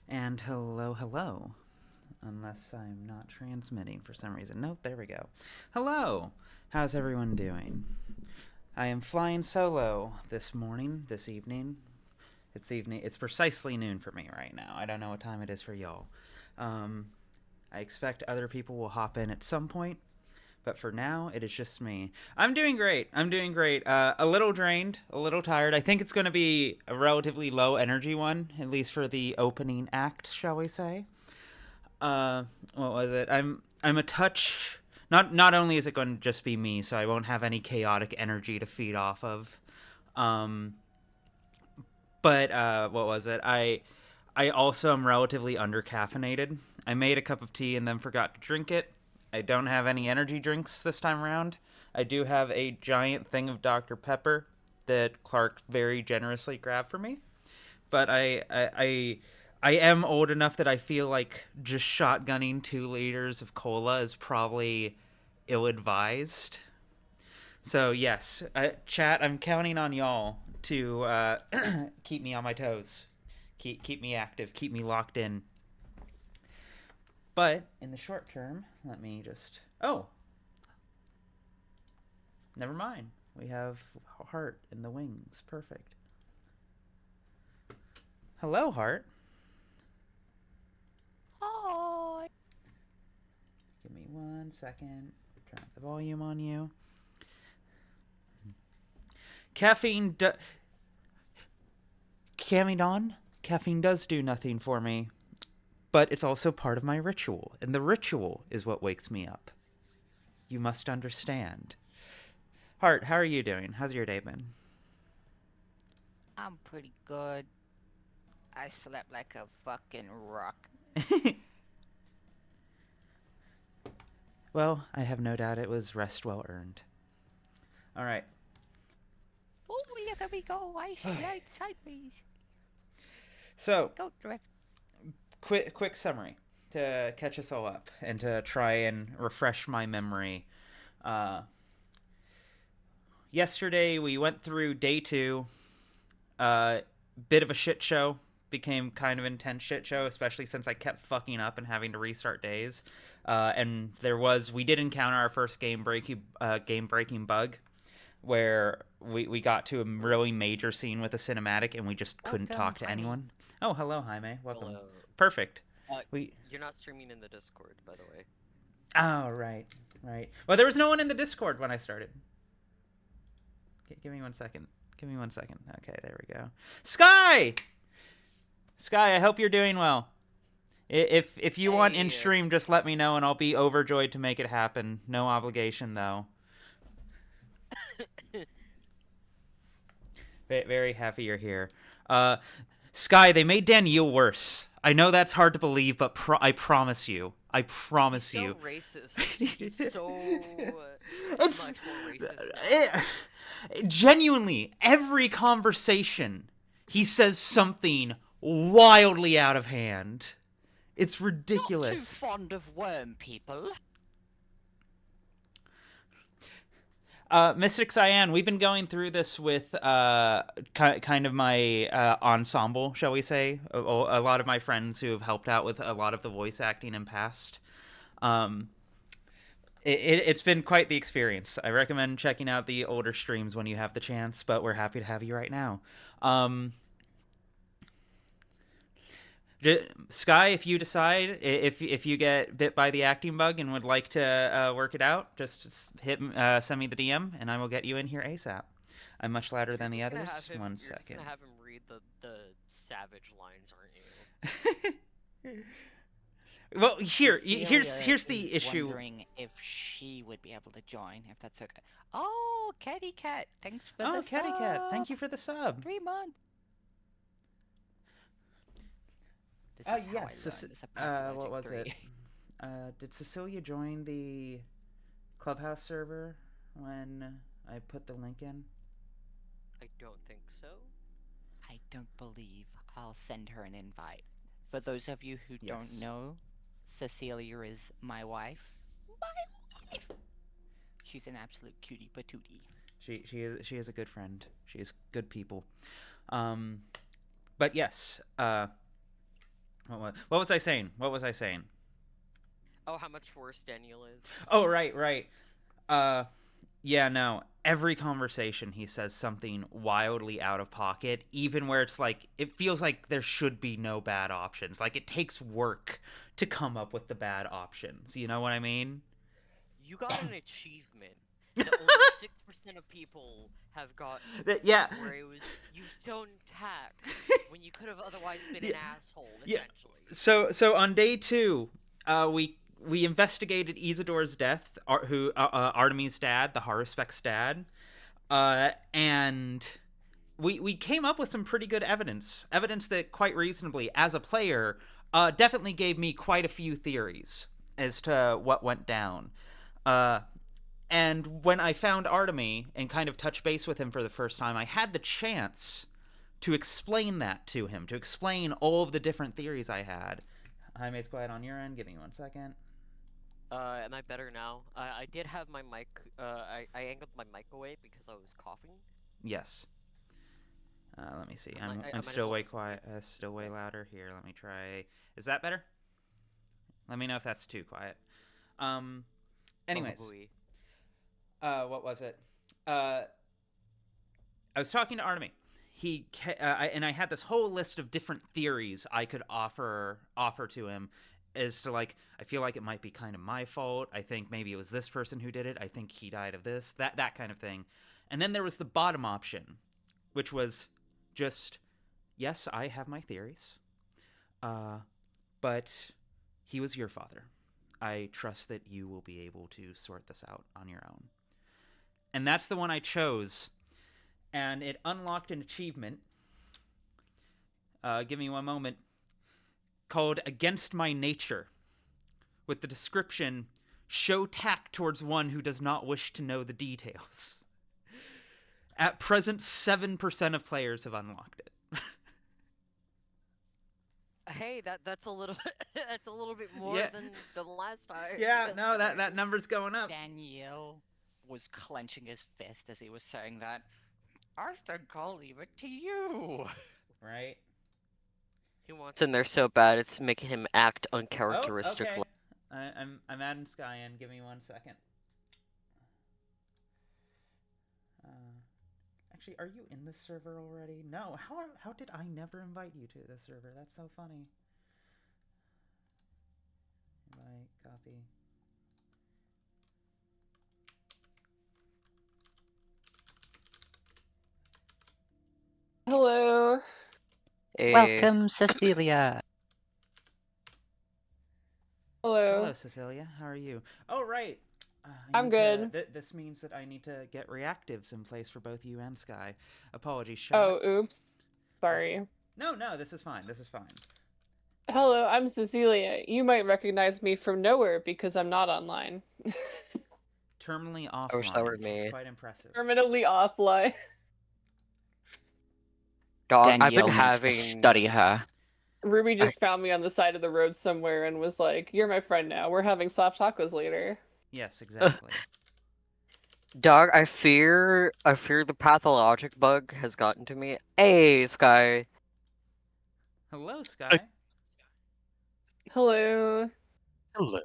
And hello, hello. Unless I'm not transmitting for some reason. Nope, there we go. Hello! How's everyone doing? I am flying solo this morning, this evening. It's precisely noon for me right now. I don't know what time it is for y'all. Um, I expect other people will hop in at some point, but for now, it is just me. I'm doing great. A little drained, a little tired. I think it's going to be a relatively low energy one, at least for the opening act, shall we say? uh what was it? I'm a touch. Not only is it going to just be me, so I won't have any chaotic energy to feed off of. um but what was it? I also am relatively undercaffeinated. I made a cup of tea and then forgot to drink it. I don't have any energy drinks this time around. I do have a giant thing of Dr. Pepper that Clark very generously grabbed for me, but I am old enough that I feel like just shotgunning 2 liters of cola is probably ill advised. So yes, chat. I'm counting on y'all to keep me on my toes, keep me active, keep me locked in. But in the short term, let me just. Oh, never mind. We have Heart in the wings. Perfect. Hello, Heart. Hi. Give me 1 second. Turn up the volume on you. Caffeine. Caffeine does do nothing for me, but it's also part of my ritual, and the ritual is what wakes me up. You must understand. Heart, how are you doing? How's your day been? I'm pretty good. I slept like a fucking rock. Well, I have no doubt it was rest well earned. All right. Oh, look at me go. I slide sideways. So, Go drift. quick summary to catch us all up and to try and refresh my memory. Uh, Yesterday we went through day two. Bit of a shit show. Became kind of intense shit show, especially since I kept fucking up and having to restart days. And we did encounter our first game breaking bug, where we got to a really major scene with a cinematic and we just couldn't Welcome, talk to Jaime. anyone. Oh, hello, Jaime. Welcome. Hello. Perfect. Uh, We. you're not streaming in the Discord, by the way. Oh, right, right. Well, there was no one in the Discord when I started. Give me 1 second. Give me 1 second. Okay, there we go. Sky. Sky, I hope you're doing well. If you want in Hey, stream, just let me know and I'll be overjoyed to make it happen. No obligation though. Very happy you're here. Uh, Sky, they made Danielle worse. I know that's hard to believe, but I promise you. I he's promise so you. racist. He's so It's much more racist now. it, genuinely every conversation he says something wildly out of hand. It's Not too ridiculous. fond of worm people. Mystic Cyan, we've been going through this with kind of my ensemble, shall we say? A lot of my friends who have helped out with a lot of the voice acting in past. Um, it's been quite the experience. I recommend checking out the older streams when you have the chance, but we're happy to have you right now. Um, Sky, if you decide if you get bit by the acting bug and would like to work it out, just send me the DM and I will get you in here ASAP. I'm much louder You're than the just gonna have others. him. One You're just second. gonna have him read the savage lines, aren't you? Well, Cecilia here's the is issue. wondering if she would be able to join, if that's okay. Oh, Kitty Cat, thanks for the Oh, Catty Cat, thank sub. you for the sub. 3 months. This is how I Yes. learned this What Pathologic was 3. it? Did Cecilia join the Clubhouse server when I put the link in? I don't think so. I don't believe I'll send her an invite. For those of you who don't Yes. know, Cecilia is my wife. My wife! She's an absolute cutie patootie. She is a good friend. She is good people. Um, but yes. What was I saying? What was I saying? Oh, how much worse Daniel is. Oh, right, right. Uh, yeah, no. Every conversation he says something wildly out of pocket, even where it's like it feels like there should be no bad options. Like it takes work to come up with the bad options. You know what I mean? You got an achievement that only 6% of people have gotten. Yeah. Where it was, you've shown tact when you could have otherwise been Yeah. an asshole, Yeah. essentially. So on day 2, we investigated Isidor's death, Artemis' dad, the Haruspeck's dad, and we came up with some pretty good evidence that quite reasonably, as a player, definitely gave me quite a few theories as to what went down. Uh, and when I found Artemis and kind of touched base with him for the first time, I had the chance to explain that to him, to explain all of the different theories I had. Hi, Mate's quiet on your end. Give me 1 second. Am I better now? I did have my mic. I angled my mic away because I was coughing. Yes. Let me see. I I'm might as still well way just quiet. Still way louder. Here, let me try. Is that better? Let me know if that's too quiet. Anyways, what was it? I was talking to Artemis. And I had this whole list of different theories I could offer to him, as to like, I feel like it might be kind of my fault. I think maybe it was this person who did it. I think he died of this, that kind of thing. And then there was the bottom option, which was just, yes, I have my theories, but he was your father. I trust that you will be able to sort this out on your own. And that's the one I chose. And it unlocked an achievement. Give me 1 moment. Called Against My Nature, with the description, show tact towards one who does not wish to know the details. At present, 7% of players have unlocked it. Hey, that's a little that's a little bit more than the last time. Yeah, no, that number's going up. Daniel was clenching his fist as he was saying that. I think I'll leave it to you. Right? He wants in there so bad it's making him act uncharacteristically. Oh, okay. I'm adding Sky in. Give me 1 second. Actually, are you in this server already? No. How did I never invite you to this server? That's so funny. Invite, copy. Hello. Welcome, Cecilia. Hello. Hello, Cecilia. How are you? Oh, right. I'm good. This means that I need to get reactives in place for both you and Sky. Apologies, chat. Oh, oops. Sorry. No, this is fine. This is fine. Hello, I'm Cecilia. You might recognize me from nowhere because I'm not online. Terminally offline. I wish that were me. It's quite impressive. Permanently offline. Dog, I've Danielle been needs having to study her. Ruby just found me on the side of the road somewhere and was like, "You're my friend now. We're having soft tacos later." Yes, exactly. Dog, I fear the pathologic bug has gotten to me. Hey, Sky. Hello, Sky. Hello. Hello.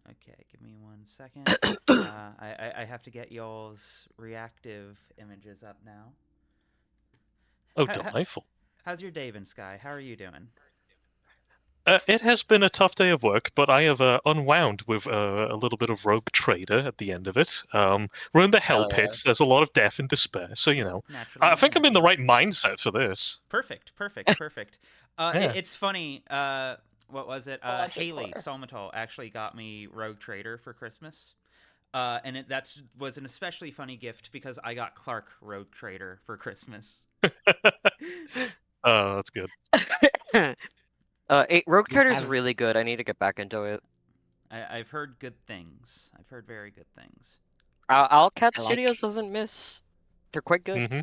Okay, give me 1 second. I have to get y'all's reactive images up now. Oh, delightful. How's your day been, Sky? How are you doing? It has been a tough day of work, but I have unwound with a little bit of Rogue Trader at the end of it. We're in the Hell Pits. There's a lot of death and despair, so, you know. Naturally, I think I'm in the right mindset for this. Perfect. Yeah. It's funny. What was it? Haley Core. Solmatol actually got me Rogue Trader for Christmas. And that was an especially funny gift because I got Clark Rogue Trader for Christmas. Oh, that's good. Rogue Trader's really good. I need to get back into it. I've heard good things. I've heard very good things. Owlcat Studios doesn't miss. They're quite good. Mm-hmm.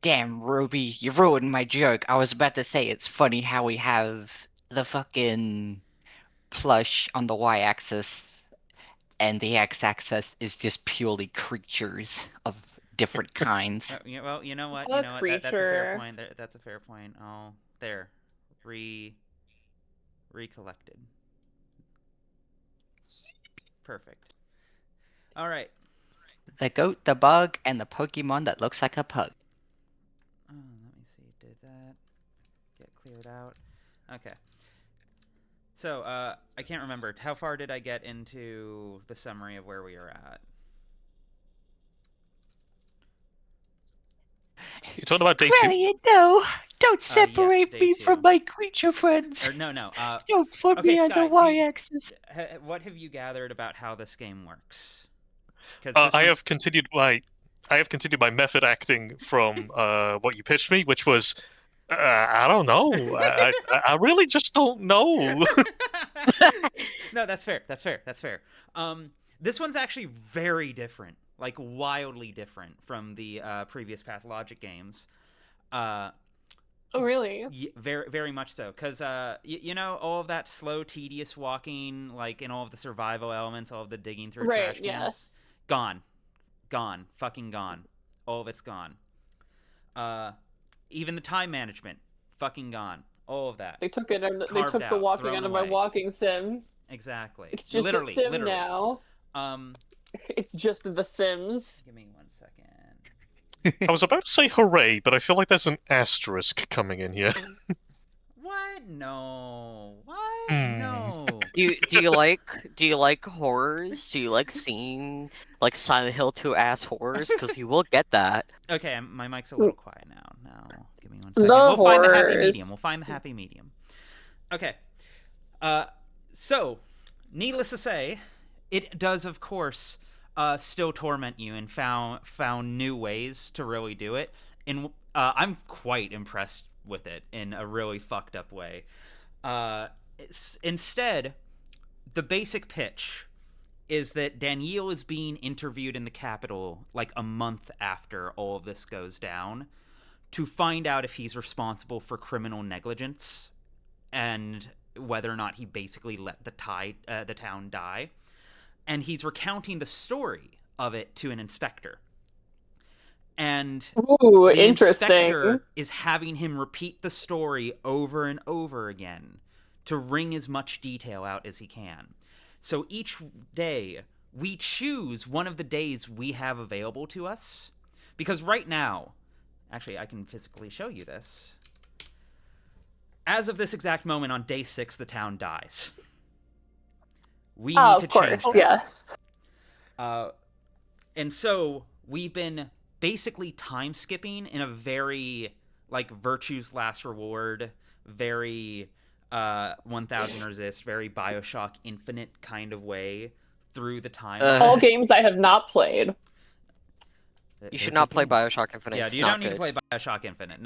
Damn, Ruby, you ruined my joke. I was about to say it's funny how we have the fucking plush on the y-axis and the x-axis is just purely creatures of different kinds. Well, you know what? A That's a fair creature. point. That's a fair point. There. Recollected. Perfect. All right. The goat, the bug, and the Pokemon that looks like a pug. Let me see. Did that get cleared out? Okay. So, I can't remember. How far did I get into the summary of where we are at? You're talking about day Well, 2? you know, don't Yes, separate day me 2. from my creature friends. Or no. Don't put Okay, me on Sky, the y-axis. what have you gathered about how this game works? I have continued my method acting from what you pitched me, which was I don't know. I really just don't know. No, that's fair. This one's actually very different, like wildly different from the previous Pathologic games. Oh, really? Very, very much so. Because, you know, all of that slow, tedious walking, like, in all of the survival elements, all of the digging through trash cans. Yes. Gone. Fucking gone. All of it's gone. Even the time management. Fucking gone. All of that. They took it. They Carved took the out, walking thrown out of my away. walking sim. Exactly. It's just literally, a sim literally. now. It's just The Sims. Give me 1 second. I was about to say hooray, but I feel like there's an asterisk coming in here. What? No. What? Hmm. No. Do you like horrors? Do you like seeing like Silent Hill 2 ass horrors? Because you will get that. Okay, my mic's a little quiet now. Now, give me 1 second. The We'll find the happy horrors. medium. We'll find the happy medium. Okay. So, needless to say, it does, of course, still torment you, and found new ways to really do it. And I'm quite impressed with it in a really fucked up way. Instead, the basic pitch is that Daniil is being interviewed in the Capitol like a month after all of this goes down to find out if he's responsible for criminal negligence and whether or not he basically let the town die. And he's recounting the story of it to an inspector. And Ooh, the interesting. inspector is having him repeat the story over and over again to wring as much detail out as he can. So each day, we choose one of the days we have available to us. Because right now, actually, I can physically show you this. As of this exact moment, on day 6, the town dies. We need to change that. Yes. And so we've been basically time skipping in a very like virtue's last reward, very 1000 resist, very BioShock Infinite kind of way through the time. All games I have not played. You should not play Bioshock Infinite. Yeah, it's you not don't need good. to play Bioshock Infinite.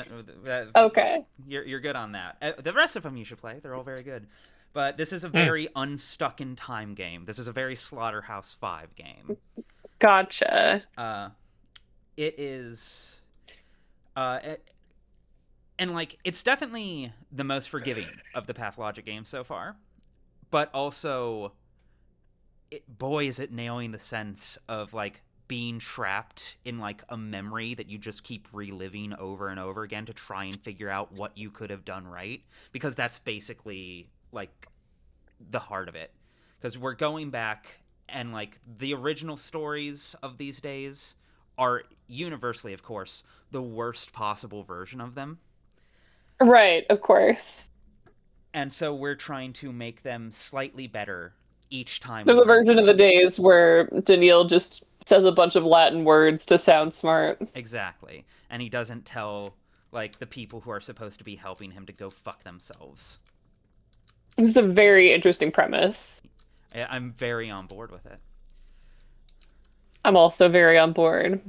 Okay. You're good on that. The rest of them you should play. They're all very good. But this is a very unstuck in time game. This is a very Slaughterhouse 5 game. Gotcha. It is and like it's definitely the most forgiving of the Pathologic games so far, but also boy is it nailing the sense of like being trapped in like a memory that you just keep reliving over and over again to try and figure out what you could have done right, because that's basically like the heart of it. Because we're going back and like the original stories of these days are universally, of course, the worst possible version of them. Right, of course. And so we're trying to make them slightly better each time. There's we a version of the days where Daniil just says a bunch of Latin words to sound smart. Exactly. And he doesn't tell like the people who are supposed to be helping him to go fuck themselves. This is a very interesting premise. I'm very on board with it. I'm also very on board.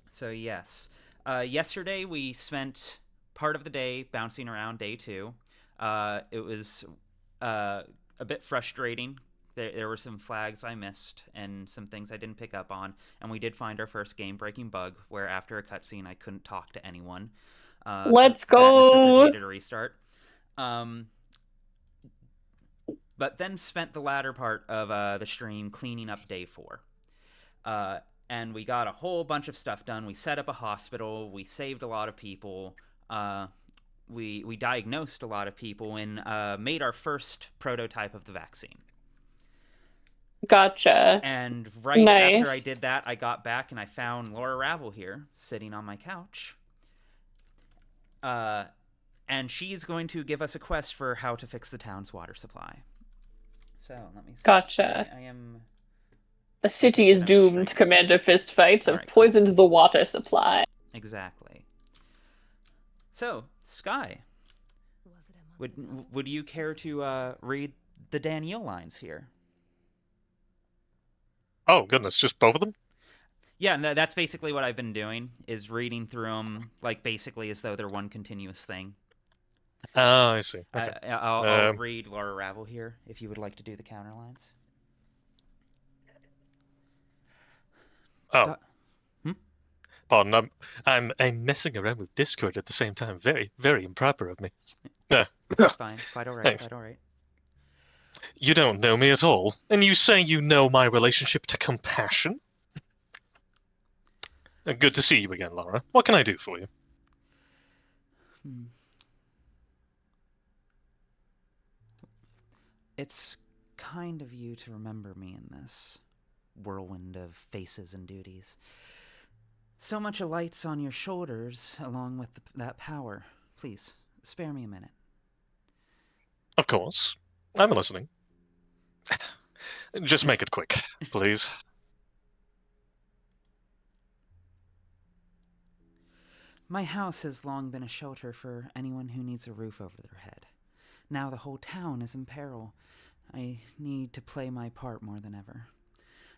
So yes. Yesterday we spent part of the day bouncing around day 2. It was a bit frustrating. There were some flags I missed and some things I didn't pick up on, and we did find our first game-breaking bug where after a cutscene I couldn't talk to anyone. Let's so go! That necessitated a restart. But then spent the latter part of the stream cleaning up day 4. And we got a whole bunch of stuff done. We set up a hospital. We saved a lot of people. we diagnosed a lot of people and made our first prototype of the vaccine. Gotcha. And right after I Nice. did that, I got back and I found Lara Ravel here, sitting on my couch. And she's going to give us a quest for how to fix the town's water supply. So, let me see. Gotcha. I am... The city is I'm doomed straight. to command a fist fight of Alright, cool. poisoned the water supply. Exactly. So, Sky, would you care to read the Danielle lines here? Oh, goodness, just both of them? Yeah, no, that's basically what I've been doing, is reading through them, like, basically as though they're one continuous thing. Oh, I see. Okay. I'll read Lara Ravel here, if you would like to do the counterlines. Oh. Pardon, I'm messing around with Discord at the same time. Very, very improper of me. Fine, quite alright, Thanks. quite alright. You don't know me at all, and you say you know my relationship to compassion? Good to see you again, Lara. What can I do for you? It's kind of you to remember me in this whirlwind of faces and duties. So much a light's on your shoulders, along with that power. Please, spare me a minute. Of course. I'm listening. Just make it quick, please. My house has long been a shelter for anyone who needs a roof over their head. Now the whole town is in peril. I need to play my part more than ever.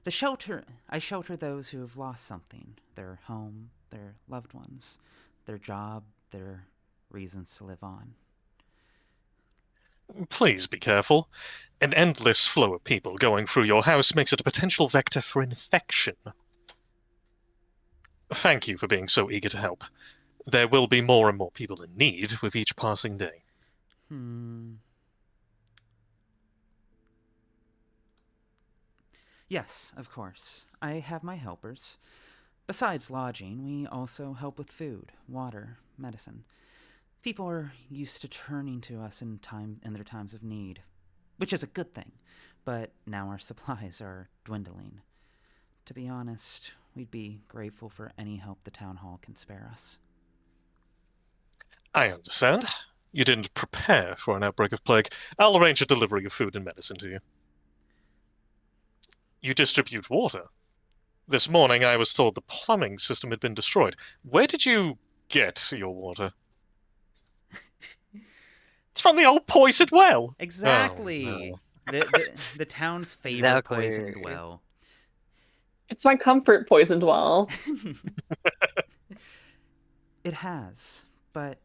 I shelter those who have lost something, their home, their loved ones, their job, their reasons to live on. Please be careful. An endless flow of people going through your house makes it a potential vector for infection. Thank you for being so eager to help. There will be more and more people in need with each passing day. Yes, of course. I have my helpers. Besides lodging, we also help with food, water, medicine. People are used to turning to us in their times of need, which is a good thing, but now our supplies are dwindling. To be honest, we'd be grateful for any help the town hall can spare us. I understand. You didn't prepare for an outbreak of plague. I'll arrange a delivery of food and medicine to you. You distribute water. This morning I was told the plumbing system had been destroyed. Where did you get your water? It's from the old poisoned well. Exactly. Oh, no. The town's favorite poisoned well. It's my comfort poisoned well. It has, but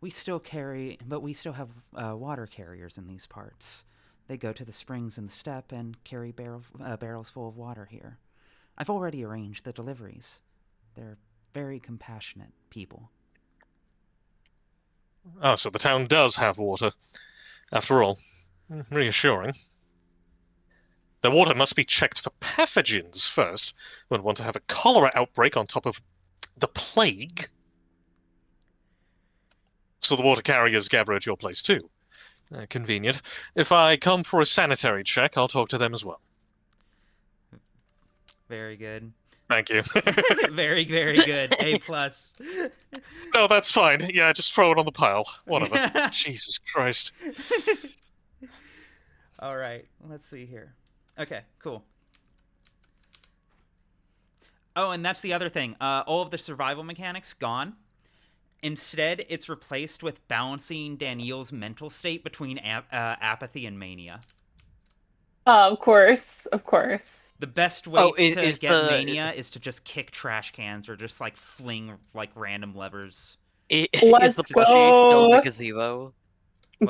we still have water carriers in these parts. They go to the springs in the steppe and carry barrels full of water here. I've already arranged the deliveries. They're very compassionate people. Oh, so the town does have water. After all, reassuring. The water must be checked for pathogens first. Wouldn't want to have a cholera outbreak on top of the plague. So the water carriers gather at your place too. Convenient. If I come for a sanitary check, I'll talk to them as well. Very good. Thank you. Very, very good. A+. No, that's fine. Yeah, just throw it on the pile. Whatever. Jesus Christ. All right, let's see here. Okay, cool. Oh, and that's the other thing. All of the survival mechanics gone. Instead, it's replaced with balancing Danielle's mental state between apathy and mania. Of course, of course. The best way to get mania is to just kick trash cans or just like fling like random levers. Is the plushie still the gazebo?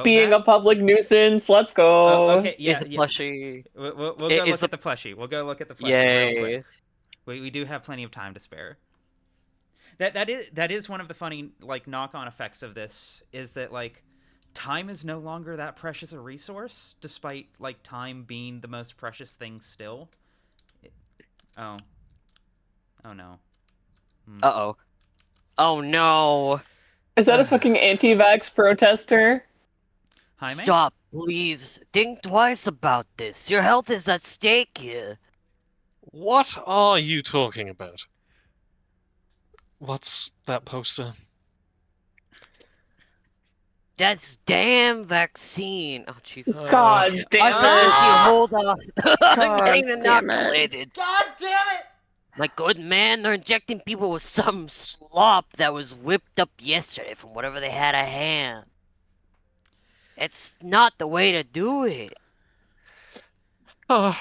Being a public nuisance, let's go. Oh, okay, yeah. Is the plushie? We'll go look at the plushie. We'll go look at the plushie Yay. real quick. We do have plenty of time to spare. That is one of the funny like knock-on effects of this is that like time is no longer that precious a resource, despite like time being the most precious thing still. Oh no. Uh-oh. Oh no. Is that a fucking anti-vax protester? Jaime? Stop, please. Think twice about this. Your health is at stake here. What are you talking about? What's that poster? That's damn vaccine. Oh, Jesus. God damn I said, it. you hold on. I'm God getting damn it. inoculated. God damn it! My good man, they're injecting people with some slop that was whipped up yesterday from whatever they had at hand. It's not the way to do it. Oh,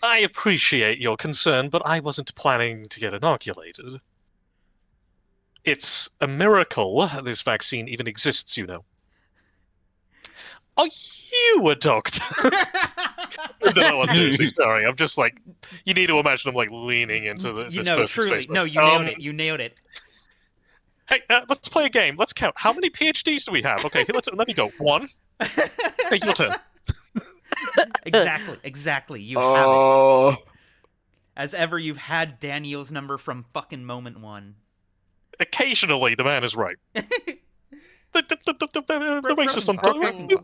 I appreciate your concern, but I wasn't planning to get inoculated. It's a miracle this vaccine even exists, you know. Are you a doctor? I don't know what to say. Sorry, I'm just like, you need to imagine I'm like leaning into this person's truly. face. No, you nailed it. You nailed it. Hey, let's play a game. Let's count. How many PhDs do we have? Okay, let me go. 1. Hey, your turn. Exactly. You have it. As ever, you've had Daniel's number from fucking moment 1. Occasionally, the man is right. The racist on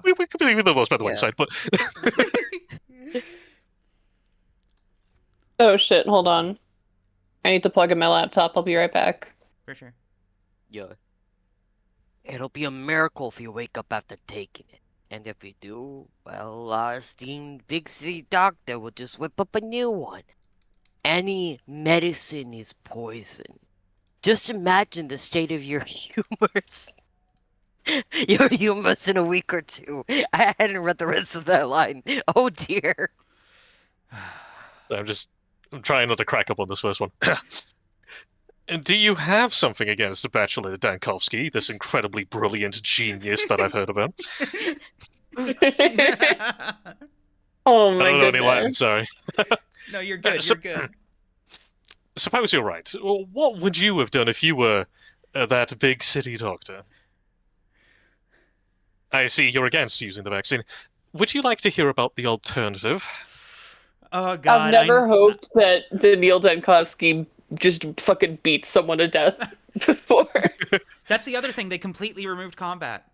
we could be the most by the wayside, but Oh shit, hold on. I need to plug in my laptop. I'll be right back. For sure. Yeah. It'll be a miracle if you wake up after taking it. And if you do, well, our esteemed big city doctor will just whip up a new one. Any medicine is poison. Just imagine the state of your humors. Your humors in a week or two. I hadn't read the rest of that line. Oh dear. I'm trying not to crack up on this first one. Do you have something against Bachelor Dankovsky, this incredibly brilliant genius that I've heard about? Oh I my don't know any Latin, goodness. sorry. No, you're good. You're good. Suppose you're right. Well, what would you have done if you were that big city doctor? I see you're against using the vaccine. Would you like to hear about the alternative? Oh God. I've never hoped that Daniil Dankovsky just fucking beats someone to death before. That's the other thing. They completely removed combat.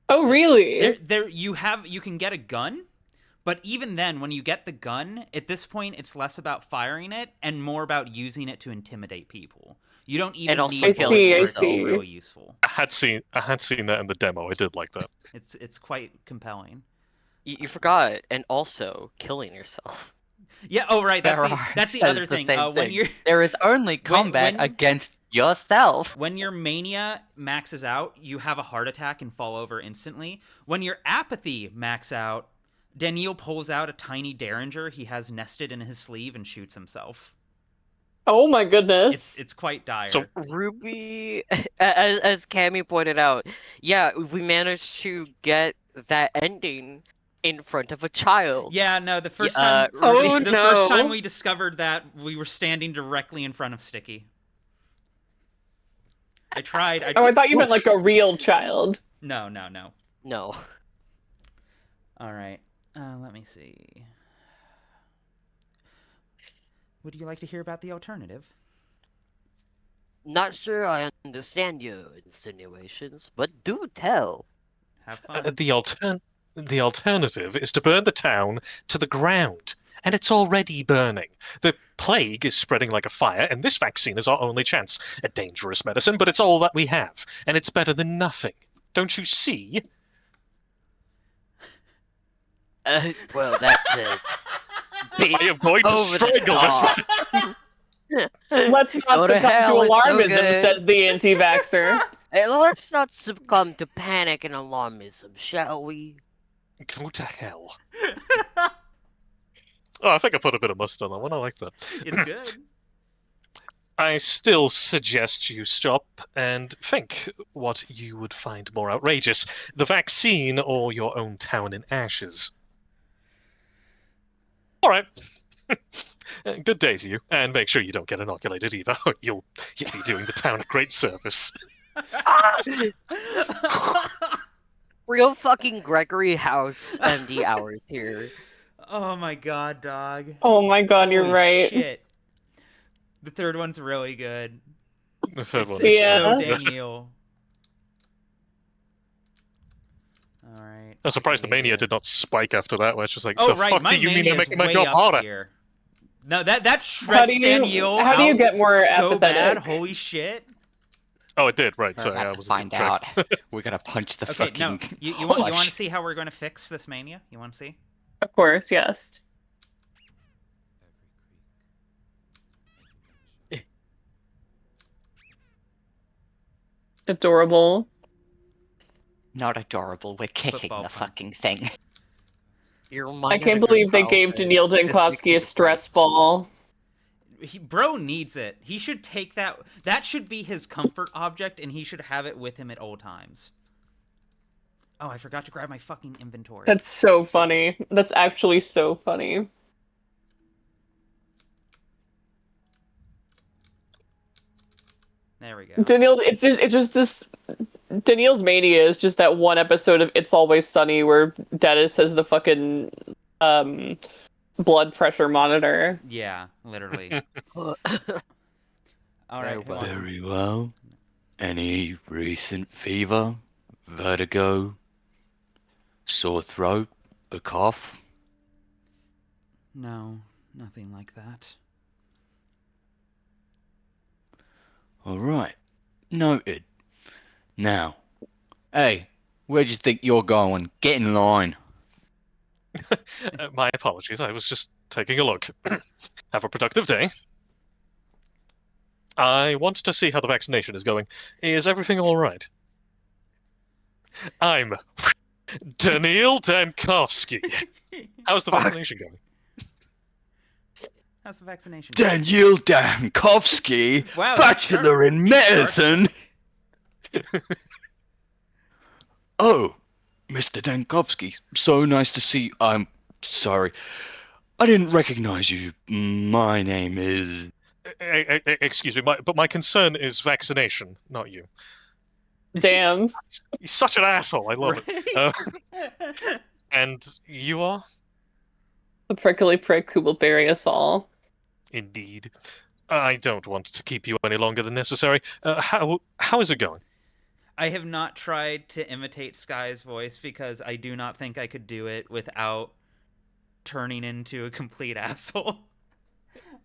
Oh really? You can get a gun, but even then, when you get the gun, at this point, it's less about firing it and more about using it to intimidate people. You don't even also need killing bullets for it to yourself. be really useful. I had seen that in the demo. I did like that. It's quite compelling. You forgot, and also killing yourself. Yeah. Oh right. That's the That other is the thing. same When thing. you're There is only combat against yourself. when your mania maxes out, you have a heart attack and fall over instantly. When your apathy max out, Daniil pulls out a tiny derringer he has nested in his sleeve and shoots himself. Oh my goodness. It's quite dire. So Ruby, as Cammy pointed out, yeah, we managed to get that ending in front of a child. yeah, no, the first Yeah, time Oh, the no. first time we discovered that, we were standing directly in front of Sticky. I tried. Oh, I thought you meant like a real child. No. No. All right. Let me see. Would you like to hear about the alternative? Not sure I understand your insinuations, but do tell. Have fun. The alternative is to burn the town to the ground, and it's already burning. The plague is spreading like a fire, and this vaccine is our only chance. A dangerous medicine, but it's all that we have, and it's better than nothing. Don't you see? Well, that's it. I am going to Over the strangle this top. man. Let's not Go to succumb to hell, it's so alarmism, good. says the anti-vaxxer. Hey, let's not succumb to panic and alarmism, shall we? Go to hell. Oh, I think I put a bit of mustard on that one. I like that. It's good. I still suggest you stop and think what you would find more outrageous, the vaccine or your own town in ashes. All right. Good day to you, and make sure you don't get inoculated either. You'll be doing the town a great service. Real fucking Gregory House MD hours here. Oh my god, dog. Oh my god, you're Holy right. Shit. The third one's really good. The third It's one is Yeah. so good. Daniel. All right. I'm surprised the mania did not spike after that, where it's just like, Oh, the right. fuck My do you mean mania they're is making my way job up harder? here. No, that stressed Danielle how do you out get more so bad. apathetic? Holy shit. Oh, it did, right. We're Sorry, I about to wasn't find keeping track. out. We're gonna punch the Okay, fucking. no. You want flesh. to see how we're going to fix this mania? You want to see? Of course, yes. Adorable. Not adorable. We're kicking Football the punch. fucking thing. You're I reminded can't of your believe they gave childhood. Daniil This makes Jankowski me a stress depressed. ball. Bro needs it. He should take that. That should be his comfort object, and he should have it with him at all times. Oh, I forgot to grab my fucking inventory. That's so funny. That's actually so funny. There we go. Daniil, it's just this. Daniil's mania is just that one episode of It's Always Sunny where Dennis has the fucking blood pressure monitor. Yeah, literally. All right. who well. wants- Very well. Any recent fever, vertigo, sore throat, a cough? No, nothing like that. All right. Noted. Now, hey, where do you think you're going? Get in line. My apologies, I was just taking a look. Have a productive day. I want to see how the vaccination is going. Is everything all right? I'm Daniil Dankovsky. How's the vaccination going? How's the vaccination? Daniel Dankovsky, Wow, Bachelor in Medicine. Oh, Mr. Dankovsky, so nice to see you. I'm sorry. I didn't recognize you. My name is... Excuse me, but my concern is vaccination, not you. Damn. He's such an asshole, I love it. Right? And you are? The prickly prick who will bury us all. Indeed. I don't want to keep you any longer than necessary. How is it going? I have not tried to imitate Sky's voice because I do not think I could do it without turning into a complete asshole.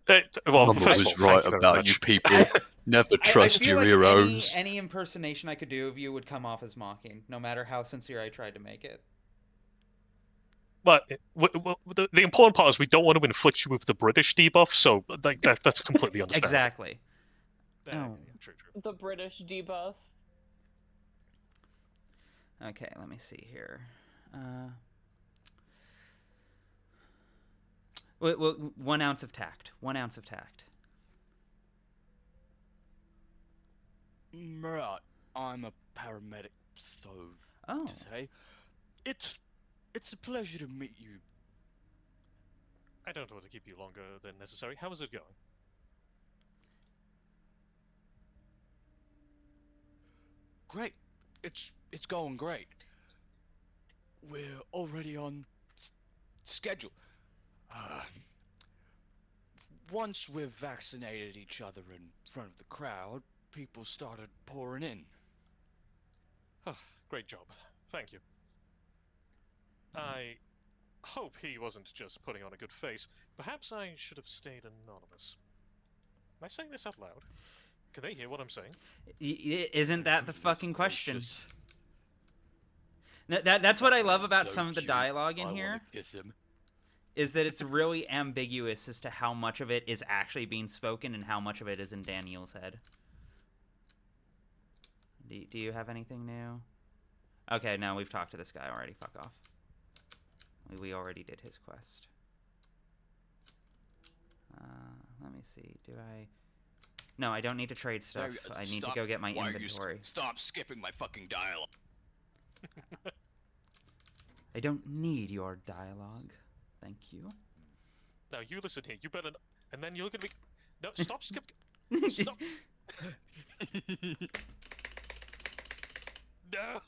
Well, Mama first of was all, right thank you very about much. you people. Never trust I feel your like heroes. Any impersonation I could do of you would come off as mocking, no matter how sincere I tried to make it. But the important part is we don't want to inflict you with the British debuff, so that's completely understandable. Exactly. Yeah, Oh. true. The British debuff. Okay, let me see here. Well, 1 ounce of tact. 1 ounce of tact. Right, I'm a paramedic, so Oh. to say. It's a pleasure to meet you. I don't want to keep you longer than necessary. How is it going? Great. It's going great. We're already on schedule. Once we've vaccinated each other in front of the crowd, people started pouring in. Great job. Thank you. I hope he wasn't just putting on a good face. Perhaps I should have stayed anonymous. Am I saying this out loud? Can they hear what I'm saying? Isn't that the fucking question? Gracious. That's what I love about So some of the cute. dialogue in I here. wanna kiss him. Is that it's really ambiguous as to how much of it is actually being spoken and how much of it is in Daniel's head. Do you have anything new? Okay, no, we've talked to this guy already. Fuck off. We already did his quest. Let me see. Do I... No, I don't need to trade stuff. I need to go get my inventory. Stop skipping my fucking dialogue. I don't need your dialogue. Thank you. Now you listen here. You better, and then you're gonna be. No, stop skipping. Stop. No.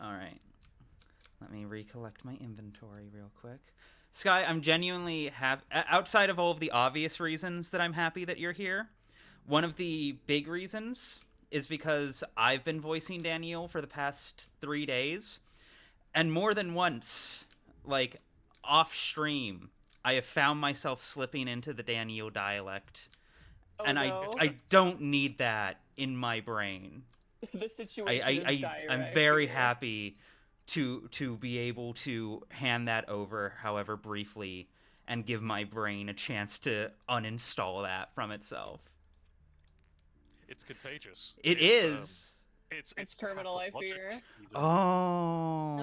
All right. Let me recollect my inventory real quick. Sky, I'm genuinely outside of all of the obvious reasons that I'm happy that you're here, one of the big reasons is because I've been voicing Daniel for the past 3 days, and more than once, like, off stream, I have found myself slipping into the Daniel dialect. Oh, And no. I don't need that in my brain. The situation is dire. I'm I very figure. happy to be able to hand that over, however briefly, and give my brain a chance to uninstall that from itself. It's contagious. It is. It's terminal, I pathologic, fear. even. Oh.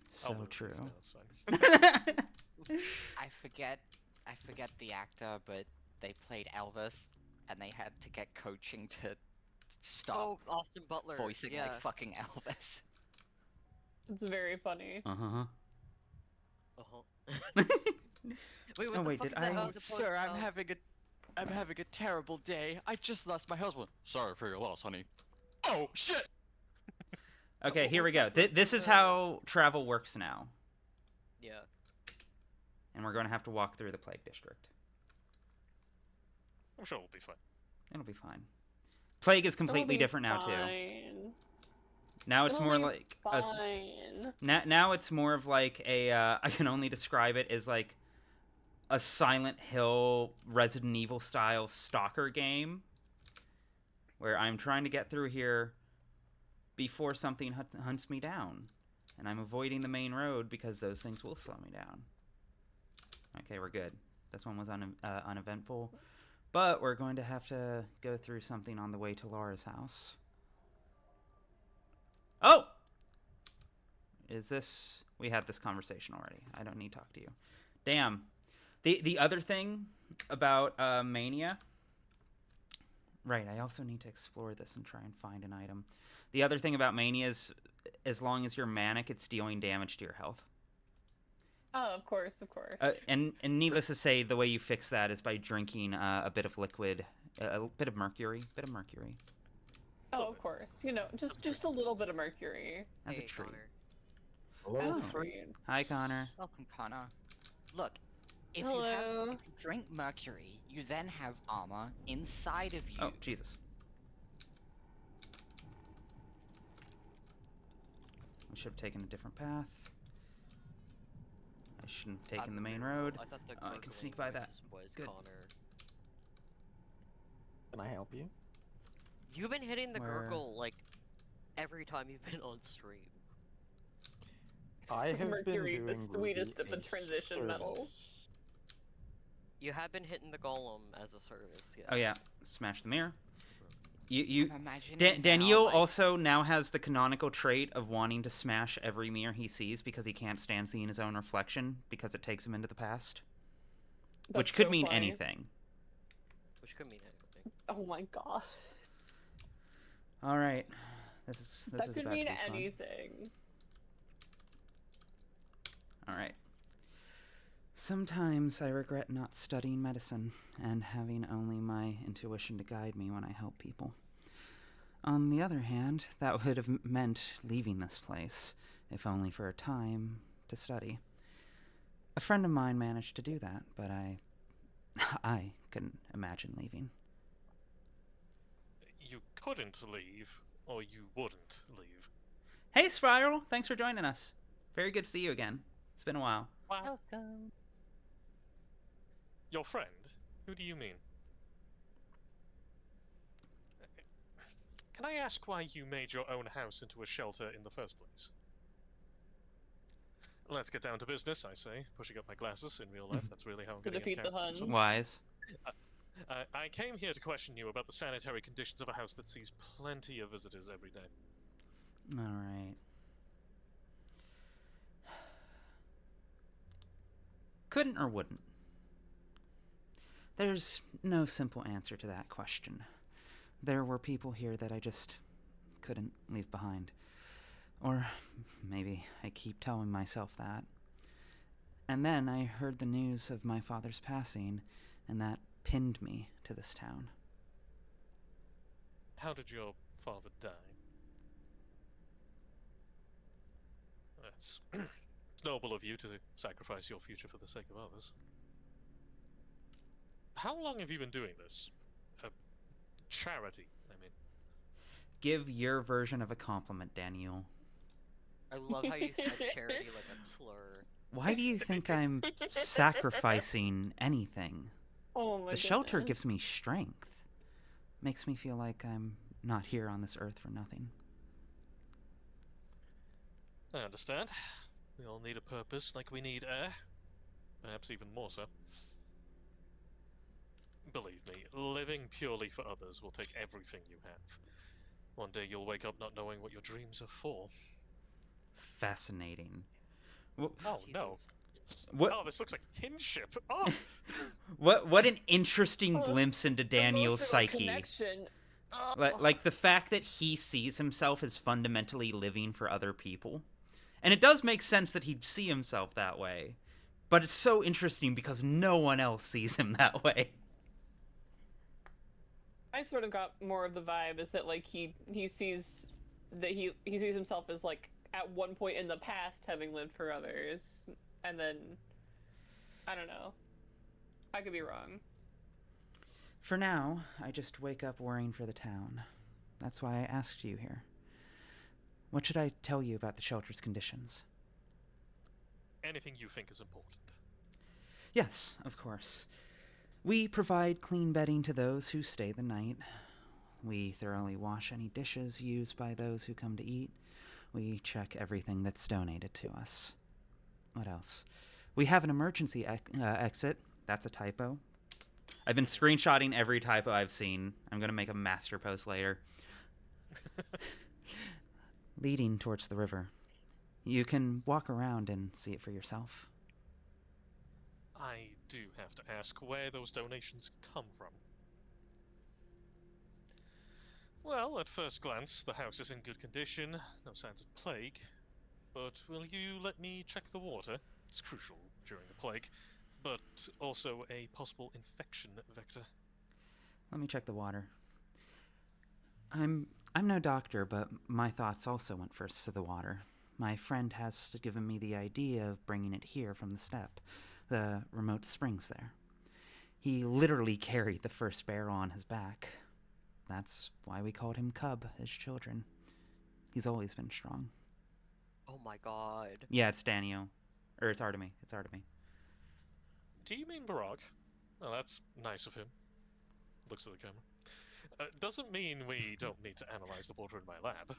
So I'll live with true. it, no, that's fine. I forget the actor, but they played Elvis, and they had to get coaching to stop Oh, Austin Butler. voicing yeah. like fucking Elvis. It's very funny. Uh-huh. Uh-huh. Wait, what Oh, the wait, fuck did is that I- about Oh, the sir, post- I'm having a terrible day. I just lost my husband. Sorry for your loss, honey. Oh, shit! Okay, here we What's go. up with This is the- how travel works now. Yeah. And we're going to have to walk through the Plague District. I'm sure we'll be fine. It'll be fine. Plague is completely It'll be different now, too. fine. Now it's It'll more be like... Fine. Now it's more of like a... I can only describe it as like a Silent Hill Resident Evil style stalker game. Where I'm trying to get through here before something hunts me down. And I'm avoiding the main road because those things will slow me down. Okay, we're good. This one was uneventful. But we're going to have to go through something on the way to Lara's house. Oh! Is this... We had this conversation already. I don't need to talk to you. Damn. The other thing about Mania... Right, I also need to explore this and try and find an item. The other thing about Mania is, as long as you're manic, it's dealing damage to your health. Oh, of course, of course. And needless to say, the way you fix that is by drinking a bit of liquid, a bit of mercury. Oh, of course. You know, just a little bit of mercury. As a Hey, treat. Connor. Oh. As a treat. Hi, Connor. Welcome, Connor. Look, if Hello. you drink mercury, you then have armor inside of you. Oh, Jesus. We should have taken a different path. I shouldn't have taken the main road. I thought the Oh, I can sneak gargoyle by that. voice was Good. Connor. Can I help you? You've been hitting the Where- gurgle like every time you've been on stream. I have Mercury, been the doing sweetest Ruby of the a transition metals. service. You have been hitting the golem as a service. Yeah. Oh yeah, smash the mirror. You I'm imagining Daniel now, like, also now has the canonical trait of wanting to smash every mirror he sees because he can't stand seeing his own reflection because it takes him into the past. Which That's could so mean funny. anything. Which could mean anything. Oh my god. All right, this is That could about mean to be fun. anything. All right. Sometimes I regret not studying medicine and having only my intuition to guide me when I help people. On the other hand, that would have meant leaving this place, if only for a time, to study. A friend of mine managed to do that, but I couldn't imagine leaving. You couldn't leave, or you wouldn't leave. Hey, Spiral! Thanks for joining us. Very good to see you again. It's been a while. Wow. Welcome. Your friend? Who do you mean? Can I ask why you made your own house into a shelter in the first place? Let's get down to business, I say, pushing up my glasses in real life. That's really how I'm To going to defeat the Huns. Wise. I came here to question you about the sanitary conditions of a house that sees plenty of visitors every day. All right. Couldn't or wouldn't? There's no simple answer to that question. There were people here that I just couldn't leave behind. Or maybe I keep telling myself that. And then I heard the news of my father's passing, and that pinned me to this town. How did your father die? It's noble of you to sacrifice your future for the sake of others. How long have you been doing this? charity, I mean. Give your version of a compliment, Daniel. I love how you said charity like a slur. Why do you think I'm sacrificing anything? Oh my The shelter goodness. gives me strength. Makes me feel like I'm not here on this earth for nothing. I understand. We all need a purpose, like we need air. Perhaps even more so. Believe me, living purely for others will take everything you have. One day you'll wake up not knowing what your dreams are for. Fascinating. Oh, no. What? Oh, this looks like kinship. Oh! What an interesting glimpse into Daniel's Emotional psyche. Connection. Like the fact that he sees himself as fundamentally living for other people. And it does make sense that he'd see himself that way. But it's so interesting because no one else sees him that way. I sort of got more of the vibe is that like he sees that he sees himself as like at one point in the past having lived for others, and then I don't know. I could be wrong. For now, I just wake up worrying for the town. That's why I asked you here. What should I tell you about the shelter's conditions? Anything you think is important. Yes, of course. We provide clean bedding to those who stay the night. We thoroughly wash any dishes used by those who come to eat. We check everything that's donated to us. What else? We have an emergency exit. That's a typo. I've been screenshotting every typo I've seen. I'm going to make a master post later. Leading towards the river. You can walk around and see it for yourself. I do have to ask where those donations come from. Well, at first glance, the house is in good condition, no signs of plague. But will you let me check the water? It's crucial during the plague, but also a possible infection vector. Let me check the water. I'm no doctor, but my thoughts also went first to the water. My friend has given me the idea of bringing it here from the steppe, the remote springs there. He literally carried the first barrel on his back. That's why we called him Cub as children. He's always been strong. Oh my god. Yeah, it's Daniel. Or it's Artemy. It's Artemy. Do you mean Barack? Well, that's nice of him. Looks at the camera. Doesn't mean we don't need to analyze the water in my lab.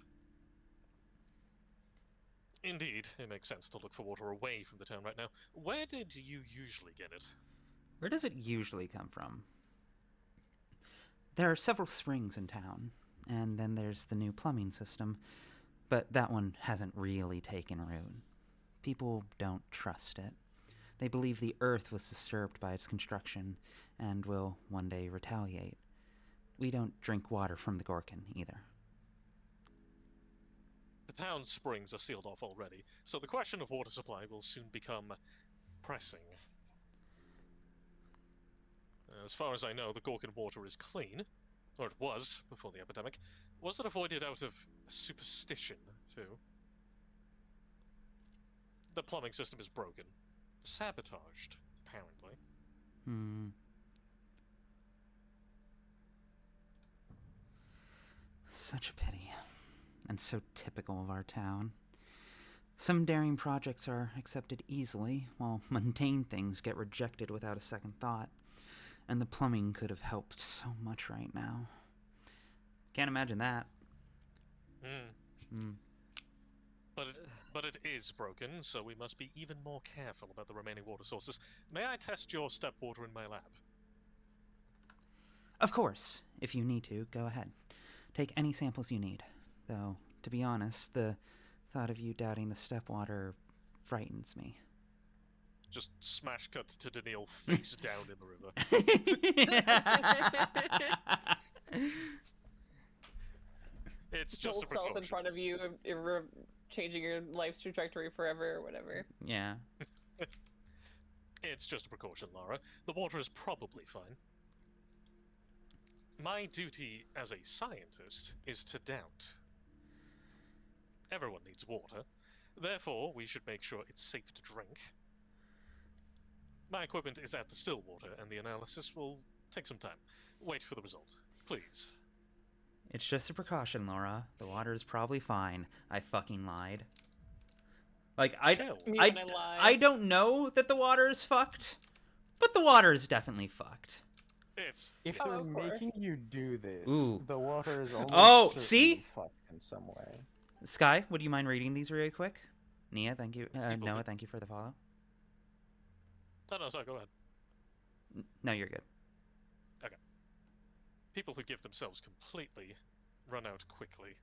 Indeed, it makes sense to look for water away from the town right now. Where did you usually get it? Where does it usually come from? There are several springs in town, and then there's the new plumbing system, but that one hasn't really taken root. People don't trust it. They believe the earth was disturbed by its construction and will one day retaliate. We don't drink water from the Gorkin either. The town's springs are sealed off already, so the question of water supply will soon become pressing. As far as I know, the Gorkin water is clean, or it was before the epidemic. Was it avoided out of superstition, too? The plumbing system is broken. Sabotaged, apparently. Such a pity. And so typical of our town. Some daring projects are accepted easily, while mundane things get rejected without a second thought. And the plumbing could have helped so much right now. Can't imagine that. But it is broken, so we must be even more careful about the remaining water sources. May I test your step water in my lab? Of course, if you need to, go ahead. Take any samples you need. Though, to be honest, the thought of you doubting the step water frightens me. Just smash cut to Daniil face down in the river. It's just a Self in precaution. front of you, changing your life's trajectory forever or whatever. Yeah. It's just a precaution, Lara. The water is probably fine. My duty as a scientist is to doubt. Everyone needs water. Therefore, we should make sure it's safe to drink. My equipment is at the still water, and the analysis will take some time. Wait for the result, please. It's just a precaution, Laura. The water is probably fine. I fucking lied. Like, Chill. You and I lied. I don't know that the water is fucked, but the water is definitely fucked. It's If Oh, they're of course. making you do this, Ooh. the water is almost Oh, certainly see? fucked in some way. Sky, would you mind reading these really quick? Nia, thank you. People Noah, do. thank you for the follow. no, sorry, go ahead. No, you're good. People who give themselves completely run out quickly.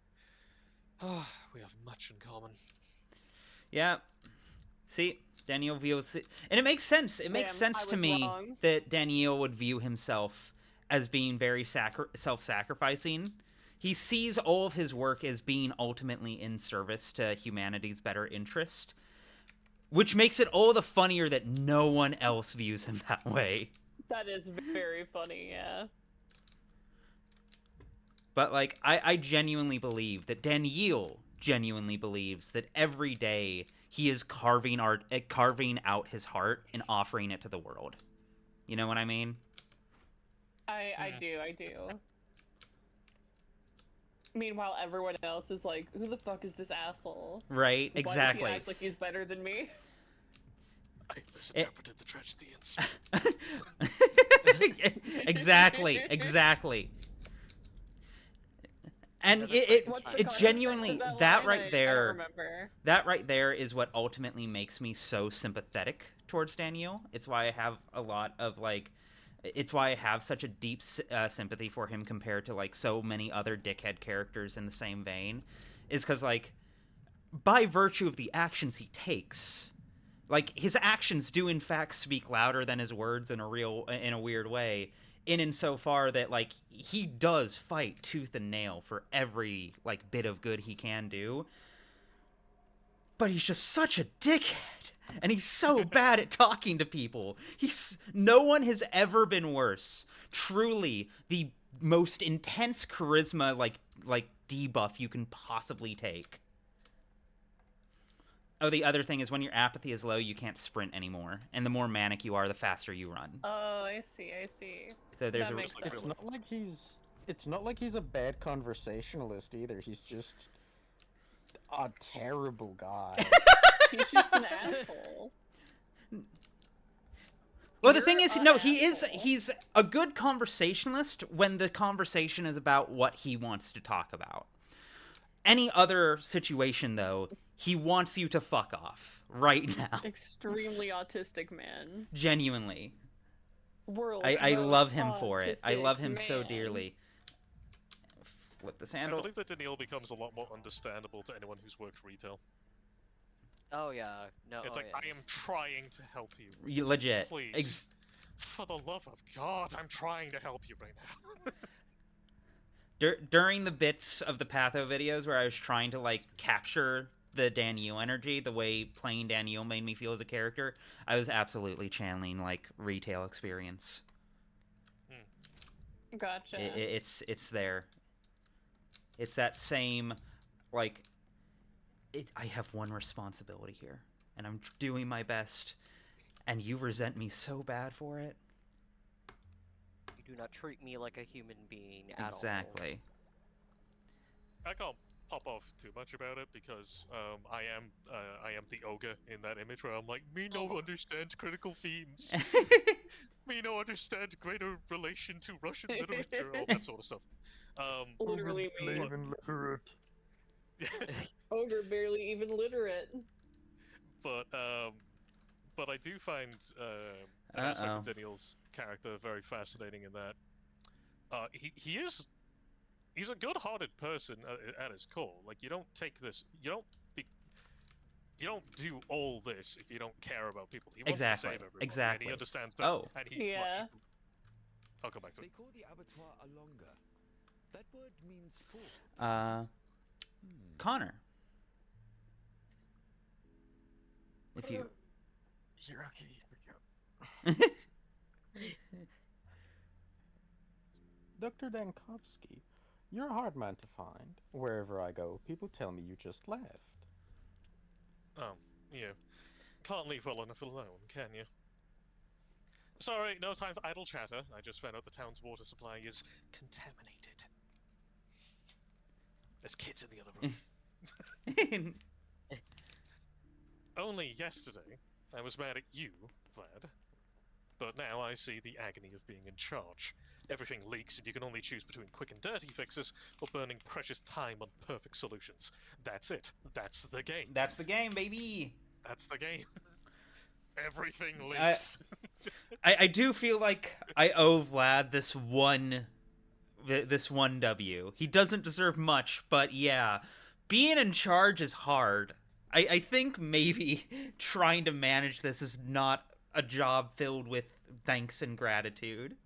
Ah, we have much in common. Yeah. See, Daniel views it, and it makes sense. It makes Damn, sense I to was me wrong. that Daniel would view himself as being very self-sacrificing. He sees all of his work as being ultimately in service to humanity's better interest, which makes it all the funnier that no one else views him that way. That is very funny, yeah. But, like, I genuinely believe that Daniel genuinely believes that every day he is carving out his heart and offering it to the world. You know what I mean? I do. Meanwhile, everyone else is like, who the fuck is this asshole? Right? Why does he Exactly. act like he's better than me? I misinterpreted the tragedy and Exactly. And Yeah, that's What's the it context genuinely, of that that line? right I don't there, remember. that right there is what ultimately makes me so sympathetic towards Daniel. It's why I have a lot of, like, it's why I have such a deep sympathy for him compared to, like, so many other dickhead characters in the same vein, is because, like, by virtue of the actions he takes, like, his actions do in fact speak louder than his words in a weird way, in so far that, like, he does fight tooth and nail for every, like, bit of good he can do, but he's just such a dickhead, and he's so bad at talking to people. No one has ever been worse. Truly, the most intense charisma, like debuff you can possibly take. Oh, the other thing is when your apathy is low, you can't sprint anymore, and the more manic you are, the faster you run. Oh, I see. So there's That a makes sense. It's not like he's a bad conversationalist either. He's just a terrible guy. He's just an asshole. Well, the You're thing is, an no, asshole. he's a good conversationalist when the conversation is about what he wants to talk about. Any other situation, though, he wants you to fuck off right now. Extremely autistic man. Genuinely. World's I most love him for it. I love him autistic so man. dearly. Flip this I handle. believe that Daniel becomes a lot more understandable to anyone who's worked retail. Oh yeah, no. It's oh, like, yeah. I am trying to help you. Legit. Please. For the love of God, I'm trying to help you right now. During the bits of the Patho videos where I was trying to, like, capture the Daniel energy, the way playing Daniel made me feel as a character, I was absolutely channeling, like, retail experience. Gotcha. It's there. It's that same, like, I have one responsibility here, and I'm doing my best, and you resent me so bad for it. You do not treat me like a human being at all. Exactly. I can't pop off too much about it because I am the ogre in that image where I'm like, me no understand critical themes, me no understand greater relation to Russian literature, all that sort of stuff. Literally me. illiterate. Ogre barely even literate. but I do find an aspect of Daniel's character very fascinating in that he's a good-hearted person at his core. Like, you don't do all this if you don't care about people. He wants to save everyone, and he understands that. Oh. And Yeah. I'll come back to They it. call the abattoir a longa. That word means fork. Connor. If you... You're okay, here we go. Dr. Dankovsky, you're a hard man to find. Wherever I go, people tell me you just left. Yeah. Can't leave well enough alone, can you? Sorry, no time for idle chatter. I just found out the town's water supply is contaminated. There's kids in the other room. Only yesterday, I was mad at you, Vlad. But now I see the agony of being in charge. Everything leaks, and you can only choose between quick and dirty fixes or burning precious time on perfect solutions. That's it. That's the game. That's the game, baby. That's the game. Everything leaks. I do feel like I owe Vlad this one W. He doesn't deserve much, but yeah, being in charge is hard. I think maybe trying to manage this is not a job filled with thanks and gratitude.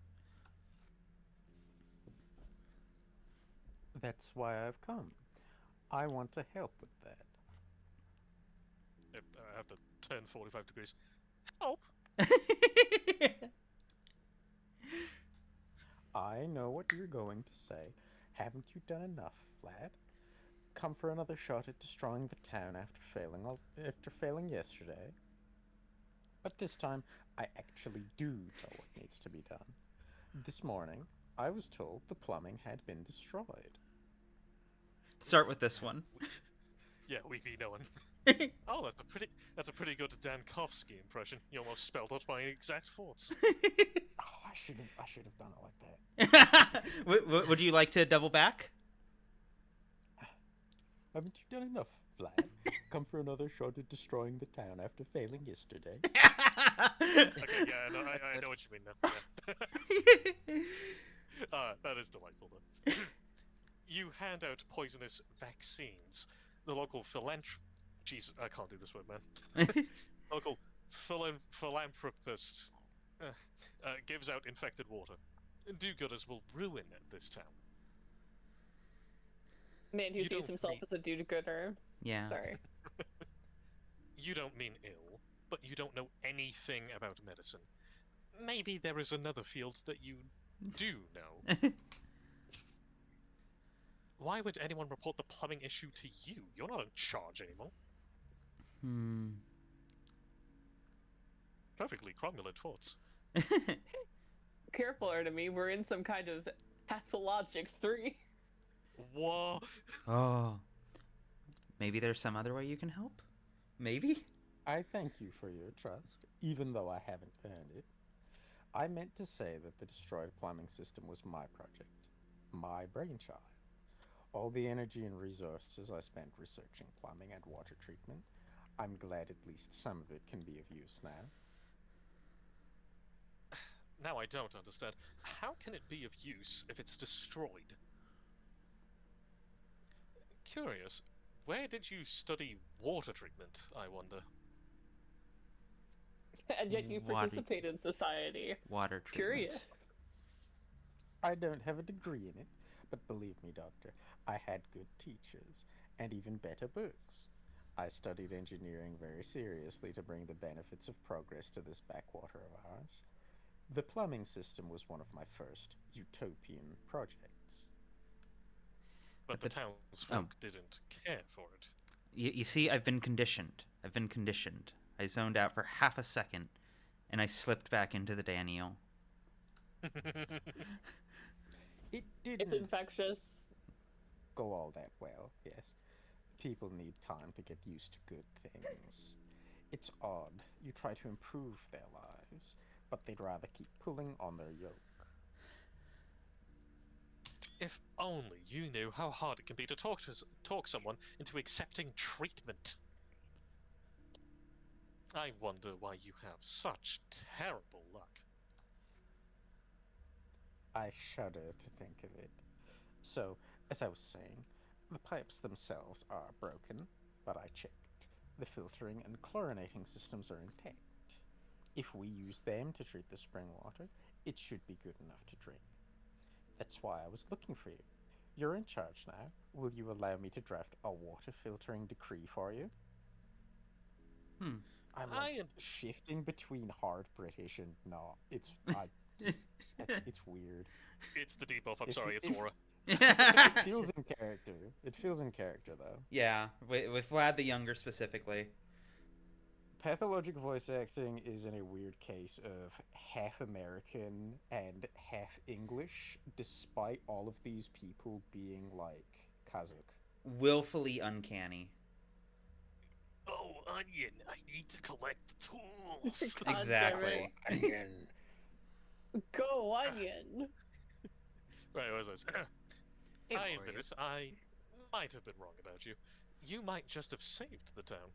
That's why I've come. I want to help with that. I have to turn 45 degrees. Help! I know what you're going to say. Haven't you done enough, Vlad? Come for another shot at destroying the town after failing yesterday. But this time, I actually do know what needs to be done. This morning, I was told the plumbing had been destroyed. Start with this one. Yeah, we be knowing. Oh, that's a pretty good Dankovsky impression. You almost spelled out my exact thoughts. Oh, I should have done it like that. Would you like to double back? Haven't you done enough, Vlad? Come for another shot at destroying the town after failing yesterday. Okay, yeah, no, I know what you mean now. Yeah. That is delightful, though. You hand out poisonous vaccines. The local Jesus, I can't do this word, man. Local philanthropist gives out infected water. Do-gooders will ruin this town. Man who sees himself as a do-gooder. Yeah. Sorry. You don't mean ill, but you don't know anything about medicine. Maybe there is another field that you do know. Why would anyone report the plumbing issue to you? You're not in charge anymore. Perfectly cromulent thoughts. Careful, Artemy. We're in some kind of Pathologic 3. Whoa. Oh. Maybe there's some other way you can help? Maybe? I thank you for your trust, even though I haven't earned it. I meant to say that the destroyed plumbing system was my project, my brainchild. All the energy and resources I spent researching plumbing and water treatment, I'm glad at least some of it can be of use now. Now I don't understand. How can it be of use if it's destroyed? Curious. Where did you study water treatment, I wonder? And yet you participate in society. Water treatment. Curious. I don't have a degree in it, but believe me, Doctor, I had good teachers, and even better books. I studied engineering very seriously to bring the benefits of progress to this backwater of ours. The plumbing system was one of my first utopian projects. But the townsfolk didn't care for it. You see, I've been conditioned. I zoned out for half a second, and I slipped back into the Daniel. It didn't It's infectious. go all that well, yes. People need time to get used to good things. It's odd. You try to improve their lives, but they'd rather keep pulling on their yoke. If only you knew how hard it can be to talk someone into accepting treatment. I wonder why you have such terrible luck. I shudder to think of it. So, as I was saying, the pipes themselves are broken, but I checked. The filtering and chlorinating systems are intact. If we use them to treat the spring water, it should be good enough to drink. That's why I was looking for you. You're in charge now. Will you allow me to draft a water filtering decree for you? I'm shifting between hard British and not. It's weird. It's the debuff, I'm sorry, it's aura. It feels in character. It feels in character, though. Yeah, with Vlad the Younger specifically. Pathologic voice acting is in a weird case of half American and half English, despite all of these people being, like, Kazakh. willfully uncanny. Oh, Onion, I need to collect the tools. God Exactly. Onion. Go Onion. Right, as I said, Hey, I Mario. admit it, I might have been wrong about you. You might just have saved the town.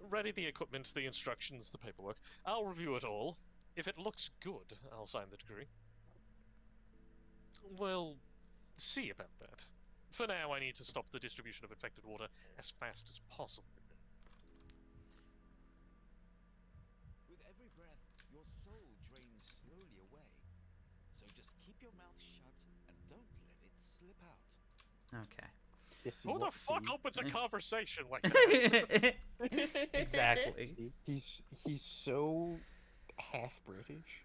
Ready the equipment, the instructions, the paperwork. I'll review it all. If it looks good, I'll sign the degree. We'll see about that. For now, I need to stop the distribution of infected water as fast as possible. With every breath, your soul drains slowly away. So just keep your mouth shut and don't let it slip out. Okay. Who the fuck opens a conversation like that? Exactly. See, he's so half British.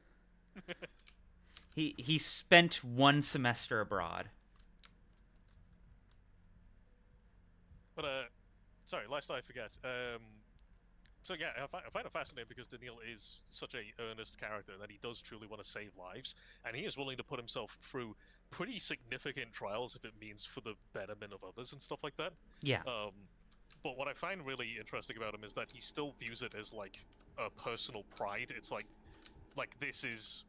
He spent 1 semester abroad. But sorry, lest I forget. So yeah, I find it fascinating because Daniil is such a earnest character that he does truly want to save lives, and he is willing to put himself through pretty significant trials if it means for the betterment of others and stuff like that. Yeah. But what I find really interesting about him is that he still views it as like a personal pride. It's like this is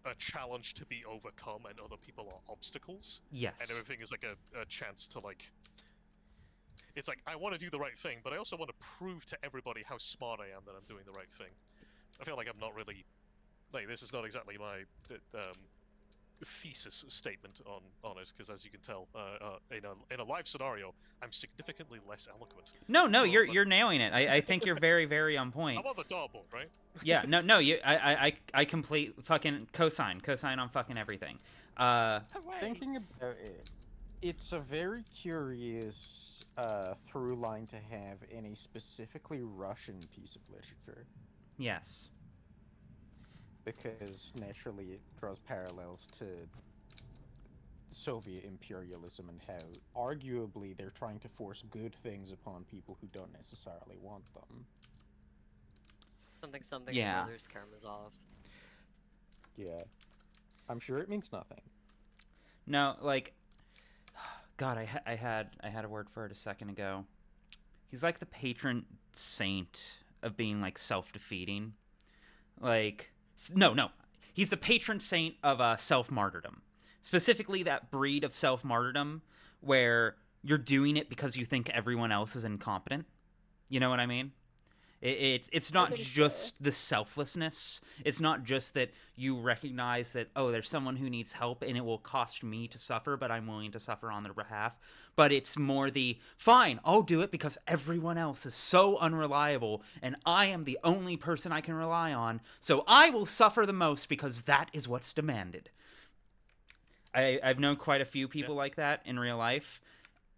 a challenge to be overcome, and other people are obstacles. Yes. And everything is like a chance to like. It's like, I want to do the right thing, but I also want to prove to everybody how smart I am that I'm doing the right thing. I feel like I'm not really... Like, this is not exactly my thesis statement on it, because as you can tell, in a live scenario, I'm significantly less eloquent. No, But you're nailing it. I think you're very, very on point. I'm on the dartboard, right? Yeah, no, I complete fucking cosign on fucking everything. Thinking about it, it's a very curious through line to have in a specifically Russian piece of literature, Yes. because naturally it draws parallels to Soviet imperialism and how arguably they're trying to force good things upon people who don't necessarily want them. Something. Yeah. Brothers Karamazov. Yeah. I'm sure it means nothing. No, like, God, I had a word for it a second ago. He's like the patron saint of being like self-defeating. Like, no, he's the patron saint of self-martyrdom. Specifically, that breed of self-martyrdom where you're doing it because you think everyone else is incompetent. You know what I mean? It's not think just the selflessness. It's not just that you recognize that, oh, there's someone who needs help and it will cost me to suffer, but I'm willing to suffer on their behalf. But it's more the, fine, I'll do it because everyone else is so unreliable and I am the only person I can rely on, so I will suffer the most because that is what's demanded. I've known quite a few people like that in real life.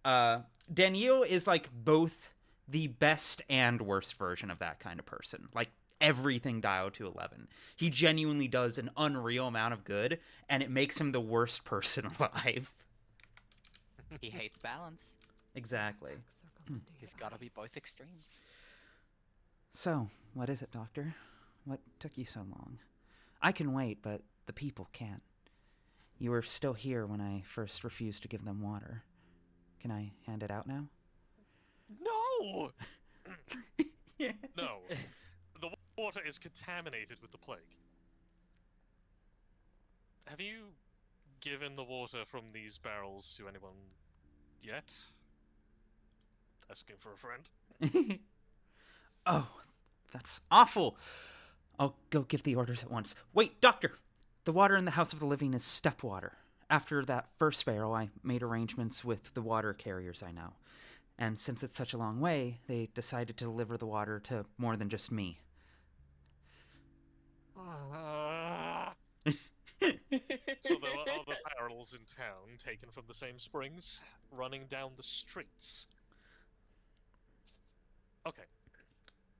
Daniil is like both the best and worst version of that kind of person. Like, everything dialed to 11. He genuinely does an unreal amount of good, and it makes him the worst person alive. He hates balance. Exactly. He's gotta be both extremes. So, what is it, Doctor? What took you so long? I can wait, but the people can't. You were still here when I first refused to give them water. Can I hand it out now? No! Yeah. No. The water is contaminated with the plague. Have you given the water from these barrels to anyone yet? Asking for a friend. Oh, that's awful. I'll go give the orders at once. Wait, Doctor! The water in the House of the Living is step water. After that first barrel, I made arrangements with the water carriers I know. And since it's such a long way, they decided to deliver the water to more than just me. So there were other barrels in town taken from the same springs, running down the streets. Okay.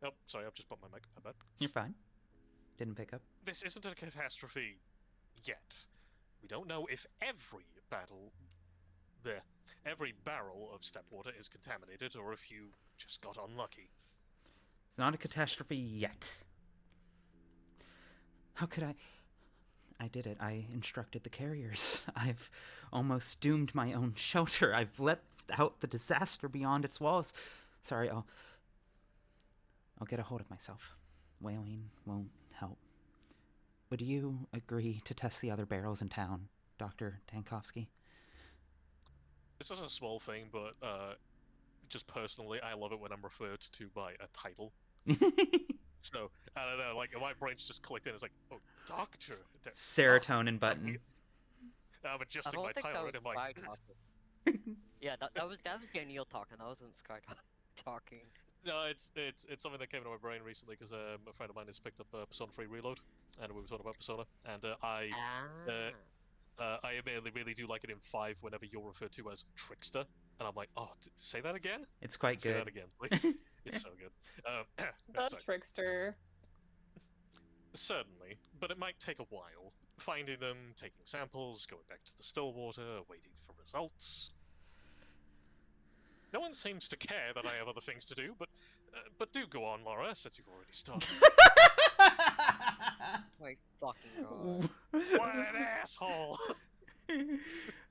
Oh, sorry, I've just bumped my mic. My bad. You're fine. Didn't pick up. This isn't a catastrophe yet. We don't know if every barrel of step water is contaminated, or if you just got unlucky. It's not a catastrophe yet. How could I... I did it. I instructed the carriers. I've almost doomed my own shelter. I've let out the disaster beyond its walls. Sorry, I'll get a hold of myself. Wailing won't help. Would you agree to test the other barrels in town, Dr. Tankovsky? This is a small thing, but just personally, I love it when I'm referred to by a title. So, I don't know, like, my brain's just clicked in. It's like, oh, doctor. Serotonin button. I'm I adjusting don't my think title. that was And I'm like, Sky talking. Yeah, that was Daniel talking. That wasn't Sky talking. no, it's something that came into my brain recently because a friend of mine has picked up Persona 3 Reload, and we were talking about Persona, and I admittedly really do like it in 5 whenever you're referred to as Trickster, and I'm like, oh, say that again? It's quite Say good. that again, please. It's so good. That sorry. trickster. Certainly, but it might take a while. Finding them, taking samples, going back to the Stillwater, waiting for results. No one seems to care that I have other things to do, but do go on, Lara, since you've already started. My fucking god. What an asshole!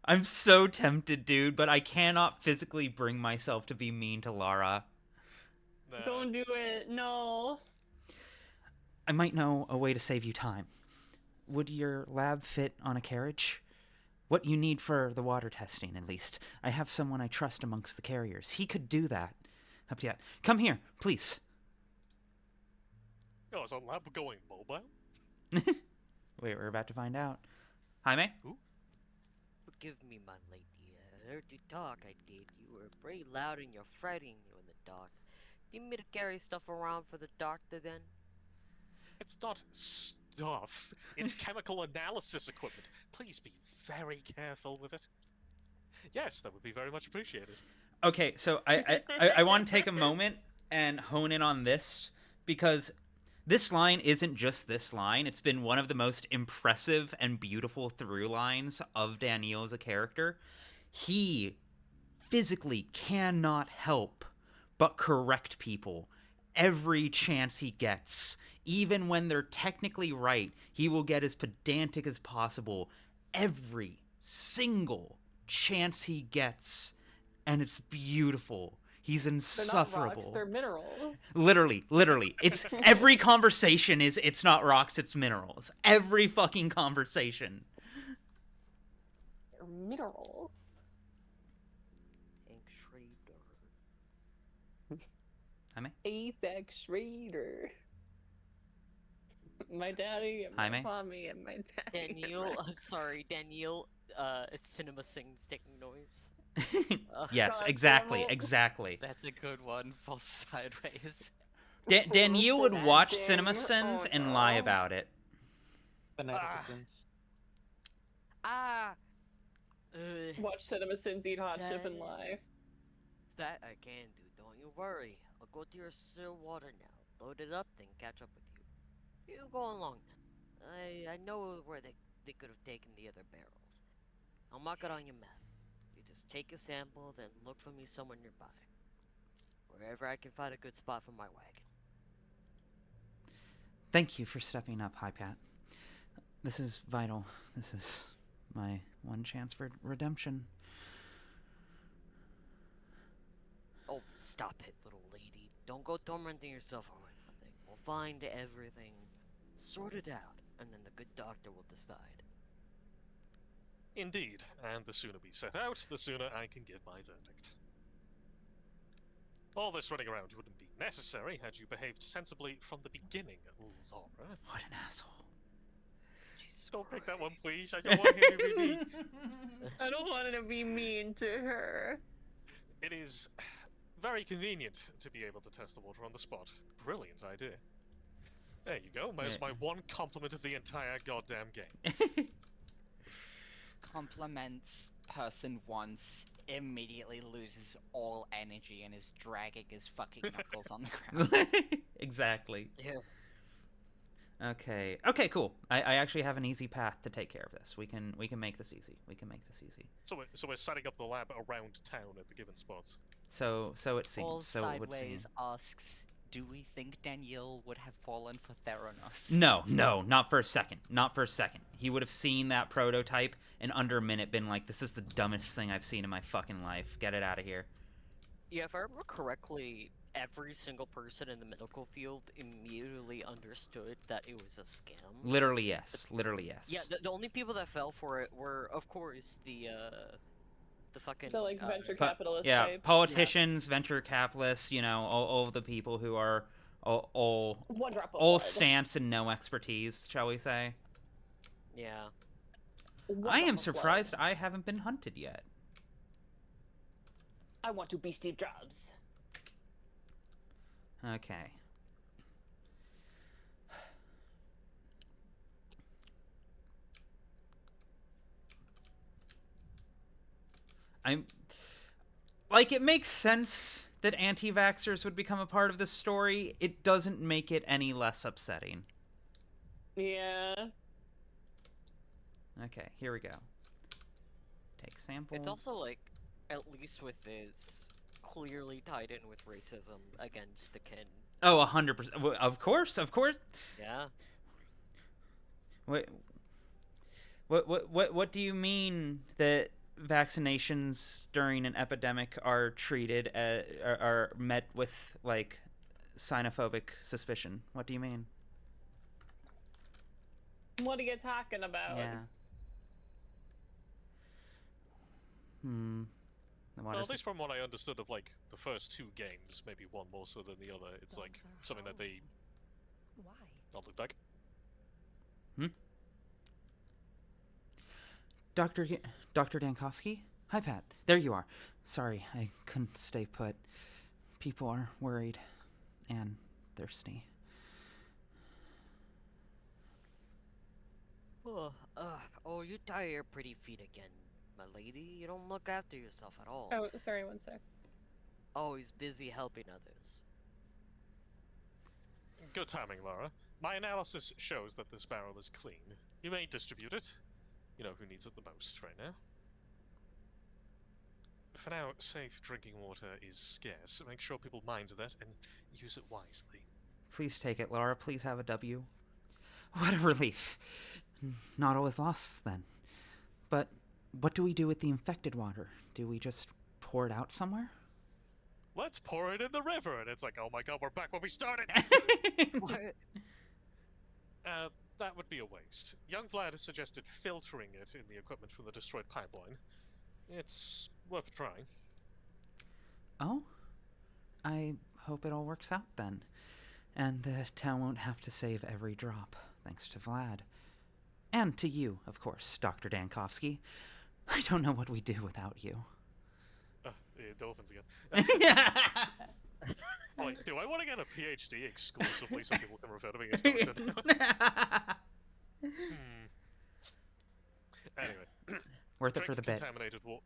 I'm so tempted, dude, but I cannot physically bring myself to be mean to Lara. Nah. Don't do it. No. I might know a way to save you time. Would your lab fit on a carriage? What you need for the water testing, at least. I have someone I trust amongst the carriers. He could do that. Up to you. Come here, please. Oh, is our lab going mobile? Wait, we're about to find out. Jaime? Forgive me, my lady. I heard you talk, I did. You were pretty loud and you're frightening you in the dark. Do you need me to carry stuff around for the doctor then? It's not stuff. It's chemical analysis equipment. Please be very careful with it. Yes, that would be very much appreciated. Okay, so I want to take a moment and hone in on this, because this line isn't just this line. It's been one of the most impressive and beautiful through lines of Daniel as a character. He physically cannot help but correct people every chance he gets. Even when they're technically right, he will get as pedantic as possible every single chance he gets. And it's beautiful. He's insufferable. They're not rocks, they're minerals. Literally. It's every conversation is it's not rocks, it's minerals. Every fucking conversation. They're minerals. Hank Schrader. Jaime? Apex Schrader. My daddy and Jaime? my mommy and my daddy. Daniel, I'm sorry, Daniel, it's Cinema Sings taking noise. Yes, God exactly, damn it. exactly. That's a good one. Falls sideways. Danielle would watch Cinema CinemaSins Sins. and lie about it. Beneficence. Watch Cinema Sins eat hot chip and lie. That I can do, don't you worry. I'll go to your still water now, load it up, then catch up with you. You go along then. I know where they could have taken the other barrels. I'll mark it on your map. You just take a sample, then look for me somewhere nearby. Wherever I can find a good spot for my wagon. Thank you for stepping up, Hi Pat. This is vital. This is my one chance for redemption. Oh, stop it, little lady. Don't go tormenting yourself over nothing. We'll find everything, sort it out, and then the good doctor will decide. Indeed, and the sooner we set out, the sooner I can give my verdict. All this running around wouldn't be necessary had you behaved sensibly from the beginning, Lara. What an asshole. Don't pick that one, please. I don't want him to be mean. I don't want to be mean to her. It is very convenient to be able to test the water on the spot. Brilliant idea. There you go. There's my one compliment of the entire goddamn game. Compliments person once, immediately loses all energy and is dragging his fucking knuckles on the ground. Exactly. Yeah. Okay, cool. I actually have an easy path to take care of this. We can make this easy. So we're setting up the lab around town at the given spots. So it seems. Falls So it would seem. sideways, asks, do we think Daniel would have fallen for Theranos? No, not for a second. Not for a second. He would have seen that prototype and under a minute been like, this is the dumbest thing I've seen in my fucking life. Get it out of here. Yeah, if I remember correctly, every single person in the medical field immediately understood that it was a scam. Literally, yes. Literally, yes. Yeah, the only people that fell for it were, of course, the fucking The like venture Po- capitalist yeah, type. politicians, venture capitalists, you know, all of the people who are all One drop of all blood. stance and no expertise, shall we say. Yeah. One I drop am of surprised blood. I haven't been hunted yet. I want to be Steve Jobs. Okay. I'm like, it makes sense that anti-vaxxers would become a part of this story. It doesn't make it any less upsetting. Yeah. Okay, here we go. Take sample. It's also like, at least with this, clearly tied in with racism against the kin. Oh, 100%. Of course. Yeah. What do you mean that vaccinations during an epidemic are treated are met with like xenophobic suspicion? What do you mean? What are you talking about? Yeah. Well, at least from what I understood of like the first two games, maybe one more so than the other, it's like something that they. Why? I'll look back. Dr. Dankovsky? Hi, Pat. There you are. Sorry, I couldn't stay put. People are worried and thirsty. Oh, you tie your pretty feet again, my lady. You don't look after yourself at all. Oh, sorry, one sec. Always busy helping others. Good timing, Lara. My analysis shows that this barrel is clean. You may distribute it. You know who needs it the most right now. For now, safe drinking water is scarce. Make sure people mind that and use it wisely. Please take it, Laura. Please have a W. What a relief. Not all is lost, then. But what do we do with the infected water? Do we just pour it out somewhere? Let's pour it in the river! And it's like, oh my god, we're back where we started! What? That would be a waste. Young Vlad has suggested filtering it in the equipment from the destroyed pipeline. It's worth trying. Oh? I hope it all works out, then. And the town won't have to save every drop, thanks to Vlad. And to you, of course, Dr. Dankovsky. I don't know what we'd do without you. Dolphins again. Like, do I want to get a PhD exclusively so people can refer to me as Doctor? Anyway. Worth it for the bit. Contaminated water.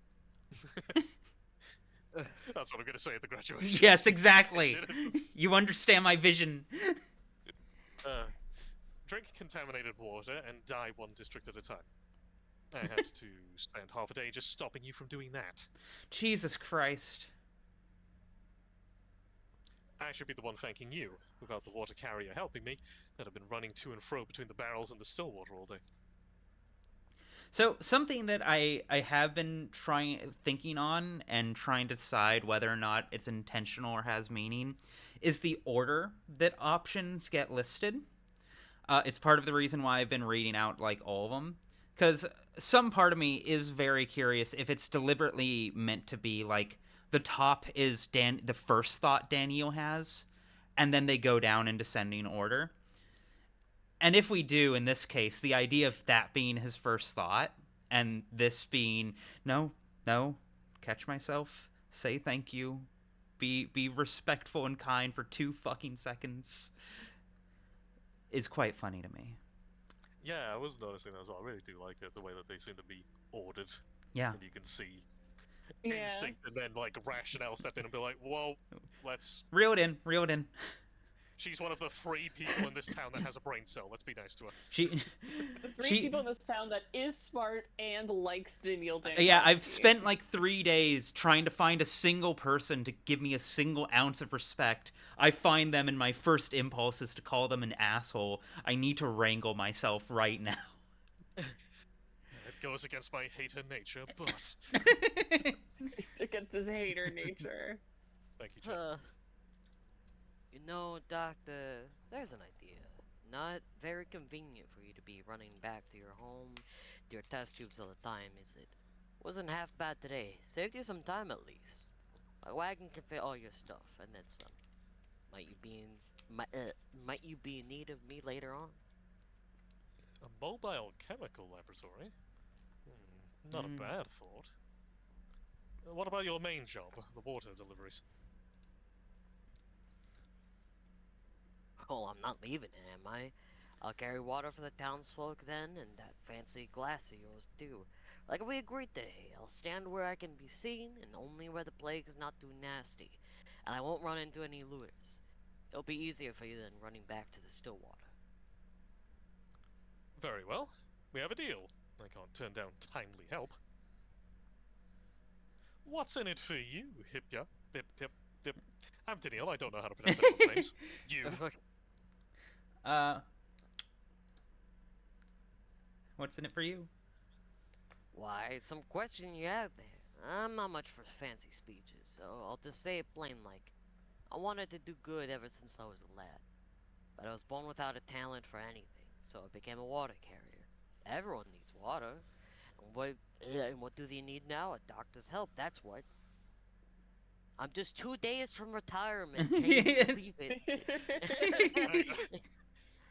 That's what I'm going to say at the graduation. Yes, exactly. You understand my vision. Drink contaminated water and die one district at a time. I had to spend half a day just stopping you from doing that. Jesus Christ. I should be the one thanking you. Without the water carrier helping me, I'd have been running to and fro between the barrels and the still water all day. So, something that I have been thinking on and trying to decide whether or not it's intentional or has meaning is the order that options get listed. It's part of the reason why I've been reading out, like, all of them. Because some part of me is very curious if it's deliberately meant to be, like, the top is the first thought Daniel has, and then they go down in descending order. And if we do, in this case, the idea of that being his first thought, and this being, no, catch myself, say thank you, be respectful and kind for 2 fucking seconds, is quite funny to me. Yeah, I was noticing that as well. I really do like it, the way that they seem to be ordered. Yeah. And you can see Yeah. instinct and then, like, rationale step in and be like, well, let's... Reel it in. She's one of the 3 people in this town that has a brain cell. Let's be nice to her. She, The 3 she, people in this town that is smart and likes Daniel Dankowski. yeah, I've spent like 3 days trying to find a single person to give me a single ounce of respect. I find them, and my first impulse is to call them an asshole. I need to wrangle myself right now. It goes against my hater nature, but... Against his hater nature. Thank you, Jack. You know, Doctor, there's an idea. Not very convenient for you to be running back to your home, to your test tubes all the time, is it? Wasn't half bad today. Saved you some time at least. My wagon can fit all your stuff, and then some. Might you be in need of me later on? A mobile chemical laboratory? Not a bad thought. What about your main job, the water deliveries? Oh, I'm not leaving it, am I? I'll carry water for the townsfolk then, and that fancy glass of yours too. Like we agreed today, I'll stand where I can be seen, and only where the plague is not too nasty. And I won't run into any looters. It'll be easier for you than running back to the Stillwater. Very well. We have a deal. I can't turn down timely help. What's in it for you, Hipya? Hip. I'm Daniel, I don't know how to pronounce anyone's names. You. What's in it for you? Why, some question you have there. I'm not much for fancy speeches, so I'll just say it plain like. I wanted to do good ever since I was a lad. But I was born without a talent for anything, so I became a water carrier. Everyone needs water. And what do they need now? A doctor's help, that's what. I'm just 2 days from retirement. Can you believe it?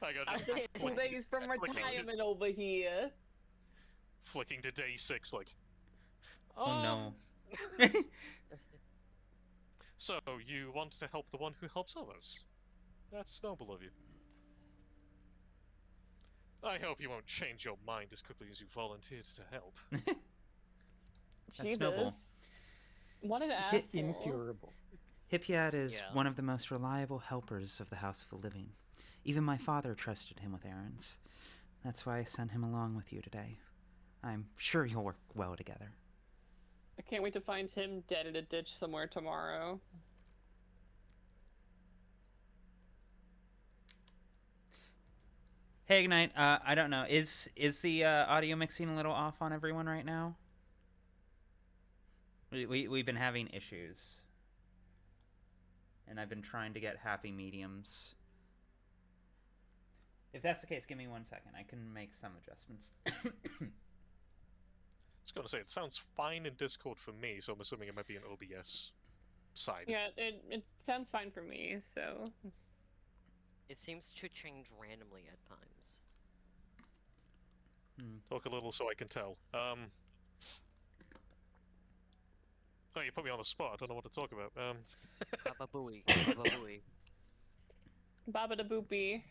I got I'm just 2 days from retirement over here. Flicking to day 6, like... Oh no. So, you want to help the one who helps others? That's noble of you. I hope you won't change your mind as quickly as you volunteered to help. That's noble. What an asshole. Incurable. Hipyat is one of the most reliable helpers of the House of the Living. Even my father trusted him with errands. That's why I sent him along with you today. I'm sure you'll work well together. I can't wait to find him dead in a ditch somewhere tomorrow. Hey, Ignite, I don't know. Is the audio mixing a little off on everyone right now? We've been having issues. And I've been trying to get happy mediums. If that's the case, give me 1 second. I can make some adjustments. I was going to say, it sounds fine in Discord for me, so I'm assuming it might be an OBS side. Yeah, it sounds fine for me, so... It seems to change randomly at times. Talk a little so I can tell. Oh, you put me on the spot. I don't know what to talk about. Baba Booey. Baba Booey. Baba da boopy.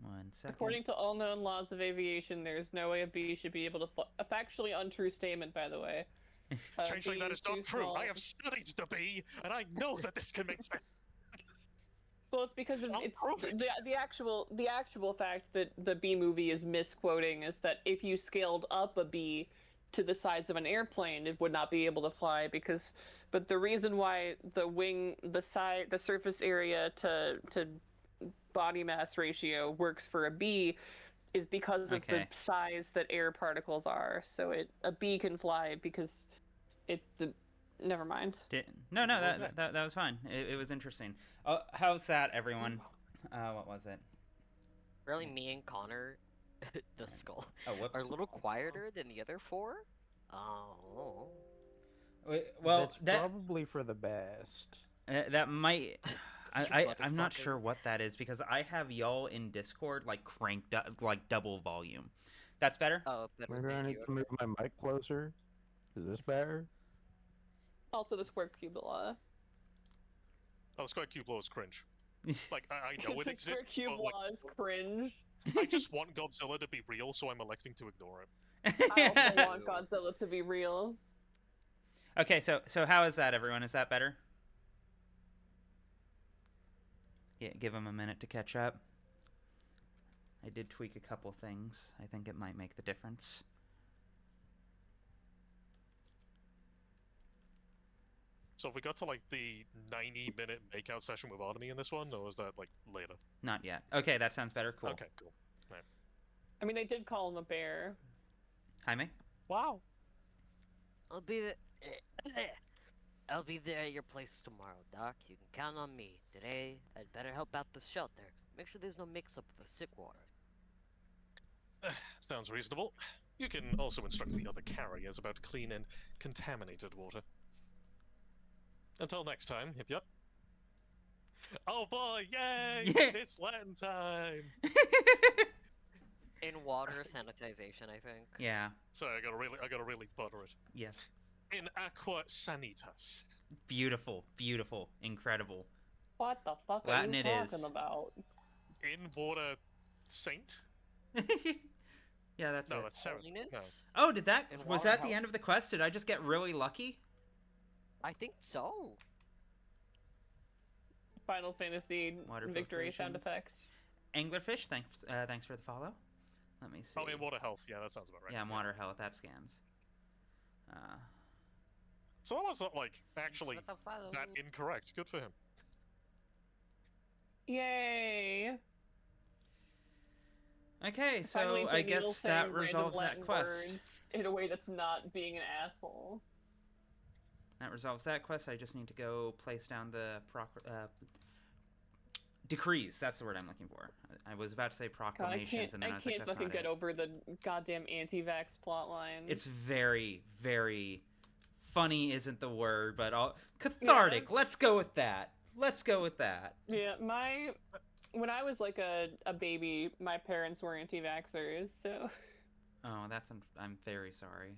1 second. According to all known laws of aviation, there's no way a bee should be able to a factually untrue statement, by the way. Changeling, that is not true. I have studied the bee, and I know that this can make sense. Well, it's because of the actual fact that the bee movie is misquoting is that if you scaled up a bee to the size of an airplane, it would not be able to fly but the reason why the surface area to body mass ratio works for a bee is because of the size that air particles are. So a bee can fly because never mind. No, that was fine. It was interesting. Oh, how's that, everyone? What was it? Really, me and Connor, the skull, whoops. are a little quieter than the other 4? Oh. Well, that's probably for the best. That might... I'm not sure what that is, because I have y'all in Discord, like, cranked up, like, double volume. That's better? Oh, better. Maybe I need to move my mic closer. Is this better? Also, the square cube law. Oh, the square cube law is cringe. Like, I know it exists, the square cube law is cringe. I just want Godzilla to be real, so I'm electing to ignore it. I also want Godzilla to be real. Okay, so how is that, everyone? Is that better? give him a minute to catch up. I did tweak a couple things. I think it might make the difference. So have we got to like the 90-minute makeout session with Artemis in this one, or is that like later? Not yet. Okay, that sounds better. Cool. Okay, cool. Right. I mean, they did call him a bear. Jaime? Wow. I'll be there. I'll be there at your place tomorrow, Doc. You can count on me. Today, I'd better help out the shelter. Make sure there's no mix-up with the sick water. Sounds reasonable. You can also instruct the other carriers about clean and contaminated water. Until next time, yep, yep. Oh boy, yay! Yeah. It's Latin time! In water sanitization, I think. Yeah. So I gotta really butter it. Yes. In aqua sanitas. Beautiful. Beautiful. Incredible. What the fuck Latin are you it is. talking about? In water saint? Yeah, that's No, it. that's Sarah. Holiness? Oh, did that... In Was water that the health. end of the quest? Did I just get really lucky? I think so. Final Fantasy Water victory sound filtration. effect. Anglerfish, thanks for the follow. Let me see. Oh, in water health. Yeah, that sounds about right. Yeah, water health. That scans. So that was not like actually What the follow? that incorrect. Good for him. Yay! Okay, Finally, so I Daniel guess saying that random resolves that Latin quest. words in a way that's not being an asshole. That resolves that quest. I just need to go place down the decrees. That's the word I'm looking for. I was about to say God, proclamations, and then I was like, can't that's fucking not get it. over the goddamn anti-vax plotline. It's very, very funny. Isn't the word, but cathartic. Yeah. Let's go with that. Let's go with that. Yeah, when I was like a baby, my parents were anti-vaxxers, so Oh, I'm very sorry.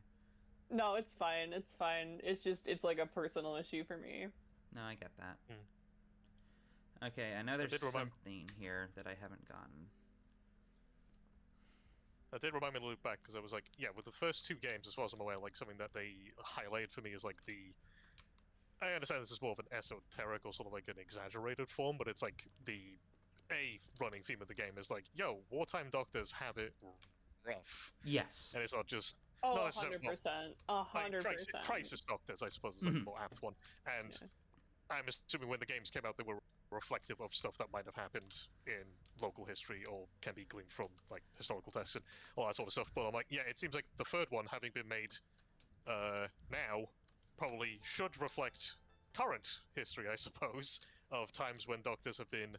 no, it's fine. It's fine. It's like a personal issue for me. No, I get that. Hmm. Okay, I know there's did remind- something here that I haven't gotten. That did remind me to look back because I was like, yeah, with the first two games, as far as I'm aware, like something that they highlighted for me is like I understand this is more of an esoteric or sort of like an exaggerated form, but it's like the running theme of the game is like, yo, wartime doctors have it rough, Yes. and it's not just Oh, No, it's not- 100%. like 100%. crisis doctors, I suppose, is like Mhm. the more apt one. And Yeah. I'm assuming when the games came out, they were reflective of stuff that might have happened in local history or can be gleaned from like historical texts and all that sort of stuff. But I'm like, yeah, it seems like the third one, having been made now, probably should reflect current history, I suppose, of times when doctors have been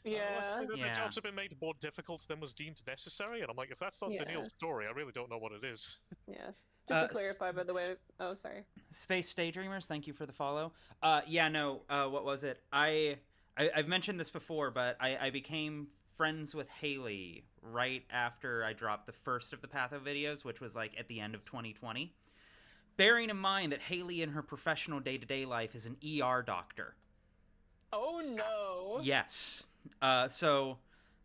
let's say Yeah. that Yeah. their jobs have been made more difficult than was deemed necessary. And I'm like, if that's not Yeah. Daniel's story, I really don't know what it is. Yeah. Just to s- clarify, by the way. Oh, sorry. Space Daydreamers, thank you for the follow. Yeah, no, what was it? I've mentioned this before, but I became friends with Haley right after I dropped the first of the Patho videos, which was like at the end of 2020. Bearing in mind that Haley in her professional day-to-day life is an ER doctor. Oh no. Yes. So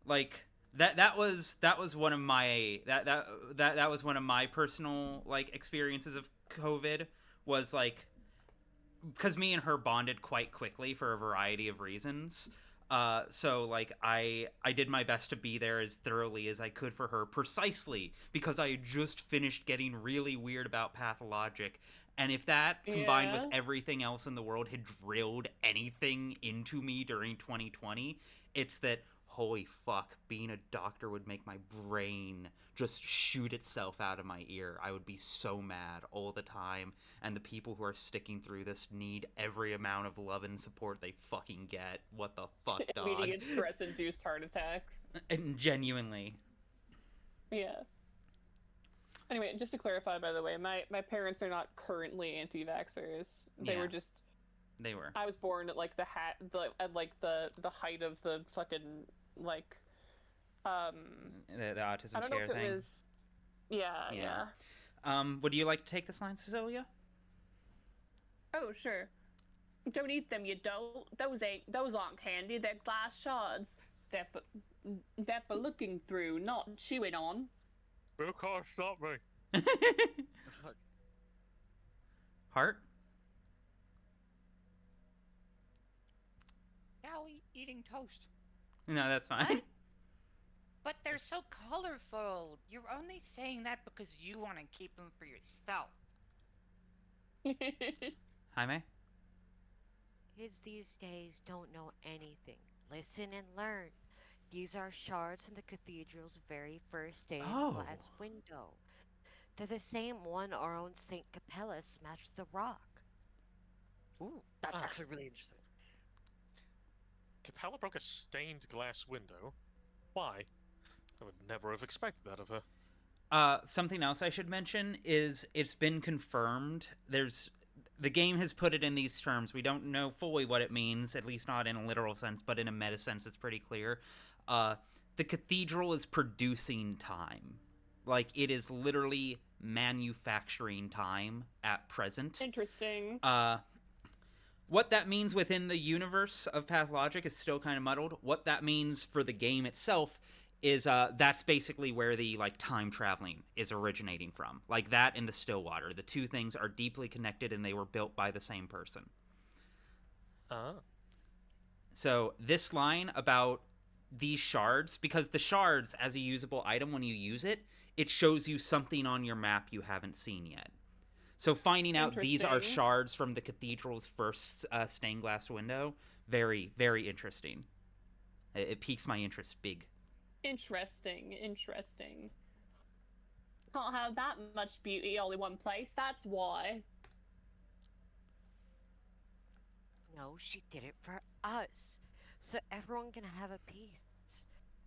like that was one of my that was one of my personal like experiences of COVID, was like because me and her bonded quite quickly for a variety of reasons. So like I did my best to be there as thoroughly as I could for her, precisely because I had just finished getting really weird about Pathologic. And if that combined Yeah. with everything else in the world had drilled anything into me during 2020, it's that holy fuck, being a doctor would make my brain just shoot itself out of my ear. I would be so mad all the time, and the people who are sticking through this need every amount of love and support they fucking get. What the fuck, dog? Immediate stress-induced heart attack. And genuinely. Yeah. Anyway, just to clarify, by the way, my parents are not currently anti-vaxxers. They Yeah. were just. They were. I was born at like the height of the fucking like. The I autism don't know scare if it thing. was. Yeah, Yeah. yeah. Would you like to take this line, Cecilia? Oh, sure. Don't eat them, you don't. Those aren't candy. They're glass shards. They're for looking through, not chewing on. You can't stop me. Heart? Now we eating toast. No, that's fine. What? But they're so colorful. You're only saying that because you want to keep them for yourself. Jaime? Kids these days don't know anything. Listen and learn. These are shards from the cathedral's very first stained Oh. glass window. They're the same one our own St. Capella smashed the rock. Ooh, that's actually really interesting. Capella broke a stained glass window. Why? I would never have expected that of her. Something else I should mention is it's been confirmed. The game has put it in these terms. We don't know fully what it means, at least not in a literal sense, but in a meta sense, it's pretty clear. The cathedral is producing time. Like, it is literally manufacturing time at present. Interesting. What that means within the universe of Pathologic is still kind of muddled. What that means for the game itself is that's basically where the time traveling is originating from. Like that and the Stillwater. The two things are deeply connected and they were built by the same person. So this line about these shards, because the shards as a usable item, when you use it, it shows you something on your map you haven't seen yet. So finding out these are shards from the cathedral's first stained glass window, very, very interesting. It piques my interest big. Interesting. Can't have that much beauty all in one place, that's why. No, she did it for us. So everyone can have a piece.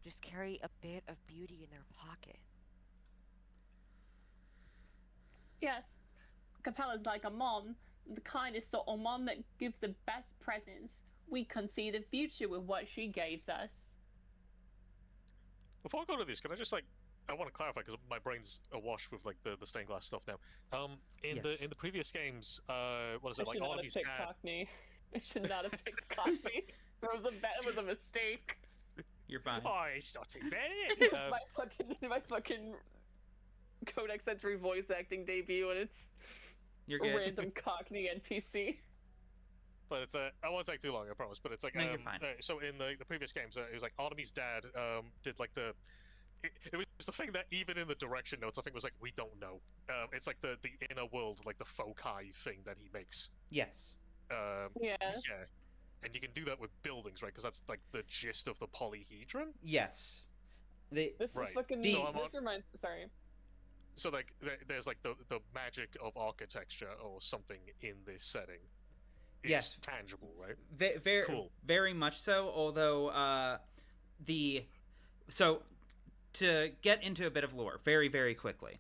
Just carry a bit of beauty in their pocket. Yes. Capella's like a mom, the kindest sort of mom that gives the best presents. We can see the future with what she gave us. Before I go to this, can I just I want to clarify because my brain's awash with the stained glass stuff now. In the previous games, what is it like? Artemy's dad. Cockney. I should not have picked Cockney. It was a mistake. You're fine. Oh, it's not too bad. my fucking Codex Entry voice acting debut, and it's You're good. a random Cockney NPC. But it's I won't take too long, I promise. But it's No, you're fine. So in the previous games, it was Artemy's dad did the. It was the thing that even in the direction notes, I think was we don't know. It's the inner world, the foci thing that he makes. Yes. Yeah. And you can do that with buildings, right? Because that's the gist of the polyhedron. Yes. This is fucking. This reminds. Sorry. So there's the magic of architecture or something in this setting. Is tangible, right? Very cool. Very much so. Although so to get into a bit of lore, very very quickly.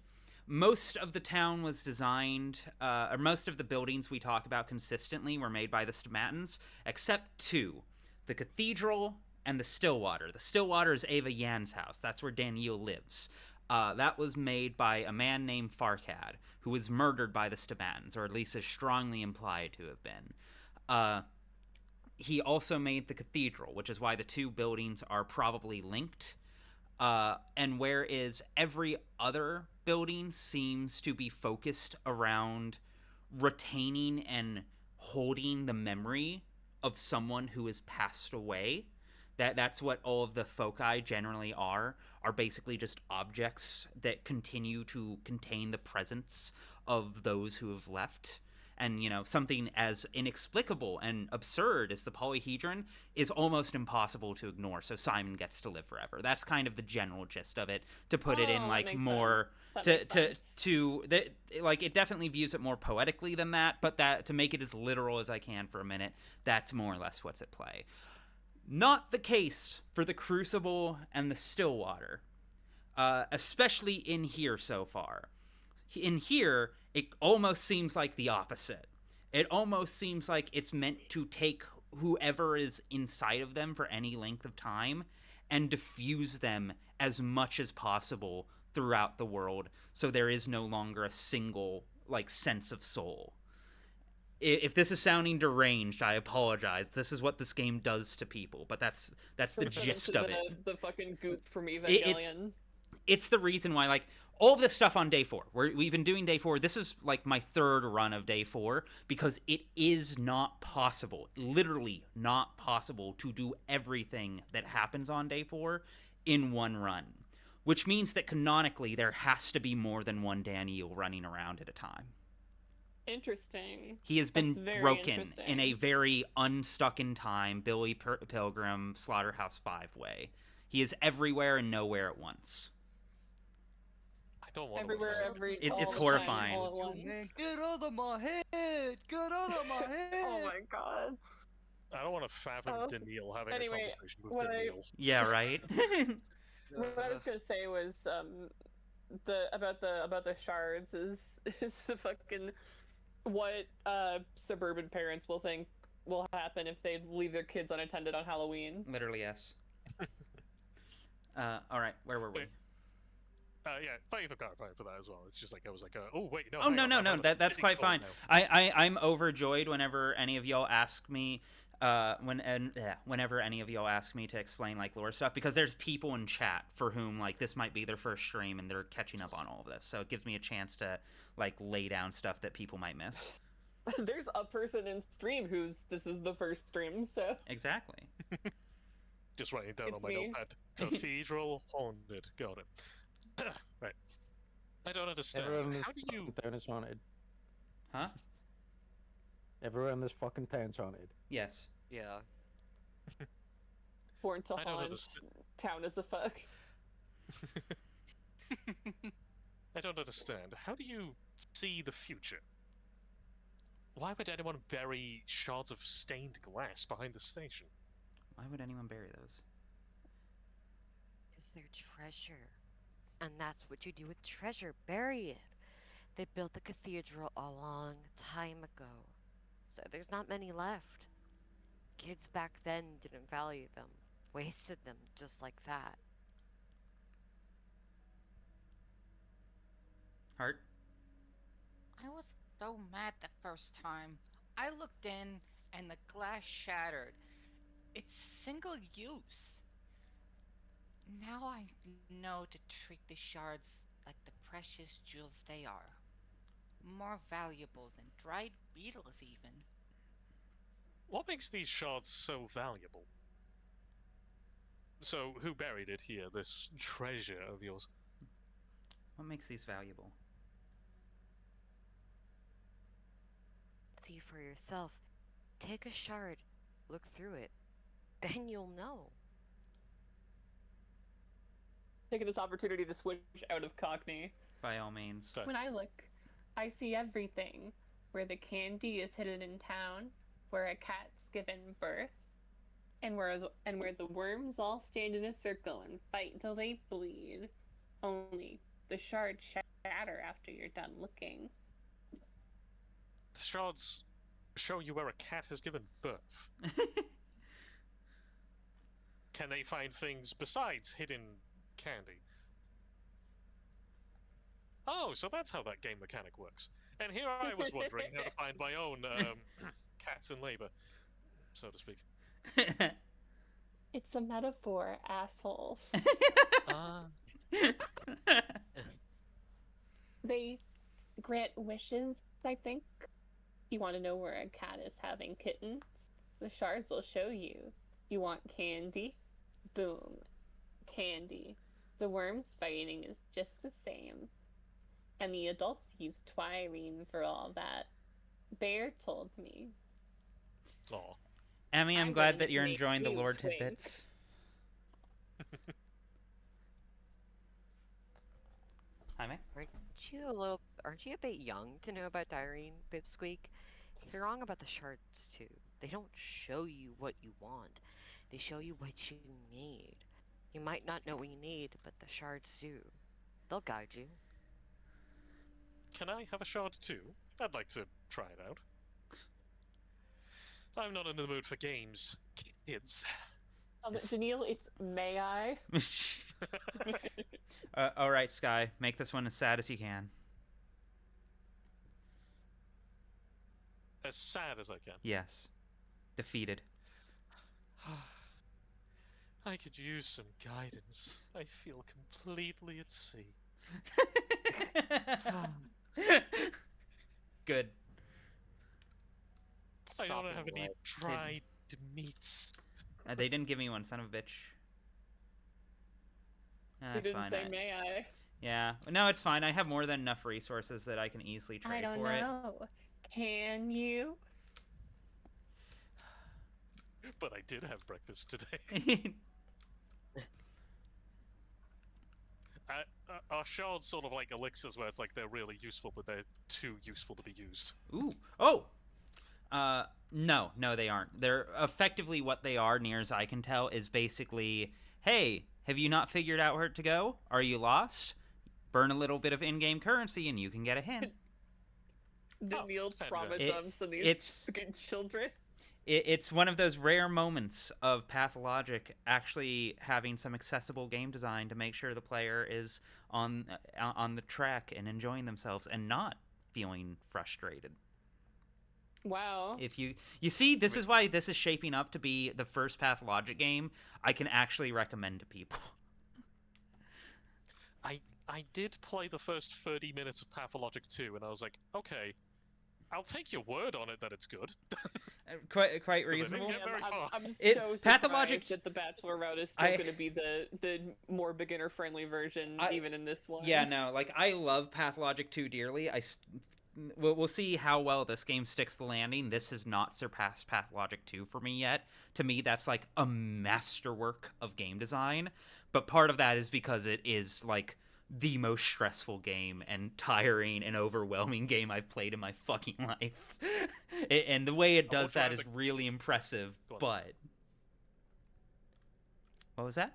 Most of the town was designed, or most of the buildings we talk about consistently were made by the Stomatans, except two, the Cathedral and the Stillwater. The Stillwater is Ava Yan's house. That's where Daniel lives. That was made by a man named Farcad, who was murdered by the Stomatans, or at least is strongly implied to have been. He also made the Cathedral, which is why the two buildings are probably linked. And whereas every other building seems to be focused around retaining and holding the memory of someone who has passed away, that's what all of the foci generally are basically just objects that continue to contain the presence of those who have left. And, something as inexplicable and absurd as the polyhedron is almost impossible to ignore, so Simon gets to live forever. That's kind of the general gist of it, to put it in, more... It definitely views it more poetically than that, but that to make it as literal as I can for a minute, that's more or less what's at play. Not the case for the Crucible and the Stillwater, especially in here so far. In here, it almost seems like the opposite. It almost seems like it's meant to take whoever is inside of them for any length of time and diffuse them as much as possible throughout the world, so there is no longer a single sense of soul. If this is sounding deranged, I apologize. This is what this game does to people, but that's the gist of it. The fucking goop from Evangelion. It's the reason why, all of this stuff on day 4. We've been doing day 4. This is like my 3rd run of day 4 because it is not possible, literally not possible, to do everything that happens on day 4 in one run, which means that canonically there has to be more than one Daniel running around at a time. Interesting. He has been That's very broken interesting. in a very unstuck in time Billy Pilgrim Slaughterhouse 5 way. He is everywhere and nowhere at once. I don't want Everywhere, to. all It's the horrifying. time, all at once. Get out of my head! Get out of my head! Oh my god. I don't want to fathom Oh. Daniil having Anyway, a conversation with what I- Daniil. Yeah, right? What I was gonna say was about the shards is the fucking what suburban parents will think will happen if they leave their kids unattended on Halloween. Literally, yes. All right, where were we? Yeah, thank you for clarifying for that as well. It's just like I was like, oh wait, no. Oh hang no, on, no, I'm no. on a That's big quite phone fine. now. I'm overjoyed whenever any of y'all ask me. Whenever any of y'all ask me to explain like lore stuff, because there's people in chat for whom like this might be their first stream and they're catching up on all of this, so it gives me a chance to like lay down stuff that people might miss. There's a person in stream whose this is the first stream, so Exactly. Just writing down It's on my me. notepad. Cathedral haunted. Got it. Right. I don't understand. Everyone in this How do you? fucking town is haunted. Huh? Everyone in this fucking town's haunted. Yes. Yeah. born to I don't haunt. understand. Town is a fuck. I don't understand. How do you see the future? Why would anyone bury shards of stained glass behind the station? Why would anyone bury those? Because they're treasure. And that's what you do with treasure. Bury it. They built the cathedral a long time ago. So there's not many left. Kids back then didn't value them. Wasted them just like that. Heart? I was so mad the first time. I looked in and the glass shattered. It's single use. Now I know to treat the shards like the precious jewels they are. More valuable than dried beetles, even. What makes these shards so valuable? So, who buried it here, this treasure of yours? What makes these valuable? See for yourself. Take a shard. Look through it. Then you'll know. Taking this opportunity to switch out of Cockney. By all means. Sorry. When I look, I see everything. Where the candy is hidden in town, where a cat's given birth, and where the worms all stand in a circle and fight till they bleed. Only the shards shatter after you're done looking. The shards show you where a cat has given birth. Can they find things besides hidden candy? Oh, so that's how that game mechanic works. And here I was wondering how to find my own cats in labor, so to speak. It's a metaphor, asshole. They grant wishes, I think. You want to know where a cat is having kittens? The shards will show you. You want candy? Boom. Candy. The worms fighting is just the same. And the adults use twirine for all that. Bear told me. Aw. Emmy, I'm I'm glad going that to you're make enjoying the you lore twink. tidbits. Jaime? Aren't you a bit young to know about Irene, Pipsqueak? You're wrong about the shards too. They don't show you what you want. They show you what you need. You might not know what you need, but the shards do. They'll guide you. Can I have a shard too? I'd like to try it out. I'm not in the mood for games, kids. Yes. Daniil, it's may I? All right, Sky. Make this one as sad as you can. As sad as I can. Yes. Defeated. I could use some guidance. I feel completely at sea. Good. I don't Sopping have any wet. dried meats. They didn't give me one, son of a bitch. He That's didn't fine. say, may I? Yeah. No, it's fine. I have more than enough resources that I can easily trade I don't for know. Can you? But I did have breakfast today. it. Are shards sort of like elixirs where it's like they're really useful, but they're too useful to be used? Ooh. Oh! No, they aren't. They're effectively what they are, near as I can tell, is basically, hey, have you not figured out where to go? Are you lost? Burn a little bit of in-game currency and you can get a hint. The Neil trauma It- dumps on these it's- fucking children. It's one of those rare moments of Pathologic actually having some accessible game design to make sure the player is on the track and enjoying themselves and not feeling frustrated. Wow. If you see, this is why this is shaping up to be the first Pathologic game I can actually recommend to people. I did play the first 30 minutes of Pathologic 2, and I was like, okay, I'll take your word on it that it's good. Quite reasonable. get very far. I'm It- so Pathologic- surprised that the Bachelor route is still I- going to be the more beginner friendly version, even in this one. Yeah, no, like I love Pathologic 2 dearly. We'll see how well this game sticks the landing. This has not surpassed Pathologic 2 for me yet. To me, that's like a masterwork of game design. But part of that is because it is like the most stressful game and tiring and overwhelming game I've played in my fucking life. And the way it does that is really impressive, but... What was that?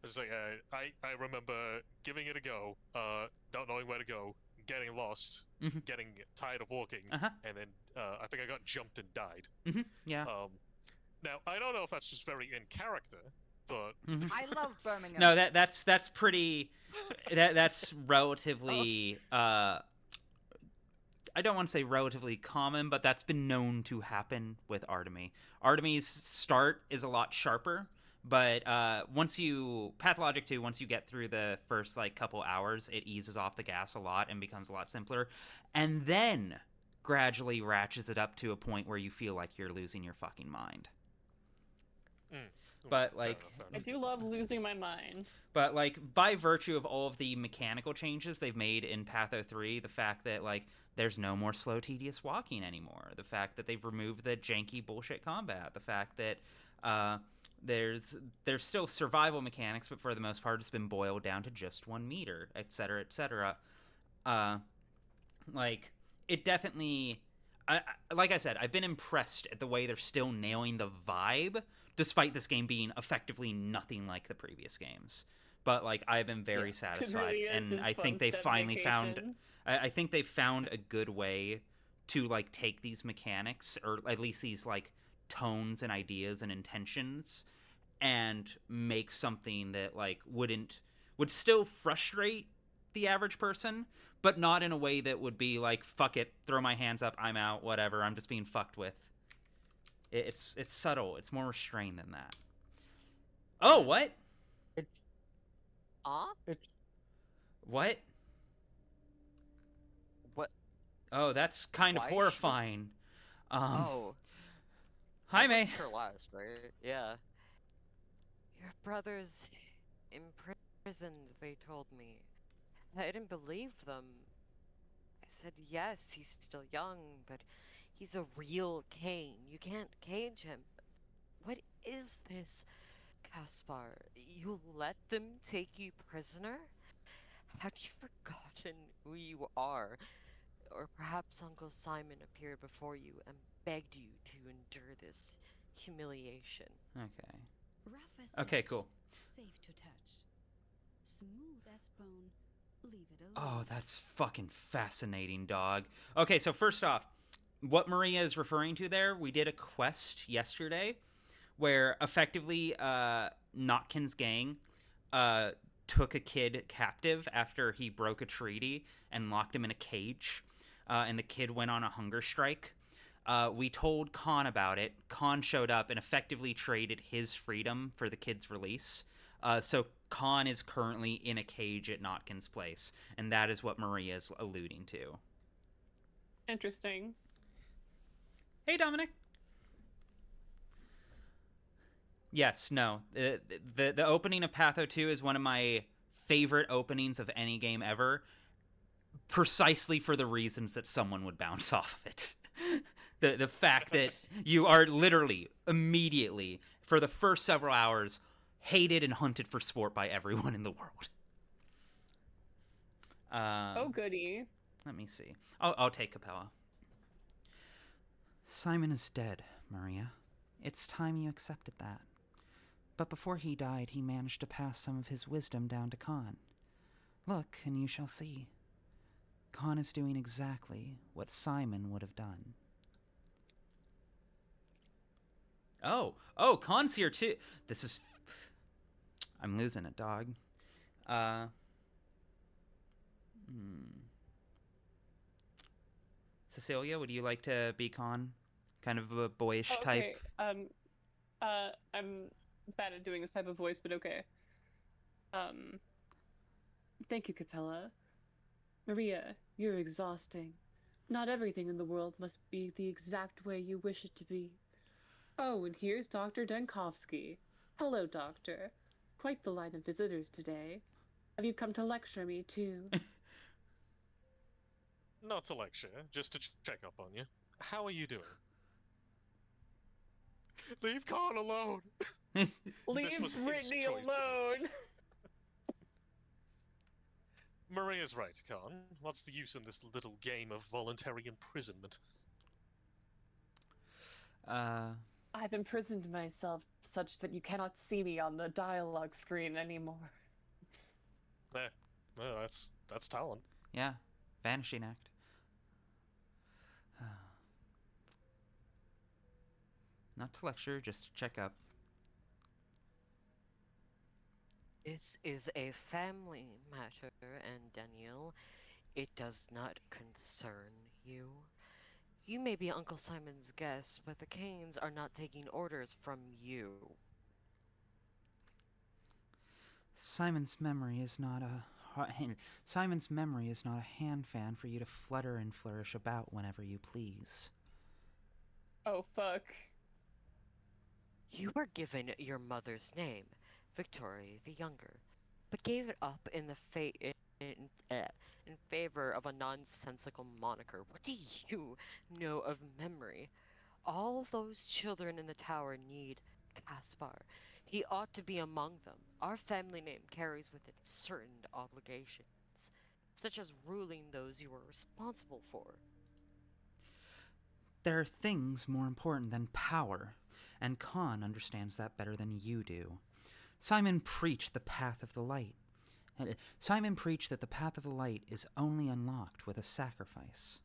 It's like, I remember giving it a go, not knowing where to go, getting lost, Mhm. getting tired of walking, Uh-huh. and then I think I got jumped and died. Yeah. Now, I don't know if that's just very in character, but... I love Birmingham. No, that's pretty. That's relatively. I don't want to say relatively common, but that's been known to happen with Artemy. Artemy's start is a lot sharper, but once you Pathologic 2, once you get through the first like couple hours, it eases off the gas a lot and becomes a lot simpler, and then gradually ratchets it up to a point where you feel like you're losing your fucking mind. But like, I do love losing my mind. But like by virtue of all of the mechanical changes they've made in Patho 3, the fact that like there's no more slow tedious walking anymore, the fact that they've removed the janky bullshit combat, the fact that there's still survival mechanics, but for the most part it's been boiled down to just 1 meter, etc., etc. Like it definitely like I said, I've been impressed at the way they're still nailing the vibe, despite this game being effectively nothing like the previous games. But like I've been very satisfied, really is and his I fun think they step finally found. vacation. I think they found a good way to like take these mechanics, or at least these like tones and ideas and intentions, and make something that like would still frustrate the average person, but not in a way that would be like, fuck it, throw my hands up, I'm out, whatever, I'm just being fucked with. It's subtle, it's more restrained than that. Oh, what? It's What? what? Oh, that's kind of Why? horrifying. Oh, Hi, that May. was her last, right? Yeah. Your brother's imprisoned, they told me. I didn't believe them. I said, yes, he's still young, but he's a real Cain. You can't cage him. What is this, Caspar? You let them take you prisoner? Have you forgotten who you are? Or perhaps Uncle Simon appeared before you and begged you to endure this humiliation. Okay. Rough as Okay, edge, cool. Safe to touch. Smooth as bone. Leave it alone. Oh, that's fucking fascinating, dog. Okay, so first off, what Maria is referring to there, we did a quest yesterday where effectively Notkin's gang took a kid captive after he broke a treaty and locked him in a cage, and the kid went on a hunger strike. We told Khan about it. Khan showed up and effectively traded his freedom for the kid's release. So Khan is currently in a cage at Notkin's place, and that is what Maria is alluding to. Interesting. Hey, Dominic. Yes, no. The opening of Patho 2 is one of my favorite openings of any game ever, precisely for the reasons that someone would bounce off of it. The fact that you are literally, immediately, for the first several hours, hated and hunted for sport by everyone in the world. Oh, goody. Let me see. I'll take Capella. Simon is dead, Maria. It's time you accepted that. But before he died, he managed to pass some of his wisdom down to Khan. Look, and you shall see. Khan is doing exactly what Simon would have done. Oh, Khan's here too. This is... I'm losing it, dog. Cecilia, would you like to be Khan? Kind of a boyish Okay. type? I'm bad at doing this type of voice, but okay. Thank you, Capella. Maria, you're exhausting. Not everything in the world must be the exact way you wish it to be. Oh, and here's Dr. Denkovsky. Hello, Doctor. Quite the line of visitors today. Have you come to lecture me, too? Not to lecture, just to check up on you. How are you doing? Leave Khan alone! Leave was his Brittany choice. alone! Maria's right, Khan. What's the use in this little game of voluntary imprisonment? I've imprisoned myself such that you cannot see me on the dialogue screen anymore. No, that's talent. Yeah, vanishing act. Not to lecture, just to check up. This is a family matter, and Daniel, it does not concern you. You may be Uncle Simon's guest, but the Canes are not taking orders from you. Simon's memory is not a hand fan for you to flutter and flourish about whenever you please. Oh, fuck. You were given your mother's name, Victoria the Younger, but gave it up in favor of a nonsensical moniker. What do you know of memory? All those children in the tower need Caspar. He ought to be among them. Our family name carries with it certain obligations, such as ruling those you are responsible for. There are things more important than power, and Khan understands that better than you do. Simon preached the path of the light. Simon preached that the path of the light is only unlocked with a sacrifice.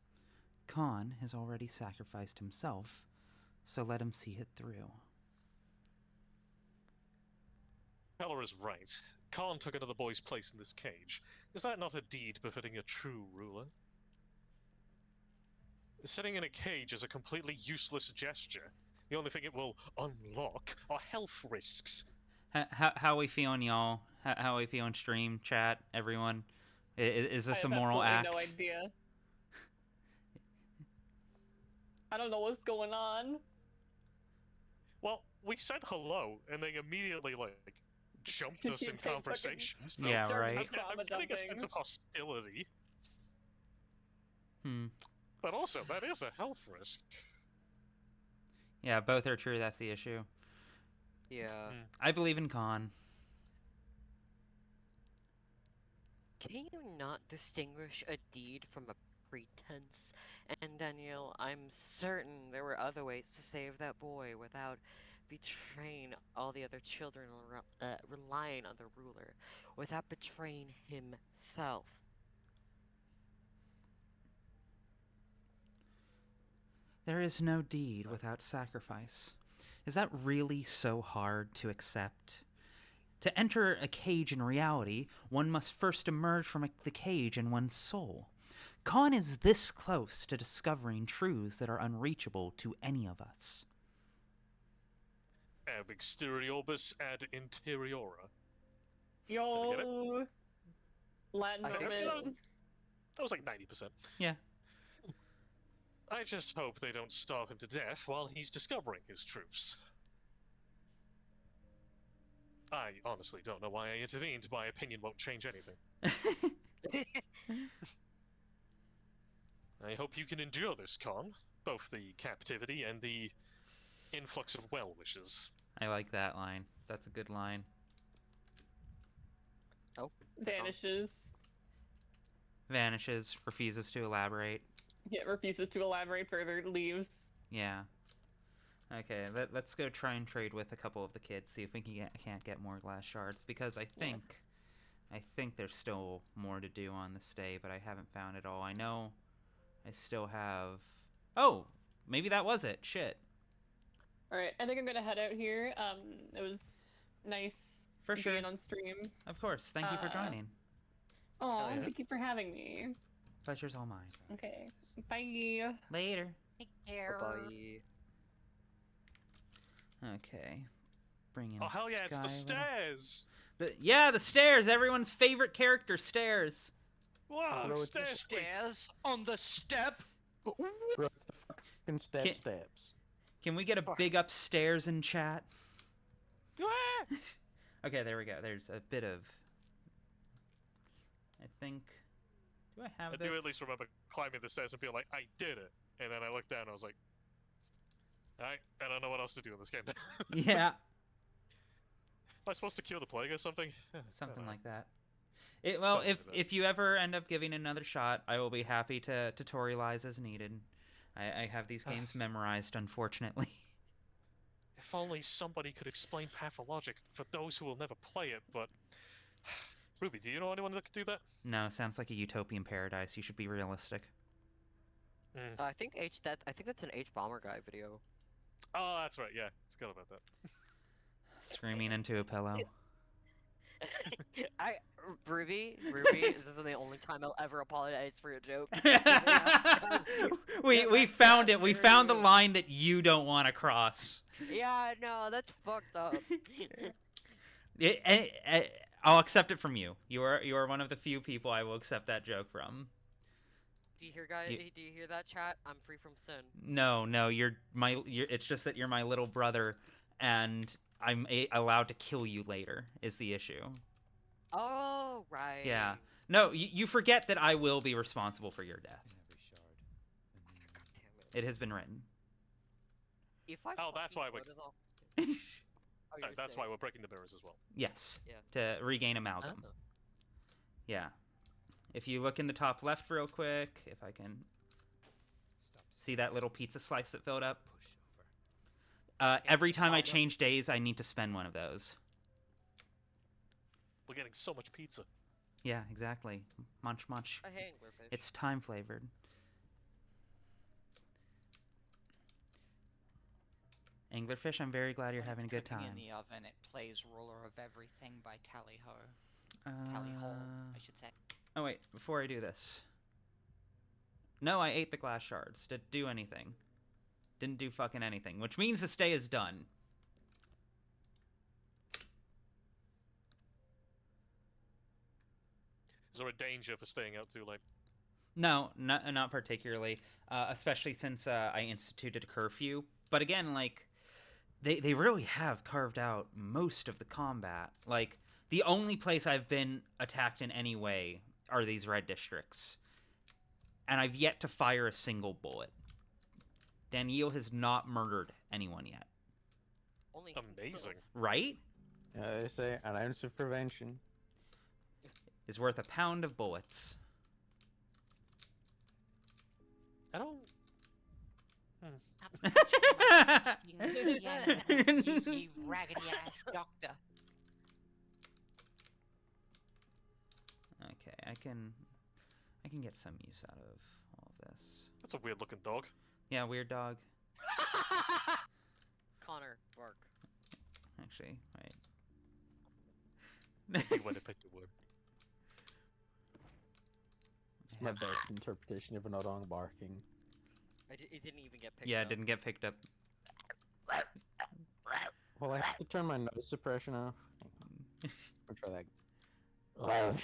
Khan has already sacrificed himself, so let him see it through. Keller is right. Khan took another boy's place in this cage. Is that not a deed befitting a true ruler? Sitting in a cage is a completely useless gesture. The only thing it will unlock are health risks. How we feeling, y'all? How we feeling, stream, chat, everyone? Is this a moral act? I have absolutely no idea. I don't know what's going on. Well, we said hello, and they immediately, jumped us in conversation. So yeah, right. I'm getting a sense of hostility. Hmm. But also, that is a health risk. Yeah, both are true. That's the issue. Yeah. I believe in Khan. Can you not distinguish a deed from a pretense? And Daniel, I'm certain there were other ways to save that boy without betraying all the other children relying on the ruler, without betraying himself. There is no deed without sacrifice. Is that really so hard to accept? To enter a cage in reality, one must first emerge from the cage in one's soul. Khan is this close to discovering truths that are unreachable to any of us. Ab exterioribus ad interiora. Yo, Latin I think moment. That was like 90%. Yeah. I just hope they don't starve him to death while he's discovering his truths. I honestly don't know why I intervened. My opinion won't change anything. I hope you can endure this, Con. Both the captivity and the influx of well-wishers. I like that line. That's a good line. Oh, Vanishes. Vanishes, refuses to elaborate. Yeah, refuses to elaborate further, leaves. Yeah. Okay, let's go try and trade with a couple of the kids, see if we can't get more glass shards, because I think there's still more to do on this day, but I haven't found it all. I know I still have... Oh! Maybe that was it. Shit. Alright, I think I'm gonna head out here. It was nice For sure. being on stream. Of course. Thank you for joining. Oh, yeah. thank you for having me. Pleasure's all mine. Okay, bye. Later. Take care. bye. Okay. Bring in Oh, hell yeah, it's the Skylar. stairs! The stairs! Everyone's favorite character, stairs! Wow, Bro, it's stairs! Stairs on the step. Bro, it's the fucking steps. Can we get a big upstairs in chat? Ah! Okay, there we go. There's a bit of... I think... Do I have I this? do at least remember climbing the stairs and being like, I did it! And then I looked down and I was like, I don't know what else to do in this game. Yeah. Am I supposed to cure the plague or something? Something like that. Well, Something like that. if you ever end up giving another shot, I will be happy to tutorialize as needed. I have these games memorized, unfortunately. If only somebody could explain Pathologic for those who will never play it, but... Ruby, do you know anyone that could do that? No, sounds like a utopian paradise. You should be realistic. I think that's an H Bomber guy video. Oh, that's right, yeah. Forgot about that. Screaming into a pillow. Ruby, this is the only time I'll ever apologize for a joke. we found it. We found the line that you don't want to cross. Yeah, no, that's fucked up. I'll accept it from you. You are one of the few people I will accept that joke from. Do you hear, guys? Do you hear that, chat? I'm free from sin. No, you're it's just that you're my little brother, and I'm allowed to kill you later. Is the issue? Oh, right. Yeah. No, you forget that I will be responsible for your death. In every shard, a new God damn it. It has been written. If I Oh, that's why we... That's why we're breaking the mirrors as well. Yes. Yeah. To regain amalgam. Oh. Yeah. If you look in the top left real quick, if I can see that little pizza slice that filled up. push over. Every time I change days, I need to spend one of those. We're getting so much pizza. Yeah, exactly. Munch, munch. I hate Anglerfish. It's time flavored. Anglerfish, I'm very glad you're When having a it's good cooking time. in the oven, it plays Ruler of Everything by Tally Ho. Tally Hole, I should say. Oh wait, before I do this. No, I ate the glass shards. Didn't do anything. Didn't do fucking anything, which means this day is done. Is there a danger for staying out too late? No, not particularly, especially since I instituted a curfew. But again, like, they really have carved out most of the combat. Like, the only place I've been attacked in any way are these red districts. And I've yet to fire a single bullet. Daniel has not murdered anyone yet. Only Amazing. Right? They say an ounce of prevention. Is worth a pound of bullets. I don't... You raggedy ass doctor. Okay, I can get some use out of all of this. That's a weird looking dog. Yeah, weird dog. Connor, bark. Actually, wait. You went to pick the word. It's my best interpretation of an Odong barking. It didn't even get picked Yeah, up. it didn't get picked up. Well, I have to turn my noise suppression off. I'll try that. Fuck.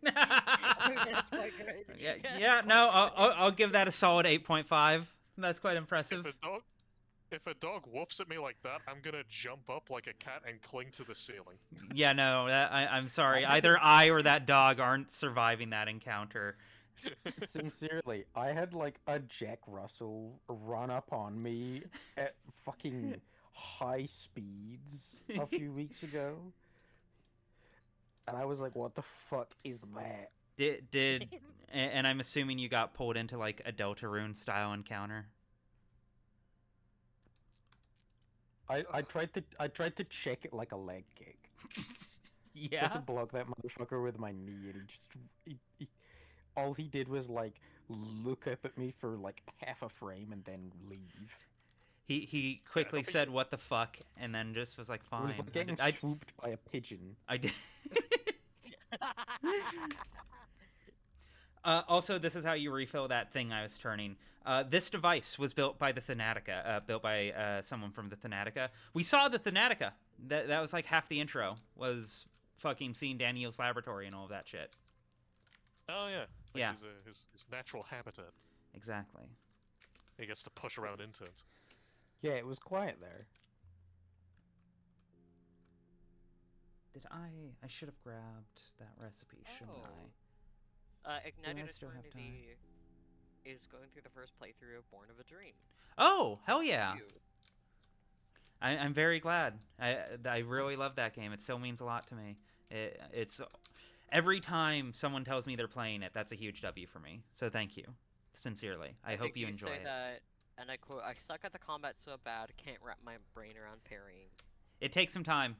That's quite good. Yeah. No, I'll give that a solid 8.5. That's quite impressive. If a dog woofs at me like that, I'm gonna jump up like a cat and cling to the ceiling. Yeah, no, I'm sorry. Either I or that dog aren't surviving that encounter. Sincerely, I had like a Jack Russell run up on me at fucking high speeds a few weeks ago. And I was like, what the fuck is that? And I'm assuming you got pulled into like a Deltarune style encounter. I tried to check it like a leg kick. Yeah. Tried to block that motherfucker with my knee, and all he did was like look up at me for like half a frame and then leave. He quickly said what the fuck and then just was like fine. It was like getting swooped by a pigeon. I did. Also, this is how you refill that thing I was turning. This device was built by the Thanatica, built by someone from the Thanatica. We saw the Thanatica. That was like half the intro, was fucking seeing Daniel's laboratory and all of that shit. Oh, yeah. Yeah. His natural habitat. Exactly. He gets to push around interns. Yeah, it was quiet there. I should have grabbed that recipe, shouldn't I? Ignited still have Eternity is going through the first playthrough of Born of a Dream. Oh, hell yeah! I'm very glad. I really love that game. It still means a lot to me. It's every time someone tells me they're playing it, that's a huge W for me. So thank you, sincerely. I hope you enjoy it. That, and I quote, "I suck at the combat so bad, can't wrap my brain around parrying." It takes some time.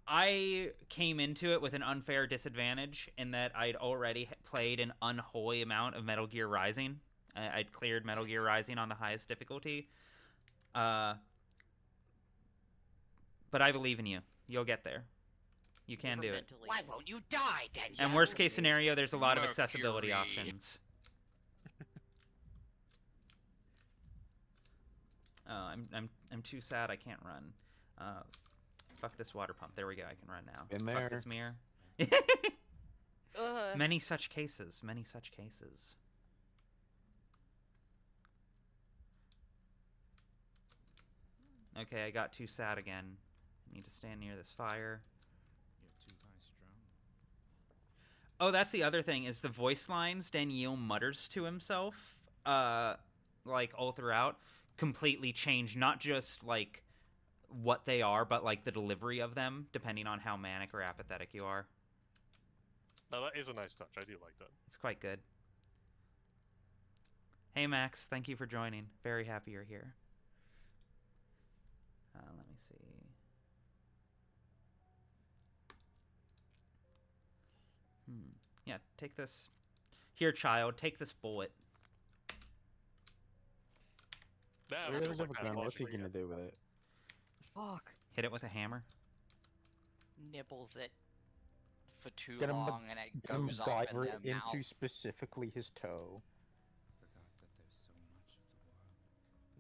I came into it with an unfair disadvantage in that I'd already played an unholy amount of Metal Gear Rising. I'd cleared Metal Gear Rising on the highest difficulty. But I believe in you. You'll get there. You can do it. Why won't you die, Daniel? And worst case scenario, there's a lot of accessibility options. Oh, I'm too sad I can't run. Fuck this water pump. There we go. I can run now. Been there. Fuck this mirror. Many such cases. Many such cases. Okay, I got too sad again. I need to stand near this fire. You're too high strung. Oh, that's the other thing, is the voice lines Daniel mutters to himself, like, all throughout, completely change, not just, like, what they are, but, like, the delivery of them, depending on how manic or apathetic you are. No, that is a nice touch. I do like that. It's quite good. Hey, Max. Thank you for joining. Very happy you're here. Let me see. Yeah, take this. Here, child. Take this bullet. What's he gonna do with it? Fuck. Hit it with a hammer. Nibbles it for too Get him long and it goes off in diver their into mouth. specifically his toe. Forgot that there's so much of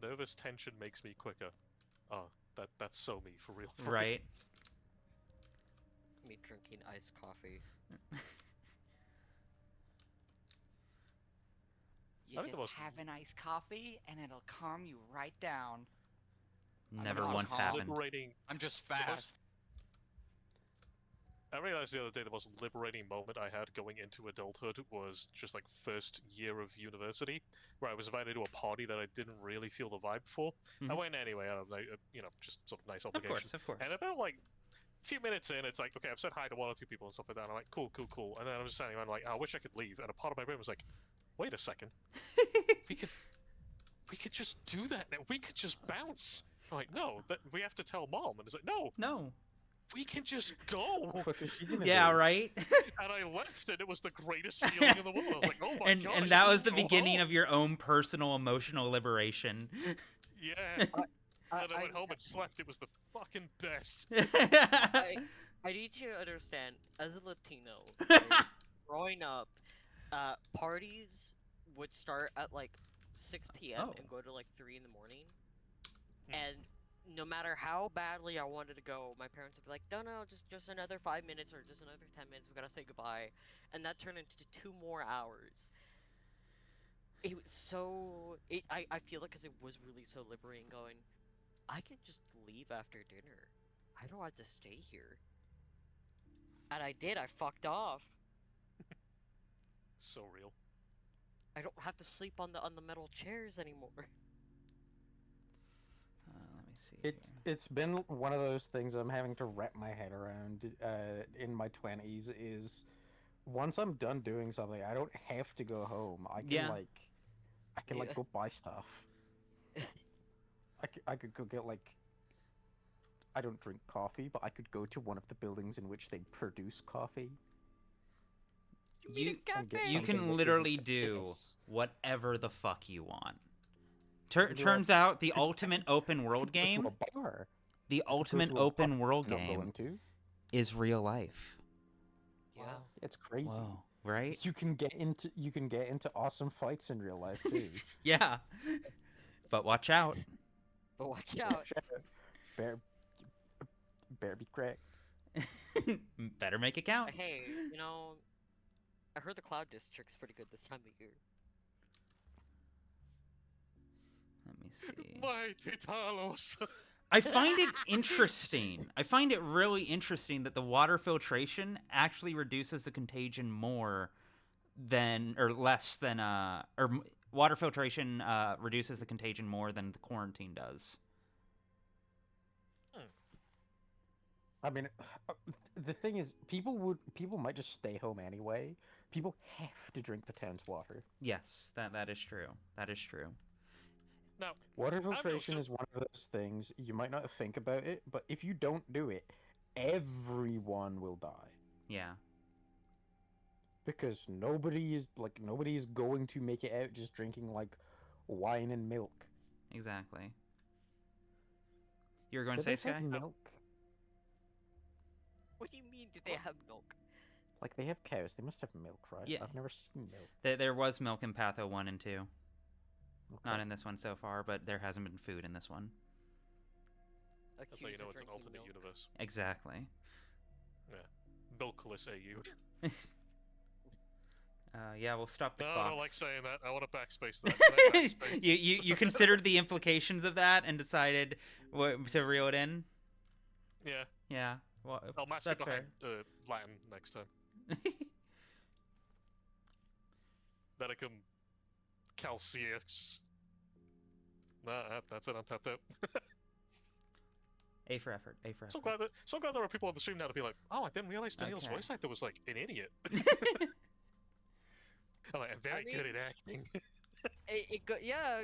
the world. Nervous tension makes me quicker. Oh, that's so me, for real. Right. Me drinking iced coffee. You I think just the most- have an iced coffee and it'll calm you right down. Never not once calm. happened. Liberating. I'm just fast. I realized the other day the most liberating moment I had going into adulthood was just like first year of university, where I was invited to a party that I didn't really feel the vibe for. I went anyway, out of like, just sort of nice obligation. Of course. And about like a few minutes in, it's like, okay, I've said hi to one or two people and stuff like that. And I'm like, cool. And then I'm just standing around like, I wish I could leave. And a part of my brain was like, wait a second, we could just do that now. We could just bounce. I'm like, no, we have to tell mom. And it's like, no. We can just go. What is she gonna Yeah, do? right? And I left, and it was the greatest feeling in the world. I was like, oh my god. And I that can was the just go beginning home. of your own personal emotional liberation. Yeah. And I went home and slept. It was the fucking best. I need you to understand, as a Latino, right, growing up, parties would start at like 6 p.m. Oh. and go to like 3 in the morning. And no matter how badly I wanted to go, my parents would be like, no, just another 5 minutes or just another 10 minutes. We gotta say goodbye, and that turned into 2 more hours. It was so. I feel like because it was really so liberating. Going, I can just leave after dinner. I don't have to stay here. And I did. I fucked off. So real. I don't have to sleep on the metal chairs anymore. Let me see. It's been one of those things I'm having to wrap my head around in my 20s. Is once I'm done doing something, I don't have to go home. I can Yeah. like go buy stuff. I could go get like. I don't drink coffee, but I could go to one of the buildings in which they produce coffee. You and get you something that can isn't literally a do piss. whatever the fuck you want. Do Turns I- out the ultimate open world Go to game, a bar. the I could go ultimate to a open pub world I'm not game going to. is real life. Yeah. It's crazy. Whoa, right? You can get into awesome fights in real life too. Yeah. But watch out. But watch out. Bear be cracked. Better make it count. Hey, I heard the Cloud District's pretty good this time of year. Let me see. Mighty Talos. I find it interesting. I find it really interesting that the water filtration actually reduces the contagion more than, or less than, water filtration reduces the contagion more than the quarantine does. I mean, the thing is, people might just stay home anyway. People have to drink the town's water. Yes, that is true. That is true. Now, Water I'm filtration also- is one of those things you might not think about it, but if you don't do it, everyone will die. Yeah. Because nobody is going to make it out just drinking like wine and milk. Exactly. You were going Do to say, they have Sky? milk? What do you mean, did they have milk? Like they have cows, they must have milk, right? Yeah. I've never seen milk. There was milk in Patho 1 and 2. Okay. Not in this one so far, but there hasn't been food in this one. That's how you know it's an alternate universe. Exactly. Yeah. Milkless AU. Yeah, we'll stop the No, I clocks. don't like saying that. I want to backspace that. Can I backspace? you considered the implications of that and decided to reel it in? Yeah. Yeah. Well, I'll mask it that's fair. behind Latin next time. Medicum Calcius. Nah, that's it. Untapped out. A for effort. A for effort. So glad there are people on the stream now to be like, oh, I didn't realize Daniel's Okay. voice actor was like an idiot. I'm like, I'm very good at acting. It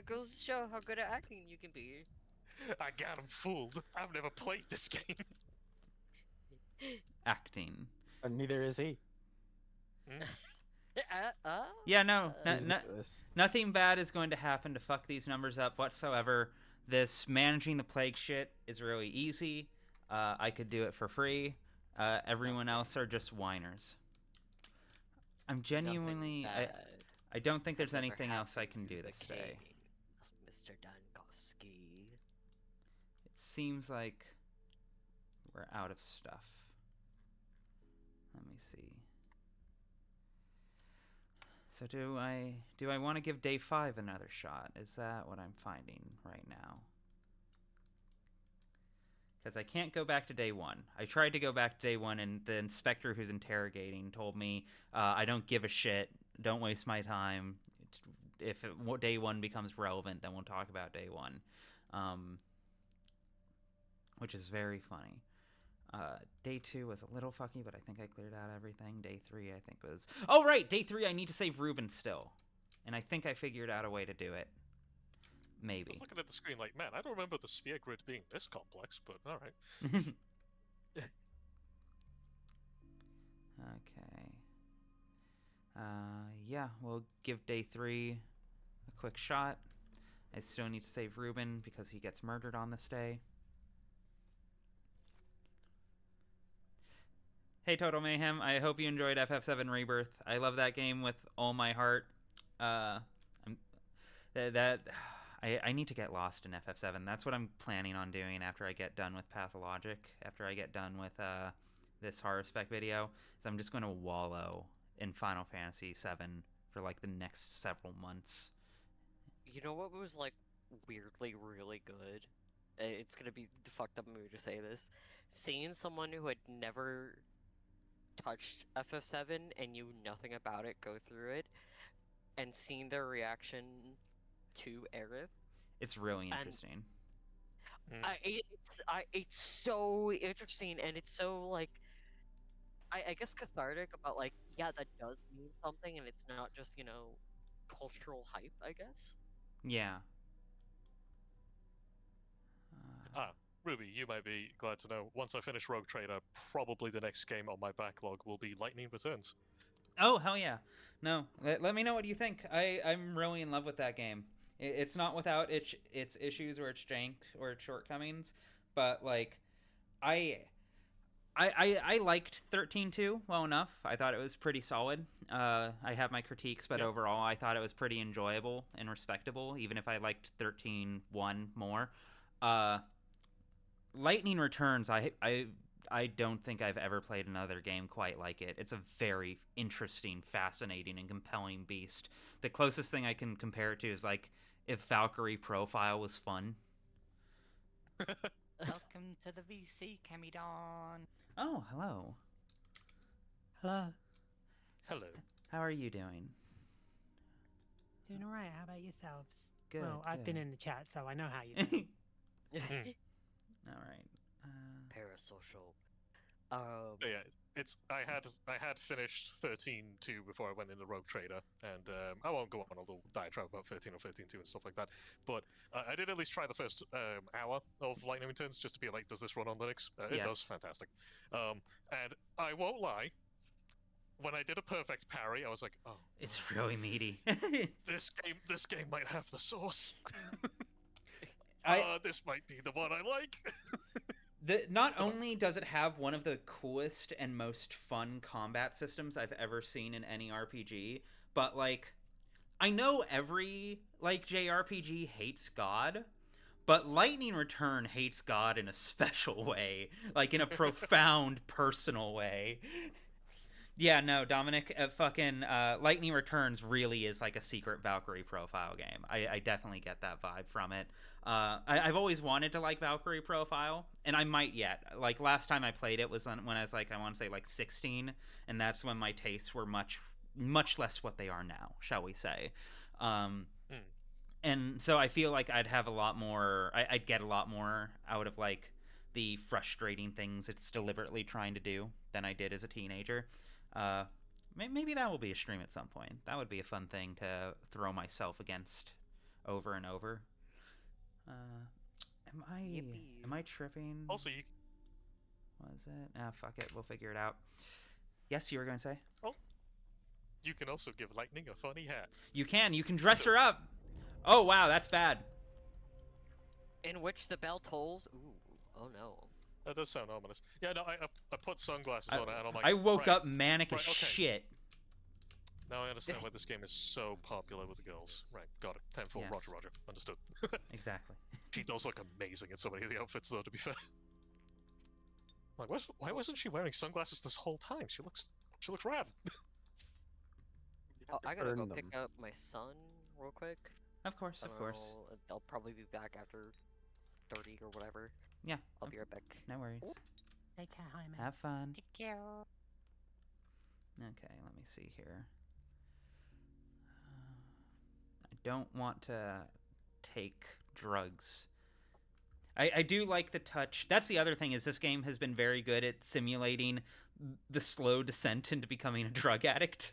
goes to show how good at acting you can be. I got him fooled. I've never played this game. Acting. And neither is he. Yeah, no, He's this. nothing bad is going to happen to fuck these numbers up whatsoever. This managing the plague shit is really easy. I could do it for free. Everyone else are just whiners. I'm genuinely... I don't think there's anything else I can do this day. Mr. Dankowski. It seems like we're out of stuff. Let me see. So do I want to give day 5 another shot? Is that what I'm finding right now? Because I can't go back to day 1. I tried to go back to day 1, and the inspector who's interrogating told me, I don't give a shit. Don't waste my time. If day 1 becomes relevant, then we'll talk about day 1. Which is very funny. Day 2 was a little fucky, but I think I cleared out everything. Day 3, I think was... Oh, right! Day 3, I need to save Reuben still. And I think I figured out a way to do it. I Maybe. was looking at the screen like, man, I don't remember the sphere grid being this complex, but alright. Okay. Yeah, we'll give day 3 a quick shot. I still need to save Reuben because he gets murdered on this day. Hey, Total Mayhem, I hope you enjoyed FF7 Rebirth. I love that game with all my heart. I need to get lost in FF7. That's what I'm planning on doing after I get done with Pathologic, after I get done with this horror spec video. So I'm just going to wallow in Final Fantasy 7 for like the next several months. You know what was like weirdly really good? It's gonna be fucked up of me to say this. Seeing someone who had never touched FF7 and knew nothing about it go through it, and seeing their reaction to Aerith. It's really And- interesting. It's so interesting, and it's so like I guess cathartic about like, yeah, that does mean something, and it's not just, you know, cultural hype, I guess. Yeah. Ruby, you might be glad to know, once I finish Rogue Trader, probably the next game on my backlog will be Lightning Returns. Oh, hell yeah. No, let me know what you think. I'm really in love with that game. It's not without its issues or its jank or its shortcomings, but like I liked 13.2 well enough. I thought it was pretty solid. I have my critiques, but overall I thought it was pretty enjoyable and respectable, even if I liked 13.1 more. Lightning Returns, I don't think I've ever played another game quite like it. It's a very interesting, fascinating, and compelling beast. The closest thing I can compare it to is like if Valkyrie Profile was fun. Welcome to the VC, Camidon. Oh, hello. Hello. Hello. How are you doing? Doing alright, how about yourselves? Good. Well, I've been good. in the chat, so I know how you do. All right. Parasocial. But yeah, I had finished 13.2 before I went into Rogue Trader, and I won't go on a little diatribe about 13 or 13.2 and stuff like that. But I did at least try the first hour of Lightning Returns just to be like, does this run on Linux? It Yes. does, fantastic. And I won't lie, when I did a perfect parry, I was like, oh, It's really meaty. this game might have the source. I- This might be the one I like. Not only does it have one of the coolest and most fun combat systems I've ever seen in any RPG, but like I know every like JRPG hates God, but Lightning Return hates God in a special way, like in a profound personal way. Yeah, no, Dominic, fucking Lightning Returns really is like a secret Valkyrie Profile game. I definitely get that vibe from it. I've always wanted to like Valkyrie Profile, and I might yet. Like, last time I played it was when I was like, I want to say like 16, and that's when my tastes were much less what they are now, shall we say. And so I feel like I'd have a lot more, I'd get a lot more out of like the frustrating things it's deliberately trying to do than I did as a teenager. Maybe that will be a stream at some point. That would be a fun thing to throw myself against over and over. Am I tripping? Also, you Was it? Ah, fuck it. We'll figure it out. Yes, you were going to say? you can also give Lightning a funny hat. You can dress her up. Oh, wow, that's bad. In which the bell tolls. Ooh, oh no. That does sound ominous. Yeah, no, I put sunglasses on it, and I'm like, I woke right, up manic as okay. shit. Now I understand why this game is so popular with the girls. Right, got it. 10-4, Yes. Roger, understood. Exactly. She does look amazing in so many of the outfits, though, to be fair. Like, why wasn't she wearing sunglasses this whole time? She looks rad. Oh, I gotta earn go them. pick up my son real quick. Of course. I'll probably be back after 30 or whatever. Yeah. I'll be right back. No worries. Take care, hi, man. Have fun. Take care. Okay, let me see here. I don't want to take drugs. I do like the touch. That's the other thing, is this game has been very good at simulating the slow descent into becoming a drug addict.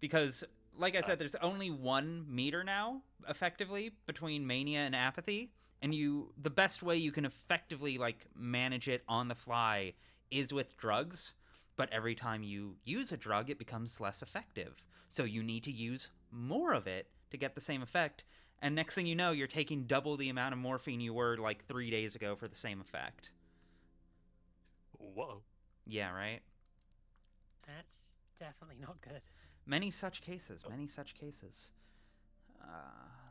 Because, like I said, there's only 1 meter now, effectively, between mania and apathy. And the best way you can effectively like manage it on the fly is with drugs. But every time you use a drug, it becomes less effective. So you need to use more of it to get the same effect. And next thing you know, you're taking double the amount of morphine you were like 3 days ago for the same effect. Whoa. Yeah, right? That's definitely not good. Many such cases.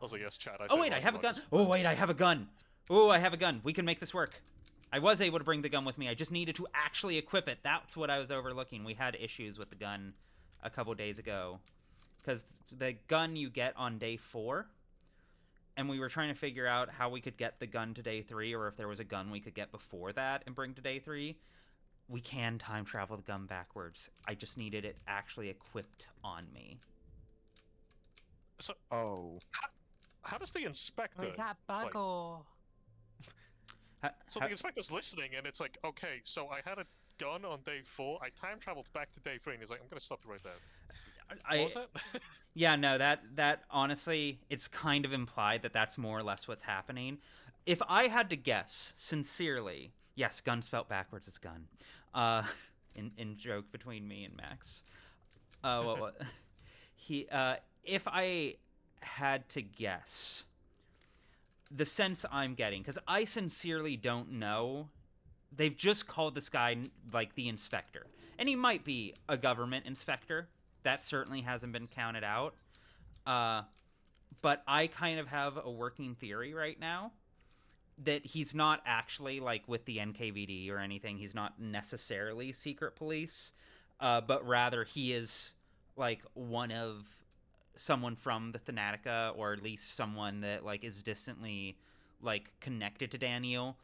Also, yes, Chad. Oh wait, I have a gun. Oh wait, I have a gun. Oh, I have a gun. We can make this work. I was able to bring the gun with me. I just needed to actually equip it. That's what I was overlooking. We had issues with the gun a couple days ago. Because the gun you get on day 4, and we were trying to figure out how we could get the gun to day 3, or if there was a gun we could get before that and bring to day 3. We can time travel the gun backwards. I just needed it actually equipped on me. So, Oh. how does the inspector... Or is that bug like, or... So the inspector's listening, and it's like, okay, so I had a gun on day 4, I time traveled back to day 3, and he's like, I'm gonna stop you right there. What was that? Yeah, no, that honestly, it's kind of implied that that's more or less what's happening. If I had to guess, sincerely, yes, gun spelt backwards, it's gun. In joke between me and Max. If I had to guess, the sense I'm getting, because I sincerely don't know, they've just called this guy, like, the inspector. And he might be a government inspector. That certainly hasn't been counted out. But I kind of have a working theory right now that he's not actually, like, with the NKVD or anything. He's not necessarily secret police. But rather he is, like, someone from the Thanatica, or at least someone that, like, is distantly, like, connected to Daniel,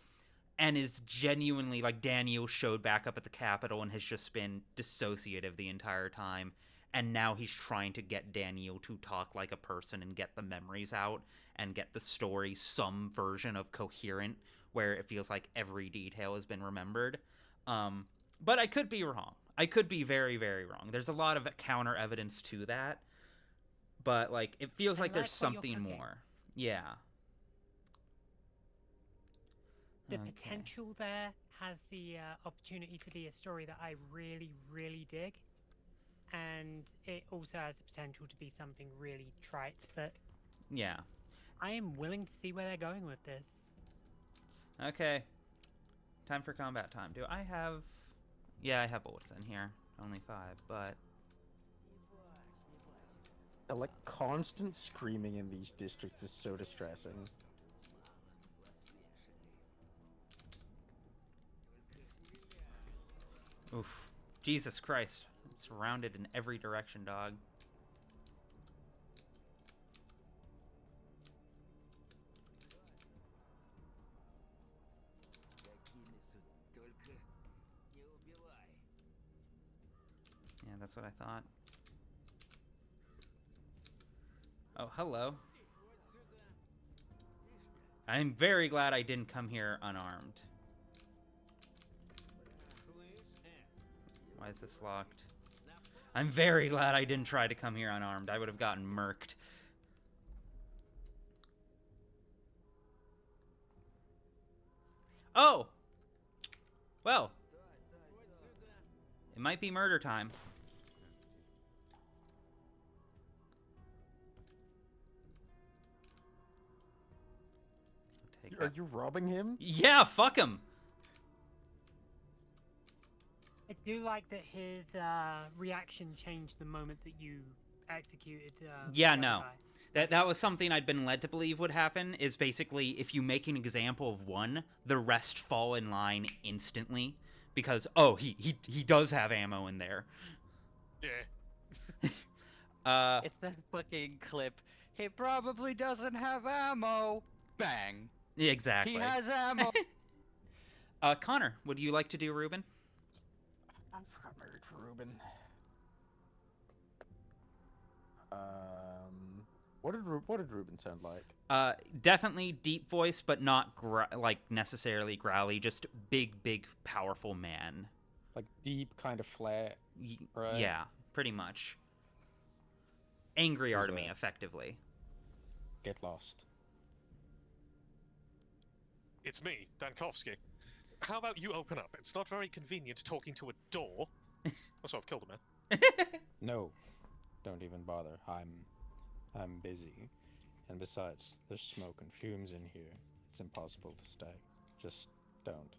and is genuinely, like, Daniel showed back up at the Capitol and has just been dissociative the entire time, and now he's trying to get Daniel to talk like a person and get the memories out and get the story some version of coherent, where it feels like every detail has been remembered. But I could be wrong. I could be very, very wrong. There's a lot of counter evidence to that, but, like, it feels like there's something more. Yeah. The potential there has the opportunity to be a story that I really, really dig. And it also has the potential to be something really trite, but... Yeah. I am willing to see where they're going with this. Okay. Time for combat time. Do I have... Yeah, I have bullets in here. Only 5, but... The, like, constant screaming in these districts is so distressing. Oof. Jesus Christ. I'm surrounded in every direction, dog. Yeah, that's what I thought. Oh, hello. I'm very glad I didn't come here unarmed. Why is this locked? I'm very glad I didn't try to come here unarmed. I would have gotten murked. Oh! Well. It might be murder time. Are you robbing him? Yeah, fuck him! I do like that his reaction changed the moment that you executed yeah, the no. guy. That was something I'd been led to believe would happen, is basically if you make an example of one, the rest fall in line instantly. Because, oh, he does have ammo in there. Yeah. It's that fucking clip. He probably doesn't have ammo. Bang. Exactly. He has ammo. Connor, would you like to do Reuben? I forgot married for Reuben. What did Reuben sound like? Definitely deep voice, but not like necessarily growly. Just big, powerful man. Like deep, kind of flat. Right? Yeah, pretty much. Angry Who's Artemy, that? effectively. Get lost. It's me, Dankovsky. How about you open up? It's not very convenient talking to a door. Also, I've killed a man. No, don't even bother. I'm busy. And besides, there's smoke and fumes in here. It's impossible to stay. Just don't.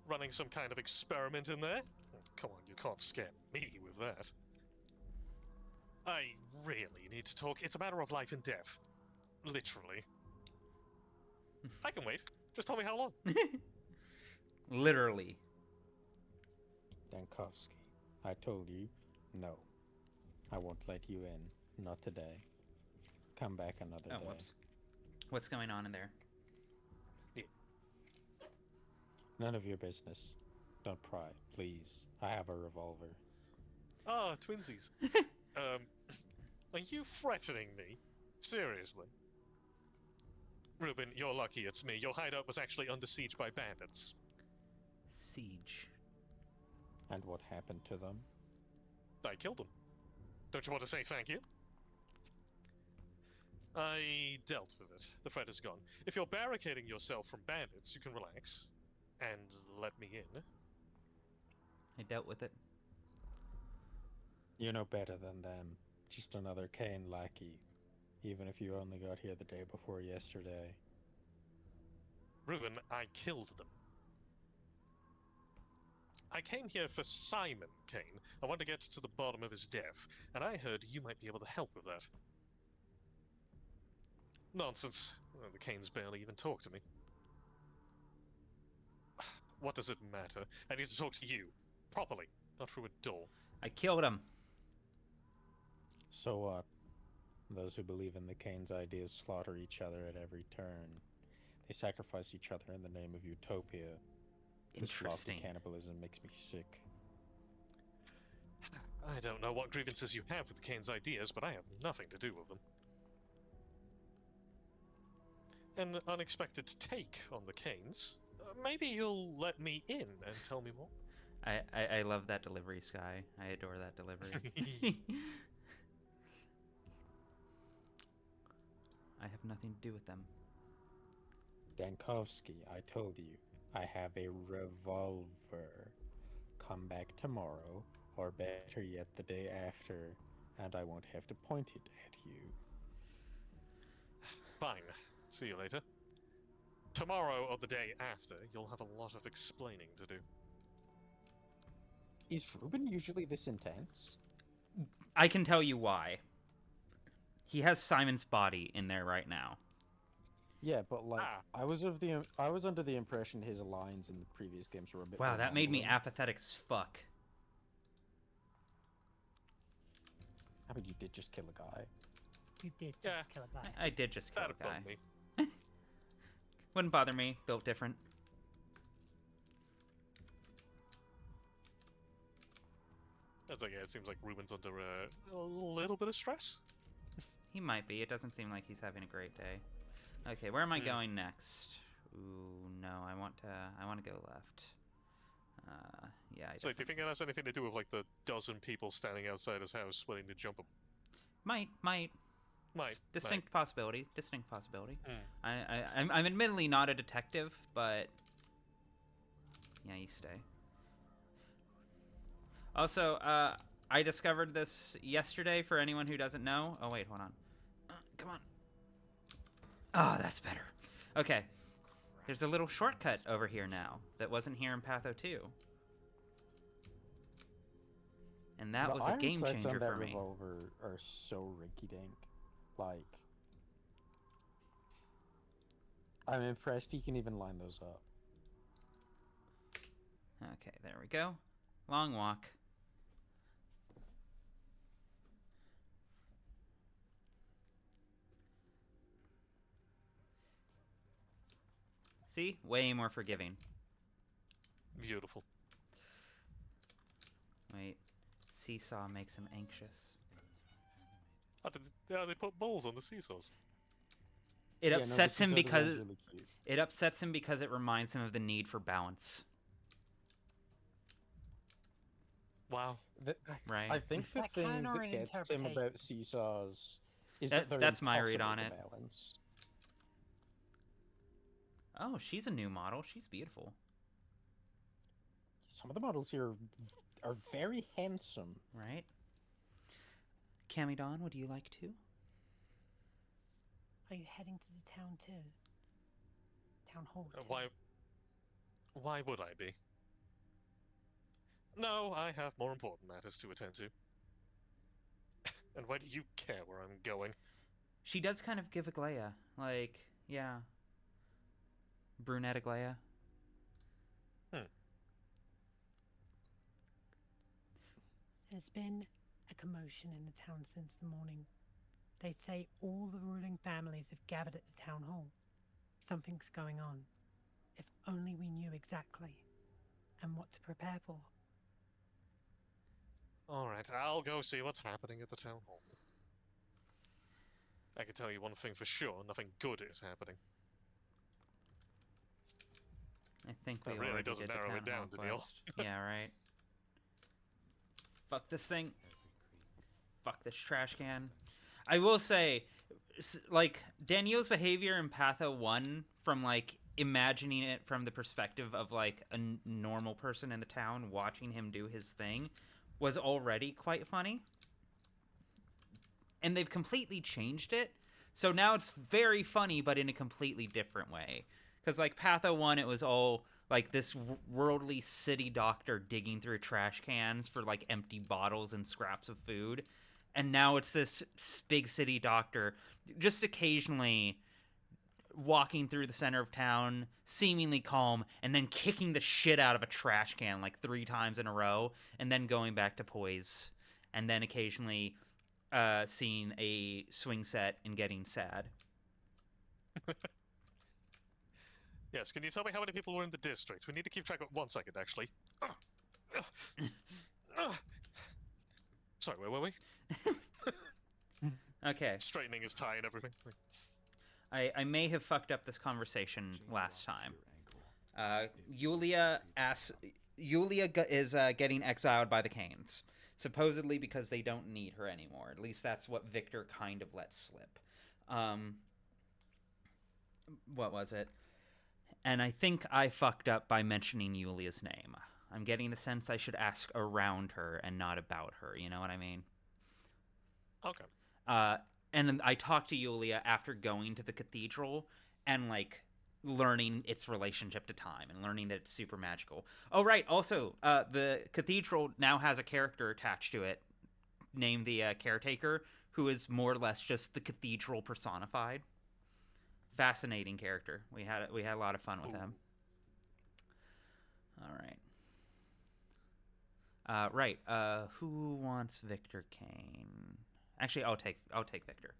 Running some kind of experiment in there? Come on, you can't scare me with that. I really need to talk. It's a matter of life and death. Literally. I can wait. Just tell me how long. Literally. Dankovsky, I told you, no. I won't let you in. Not today. Come back another day. Whoops. What's going on in there? Yeah. None of your business. Don't pry, please. I have a revolver. Ah, twinsies. Are you threatening me? Seriously? Reuben, you're lucky it's me. Your hideout was actually under siege by bandits. Siege. And what happened to them? I killed them. Don't you want to say thank you? I dealt with it. The threat is gone. If you're barricading yourself from bandits, you can relax. And let me in. I dealt with it. You're no better than them. Just another Kane lackey. Even if you only got here the day before yesterday. Reuben, I killed them. I came here for Simon Kane. I wanted to get to the bottom of his death, and I heard you might be able to help with that. Nonsense. Well, the Kanes barely even talk to me. What does it matter? I need to talk to you. Properly, not through a door. I killed him. So what? Those who believe in the Kane's ideas slaughter each other at every turn. They sacrifice each other in the name of utopia. This Interesting. sloppy cannibalism makes me sick. I don't know what grievances you have with Kane's ideas, but I have nothing to do with them. An unexpected take on the Kanes. Maybe you'll let me in and tell me more? I love that delivery, Sky. I adore that delivery. I have nothing to do with them. Dankovsky, I told you, I have a revolver. Come back tomorrow, or better yet, the day after, and I won't have to point it at you. Fine. See you later. Tomorrow or the day after, you'll have a lot of explaining to do. Is Reuben usually this intense? I can tell you why. He has Simon's body in there right now. Yeah, but like I was under the impression his lines in the previous games were a bit. Wow, more that made me rambling. apathetic as fuck. I mean, you did just kill a guy. You did just kill a guy. I did just kill a That'd guy. bug me. Wouldn't bother me. Built different. That's okay. It seems like Reuben's under a little bit of stress. He might be. It doesn't seem like he's having a great day. Okay, where am I going next? Ooh, no. I want to go left. Yeah. So, do you think it has anything to do with like the dozen people standing outside his house waiting to jump him? Might. Distinct possibility. Mm. I'm admittedly not a detective, but yeah, you stay. Also, I discovered this yesterday for anyone who doesn't know. Oh, wait, hold on. Come on. Oh, that's better. Okay. There's a little shortcut over here now that wasn't here in Patho 2. And that was a game changer for me. The revolver are so rinky-dink. Like, I'm impressed he can even line those up. Okay, there we go. Long walk. See? Way more forgiving. Beautiful. Wait. Seesaw makes him anxious. Oh, they put balls on the seesaws. It upsets him because really cute. it upsets him because it reminds him of the need for balance. Wow. Right. I think the That thing can or that an gets him about seesaws is That- that that's my read on it. Balance. Oh, she's a new model. She's beautiful. Some of the models here are very handsome. Right? Camidon, would you like to? Are you heading to the town too? Town hall too? Why would I be? No, I have more important matters to attend to. And why do you care where I'm going? She does kind of give Aglaia. Like, yeah. Brunette Aglaia. There's been a commotion in the town since the morning. They say all the ruling families have gathered at the town hall. Something's going on. If only we knew exactly and what to prepare for. Alright, I'll go see what's happening at the town hall. I can tell you one thing for sure, nothing good is happening. I think we That really already doesn't did the narrow town it down, hall Danielle. quest. Yeah, right. Fuck this thing. Fuck this trash can. I will say, like, Danielle's behavior in Patho 1, from, like, imagining it from the perspective of, like, a normal person in the town watching him do his thing, was already quite funny. And they've completely changed it, so now it's very funny, but in a completely different way. Because, like, Patho 1, it was all, like, this worldly city doctor digging through trash cans for, like, empty bottles and scraps of food. And now it's this big city doctor just occasionally walking through the center of town, seemingly calm, and then kicking the shit out of a trash can, like, 3 times in a row, and then going back to poise. And then occasionally seeing a swing set and getting sad. Yes, can you tell me how many people were in the district? We need to keep track of 1 second, actually. Sorry, where were we? Okay. Straightening his tie and everything. I may have fucked up this conversation last time. Yulia is getting exiled by the Canes, supposedly because they don't need her anymore. At least that's what Victor kind of let slip. What was it? And I think I fucked up by mentioning Yulia's name. I'm getting the sense I should ask around her and not about her, you know what I mean? Okay. And I talked to Yulia after going to the cathedral and, like, learning its relationship to time and learning that it's super magical. Oh, right. Also, the cathedral now has a character attached to it named the Caretaker, who is more or less just the cathedral personified. Fascinating character. We had a lot of fun with him. All right. Right. Who wants Victor Kane? Actually, I'll take Victor.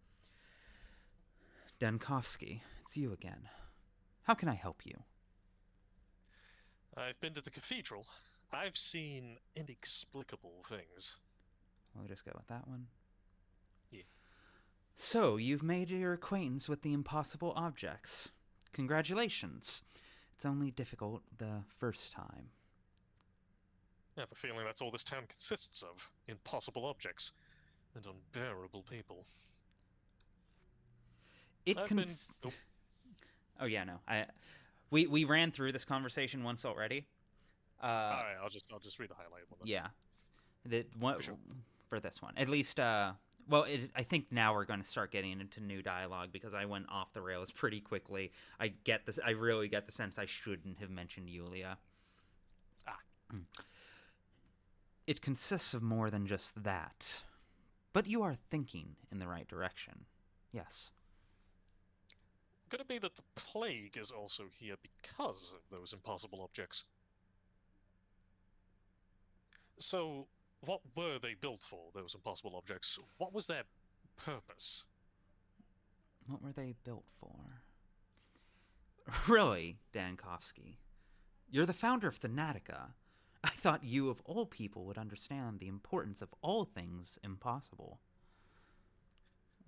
Dankovsky, it's you again. How can I help you? I've been to the cathedral. I've seen inexplicable things. We'll just go with that one. Yeah. So, you've made your acquaintance with the impossible objects. Congratulations. It's only difficult the first time. I have a feeling that's all this town consists of. Impossible objects. And unbearable people. Oh yeah, no. We ran through this conversation once already. Alright, I'll just read the highlight one. Yeah. Sure. For this one. At least I think now we're going to start getting into new dialogue because I went off the rails pretty quickly. I really get the sense I shouldn't have mentioned Yulia. It consists of more than just that. But you are thinking in the right direction. Yes. Could it be that the plague is also here because of those impossible objects? So, what were they built for, those impossible objects? What was their purpose? What were they built for? Really, Dankovsky? You're the founder of Thanatica. I thought you, of all people, would understand the importance of all things impossible.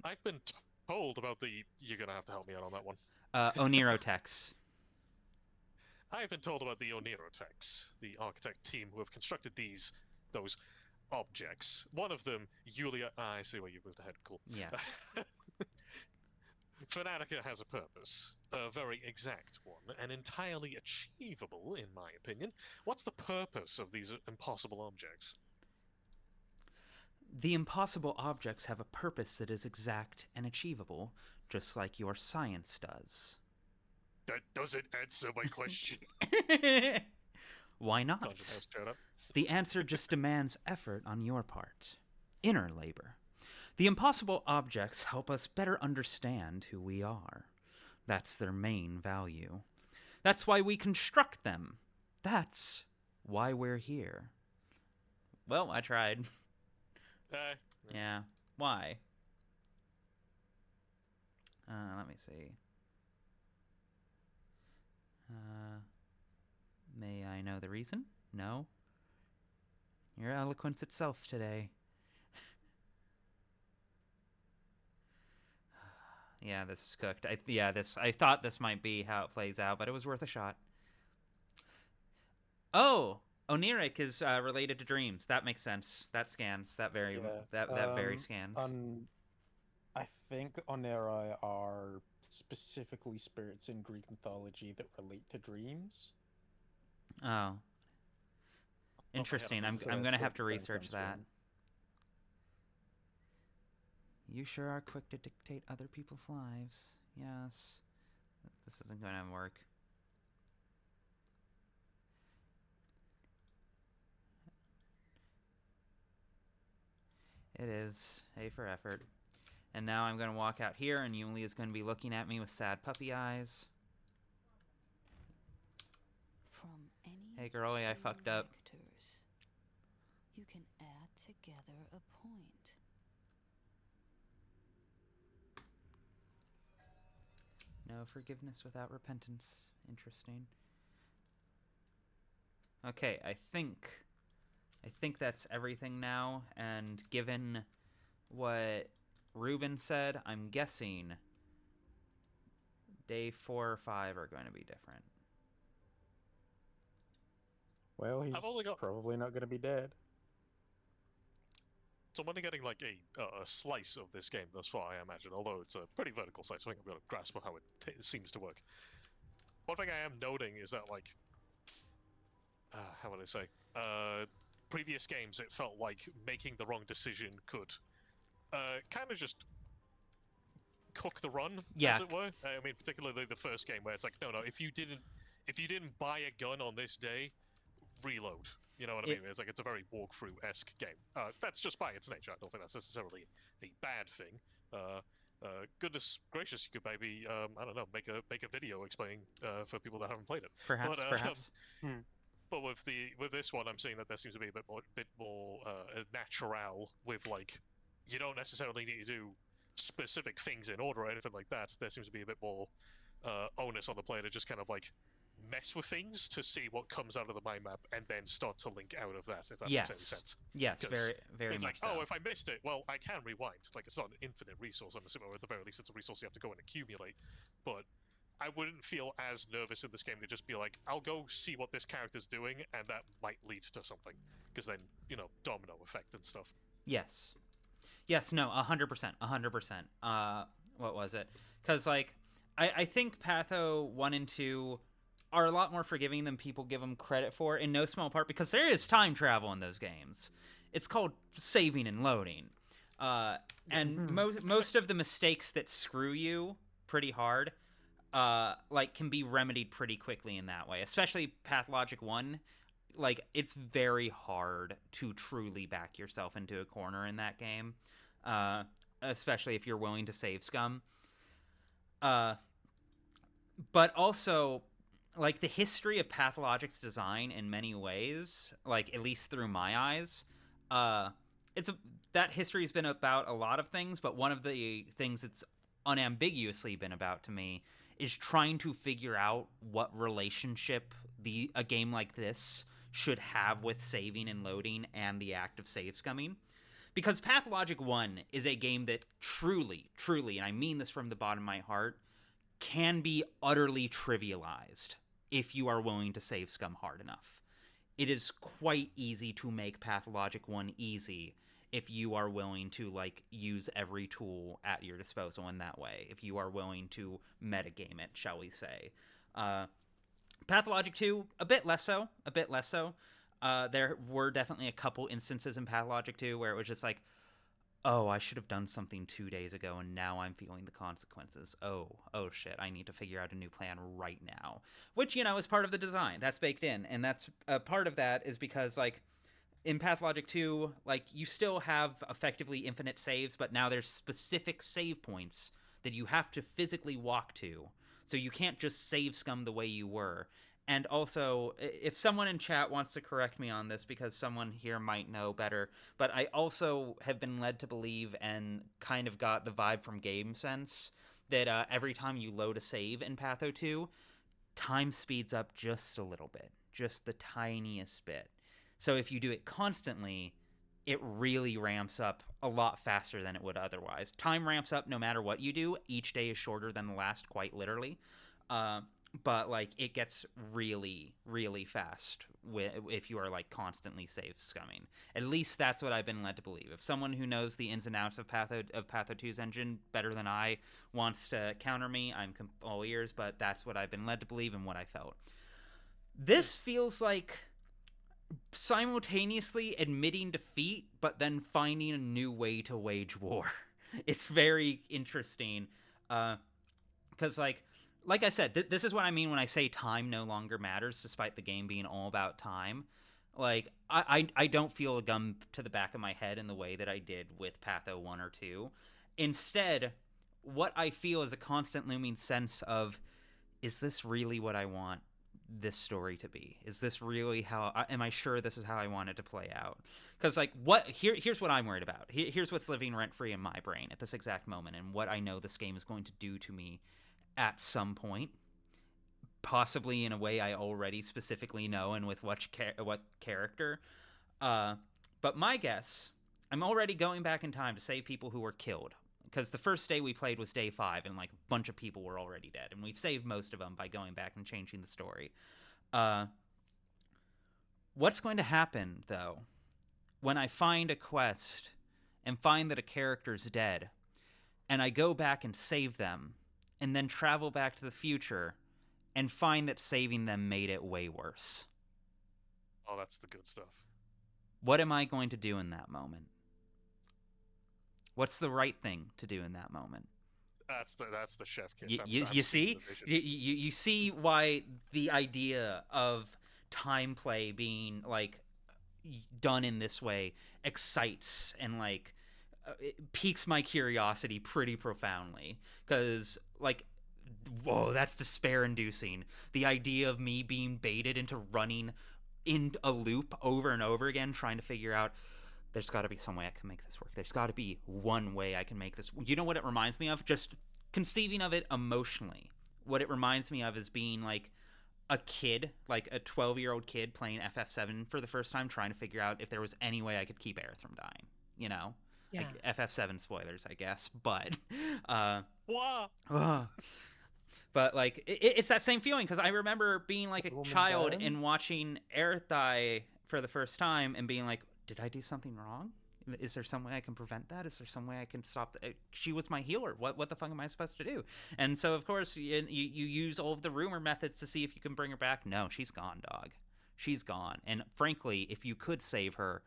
I've been told about the... You're gonna have to help me out on that one. Onirotex. I've been told about the Onirotex, the architect team who have constructed those objects. One of them, Yulia... I see where you moved ahead, cool. Yes. Fanatica has a purpose, a very exact one, and entirely achievable, in my opinion. What's the purpose of these impossible objects? The impossible objects have a purpose that is exact and achievable, just like your science does. That doesn't answer my question. Why not? The answer just demands effort on your part. Inner labor. The impossible objects help us better understand who we are. That's their main value. That's why we construct them. That's why we're here. Well, I tried. Yeah. Why? Let me see. May I know the reason? No? Your eloquence itself today. Yeah, this is cooked. I thought this might be how it plays out, but it was worth a shot. Oh, Oniric is related to dreams. That makes sense. That scans. That very scans. I think Oneri are specifically spirits in Greek mythology that relate to dreams. Oh, interesting. I'm gonna have to research that. You sure are quick to dictate other people's lives. Yes. This isn't going to work. It is. A for effort. And now I'm going to walk out here, and Yuli is going to be looking at me with sad puppy eyes. From any Hey, girlie, I fucked up. vectors, you can add together a point. No forgiveness without repentance. Interesting. Okay, I think that's everything now, and given what Reuben said, I'm guessing day 4 or 5 are going to be different. Well, he's probably not going to be dead. So I'm only getting like a slice of this game thus far, I imagine, although it's a pretty vertical slice, so I think I've got a grasp of how it seems to work. One thing I am noting is that, like, how would I say? Previous games, it felt like making the wrong decision could kind of just cook the run, as it were. I mean, particularly the first game where it's like, no, if you didn't buy a gun on this day, reload. You know what I mean? It's like it's a very walkthrough-esque game. That's just by its nature. I don't think that's necessarily a bad thing. Goodness gracious, you could maybe I don't know, make a video explaining for people that haven't played it. Perhaps. But with this one, I'm seeing that there seems to be a bit more natural with, like, you don't necessarily need to do specific things in order or anything like that. There seems to be a bit more onus on the player to just kind of like mess with things to see what comes out of the mind map and then start to link out of that, if that makes any sense. Yes, very it's much like, so. oh, if I missed it, well, I can rewind. Like, it's not an infinite resource, I'm assuming, or at the very least it's a resource you have to go and accumulate. But I wouldn't feel as nervous in this game to just be like, I'll go see what this character's doing, and that might lead to something. Because then, domino effect and stuff. Yes, no, 100%, 100%. What was it? Because, like, I think Patho 1 and 2 are a lot more forgiving than people give them credit for, in no small part because there is time travel in those games. It's called saving and loading. And most of the mistakes that screw you pretty hard, can be remedied pretty quickly in that way. Especially Pathologic 1. Like, it's very hard to truly back yourself into a corner in that game. Especially if you're willing to save scum. But also, like, the history of Pathologic's design in many ways, like, at least through my eyes, that history's been about a lot of things, but one of the things it's unambiguously been about to me is trying to figure out what relationship a game like this should have with saving and loading and the act of save scumming. Because Pathologic 1 is a game that truly, and I mean this from the bottom of my heart, can be utterly trivialized if you are willing to save scum hard enough. It is quite easy to make Pathologic 1 easy if you are willing to, like, use every tool at your disposal in that way. If you are willing to metagame it, shall we say. Pathologic 2, a bit less so. There were definitely a couple instances in Pathologic 2 where it was just like, oh, I should have done something 2 days ago, and now I'm feeling the consequences. Oh shit, I need to figure out a new plan right now. Which, is part of the design. That's baked in, and that's a part of that is because, like, in Pathologic 2, like, you still have effectively infinite saves, but now there's specific save points that you have to physically walk to. So you can't just save scum the way you were. And also, if someone in chat wants to correct me on this, because someone here might know better, but I also have been led to believe and kind of got the vibe from Game Sense that every time you load a save in Patho 2, time speeds up just a little bit, just the tiniest bit. So if you do it constantly, it really ramps up a lot faster than it would otherwise. Time ramps up no matter what you do. Each day is shorter than the last, quite literally. But like, it gets really, really fast if you are like constantly save scumming. At least that's what I've been led to believe. If someone who knows the ins and outs of Patho 2's engine better than I wants to counter me, I'm all ears. But that's what I've been led to believe and what I felt. This feels like simultaneously admitting defeat, but then finding a new way to wage war. It's very interesting, because like I said, this is what I mean when I say time no longer matters, despite the game being all about time. Like, I don't feel a gun to the back of my head in the way that I did with Patho 1 or 2. Instead, what I feel is a constant looming sense of, is this really what I want this story to be? Is this really how am I sure this is how I want it to play out? Because like, here's what I'm worried about. Here's what's living rent free in my brain at this exact moment, and what I know this game is going to do to me at some point, possibly in a way I already specifically know and with what character. But my guess, I'm already going back in time to save people who were killed, because the first day we played was day 5, and like a bunch of people were already dead, and we've saved most of them by going back and changing the story. What's going to happen, though, when I find a quest and find that a character's dead, and I go back and save them, and then travel back to the future and find that saving them made it way worse? Oh, that's the good stuff. What am I going to do in that moment? What's the right thing to do in that moment? That's the chef kiss. You see? You see why the idea of time play being like done in this way excites and like it piques my curiosity pretty profoundly, because like, whoa, that's despair-inducing. The idea of me being baited into running in a loop over and over again, trying to figure out, there's got to be some way I can make this work. There's got to be one way I can make this. You know what it reminds me of? Just conceiving of it emotionally. What it reminds me of is being like a kid, like a 12-year-old kid playing FF7 for the first time, trying to figure out if there was any way I could keep Aerith from dying. You know? Yeah. Like FF7 spoilers, I guess. But but like, it's that same feeling, because I remember being like a child and watching Aerith die for the first time and being like, did I do something wrong? Is there some way I can prevent that? Is there some way I can stop that? She was my healer. What the fuck am I supposed to do? And so, of course, you use all of the rumor methods to see if you can bring her back. No, she's gone, dog. She's gone. And frankly, if you could save her,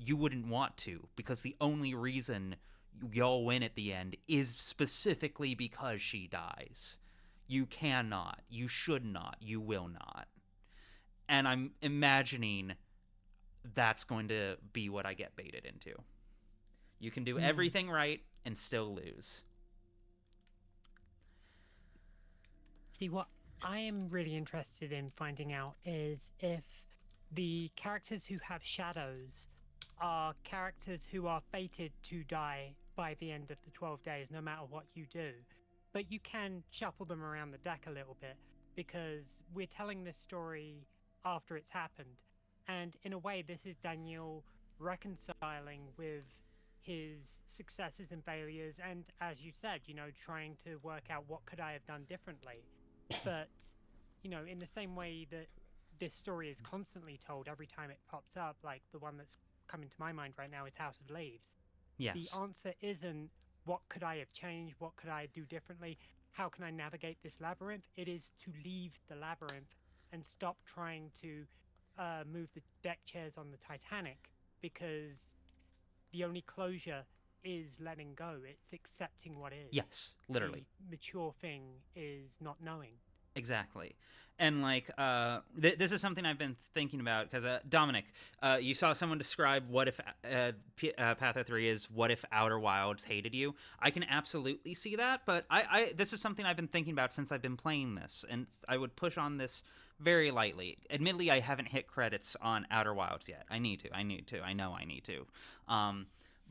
you wouldn't want to, because the only reason y'all win at the end is specifically because she dies. You cannot. You should not. You will not. And I'm imagining that's going to be what I get baited into. You can do everything right and still lose. See, what I am really interested in finding out is if the characters who have shadows are characters who are fated to die by the end of the 12 days, no matter what you do. But you can shuffle them around the deck a little bit, because we're telling this story after it's happened. And in a way, this is Daniel reconciling with his successes and failures, and as you said, you know, trying to work out what could I have done differently. But, you know, in the same way that this story is constantly told every time it pops up, like the one that's coming to my mind right now is House of Leaves. Yes. The answer isn't what could I have changed, what could I do differently, how can I navigate this labyrinth? It is to leave the labyrinth and stop trying to move the deck chairs on the Titanic, because the only closure is letting go. It's accepting what is. Yes, literally. The mature thing is not knowing. Exactly. And, like, this is something I've been thinking about, because, Dominic, you saw someone describe what if Patho 3 is what if Outer Wilds hated you. I can absolutely see that, but this is something I've been thinking about since I've been playing this, and I would push on this very lightly. Admittedly, I haven't hit credits on Outer Wilds yet. I need to. I know I need to.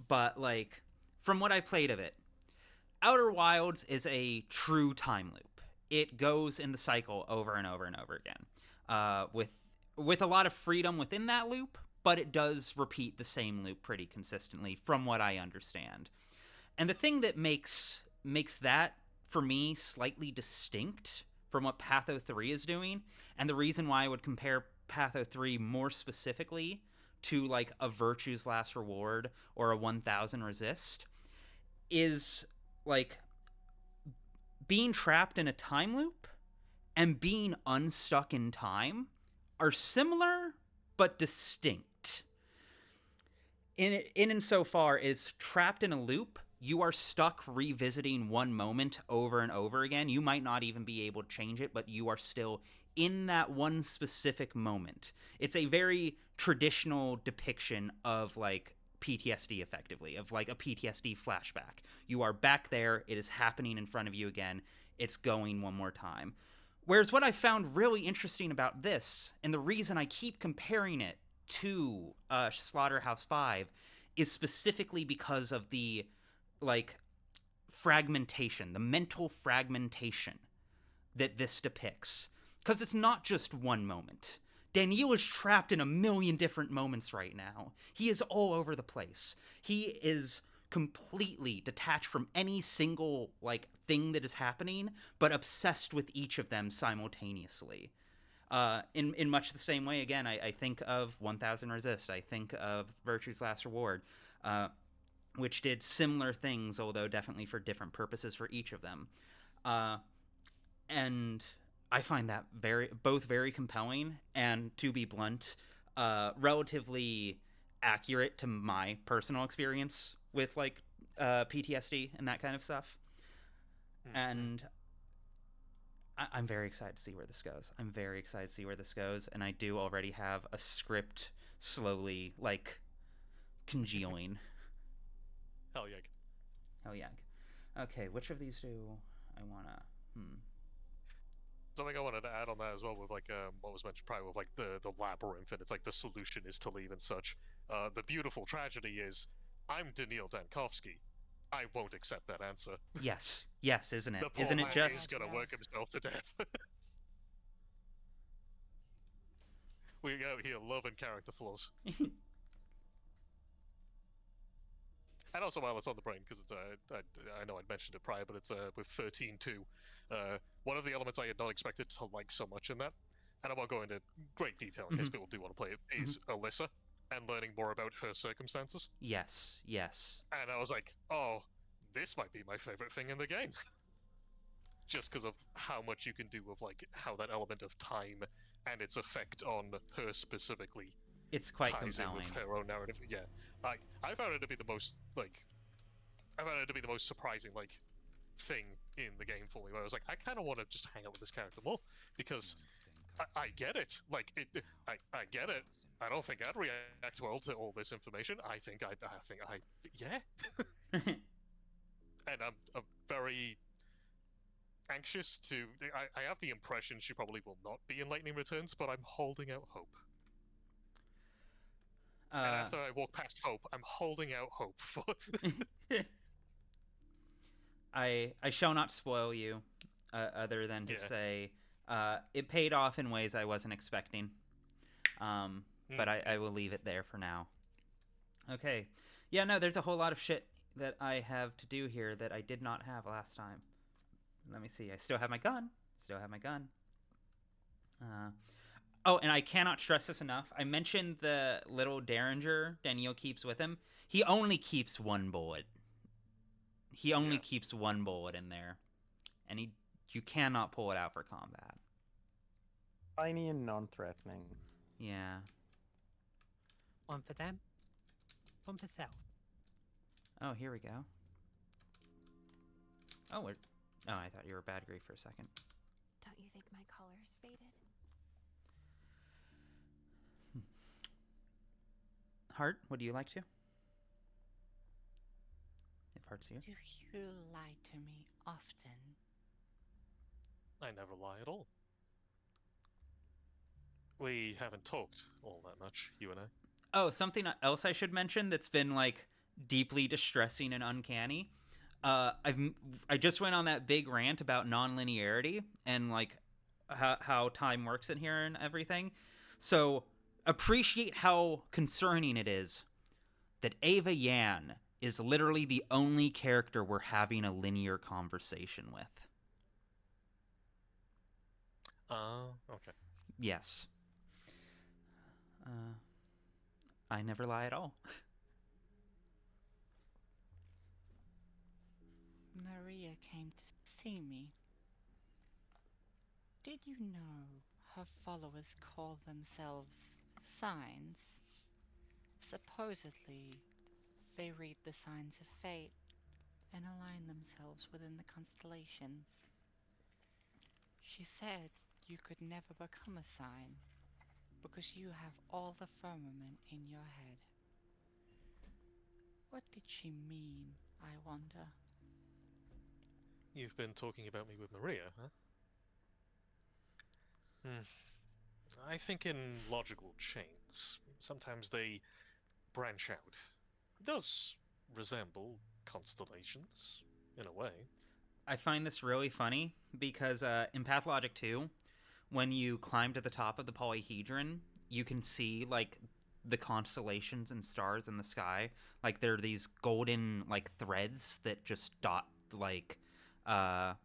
But, like, from what I've played of it, Outer Wilds is a true time loop. It goes in the cycle over and over and over again, with a lot of freedom within that loop, but it does repeat the same loop pretty consistently, from what I understand. And the thing that makes that, for me, slightly distinct from what Patho 3 is doing, and the reason why I would compare Patho 3 more specifically to, like, a Virtue's Last Reward or a 1000 Resist, is, like, being trapped in a time loop and being unstuck in time are similar but distinct. In so far as trapped in a loop, you are stuck revisiting one moment over and over again. You might not even be able to change it, but you are still in that one specific moment. It's a very traditional depiction of, like, PTSD, effectively, of, like, a PTSD flashback. You are back there, it is happening in front of you again, it's going one more time. Whereas what I found really interesting about this, and the reason I keep comparing it to Slaughterhouse 5, is specifically because of the, like, fragmentation, the mental fragmentation that this depicts. Because it's not just one moment. Daniel is trapped in a million different moments right now. He is all over the place. He is completely detached from any single, like, thing that is happening, but obsessed with each of them simultaneously. In much the same way, again, I think of 1000 Resist. I think of Virtue's Last Reward, which did similar things, although definitely for different purposes for each of them. And I find that both very compelling and, to be blunt, relatively accurate to my personal experience with, like, PTSD and that kind of stuff. And I'm very excited to see where this goes. And I do already have a script slowly, like, congealing. Hell yeah. Okay, which of these do I wanna? Something I wanted to add on that as well, with, like, what was mentioned prior with, like, the labyrinth, and it's like the solution is to leave and such. The beautiful tragedy is, I'm Daniil Dankovsky. I won't accept that answer. Yes, isn't it? The poor Isn't it man just? is gonna work himself to death. We out here loving character flaws. And also, while it's on the brain, because it's I know I'd mentioned it prior, but it's with 13.2. One of the elements I had not expected to like so much in that, and I won't go into great detail in case people do want to play it, is Alyssa, and learning more about her circumstances. Yes. And I was like, oh, this might be my favorite thing in the game. Just because of how much you can do with, like, how that element of time and its effect on her specifically It's quite ties compelling. in with her own narrative. Yeah, I found it to be the most, like, surprising, like, thing in the game for me. Where I was like, I kind of want to just hang out with this character more, because I get it. Like, I get it. I don't think I'd react well to all this information. I think yeah. And I'm very anxious to. I have the impression she probably will not be in Lightning Returns, but I'm holding out hope. And after I walk past hope, I'm holding out hope for. I shall not spoil you, other than to say it paid off in ways I wasn't expecting. But I will leave it there for now. Okay. Yeah, no, there's a whole lot of shit that I have to do here that I did not have last time. Let me see. I still have my gun. Oh, and I cannot stress this enough. I mentioned the little Derringer Daniel keeps with him. He only keeps one bullet. Keeps one bullet in there. And you cannot pull it out for combat. Tiny and non-threatening. Yeah. One for them, one for self. Oh, here we go. Oh, I thought you were bad grief for a second. Don't you think my color's faded? Heart, would you like to? If Heart's here. Do you lie to me often? I never lie at all. We haven't talked all that much, you and I. Oh, something else I should mention that's been like deeply distressing and uncanny. I just went on that big rant about non-linearity and like how time works in here and everything. So appreciate how concerning it is that Ava Yan is literally the only character we're having a linear conversation with. Okay. Yes. I never lie at all. Maria came to see me. Did you know her followers call themselves signs? Supposedly, they read the signs of fate and align themselves within the constellations. She said you could never become a sign because you have all the firmament in your head. What did she mean, I wonder? You've been talking about me with Maria, huh? I think in logical chains, sometimes they branch out. It does resemble constellations, in a way. I find this really funny because in Pathologic 2, when you climb to the top of the polyhedron, you can see like the constellations and stars in the sky. Like there are these golden like threads that just dot like the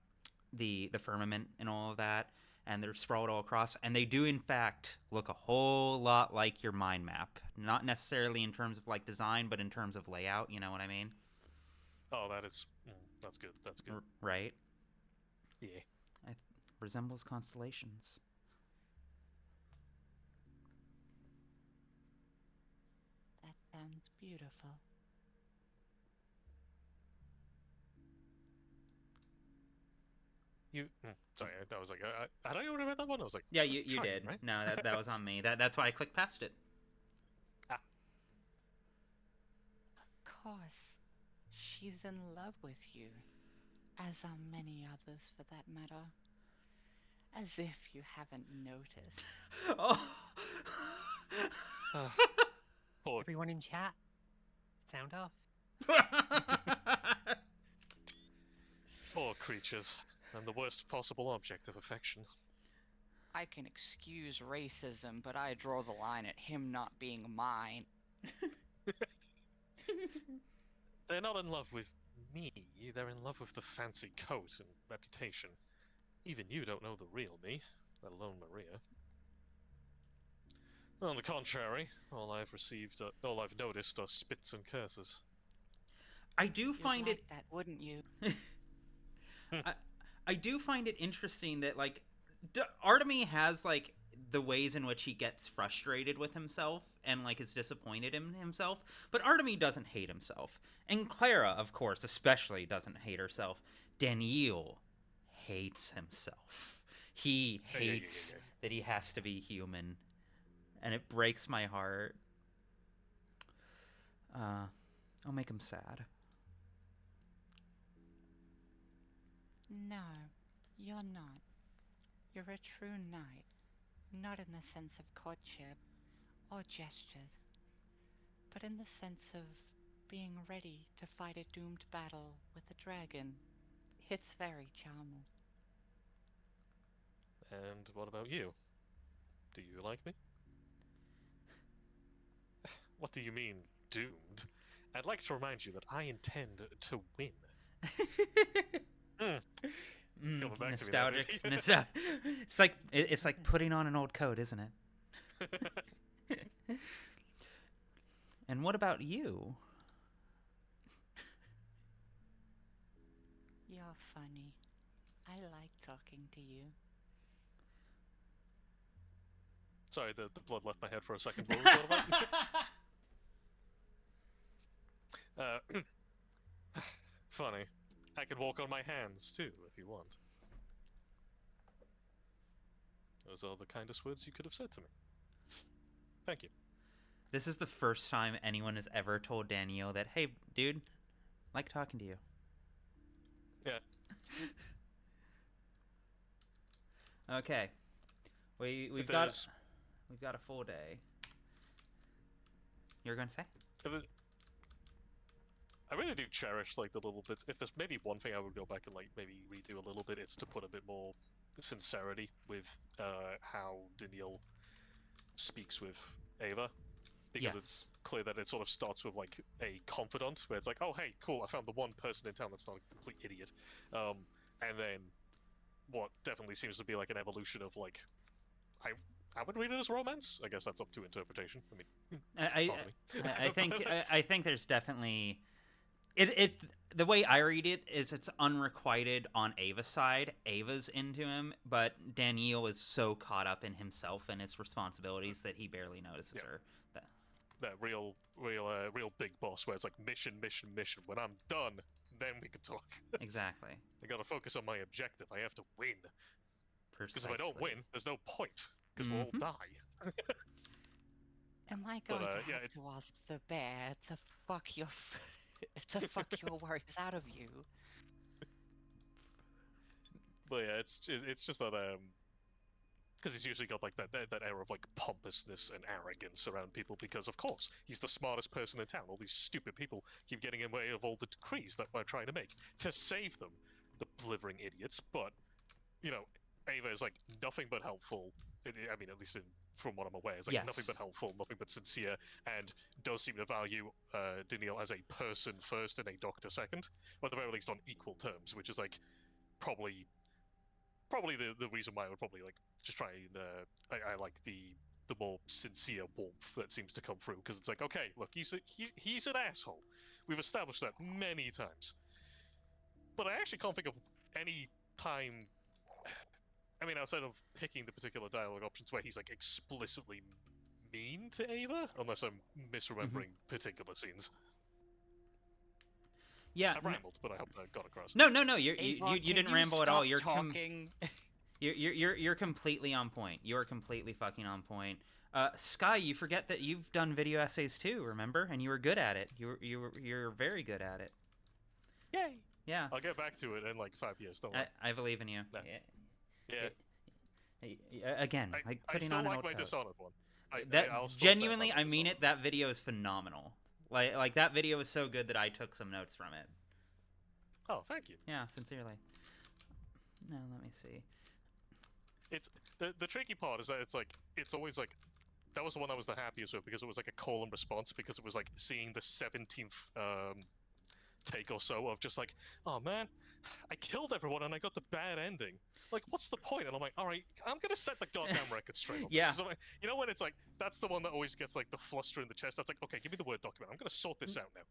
firmament and all of that, and they're sprawled all across. And they do in fact look a whole lot like your mind map. Not necessarily in terms of like design, but in terms of layout. You know what I mean? Oh, that's good. That's good. Right? Yeah. Resembles constellations. That sounds beautiful. Sorry, I was like, had I already read that one? I was like, yeah, you Triton, did. right? No, that was on me. That's why I clicked past it. Ah. Of course, she's in love with you, as are many others for that matter. As if you haven't noticed. Oh. Everyone in chat, sound off. Poor creatures. I'm the worst possible object of affection. I can excuse racism, but I draw the line at him not being mine. They're not in love with me, they're in love with the fancy coat and reputation. Even you don't know the real me, let alone Maria. On the contrary, all I've noticed are spits and curses. I do find You'd like that, wouldn't you? I do find it interesting that like Artemy has like the ways in which he gets frustrated with himself and like is disappointed in himself, but Artemy doesn't hate himself, and Clara, of course, especially doesn't hate herself. Daniil hates himself. He hates that he has to be human, and it breaks my heart. I'll make him sad. No, you're not. You're a true knight, not in the sense of courtship or gestures, but in the sense of being ready to fight a doomed battle with a dragon. It's very charming. And what about you? Do you like me? What do you mean, doomed? I'd like to remind you that I intend to win. Nostalgic. It's like putting on an old coat, isn't it? And what about you? You're funny. I like talking to you. Sorry, the blood left my head for a second. What was that about? Funny. I can walk on my hands, too, if you want. Those are the kindest words you could have said to me. Thank you. This is the first time anyone has ever told Daniel that, hey, dude, like talking to you. Yeah. Okay. We've got a full day. You're gonna say? I really do cherish like the little bits. If there's maybe one thing I would go back and like maybe redo a little bit, it's to put a bit more sincerity with how Daniel speaks with Ava, because Yes. it's clear that it sort of starts with like a confidant, where it's like, oh hey, cool, I found the one person in town that's not a complete idiot, and then what definitely seems to be like an evolution of like, I would read it as romance. I guess that's up to interpretation. I mean, I think there's definitely the way I read it is it's unrequited on Ava's side. Ava's into him, but Daniel is so caught up in himself and his responsibilities that he barely notices her. That real big boss, where it's like mission. When I'm done, then we can talk. Exactly. I gotta focus on my objective. I have to win. Because if I don't Precisely. win, there's no point. Because we'll all die. Am I going to yeah, have to ask the bear to fuck your your worries out of you? But yeah, it's just that because he's usually got like that air of like pompousness and arrogance around people, because of course he's the smartest person in town. All these stupid people keep getting in the way of all the decrees that we're trying to make to save them, the blithering idiots. But you know, Ava is like nothing but helpful. I mean, at least from what I'm aware, it's like nothing but helpful, nothing but sincere, and does seem to value Daniel as a person first and a doctor second, or at the very least on equal terms, which is like probably the reason why I would probably like just try and I like the more sincere warmth that seems to come through, because it's like, okay, look, he's an asshole. We've established that many times, but I actually can't think of any time. I mean, outside of picking the particular dialogue options where he's like explicitly mean to Ava, unless I'm misremembering particular scenes. Yeah, I rambled, but I hope I got across. No, you Avon, didn't can ramble you at all. stop talking. You're completely on point. You're completely fucking on point. Sky, you forget that you've done video essays too, remember? And you were good at it. You're very good at it. Yay! Yeah. I'll get back to it in like 5 years. Don't worry. I believe in you. Nah. Yeah. Again, like I putting still on an like old my coat. Dishonored one. That genuinely, I mean it. That video is phenomenal. Like that video is so good that I took some notes from it. Oh, thank you. Yeah, sincerely. No, let me see. It's the tricky part is that it's always like that was the one I was the happiest with, because it was like a call and response, because it was like seeing the 17th take or so of just like, oh man, I killed everyone and I got the bad ending. Like, what's the point? And I'm like, all right, I'm gonna set the goddamn record straight on this. Yeah. 'Cause like, you know when it's like, that's the one that always gets like the fluster in the chest. That's like, okay, give me the Word document. I'm gonna sort this out now.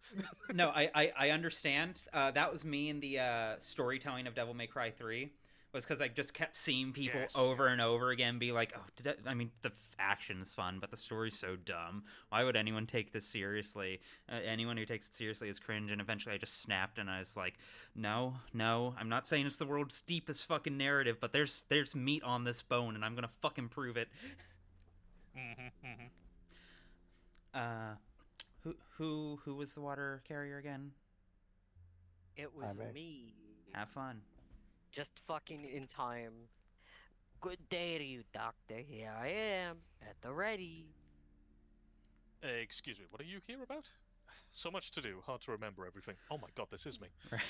No, I understand. That was me in the storytelling of Devil May Cry 3. Was because I just kept seeing people over and over again be like, oh, I mean, the action is fun, but the story's so dumb. Why would anyone take this seriously? Anyone who takes it seriously is cringe. And eventually I just snapped and I was like, no, I'm not saying it's the world's deepest fucking narrative, but there's meat on this bone and I'm gonna fucking prove it. Who was the water carrier again? It was me. Have fun. Just fucking in time. Good day to you, Doctor. Here I am, at the ready. Excuse me, what are you here about? So much to do, hard to remember everything. Oh my god, this is me. Right.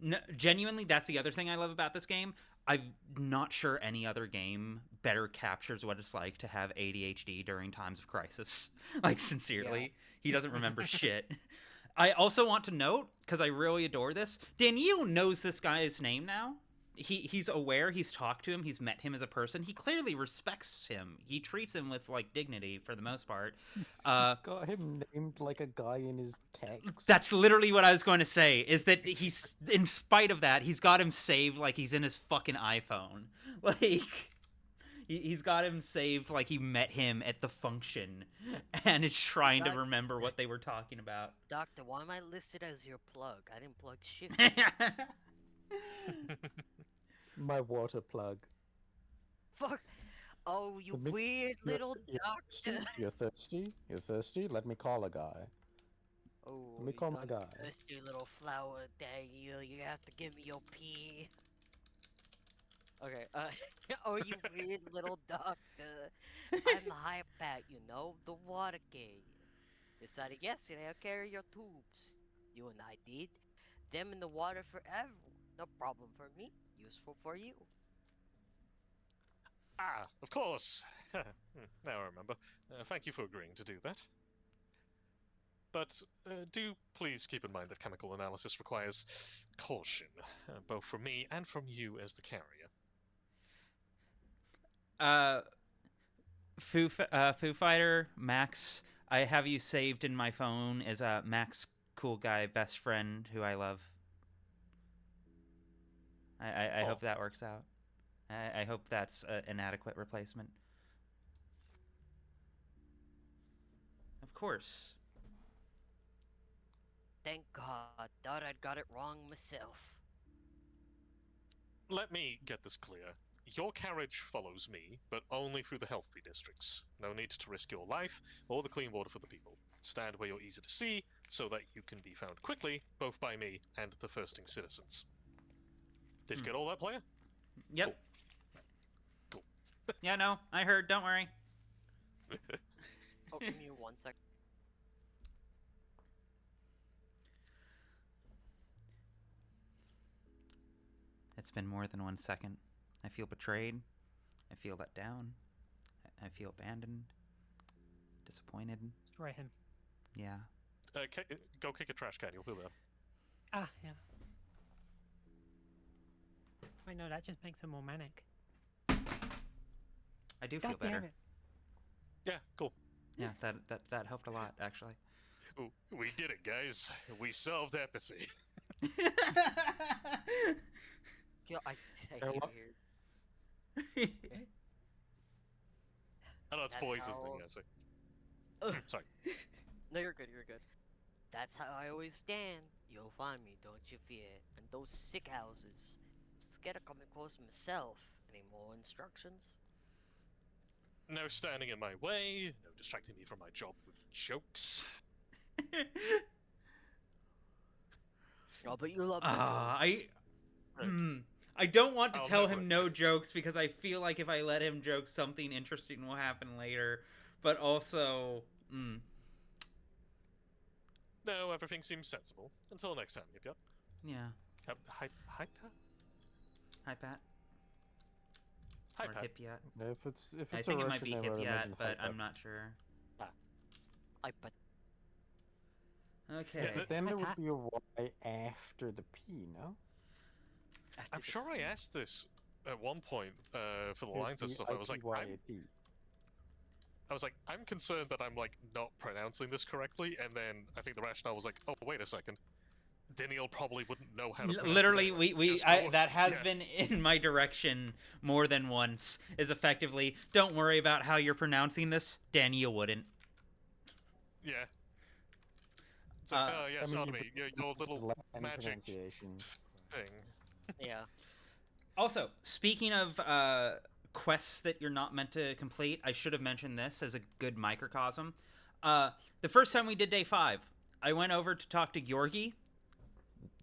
No, genuinely, that's the other thing I love about this game. I'm not sure any other game better captures what it's like to have ADHD during times of crisis. Like, sincerely, he doesn't remember shit. I also want to note, because I really adore this, Daniel knows this guy's name now. He's aware, he's talked to him, he's met him as a person. He clearly respects him. He treats him with, like, dignity for the most part. He's got him named like a guy in his text. That's literally what I was going to say, is that he's, in spite of that, he's got him saved like he's in his fucking iPhone. Like, he's got him saved like he met him at the function and is trying to remember what they were talking about. Doctor, why am I listed as your plug? I didn't plug shit. My water plug. Fuck. Oh, you Let me- weird You're little th- you're doctor. thirsty? You're thirsty? You're thirsty? Let me call a guy. Oh, Let me you call my don't guy. thirsty little flower Daniel. You have to give me your pee. Okay, oh, you weird little doctor. I'm the high pat, you know, the water carrier. Decided yesterday I'll carry your tubes. You and I did. Them in the water forever. No problem for me. Useful for you. Ah, of course. Now I remember. Thank you for agreeing to do that. But do please keep in mind that chemical analysis requires caution, both from me and from you as the carrier. Foo Fighter Max. I have you saved in my phone as a Max, cool guy, best friend who I love. I hope that works out. I hope that's an adequate replacement. Of course. Thank God. Thought I'd got it wrong myself. Let me get this clear. Your carriage follows me, but only through the healthy districts. No need to risk your life or the clean water for the people. Stand where you're easy to see, so that you can be found quickly, both by me and the thirsting citizens. Did you get all that, player? Yep. Cool. Yeah, no, I heard. Don't worry. Oh, give me 1 sec. It's been more than 1 second. I feel betrayed. I feel let down. I feel abandoned. Disappointed. Destroy him. Yeah. Go kick a trash can, you'll feel better. Ah, yeah. Wait, no, that just makes him more manic. I do feel God damn better. it. Yeah, cool. Yeah, that helped a lot, actually. Ooh, we did it, guys. We solved apathy. Yo, I hate Hello? here. I know it's That's boys' how- thing, yeah, so. Sorry. No, you're good, you're good. That's how I always stand. You'll find me, don't you fear. And those sick houses. Scared of coming close myself. Any more instructions? No standing in my way, no distracting me from my job with jokes. Oh, but you love the I don't want to I'll tell never him no admit it. jokes because I feel like if I let him joke, something interesting will happen later. But also, No, everything seems sensible. Until next time, yep. yeah. Hi, Pat? Hi, Pat. Hi, Or Pat. Hip Yat. If it's I a think it might Russian be name, I Hip would Yat, imagine but Hype I'm not sure. I but Okay. Yeah, Because then there would Pat. be a Y after the P, no? I'm sure I asked this at one point for the lines and stuff. I was like, I'm concerned that I'm like not pronouncing this correctly, and then I think the rationale was like, oh, wait a second. Daniel probably wouldn't know how to pronounce Literally, it anyway. Just go- that has yeah. been in my direction more than once. Is effectively, don't worry about how you're pronouncing this. Daniel wouldn't. Yeah. It's like, oh, yes, I mean, Otomy, your this is little Latin magic pronunciation. thing. yeah. Also, speaking of quests that you're not meant to complete, I should have mentioned this as a good microcosm. The first time we did day 5, I went over to talk to Georgi.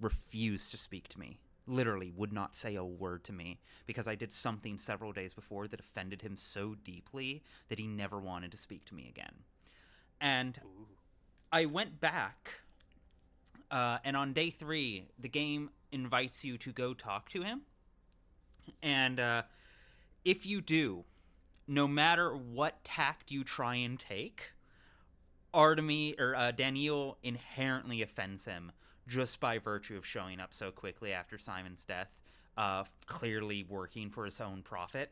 Refused to speak to me. Literally would not say a word to me because I did something several days before that offended him so deeply that he never wanted to speak to me again. And I went back, and on day 3, the game invites you to go talk to him. And if you do, no matter what tact you try and take, Daniel inherently offends him just by virtue of showing up so quickly after Simon's death, clearly working for his own profit.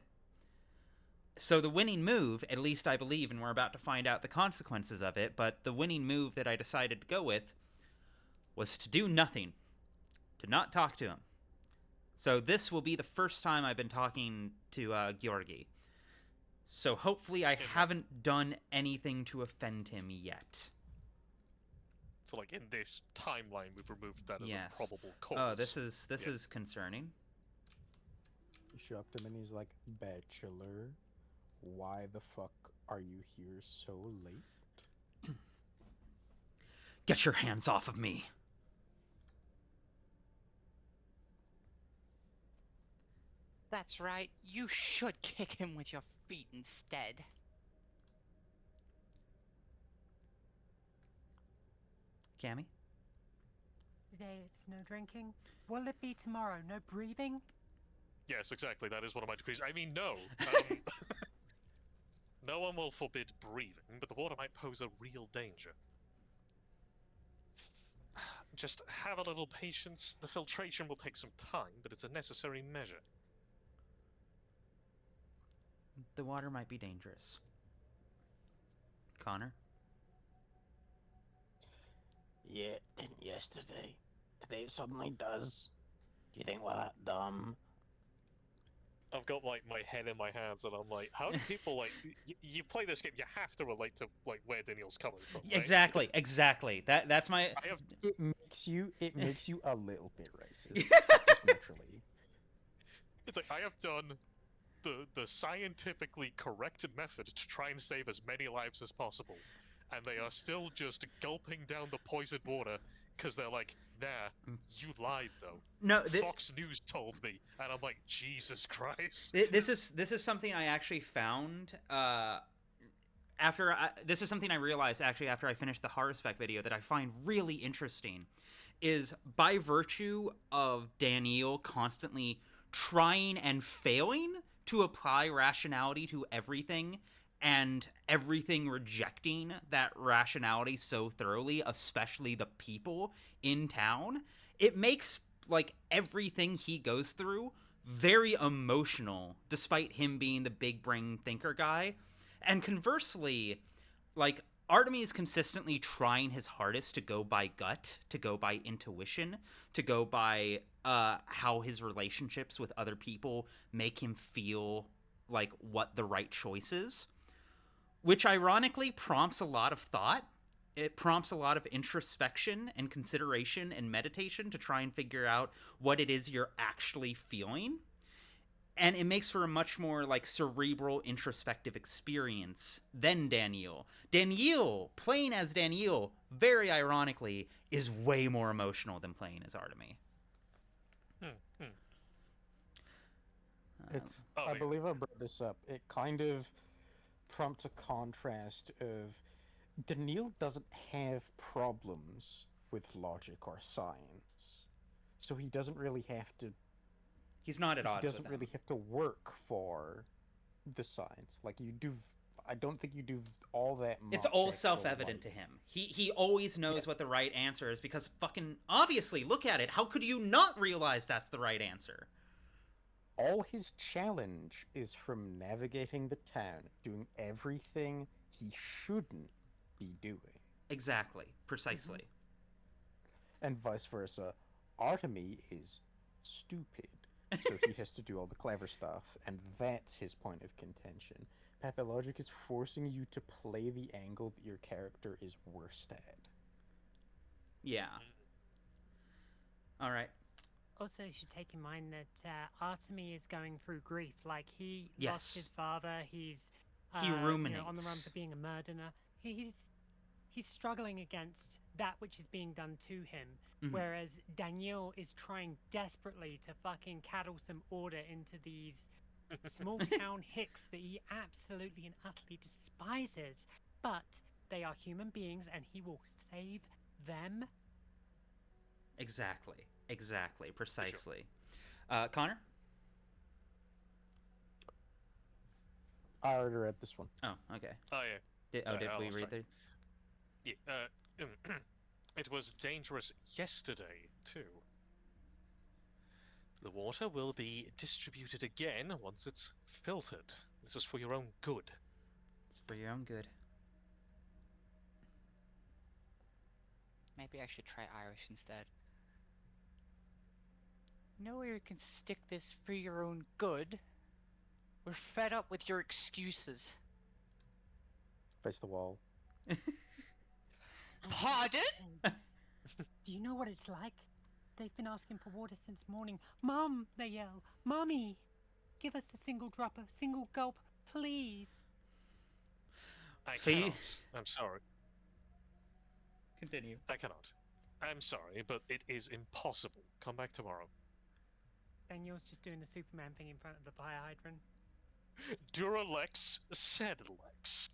So the winning move, at least I believe, and we're about to find out the consequences of it, but the winning move that I decided to go with was to do nothing, to not talk to him. So this will be the first time I've been talking to Georgi. So hopefully I haven't done anything to offend him yet. So, like, in this timeline, we've removed that as a probable cause. Oh, this is concerning. You show up to him and he's like, Bachelor, why the fuck are you here so late? Get your hands off of me. That's right. You should kick him with your feet instead. Cammy? Today it's no drinking. Will it be tomorrow? No breathing? Yes, exactly. That is one of my decrees. I mean, no. No one will forbid breathing, but the water might pose a real danger. Just have a little patience. The filtration will take some time, but it's a necessary measure. The water might be dangerous. Connor? Yeah, it didn't yesterday. Today it suddenly does. Do you think we're that dumb? I've got like my head in my hands, and I'm like, how do people like? You play this game, you have to relate to like where Daniel's coming from. Right? Exactly. That's my. I have. It makes you a little bit racist, just naturally. It's like I have done the scientifically correct method to try and save as many lives as possible, and they are still just gulping down the poisoned water because they're like, nah, you lied though. No, Fox News told me, and I'm like, Jesus Christ. This is something I actually found this is something I realized actually after I finished the horror spec video that I find really interesting, is by virtue of Daniel constantly trying and failing to apply rationality to everything, and everything rejecting that rationality so thoroughly, especially the people in town, it makes like everything he goes through very emotional, despite him being the big brain thinker guy. And conversely, like Artemis consistently trying his hardest to go by gut, to go by intuition, to go by how his relationships with other people make him feel like what the right choice is, which ironically prompts a lot of thought. It prompts a lot of introspection and consideration and meditation to try and figure out what it is you're actually feeling. And it makes for a much more like cerebral, introspective experience than Daniel. Daniel, playing as Daniel, very ironically, is way more emotional than playing as Artemis. It's. I believe I brought this up. It kind of prompts a contrast of Daniil doesn't have problems with logic or science, so he doesn't really have to. He's not at odds with them. He doesn't really have to work for the science like you do. I don't think you do all that much. It's all self-evident to him. He always knows what the right answer is because fucking obviously, look at it. How could you not realize that's the right answer? All his challenge is from navigating the town, doing everything he shouldn't be doing. Exactly. Precisely. And vice versa. Artemis is stupid, so he has to do all the clever stuff, and that's his point of contention. Pathologic is forcing you to play the angle that your character is worst at. Yeah. All right. Also, you should take in mind that Artemis is going through grief. Like, he Yes. lost his father. He's He ruminates. on the run for being a murderer. He's struggling against that which is being done to him. Whereas Daniel is trying desperately to fucking cattle some order into these small town hicks that he absolutely and utterly despises. But they are human beings, and he will save them. Exactly. Precisely. Sure. Connor? I already read this one. Oh, okay. Oh, yeah. Did we read it? Yeah. It was dangerous yesterday, too. The water will be distributed again once it's filtered. This is for your own good. It's for your own good. Maybe I should try Irish instead. Know where you can stick this for your own good. We're fed up with your excuses. Face the wall. Pardon? Do you know what it's like? They've been asking for water since morning. Mum, they yell. Mummy, give us a single drop, a single gulp. Please. I Please- cannot. I'm sorry. Continue. I cannot. I'm sorry, but it is impossible. Come back tomorrow. Daniel's just doing the Superman thing in front of the fire hydrant. Duralex said Lex.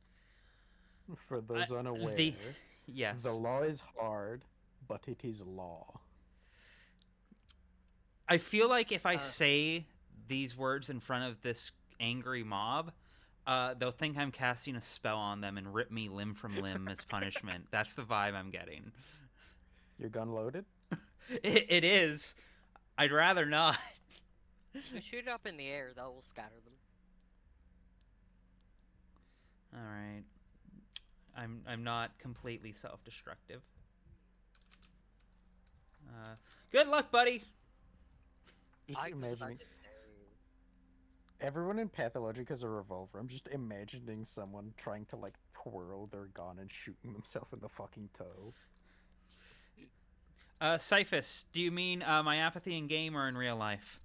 For those unaware, Yes. the law is hard, but it is law. I feel like if I say these words in front of this angry mob, they'll think I'm casting a spell on them and rip me limb from limb as punishment. That's the vibe I'm getting. Your gun loaded? It is. I'd rather not. Just shoot it up in the air, that will scatter them. All right. I'm not completely self-destructive. Good luck, buddy. Just I was about imagining to say... everyone in Pathologic has a revolver. I'm just imagining someone trying to like twirl their gun and shooting themselves in the fucking toe. Cyphus, do you mean my apathy in game or in real life?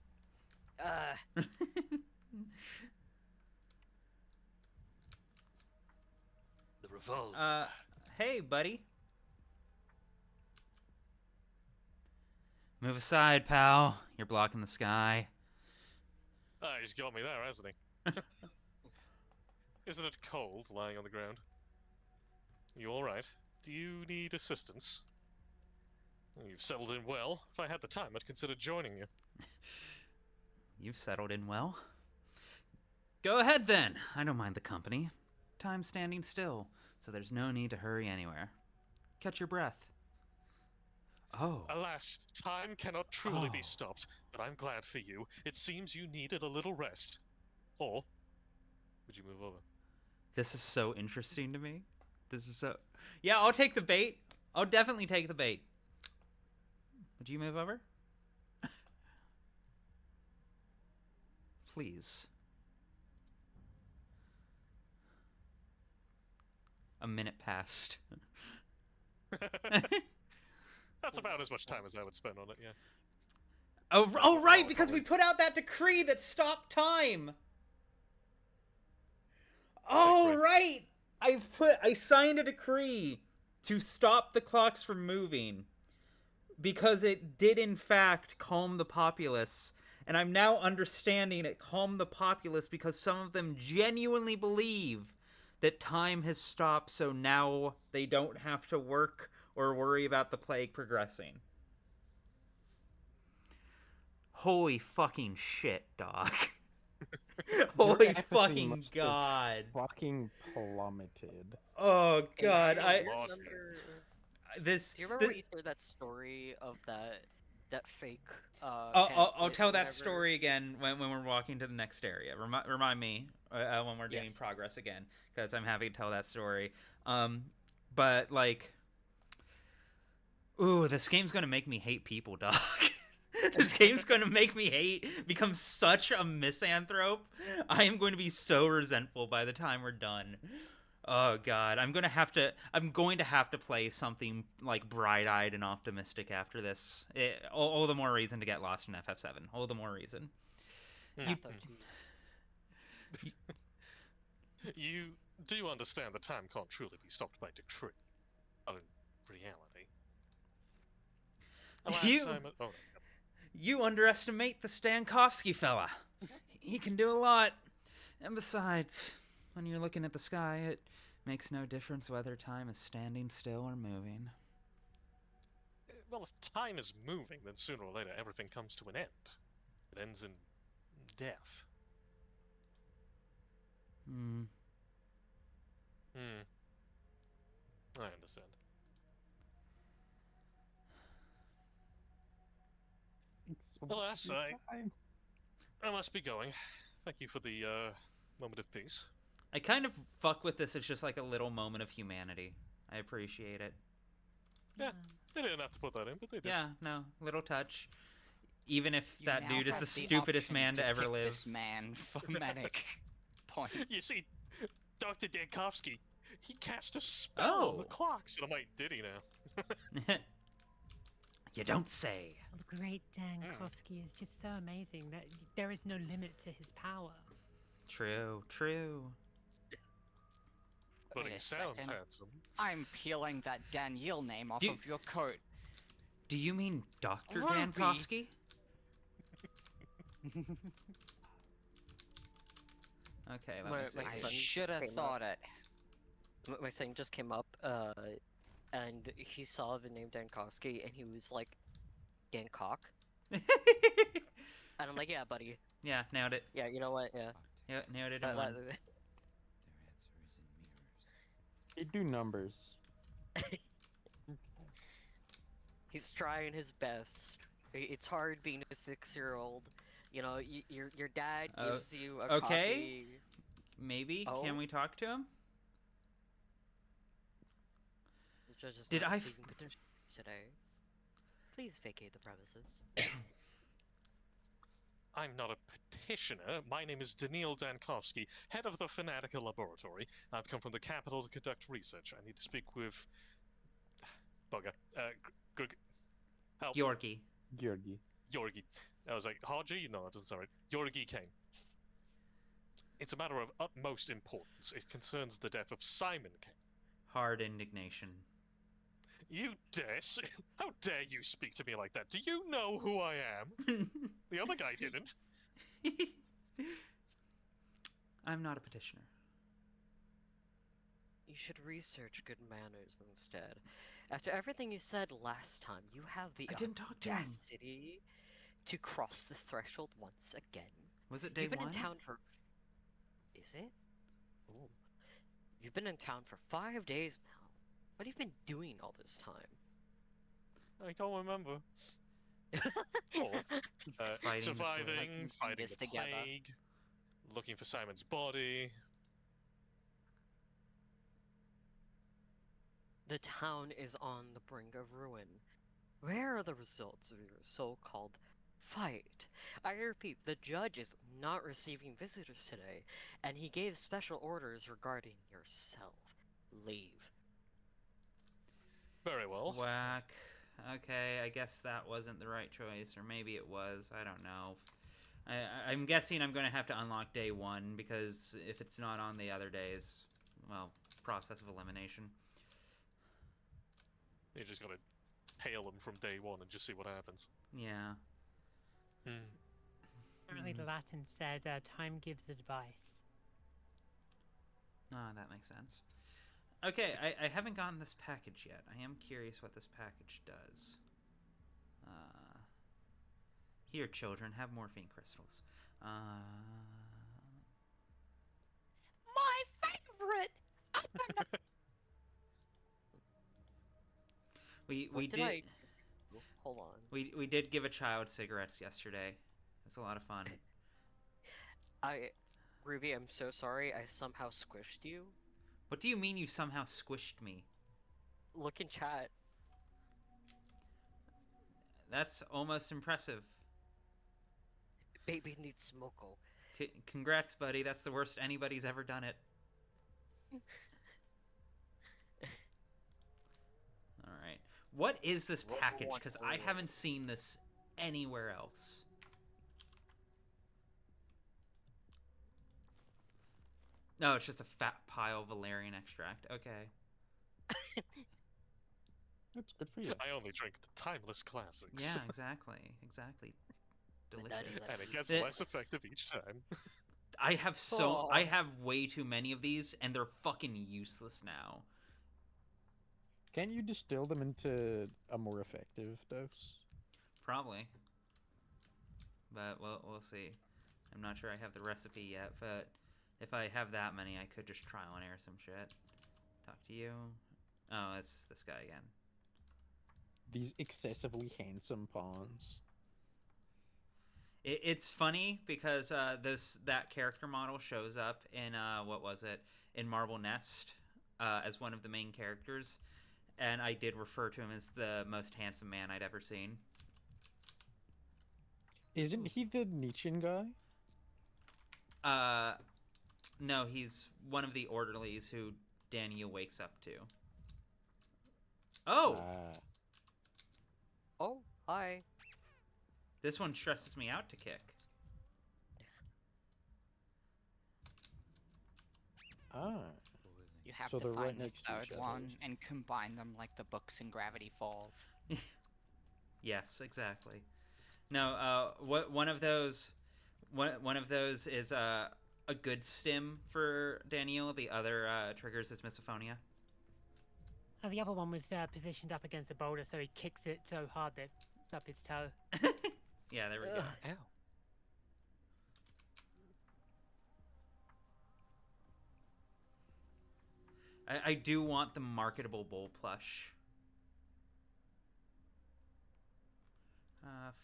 The revolver. Hey, buddy. Move aside, pal. You're blocking the sky. Ah, he's got me there, hasn't he? Isn't it cold lying on the ground? You alright? Do you need assistance? You've settled in well. If I had the time, I'd consider joining you. You've settled in well. Go ahead, then. I don't mind the company. Time's standing still, so there's no need to hurry anywhere. Catch your breath. Oh. Alas, time cannot truly be Oh. stopped, but I'm glad for you. It seems you needed a little rest. Or, would you move over? This is so interesting to me. This is so... Yeah, I'll take the bait. I'll definitely take the bait. Would you move over? Please. A minute passed. That's about as much time as I would spend on it, yeah. Oh, right, because we put out that decree that stopped time. Oh, right. I signed a decree to stop the clocks from moving because it did in fact calm the populace. And I'm now understanding it calmed the populace because some of them genuinely believe that time has stopped, so now they don't have to work or worry about the plague progressing. Holy fucking shit, dog. Holy Your apathy fucking must have god. Fucking plummeted. Oh god, Do I you remember, this do you remember this- when you shared that story of that fake I'll pamphlet tell or that whatever? story again when we're walking to the next area. Remind me when we're doing Yes. progress again, because I'm happy to tell that story. But like, ooh, this game's gonna make me hate people, dog. This game's gonna make me become such a misanthrope. I am going to be so resentful by the time we're done. Oh god, I'm going to have to play something like bright-eyed and optimistic after this. All the more reason to get lost in FF7. All the more reason. You do understand that time can't truly be stopped by decree. Well, in reality. Alas, You- You underestimate the Stankowski fella. He can do a lot. And besides, when you're looking at the sky, it makes no difference whether time is standing still or moving. Well, if time is moving, then sooner or later everything comes to an end. It ends in death. Hmm. I understand. Alas, I must be going. Thank you for the moment of peace. I kind of fuck with this as just like a little moment of humanity. I appreciate it. Yeah, they didn't have to put that in, but they did. Yeah, no, little touch. Even if You that now dude is have the the stupidest option man to ever pick live. This man for medic point. You see, Dr. Dankovsky, he cast a spell on the Oh. clocks, and I'm like, did he now? You don't say. The great Dankovsky is just so amazing that there is no limit to his power. True, true. But Wait he a sounds second. handsome. I'm peeling that Danielle name off Do- of your coat. Do you mean Dr. Ruby! Dankowski? Okay, let me My see. I son should have came up. thought it. My son just came up, and he saw the name Dankowski, and he was like, Dancock? And I'm like, yeah, buddy. Yeah, nailed it. Yeah, you know what? Yeah. Yeah, nailed it in one. Their answer is in mirrors. They do numbers. He's trying his best. It's hard being a 6-year-old. You know, your dad gives you a okay. copy. Maybe. Oh. Can we talk to him? The judge is Did not I receiving petitions today. Please vacate the premises. I'm not a petitioner. My name is Daniil Dankovsky, head of the Fanatical Laboratory. I've come from the capital to conduct research. I need to speak with... Bugger. Help. Georgi. Yorgi. I was like, Haji? No, that doesn't sound right. Yorgi Kane. It's a matter of utmost importance. It concerns the death of Simon Kane. Hard indignation. You dare? How dare you speak to me like that? Do you know who I am? The other guy didn't. I'm not a petitioner. You should research good manners instead. After everything you said last time, you have the I didn't talk to him. audacity to cross the threshold once again. Was it day You've been one? in town for... Is it? Ooh. You've been in town for 5 days now. What have you been doing all this time? I don't remember. Fighting Surviving, the fighting plague. the Together. plague, looking for Simon's body. The town is on the brink of ruin. Where are the results of your so-called fight? I repeat, the judge is not receiving visitors today, and he gave special orders regarding yourself. Leave. Very well. Whack. Okay, I guess that wasn't the right choice, or maybe it was. I don't know. I'm guessing I'm going to have to unlock day one, because if it's not on the other days, well, process of elimination. You just gotta hail him from day one and just see what happens. Yeah. Apparently, the Latin said, "Time gives advice." Ah, that makes sense. Okay, I haven't gotten this package yet. I am curious what this package does. Here, children, have morphine crystals. My favorite! We What did. I... Hold on. We did give a child cigarettes yesterday. It was a lot of fun. Ruby, I'm so sorry. I somehow squished you. What do you mean you somehow squished me? Look in chat. That's almost impressive. Baby needs smoko. Congrats, buddy. That's the worst anybody's ever done it. Alright. What is this package? Because I haven't seen this anywhere else. No, it's just a fat pile of valerian extract. Okay. That's good for you. I only drink the timeless classics. Yeah, exactly. Exactly. Delicious. And it gets The- less effective each time. I have way too many of these, and they're fucking useless now. Can you distill them into a more effective dose? Probably. But we'll see. I'm not sure I have the recipe yet, but if I have that many, I could just trial and error some shit. Talk to you. Oh, it's this guy again. These excessively handsome pawns. It's funny because that character model shows up in what was it, in Marble Nest as one of the main characters, and I did refer to him as the most handsome man I'd ever seen. Isn't he the Nietzschean guy? No, he's one of the orderlies who Daniel wakes up to. Oh! Oh, hi. This one stresses me out to kick. Ah. You have So to they're right find the next to each third other. one and combine them like the books in Gravity Falls. Yes, exactly. No, one of those is a good stim for Daniel. The other triggers his misophonia. The other one was positioned up against a boulder, so he kicks it so hard that it's up his toe. Yeah, there we go. Ow. I do want the marketable bull plush.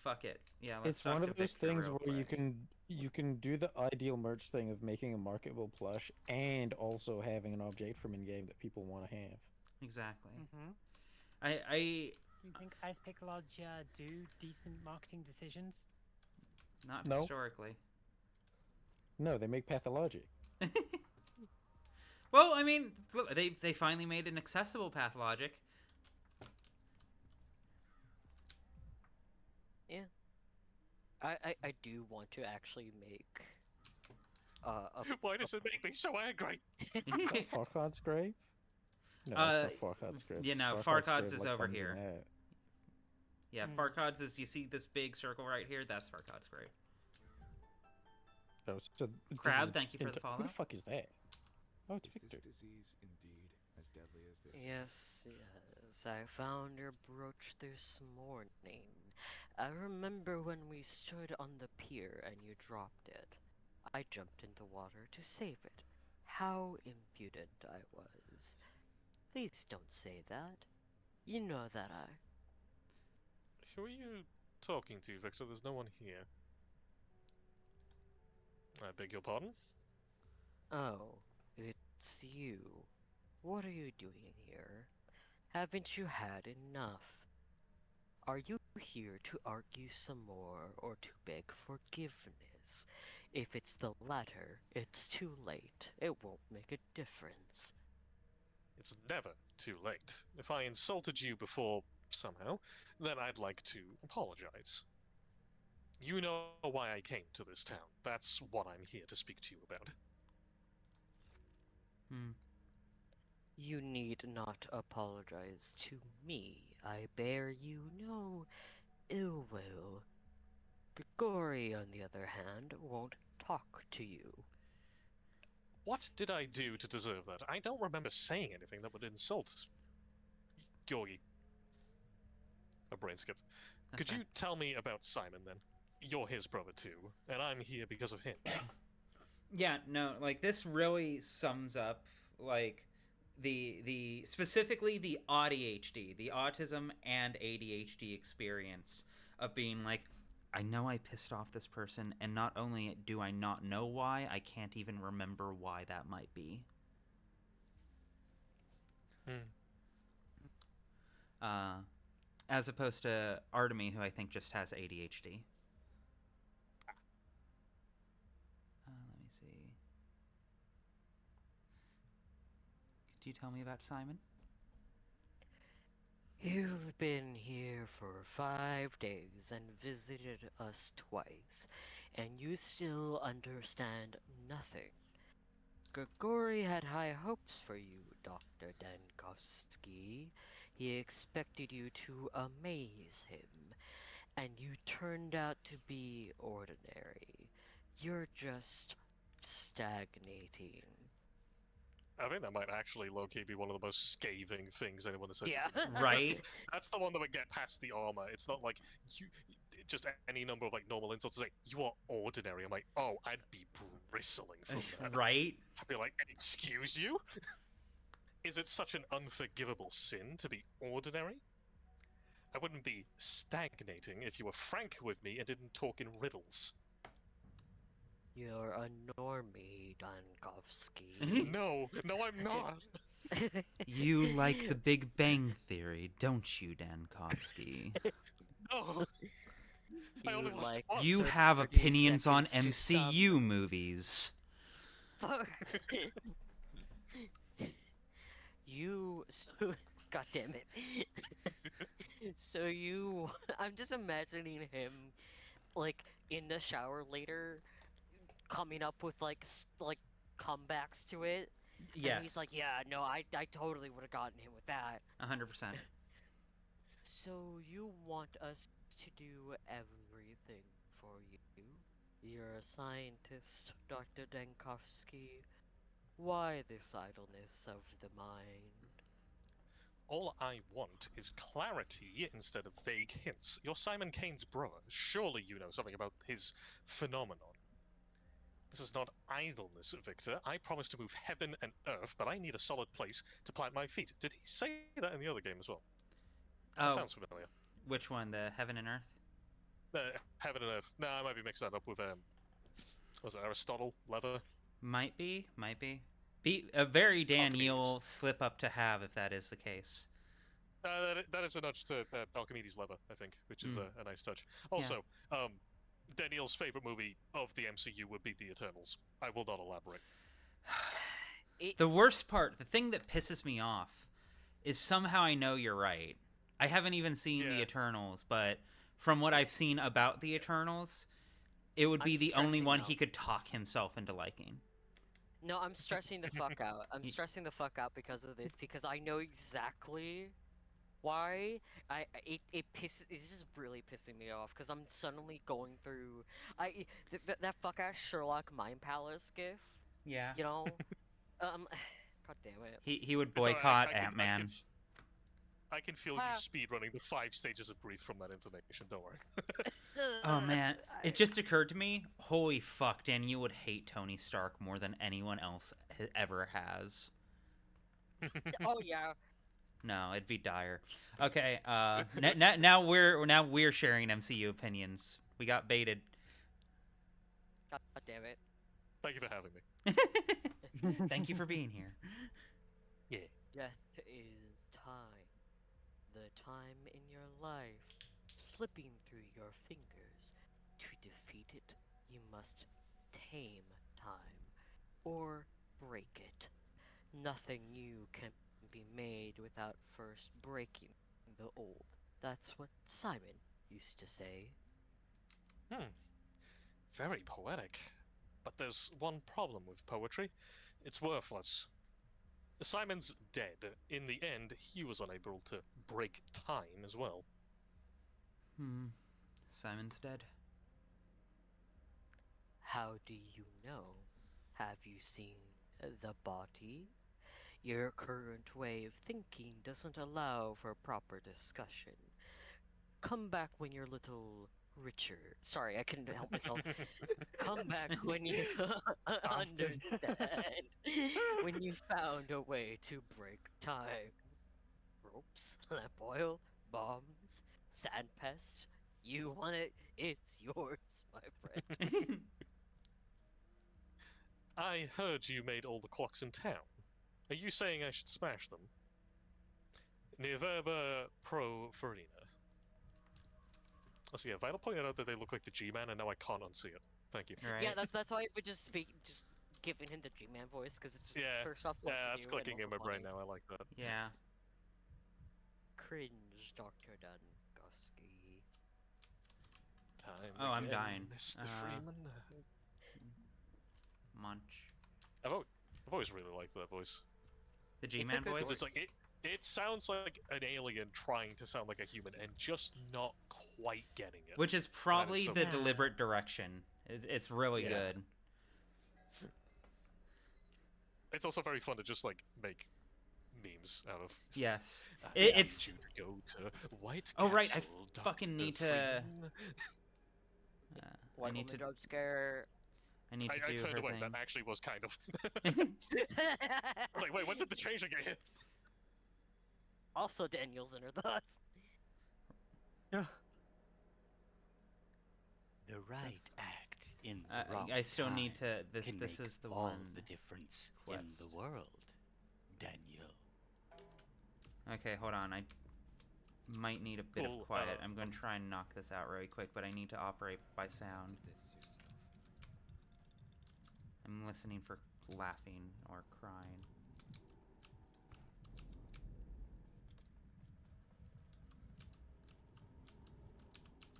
Fuck it. Yeah, let's It's talk one to of those Victor things real where you quick. can do the ideal merch thing of making a marketable plush and also having an object from in-game that people want to have. Exactly. Mm-hmm. I Do you think Ice Pick Lodge do decent marketing decisions? not No. historically. No, they make Pathologic. Well, I mean, they finally made an accessible Pathologic. Yeah. I do want to actually make a Why does it make me so angry? Is that Farhad's grave? No, it's not Farhad's grave. Yeah, no, Farhad's Farhad's grave, is like, over comes in here. that. Yeah, Farhad's is, you see this big circle right here? That's Farhad's grave. Oh, so this Crab, is thank you for the Who follow. the fuck is that? Oh, it's Is Victor. this disease indeed as deadly as this? Yes, yes, I found your brooch this morning. I remember when we stood on the pier and you dropped it. I jumped in the water to save it. How impudent I was. Please don't say that. You know that I... Who are you talking to, Victor? There's no one here. I beg your pardon? Oh, it's you. What are you doing here? Haven't you had enough? Are you here to argue some more or to beg forgiveness? If it's the latter, it's too late. It won't make a difference. It's never too late. If I insulted you before, somehow, then I'd like to apologize. You know why I came to this town. That's what I'm here to speak to you about. You need not apologize to me. I bear you no ill will. Grigori, on the other hand, won't talk to you. What did I do to deserve that? I don't remember saying anything that would insult Georgi. A brain skipped. Could you tell me about Simon then? You're his brother too, and I'm here because of him. Yeah, no, like this really sums up like the specifically the ADHD, the autism and ADHD experience of being like, I know I pissed off this person, and not only do I not know why, I can't even remember why that might be. As opposed to Artemy, who I think just has ADHD. Let me see. Could you tell me about Simon? You've been here for 5 days and visited us twice, and you still understand nothing. Grigori had high hopes for you, Dr. Dankovsky. He expected you to amaze him, and you turned out to be ordinary. You're just stagnating. I think that might actually low-key be one of the most scathing things anyone has said. Yeah. Right? That's the one that would get past the armor. It's not like you, just any number of like normal insults. Like you are ordinary. I'm like, oh, I'd be bristling from that. Right? I'd be like, excuse you? Is it such an unforgivable sin to be ordinary? I wouldn't be stagnating if you were frank with me and didn't talk in riddles. You're a normie, Dankovsky. No, I'm not. You like the Big Bang Theory, don't you, Dankovsky? No. I only watched like once. You have 30 opinions on seconds to MCU movies. You God damn it. So I'm just imagining him like in the shower later coming up with like comebacks to it Yes. And he's like, yeah, no, I totally would have gotten him with that. 100%. So you want us to do everything for you? You're a scientist, Dr. Denkovsky. Why this idleness of the mind? All I want is clarity instead of vague hints. You're Simon Kane's brother. Surely you know something about his phenomenon. This is not idleness, Victor. I promised to move heaven and earth, but I need a solid place to plant my feet. Did he say that in the other game as well? That sounds familiar. Which one? The Heaven and Earth? Heaven and earth. No, I might be mixing that up with, was it Aristotle? Leather? Might be. Be a very Daniel Archimedes. slip up to have if that is the case. That is a nudge to Archimedes' leather, I think, which is a nice touch. Also, Daniel's favorite movie of the MCU would be The Eternals. I will not elaborate. The worst part, the thing that pisses me off, is somehow I know you're right. I haven't even seen The Eternals, but from what I've seen about The Eternals, it would be the only one he could talk himself into liking. No, I'm stressing the fuck out. I'm stressing the fuck out because of this, because I know exactly why. It pisses. It's just really pissing me off because I'm suddenly going through that fuck ass Sherlock Mind Palace gif. Yeah. You know, God damn it. He would boycott Ant-Man. I can feel you speedrunning the 5 stages of grief from that information. Don't worry. Oh man, it just occurred to me. Holy fuck, Dan, you would hate Tony Stark more than anyone else ever has. Oh yeah. No, it'd be dire. Okay, now we're sharing MCU opinions. We got baited. God damn it. Thank you for having me. Thank you for being here. Yeah. Death is time. The time in your life slipping through your fingers. To defeat it, you must tame time or break it. Nothing new can be made without first breaking the old. That's what Simon used to say. Very poetic. But there's one problem with poetry. It's worthless. Simon's dead. In the end, he was unable to break time as well. Simon's dead. How do you know? Have you seen the body? Your current way of thinking doesn't allow for proper discussion. Come back when you're little richer. Sorry, I couldn't help myself. Come back when you understand. When you found a way to break time. Ropes, lamp oil, bombs, sand pests. You want it? It's yours, my friend. I heard you made all the clocks in town. Are you saying I should smash them? Ne verba pro farina. So yeah, Vital pointed out that they look like the G-Man, and now I can't unsee it. Thank you. Right. Yeah, that's why we just giving him the G-Man voice, because it's just first off. Yeah, it's clicking in my brain now. I like that. Yeah. Cringe, Dr. Dunkowski. Time I'm again, dying. Mr. Freeman. Munch. I've always really liked that voice. The G-Man voice? It's like it sounds like an alien trying to sound like a human and just not quite getting it. Which is probably the deliberate direction. It's really good. It's also very fun to just like make memes out of. Yes. It's you to go to White Castle. Oh right, I fucking need to. I need to jump scare. I need to do I turned her away. thing. That actually was kind of. I was like, wait, when did the change get hit? Also, Daniel's inner thoughts. Yeah. The right act in the wrong I still need time to. can This make is the all one. the difference quest. in the world, Daniel. Okay, hold on. I might need a bit of quiet. I'm going to try and knock this out really quick, but I need to operate by sound. I'm listening for laughing or crying.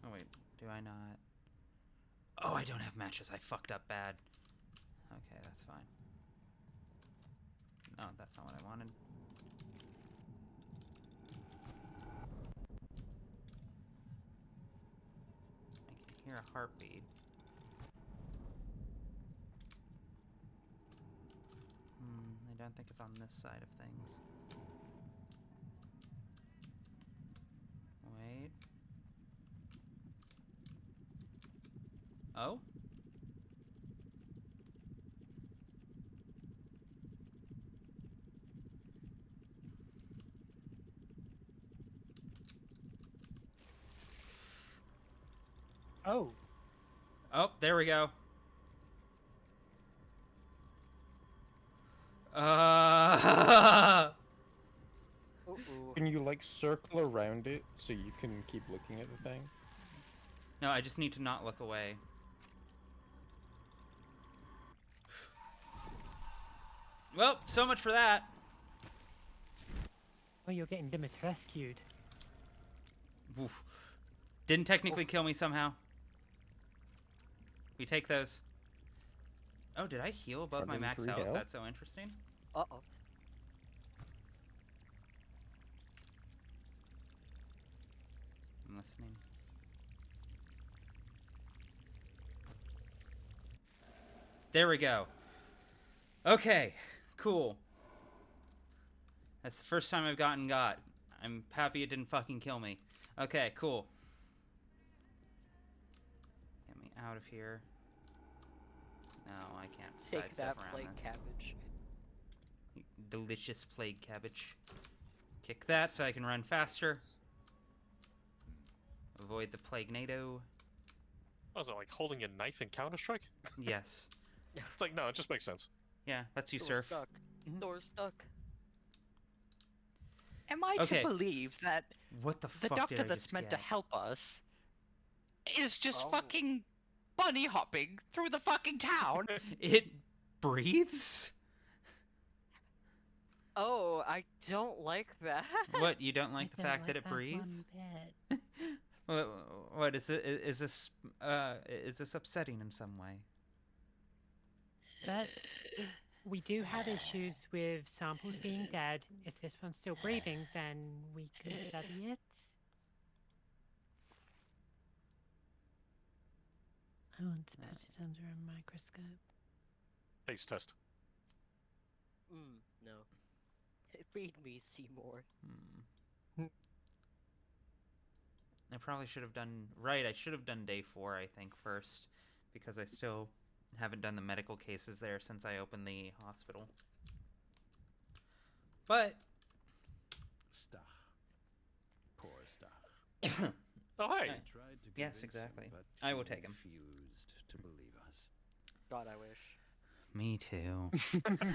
Oh wait, do I not? Oh, I don't have matches. I fucked up bad. Okay, that's fine. Oh, that's not what I wanted. I can hear a heartbeat. I don't think it's on this side of things. Wait. Oh? Oh. Oh, there we go. Uh-oh. Can you, like, circle around it so you can keep looking at the thing? No, I just need to not look away. Well, so much for that. Oh, you're getting Dimitrescued. Oof. Didn't technically kill me somehow. We take those. Oh, did I heal above my max 103 health? health? That's so interesting. Uh-oh. I'm listening. There we go. Okay, cool. That's the first time I've gotten got. I'm happy it didn't fucking kill me. Okay, cool. Get me out of here. No, I can't Take sidestep that, around plague this. cabbage. Delicious plague cabbage. Kick that so I can run faster. Avoid the plague NATO. Was it like holding a knife in Counter-Strike? Yes. It's like, no, it just makes sense. Yeah, that's you, Door's surf. stuck. Door's stuck. Am I Okay. to believe that What the the fuck doctor did I that's just meant to get? help us is just Oh. fucking bunny hopping through the fucking town? It breathes? Oh, I don't like that. What, you don't like the I don't fact that like it breathes? one bit. What is it? Is this upsetting in some way? But we do have issues with samples being dead. If this one's still breathing, then we can study it. I want to put it under a microscope. Taste test. No. Feed me, Seymour. I probably should have done... Right, I should have done day 4, I think, first. Because I still haven't done the medical cases there since I opened the hospital. But... Stuff. Poor stuff. Oh, hey! Right. Tried to Yes, convince exactly. him, but I will he take him. refused to believe us. God, I wish. Me too. Someone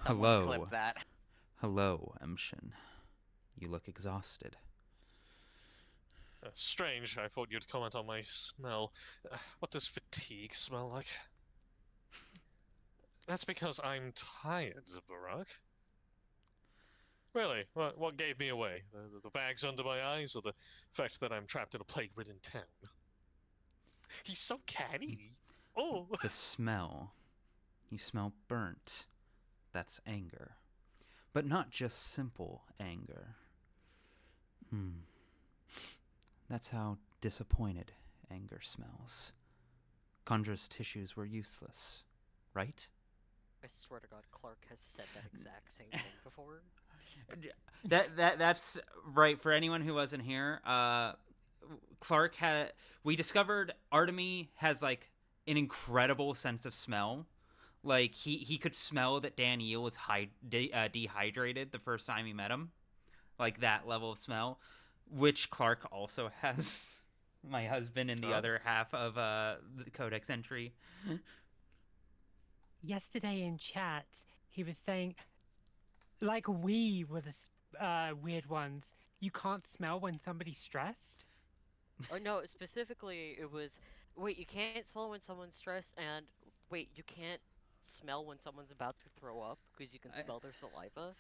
Hello. clip that. Hello, Emshin. You look exhausted. Strange, I thought you'd comment on my smell. What does fatigue smell like? That's because I'm tired, Barack. Really? What gave me away? The bags under my eyes, or the fact that I'm trapped in a plague-ridden town? He's so catty. Oh! The smell. You smell burnt. That's anger. But not just simple anger. That's how disappointed anger smells. Conjur's tissues were useless, right? I swear to God, Clark has said that exact same thing before. That's right. For anyone who wasn't here, Clark had... We discovered Artemy has, like, an incredible sense of smell. Like, he could smell that Danielle was dehydrated the first time he met him. Like, that level of smell. Which Clark also has. My husband in the other half of the Codex entry. Yesterday in chat, he was saying, like we were the weird ones. You can't smell when somebody's stressed. Oh no, specifically it was, wait, you can't smell when someone's stressed, and wait, you can't smell when someone's about to throw up because you can smell their saliva.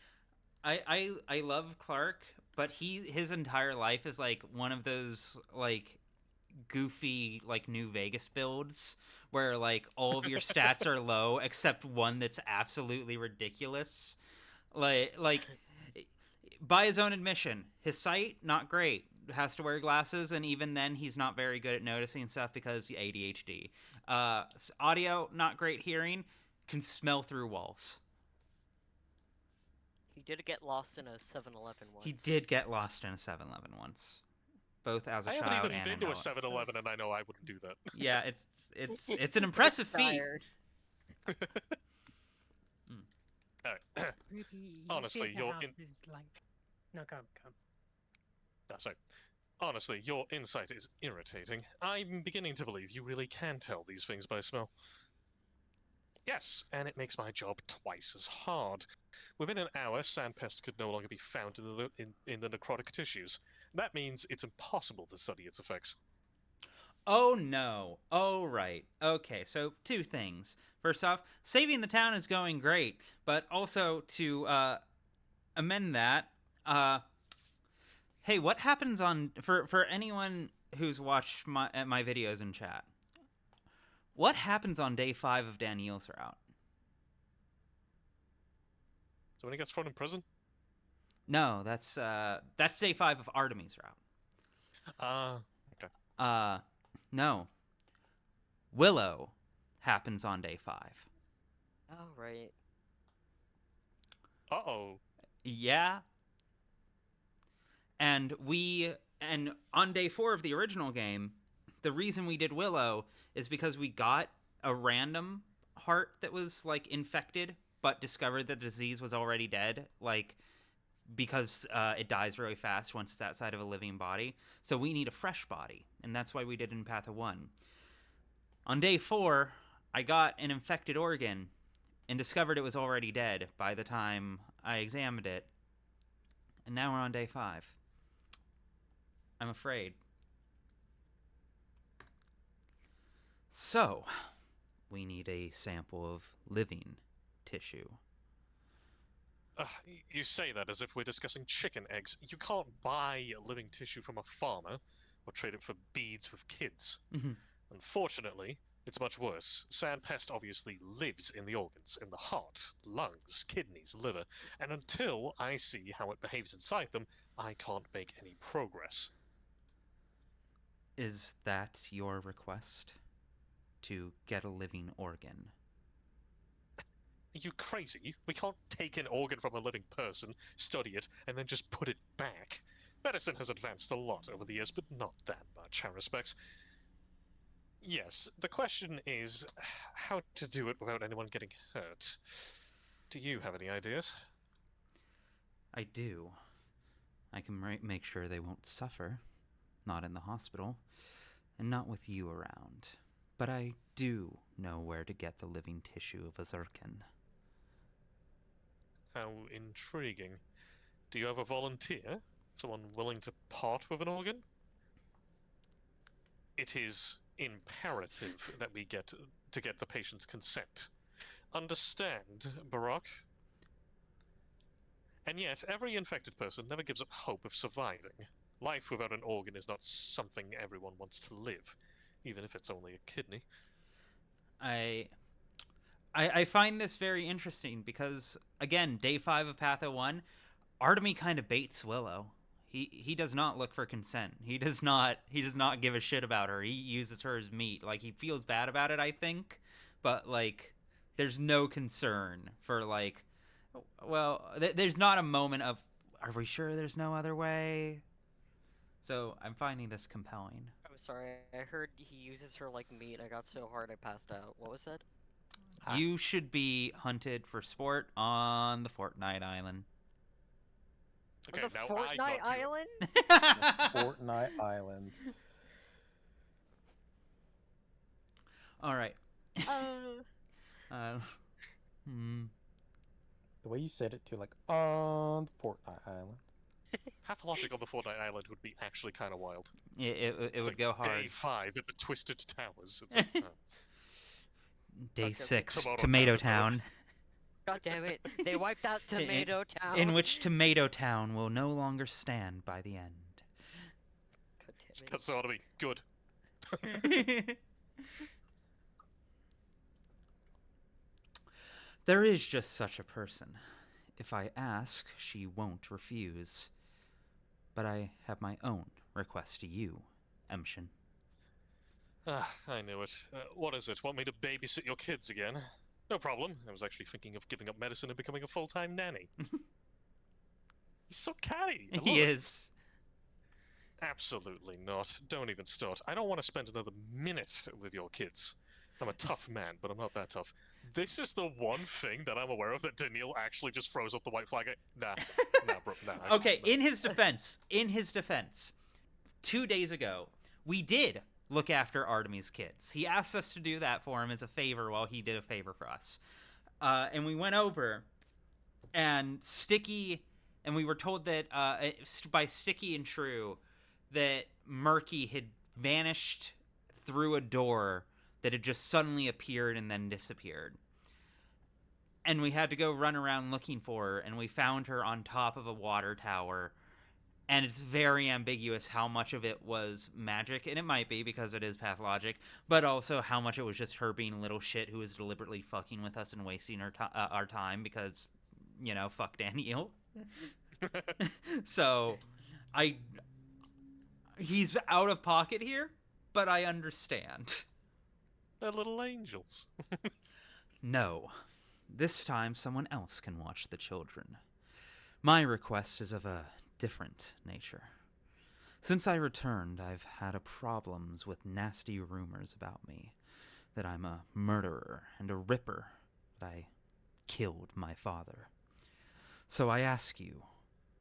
I love Clark, but his entire life is like one of those like goofy like New Vegas builds where like all of your stats are low except one that's absolutely ridiculous. Like by his own admission, his sight not great. Has to wear glasses, and even then, he's not very good at noticing stuff because ADHD. Audio not great hearing. Can smell through walls. He did get lost in a 7-Eleven once. He did get lost in a 7-Eleven once, both as a I child haven't even and been an to a adult. 7-Eleven, and I know I wouldn't do that. Yeah, it's an impressive feat. Alright. Ruby, Honestly, theatre you're house in- is like... No, come. That's right. Honestly, your insight is irritating. I'm beginning to believe you really can tell these things by smell. Yes, and it makes my job twice as hard. Within an hour, sandpest could no longer be found in the necrotic tissues. That means it's impossible to study its effects. Oh no. Oh right. Okay, so two things. First off, saving the town is going great, but also to amend that, hey, what happens on for anyone who's watched my videos in chat? What happens on day 5 of Daniel's route? So when he gets thrown in prison? No, that's day 5 of Artemis' route. Okay. No. Willow happens on day 5. Oh, right. Uh-oh. Yeah. And on day 4 of the original game, the reason we did Willow is because we got a random heart that was like infected, but discovered the disease was already dead, like because it dies really fast once it's outside of a living body. So we need a fresh body, and that's why we did in Path of 1. On day 4, I got an infected organ and discovered it was already dead by the time I examined it. And now we're on day 5. I'm afraid. So, we need a sample of living tissue. You say that as if we're discussing chicken eggs. You can't buy living tissue from a farmer or trade it for beads with kids. Mm-hmm. Unfortunately, it's much worse. Sandpest obviously lives in the organs, in the heart, lungs, kidneys, liver, and until I see how it behaves inside them, I can't make any progress. Is that your request? To get a living organ? Are you crazy? We can't take an organ from a living person, study it, and then just put it back. Medicine has advanced a lot over the years, but not that much, I respect. Yes, the question is how to do it without anyone getting hurt. Do you have any ideas? I do. I can make sure they won't suffer. Not in the hospital. And not with you around. But I do know where to get the living tissue of a Zirkin. How intriguing. Do you have a volunteer? Someone willing to part with an organ? It is imperative that we get the patient's consent. Understand, Barak? And yet, every infected person never gives up hope of surviving. Life without an organ is not something everyone wants to live, even if it's only a kidney. I find this very interesting because, again, day 5 of Patho 1, Artemy kind of baits Willow. He does not look for consent. He does not give a shit about her. He uses her as meat. Like, he feels bad about it, I think, but like there's no concern for like, well, there's not a moment of, are we sure there's no other way? So I'm finding this compelling. I'm sorry, I heard he uses her like meat. I got so hard I passed out. What was that? You should be hunted for sport on the Fortnite Island. Okay, the now Fortnite Island? Fortnite Island. All right. The way you said it too, like on the Fortnite Island. Pathologic on the Fortnite Island would be actually kind of wild. It would like go hard. Day 5 at the Twisted Towers. It's like, Day 6, Tomato Tomato Town. Town. God damn it. They wiped out Tomato Town. In which Tomato Town will no longer stand by the end. God damn it. That's ought to be good. There is just such a person. If I ask, she won't refuse. But I have my own request to you, Emshin. I knew it. What is it? Want me to babysit your kids again? No problem. I was actually thinking of giving up medicine and becoming a full-time nanny. He's so catty. I He love it. is. Absolutely not. Don't even start. I don't want to spend another minute with your kids. I'm a tough man, but I'm not that tough. This is the one thing that I'm aware of that Daniil actually just froze up the white flag. Nah, bro, nah. Okay, in his defense, 2 days ago, we did look after Artemis' kids. He asked us to do that for him as a favor while he did a favor for us. And we went over, and Sticky, and we were told that by Sticky and True that Murky had vanished through a door that had just suddenly appeared and then disappeared. And we had to go run around looking for her, and we found her on top of a water tower. And it's very ambiguous how much of it was magic, and it might be because it is pathologic, but also how much it was just her being a little shit who was deliberately fucking with us and wasting our time because, you know, fuck Daniel. So, he's out of pocket here, but I understand. They're little angels. No. This time someone else can watch the children. My request is of a different nature. Since I returned, I've had problems with nasty rumors about me. That I'm a murderer and a ripper. That I killed my father. So I ask you,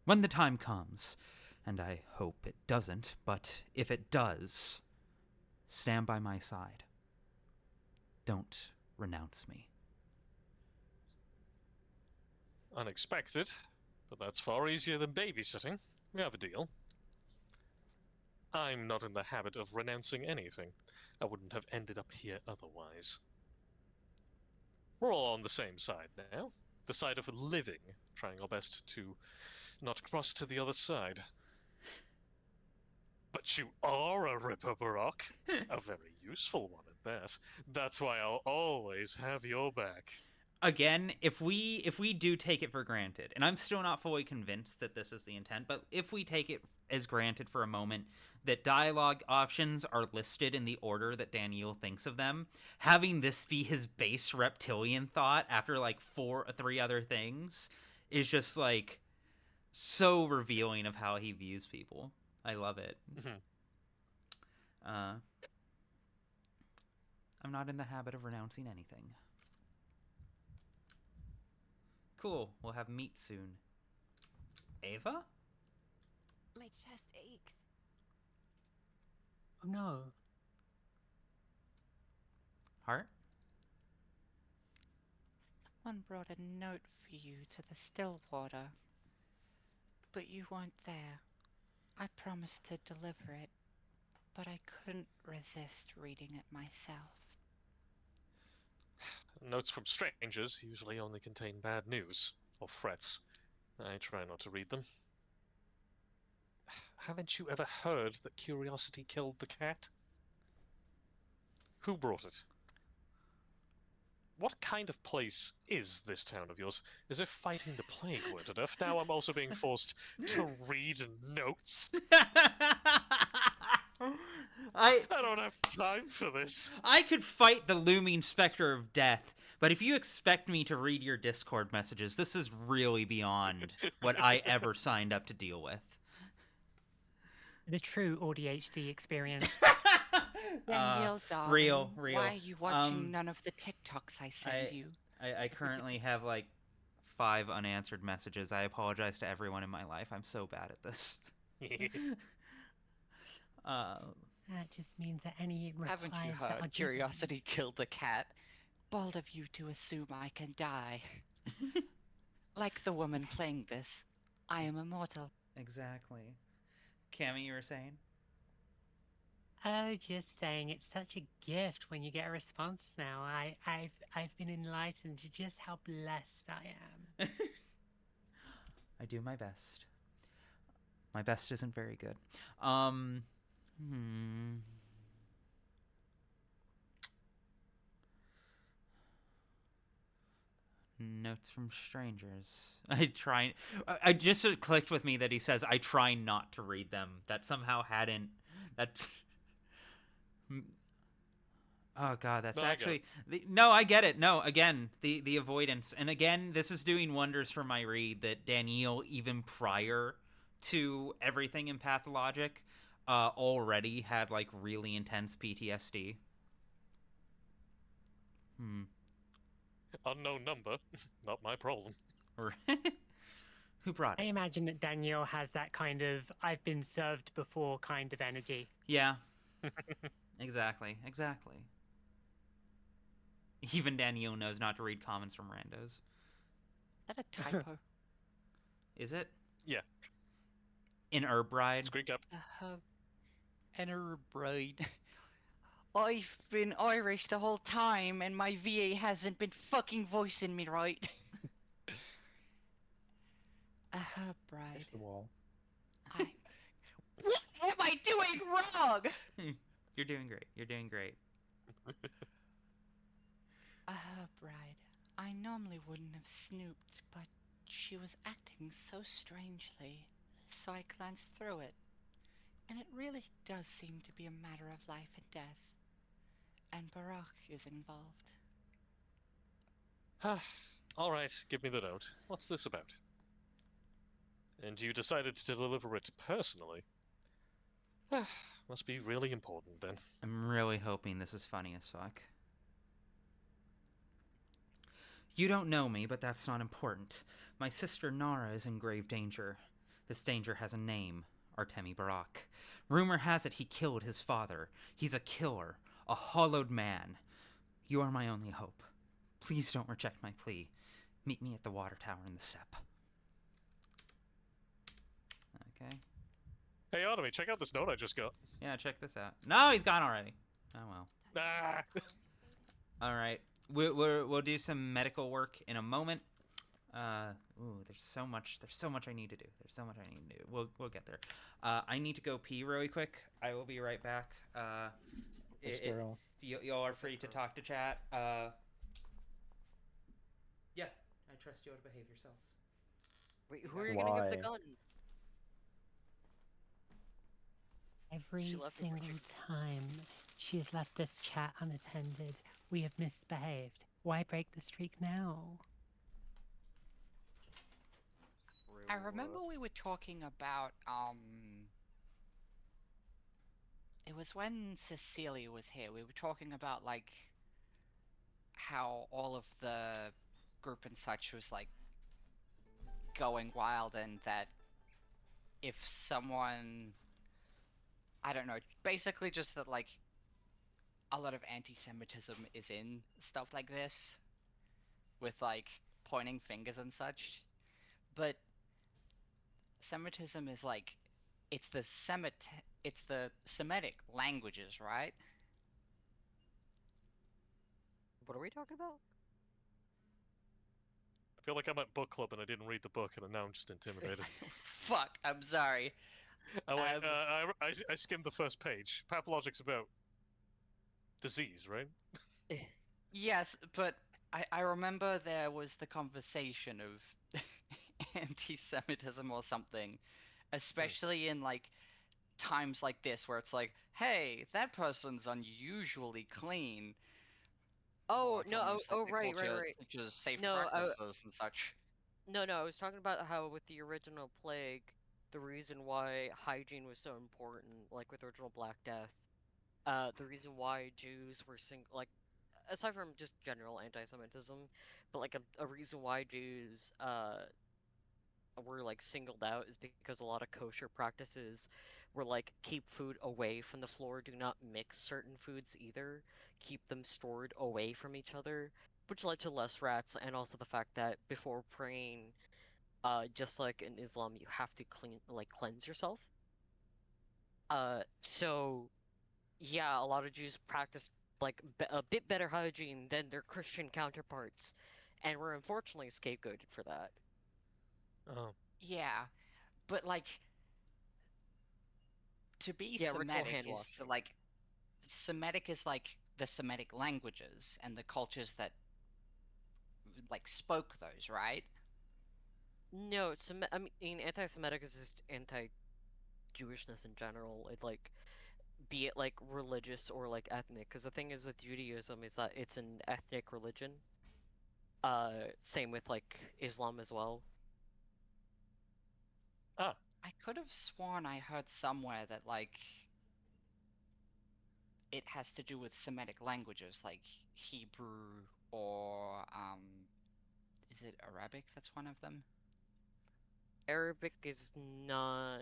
when the time comes, and I hope it doesn't, but if it does, stand by my side. Don't renounce me. Unexpected, but that's far easier than babysitting. We have a deal. I'm not in the habit of renouncing anything. I wouldn't have ended up here otherwise. We're all on the same side now. The side of living, trying our best to not cross to the other side. But you are a Ripper, Barack. A very useful one at that. That's why I'll always have your back. Again, if we do take it for granted, and I'm still not fully convinced that this is the intent, but if we take it as granted for a moment that dialogue options are listed in the order that Daniel thinks of them, having this be his base reptilian thought after like 3 other things is just like so revealing of how he views people. I love it. I'm not in the habit of renouncing anything. Cool, we'll have meat soon. Ava? My chest aches. Oh no. Heart? Someone brought a note for you to the Stillwater, but you weren't there. I promised to deliver it, but I couldn't resist reading it myself. Notes from strangers usually only contain bad news, or threats. I try not to read them. Haven't you ever heard that curiosity killed the cat? Who brought it? What kind of place is this town of yours? As if fighting the plague weren't enough, now I'm also being forced to read notes. I don't have time for this. I could fight the looming specter of death, but if you expect me to read your Discord messages, this is really beyond what I ever signed up to deal with. The true ADHD experience. Danielle, darling, real. why are you watching none of the TikToks I send you? I currently have like 5 unanswered messages. I apologize to everyone in my life. I'm so bad at this. That just means that any replies Haven't you that are heard? Curiosity killed the cat. Bold of you to assume I can die. Like the woman playing this, I am immortal. Exactly. Cammy, you were saying? Oh, just saying, it's such a gift when you get a response now. I've been enlightened to just how blessed I am. I do my best. My best isn't very good. Notes from strangers. I just it clicked with me that he says I try not to read them. That somehow hadn't. That's. Oh god, that's No, actually no. I get it. No, again, the avoidance, and again, this is doing wonders for my read. That Danielle, even prior to everything in Pathologic, already had like really intense PTSD. Unknown number. Not my problem. Who brought I it? imagine that Danielle has that kind of I've been served before kind of energy. Yeah. Exactly. Even Danielle knows not to read comments from randos. Is that a typo? Is it? Yeah. In Herbride? Screen cap. Enter bride. I've been Irish the whole time, and my VA hasn't been fucking voicing me right. Bride. It's the wall. What am I doing wrong? You're doing great. Bride. I normally wouldn't have snooped, but she was acting so strangely, so I glanced through it. And it really does seem to be a matter of life and death. And Barak is involved. All right, give me the note. What's this about? And you decided to deliver it personally? Must be really important then. I'm really hoping this is funny as fuck. You don't know me, but that's not important. My sister Nara is in grave danger. This danger has a name. Artemi Barak. Rumor has it he killed his father. He's a killer. A hollowed man. You are my only hope. Please don't reject my plea. Meet me at the water tower in the steppe. Okay. Hey, Automate, check out this note I just got. Yeah, check this out. No, he's gone already. Oh well. Ah! Alright. We'll do some medical work in a moment. There's so much I need to do. We'll get there. I need to go pee really quick. I will be right back. Y'all are free to talk to chat. Yeah, I trust you to behave yourselves. Wait, who are you gonna give the gun? Every single time she has left this chat unattended, we have misbehaved. Why break the streak now? I remember we were talking about, it was when Cecilia was here. We were talking about, like, how all of the group and such was, like, going wild, and that if someone, I don't know, basically just that, like, a lot of anti-Semitism is in stuff like this, with, like, pointing fingers and such. But Semitism is, like, it's the Semitic languages, right? What are we talking about? I feel like I'm at book club and I didn't read the book, and now I'm just intimidated. Fuck, I'm sorry. I skimmed the first page. Pathologic's about disease, right? Yes, but I remember there was the conversation of anti-Semitism or something, especially in, like, times like this where it's like, hey, that person's unusually clean. Oh, no, right. Which is safe practices and such. No, I was talking about how with the original plague, the reason why hygiene was so important, like with original Black Death, the reason why Jews were like, aside from just general anti-Semitism, but like a reason why Jews were like singled out is because a lot of kosher practices were like keep food away from the floor, do not mix certain foods either, keep them stored away from each other, which led to less rats, and also the fact that before praying, just like in Islam, you have to cleanse yourself. So yeah, a lot of Jews practiced like a bit better hygiene than their Christian counterparts, and were unfortunately scapegoated for that. Oh. Yeah, but like, to be Semitic is to like, Semitic is like the Semitic languages and the cultures that like spoke those, right? No, I mean, anti-Semitic is just anti-Jewishness in general. It like, be it like religious or like ethnic. Because the thing is with Judaism is that it's an ethnic religion. Same with like Islam as well. Ah, I could have sworn I heard somewhere that like it has to do with Semitic languages like Hebrew or is it Arabic that's one of them? Arabic is not.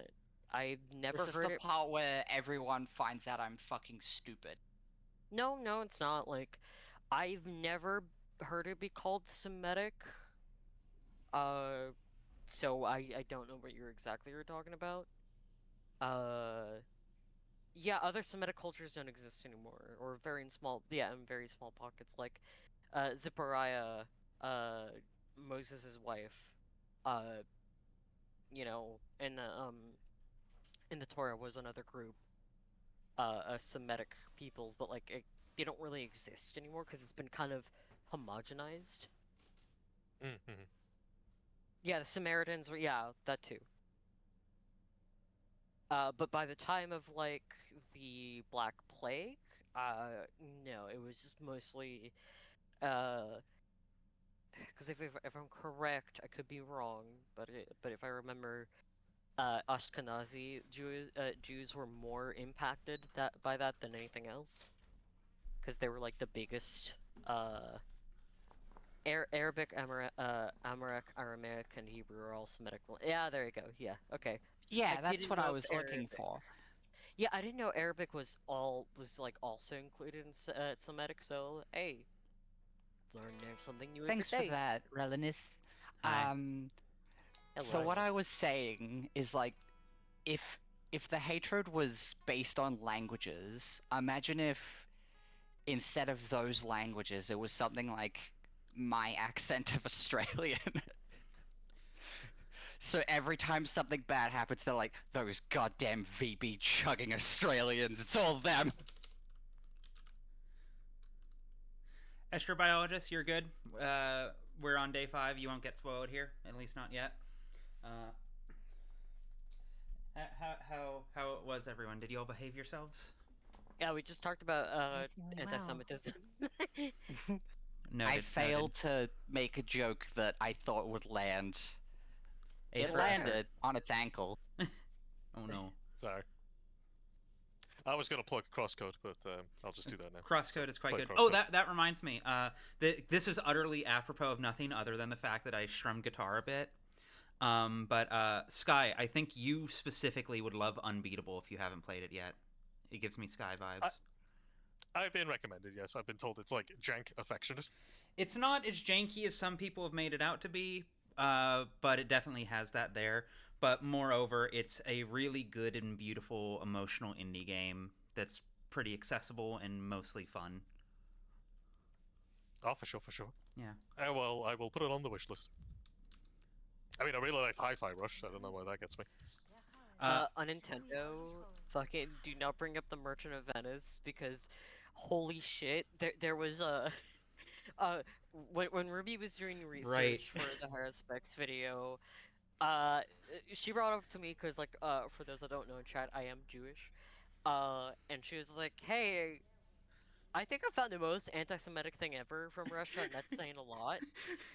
I've never This is heard the it. part where everyone finds out I'm fucking stupid. No, it's not. Like, I've never heard it be called Semitic. So I don't know what you're exactly talking about. Yeah, other Semitic cultures don't exist anymore, or very in small, yeah, in very small pockets. Like, Zipporah, uh, Moses' wife, uh, you know, in the Torah was another group, Semitic peoples, but like they don't really exist anymore because it's been kind of homogenized. mm-hmm. Yeah, the Samaritans were, yeah, that too. But by the time of like the Black Plague, no, it was just mostly, because if I'm correct, I could be wrong, but if I remember, Ashkenazi Jews were more impacted by that than anything else, because they were like the biggest, Arabic, Amharic, Aramaic, and Hebrew are all Semitic. Yeah, there you go. Yeah, okay. I Yeah, that's didn't what I know if was looking Arabic. for. Yeah, I didn't know Arabic was like also included in Semitic. So hey, learn something new every Thanks for day. that, Relinis. Hi. So Hello. what I was saying is like if the hatred was based on languages, imagine if instead of those languages it was something like my accent of Australian. So every time something bad happens, they're like, those goddamn VB chugging Australians, it's all them. Astrobiologist, you're good. We're on day 5. You won't get spoiled here, at least not yet. How was everyone? Did you all behave yourselves? Yeah, we just talked about Amazingly well. anti-Semitism. Noted. I failed to make a joke that I thought would land. A It for landed effort. on its ankle. Oh no. Sorry. I was going to plug Crosscode, but I'll just do that now. Crosscode is quite play good. Crosscode. Oh, that reminds me. This is utterly apropos of nothing other than the fact that I strum guitar a bit. But Sky, I think you specifically would love Unbeatable if you haven't played it yet. It gives me Sky vibes. I've been recommended, yes. I've been told it's like jank affectionate. It's not as janky as some people have made it out to be, but it definitely has that there. But moreover, it's a really good and beautiful emotional indie game that's pretty accessible and mostly fun. Oh, for sure. Yeah. Well, I will put it on the wish list. I mean, I really liked Hi-Fi Rush. I don't know why that gets me. On Nintendo, fucking do not bring up the Merchant of Venice because, holy shit, there was a, when Ruby was doing research for the Hera Specs video, she brought up to me because like for those that don't know in chat, I am Jewish, and she was like, hey, I think I found the most anti-Semitic thing ever from Russia, and that's saying a lot.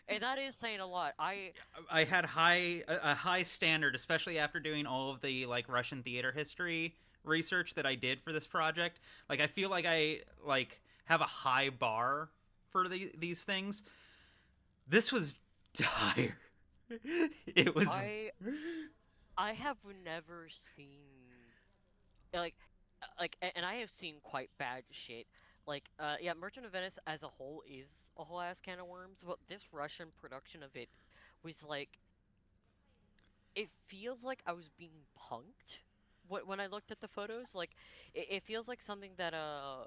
And that is saying a lot. I had a high standard, especially after doing all of the like Russian theater history research that I did for this project. Like I feel like I like have a high bar for these things. This was dire. It was. I have never seen like and I have seen quite bad shit. Like yeah, Merchant of Venice as a whole is a whole ass can of worms, but this Russian production of it was like, it feels like I was being punked when I looked at the photos. Like it feels like something that oh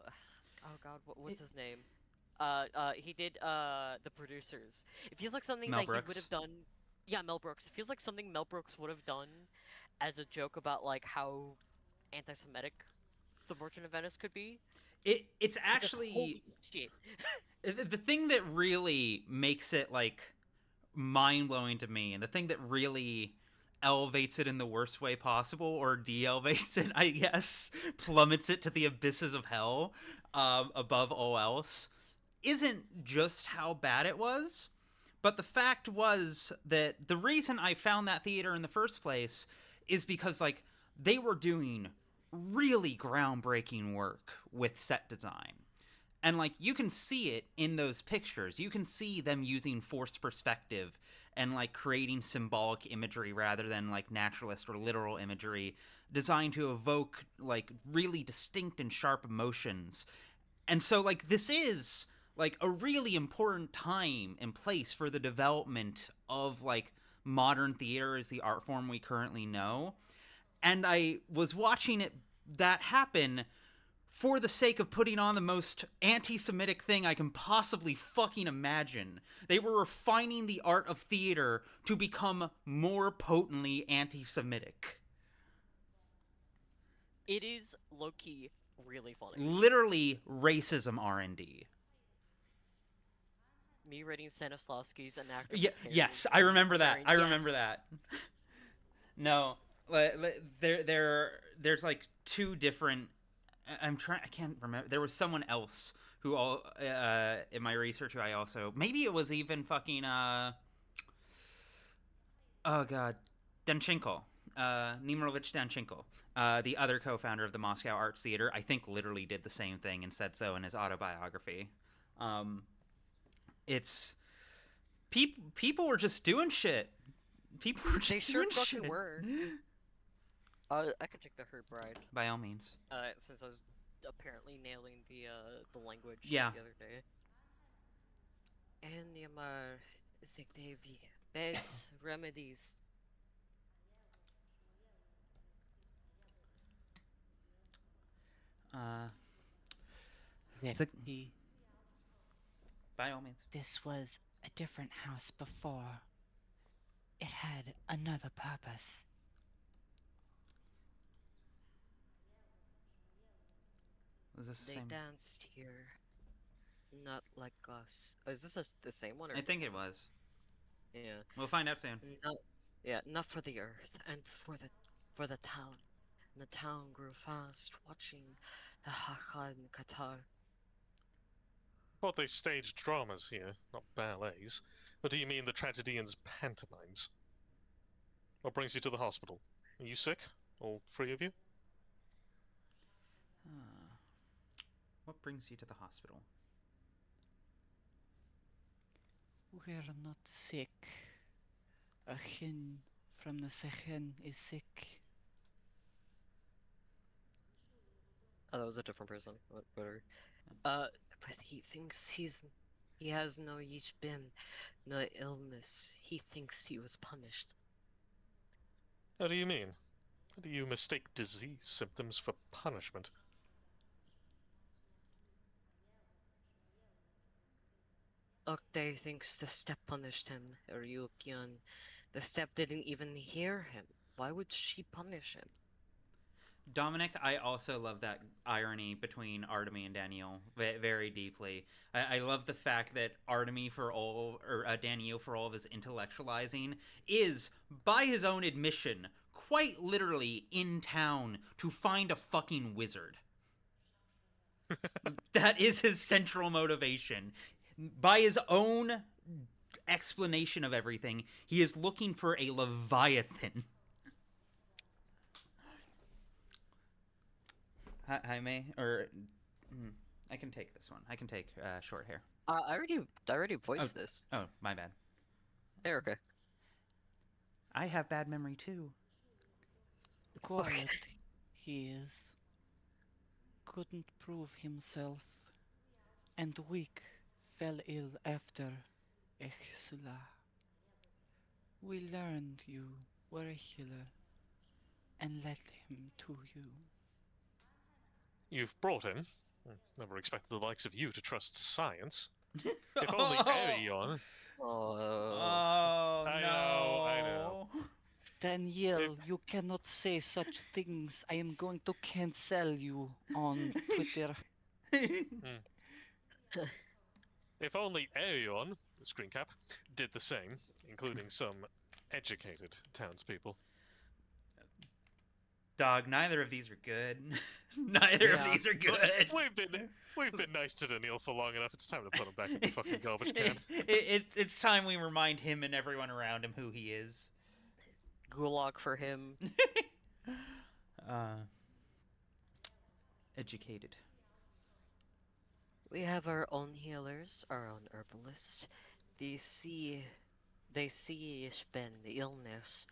god, what's his name? He did the producers. It feels like something Mel that Brooks. he would have done. Yeah, Mel Brooks. It feels like something Mel Brooks would have done as a joke about like how anti-Semitic the Merchant of Venice could be. It's Because actually holy shit. the thing that really makes it like mind-blowing to me, and the thing that really elevates it in the worst way possible, or de-elevates it, I guess, plummets it to the abysses of hell, above all else, isn't just how bad it was, but the fact was that the reason I found that theater in the first place is because, like, they were doing really groundbreaking work with set design. And, like, you can see it in those pictures. You can see them using forced perspective and, like, creating symbolic imagery rather than, like, naturalist or literal imagery designed to evoke, like, really distinct and sharp emotions. And so, like, this is, like, a really important time and place for the development of, like, modern theater as the art form we currently know. And I was watching that happen for the sake of putting on the most anti-Semitic thing I can possibly fucking imagine. They were refining the art of theater to become more potently anti-Semitic. It is low-key really funny. Literally racism R&D. Me reading Stanislavski's An Act of Yes, Parents I and remember that. comparing- I remember yes. that. No, there's like two different. I can't remember. There was someone else who in my research who I also, maybe it was even fucking oh god, Danchenko. Nemirovich Danchenko, the other co-founder of the Moscow Arts Theater, I think literally did the same thing and said so in his autobiography. It's people were just doing shit. People were just They sure doing fucking shit. were. I could take the Herd Bride. By all means. Since I was apparently nailing the language Yeah. the other day. And Yamar Zigdebi. Beds, remedies. Zig- by all means. This was a different house before. It had another purpose. Was this the They same? danced here. Not like us. Is this the same one? Or I think it was. Yeah. We'll find out soon. Not for the earth, and for the town. And the town grew fast, watching the Hakan Qatar. Thought they staged dramas here, not ballets. Or do you mean the tragedians' pantomimes? What brings you to the hospital? Are you sick? All three of you? What brings you to the hospital? We're not sick. Achin from the Sechin is sick. Oh, that was a different person. Whatever. But he thinks he has no yishbim, no illness. He thinks he was punished. How do you mean? How do you mistake disease symptoms for punishment? Okte thinks the step punished him, Ryukyan. The step didn't even hear him. Why would she punish him? Dominic, I also love that irony between Artemy and Daniel very deeply. I love the fact that Artemy, for all, or Daniel, for all of his intellectualizing, is, by his own admission, quite literally in town to find a fucking wizard. That is his central motivation. By his own explanation of everything, he is looking for a Leviathan. Jaime, or I can take this one. I can take short hair. I already voiced this. Oh, my bad. Erica. I have bad memory too. Quiet he is. Couldn't prove himself. And weak, fell ill after Echsula. We learned you were a healer, and led him to you. You've brought him. Never expected the likes of you to trust science. If only anyone. Oh, I no. know. Danielle, you cannot say such things. I am going to cancel you on Twitter. If only Aeon, screen cap, did the same, including some educated townspeople. Dog, neither of these are good. Neither of Yeah. these are Look, good. we've been nice to Daniil for long enough. It's time to put him back in the fucking garbage can. It's time we remind him and everyone around him who he is. Gulag for him. Educated. We have our own healers, our own herbalists. They see spend the illness.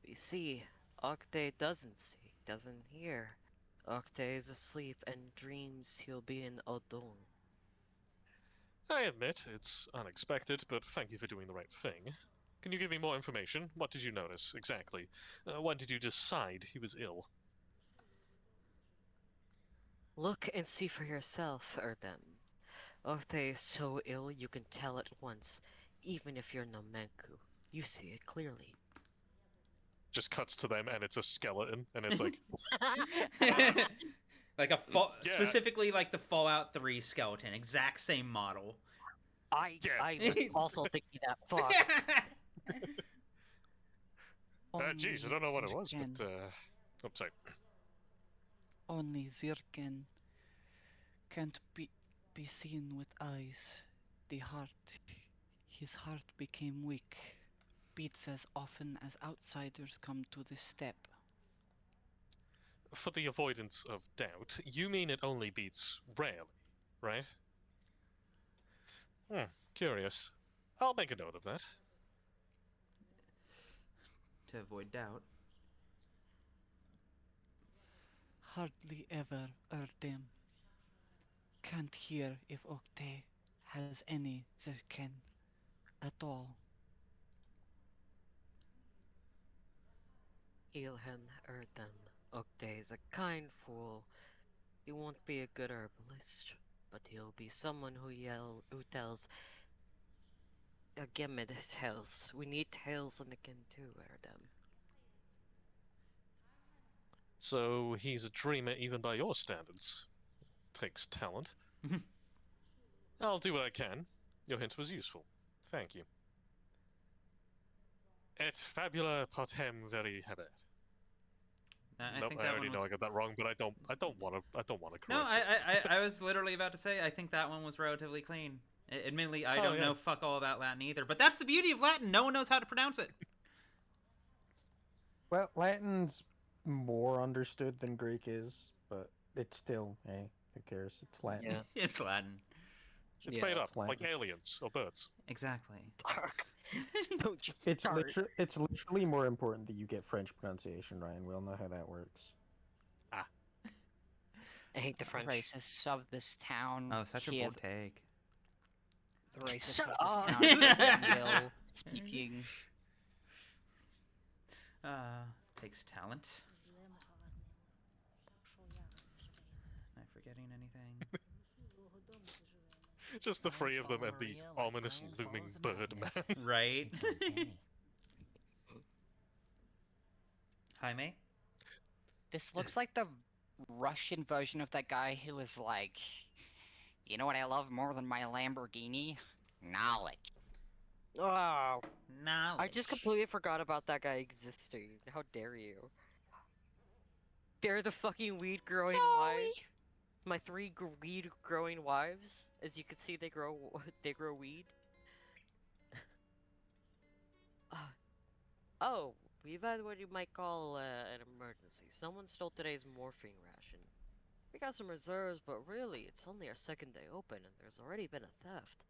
We see. Octay doesn't see, doesn't hear. Octay is asleep and dreams he'll be in Odon. I admit, it's unexpected, but thank you for doing the right thing. Can you give me more information? What did you notice, exactly? When did you decide he was ill? Look and see for yourself, Erdem. Octay is so ill you can tell at once, even if you're Nomenku. You see it clearly. Just cuts to them and it's a skeleton, and it's like... Like Yeah. specifically like the Fallout 3 skeleton, exact same model. I was also thinking that. Fuck. Jeez, I don't know what it was, but... Oh, sorry. Only Zirken can't be seen with eyes. His heart became weak. Beats as often as outsiders come to the step. For the avoidance of doubt, you mean it only beats rarely, right? Curious. I'll make a note of that. To avoid doubt. Hardly ever, Erdem. Can't hear if Octay has any Zirken at all. Heal him, Erdem. Octay is a kind fool. He won't be a good herbalist, but he'll be someone who tells Gemid tales. We need tales in the kin too, Erdem. So he's a dreamer even by your standards. Takes talent. I'll do what I can. Your hint was useful. Thank you. Et fabula potem veri habet. I Nope, think I that already one know was... I got that wrong, but I don't want to correct No, it. I was literally about to say I think that one was relatively clean. Admittedly, I don't know fuck all about Latin either, but that's the beauty of Latin. No one knows how to pronounce it. Well, Latin's more understood than Greek is, but it's still, hey, who cares? It's Latin. Yeah. It's Latin. It's Yeah, made up, it's Latin. like aliens or birds. Exactly. Don't you It's start. it's literally more important that you get French pronunciation, Ryan. We all know how that works. I hate the French. Racists of this town. Oh, such a hear bold take. The racists Shut of up. this town. Daniel speaking. Takes talent. Am I forgetting anything? Just the three of them and the ominous looming bird man. Right? Jaime? This looks like the Russian version of that guy who was like, you know what I love more than my Lamborghini? Knowledge. Oh, Knowledge. I just completely forgot about that guy existing. How dare you? They're the fucking weed growing wives. My three weed growing wives. As you can see, they grow weed. Oh, we've had what you might call an emergency. Someone stole today's morphine ration. We got some reserves, but really, it's only our second day open, and there's already been a theft.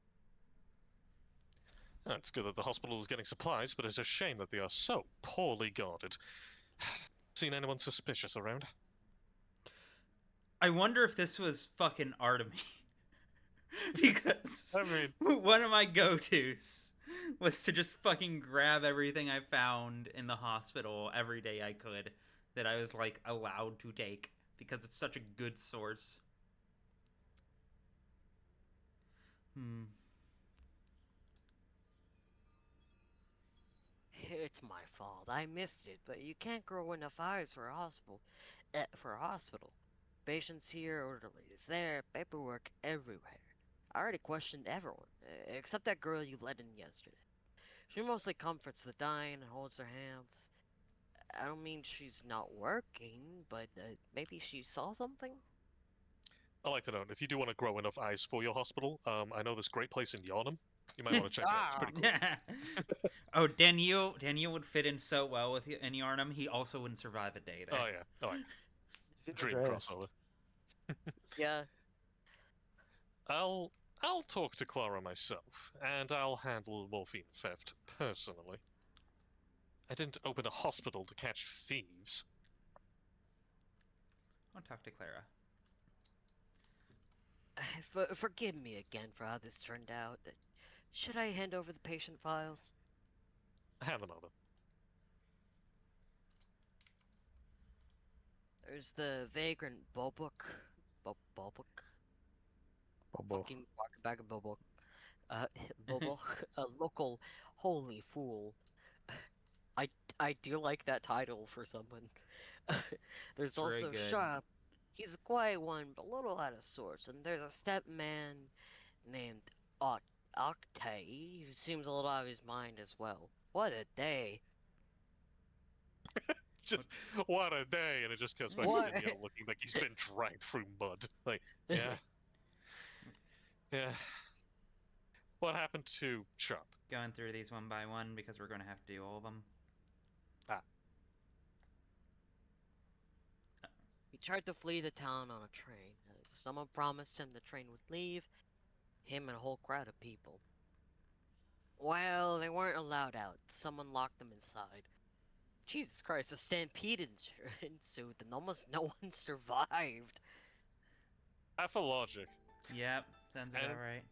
It's good that the hospital is getting supplies, but it's a shame that they are so poorly guarded. Seen anyone suspicious around? I wonder if this was fucking Artemy. Because I mean, one of my go-tos was to just fucking grab everything I found in the hospital every day I could that I was, like, allowed to take. Because it's such a good source. It's my fault. I missed it, but you can't grow enough eyes for a hospital. patients here, orderlies there, paperwork everywhere. I already questioned everyone, except that girl you let in yesterday. She mostly comforts the dying and holds their hands. I don't mean she's not working, but maybe she saw something? I'd like to know if you do want to grow enough eyes for your hospital. I know this great place in Yarnum. You might want to check it out. It's pretty cool. Yeah. Oh, Daniel would fit in so well with in Yarnum. He also wouldn't survive a day there. Oh yeah. Oh yeah. Is it Dream addressed? crossover. Yeah. I'll talk to Clara myself, and I'll handle morphine theft personally. I didn't open a hospital to catch thieves. I'll talk to Clara. Forgive me again for how this turned out. Should I hand over the patient files? Hand them over. There's the vagrant Bobuk. Bobuk? Fucking walking back of Bobuk. Bobuk, a local holy fool. I do like that title for someone. There's It's very also good. Sharp. He's a quiet one, but a little out of sorts. And there's a step man named Octay, who seems a little out of his mind as well. What a day. Just what a day, and it just goes back to Daniel looking like he's been dragged through mud. Like, yeah. Yeah. What happened to Sharp? Going through these one by one because we're going to have to do all of them. He tried to flee the town on a train. Someone promised him the train would leave, him and a whole crowd of people. Well, they weren't allowed out. Someone locked them inside. Jesus Christ, a stampede ensued, and almost no one survived. Pathologic. Yep, sounds about right.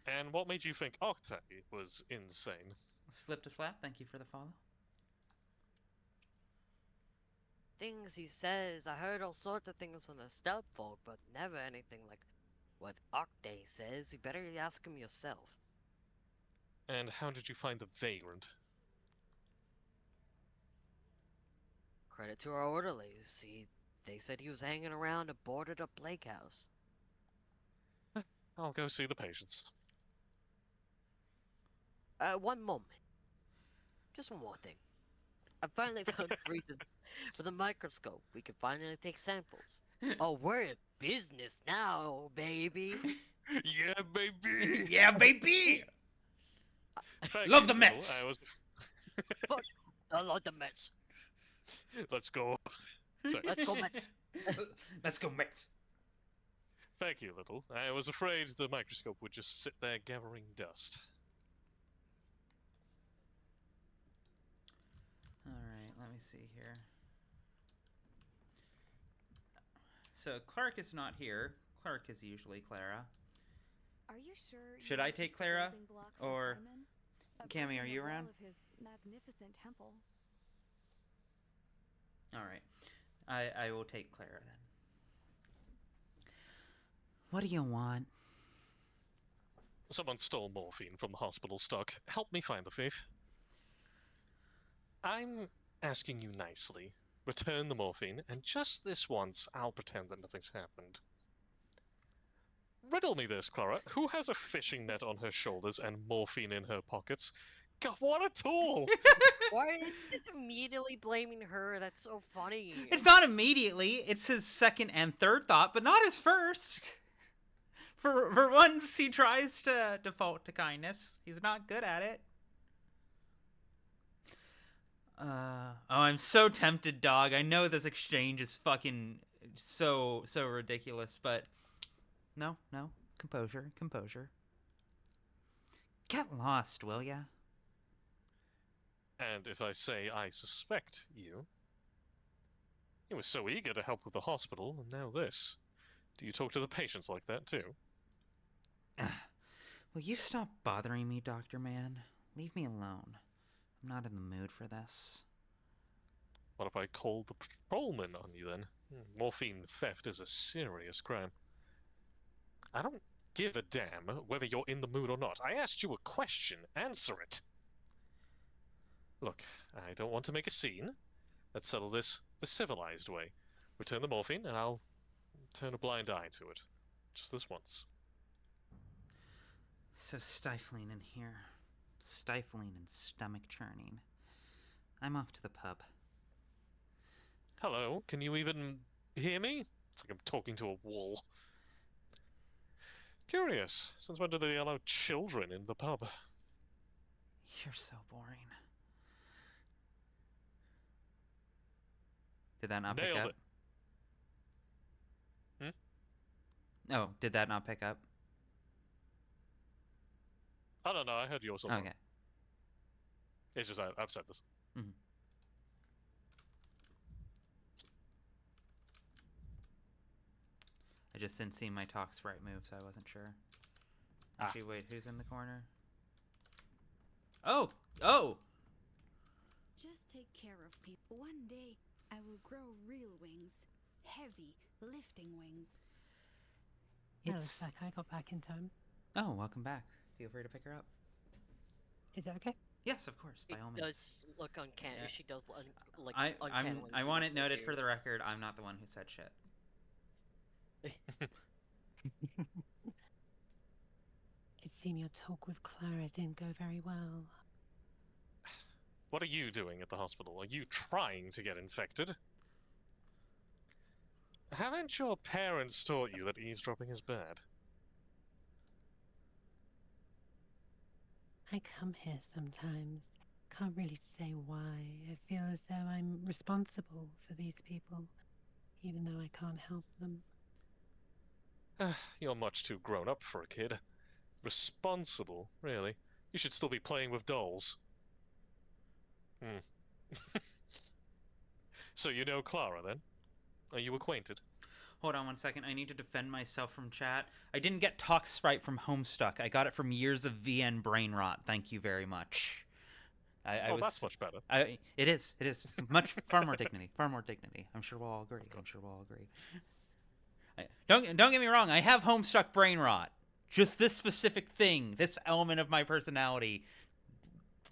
And what made you think Octay was insane? Slip to slap, thank you for the follow. Things he says, I heard all sorts of things from the stealth folk, but never anything like what Octay says. You better ask him yourself. And how did you find the vagrant? Credit to our orderlies. They said he was hanging around a boarded up lake house. I'll go see the patients. One moment. Just one more thing. I finally found reasons for the microscope. We can finally take samples. Oh, we're in business now, baby. Yeah, baby. Yeah, baby. Thank Love you, the Bill. Mets. Fuck, I love the Mets. Let's go. Sorry. Let's go Mets. Let's go Mets. Thank you, Little. I was afraid the microscope would just sit there gathering dust. Alright, let me see here. So Clark is not here. Clark is usually Clara. Are you sure? Should I take Clara? Or Cammy, are you around? Of his magnificent temple. Alright. I will take Clara then. What do you want? Someone stole morphine from the hospital stock. Help me find the thief. I'm asking you nicely. Return the morphine, and just this once, I'll pretend that nothing's happened. Riddle me this, Clara. Who has a fishing net on her shoulders and morphine in her pockets? God, what a tool! Why are you just immediately blaming her? That's so funny. It's not immediately. It's his second and third thought, but not his first. For once, he tries to default to kindness. He's not good at it. Oh, I'm so tempted, dog. I know this exchange is fucking so ridiculous, but no. Composure. Get lost, will ya? And if I say I suspect you... You were so eager to help with the hospital, and now this. Do you talk to the patients like that, too? Will you stop bothering me, Dr. Man? Leave me alone. I'm not in the mood for this. What if I call the patrolman on you, then? Morphine theft is a serious crime. I don't give a damn whether you're in the mood or not. I asked you a question. Answer it. Look, I don't want to make a scene. Let's settle this the civilized way. Return the morphine, and I'll turn a blind eye to it. Just this once. So stifling in here. Stifling and stomach churning. I'm off to the pub. Hello, can you even hear me? It's like I'm talking to a wall. Curious, since when do they allow children in the pub? You're so boring. Did that not pick Nailed up? it. Oh, did that not pick up? I don't know, I heard yours. Okay. It's just I've said this. Mm-hmm. I just didn't see my talk sprite move, so I wasn't sure. Actually, wait, who's in the corner? Oh! Oh! Just take care of people. One day, I will grow real wings. Heavy, lifting wings. No, it's like I got back in time. Oh, welcome back. Feel free to pick her up. Is that okay? Yes, of course, by all means. Does look uncanny. Yeah. She does look like I uncannily. want it noted for the record, I'm not the one who said shit. It seemed your talk with Clara didn't go very well. What are you doing at the hospital? Are you trying to get infected? Haven't your parents taught you that eavesdropping is bad? I come here sometimes. Can't really say why. I feel as though I'm responsible for these people, even though I can't help them. You're much too grown up for a kid. Responsible, really? You should still be playing with dolls. So you know Clara, then? Are you acquainted? Hold on one second. I need to defend myself from chat. I didn't get Talk Sprite from Homestuck. I got it from years of VN brain rot. Thank you very much. That's much better. It is. It is. Far more dignity. Far more dignity. I'm sure we'll all agree. Don't get me wrong. I have Homestuck brain rot. Just this specific thing, this element of my personality,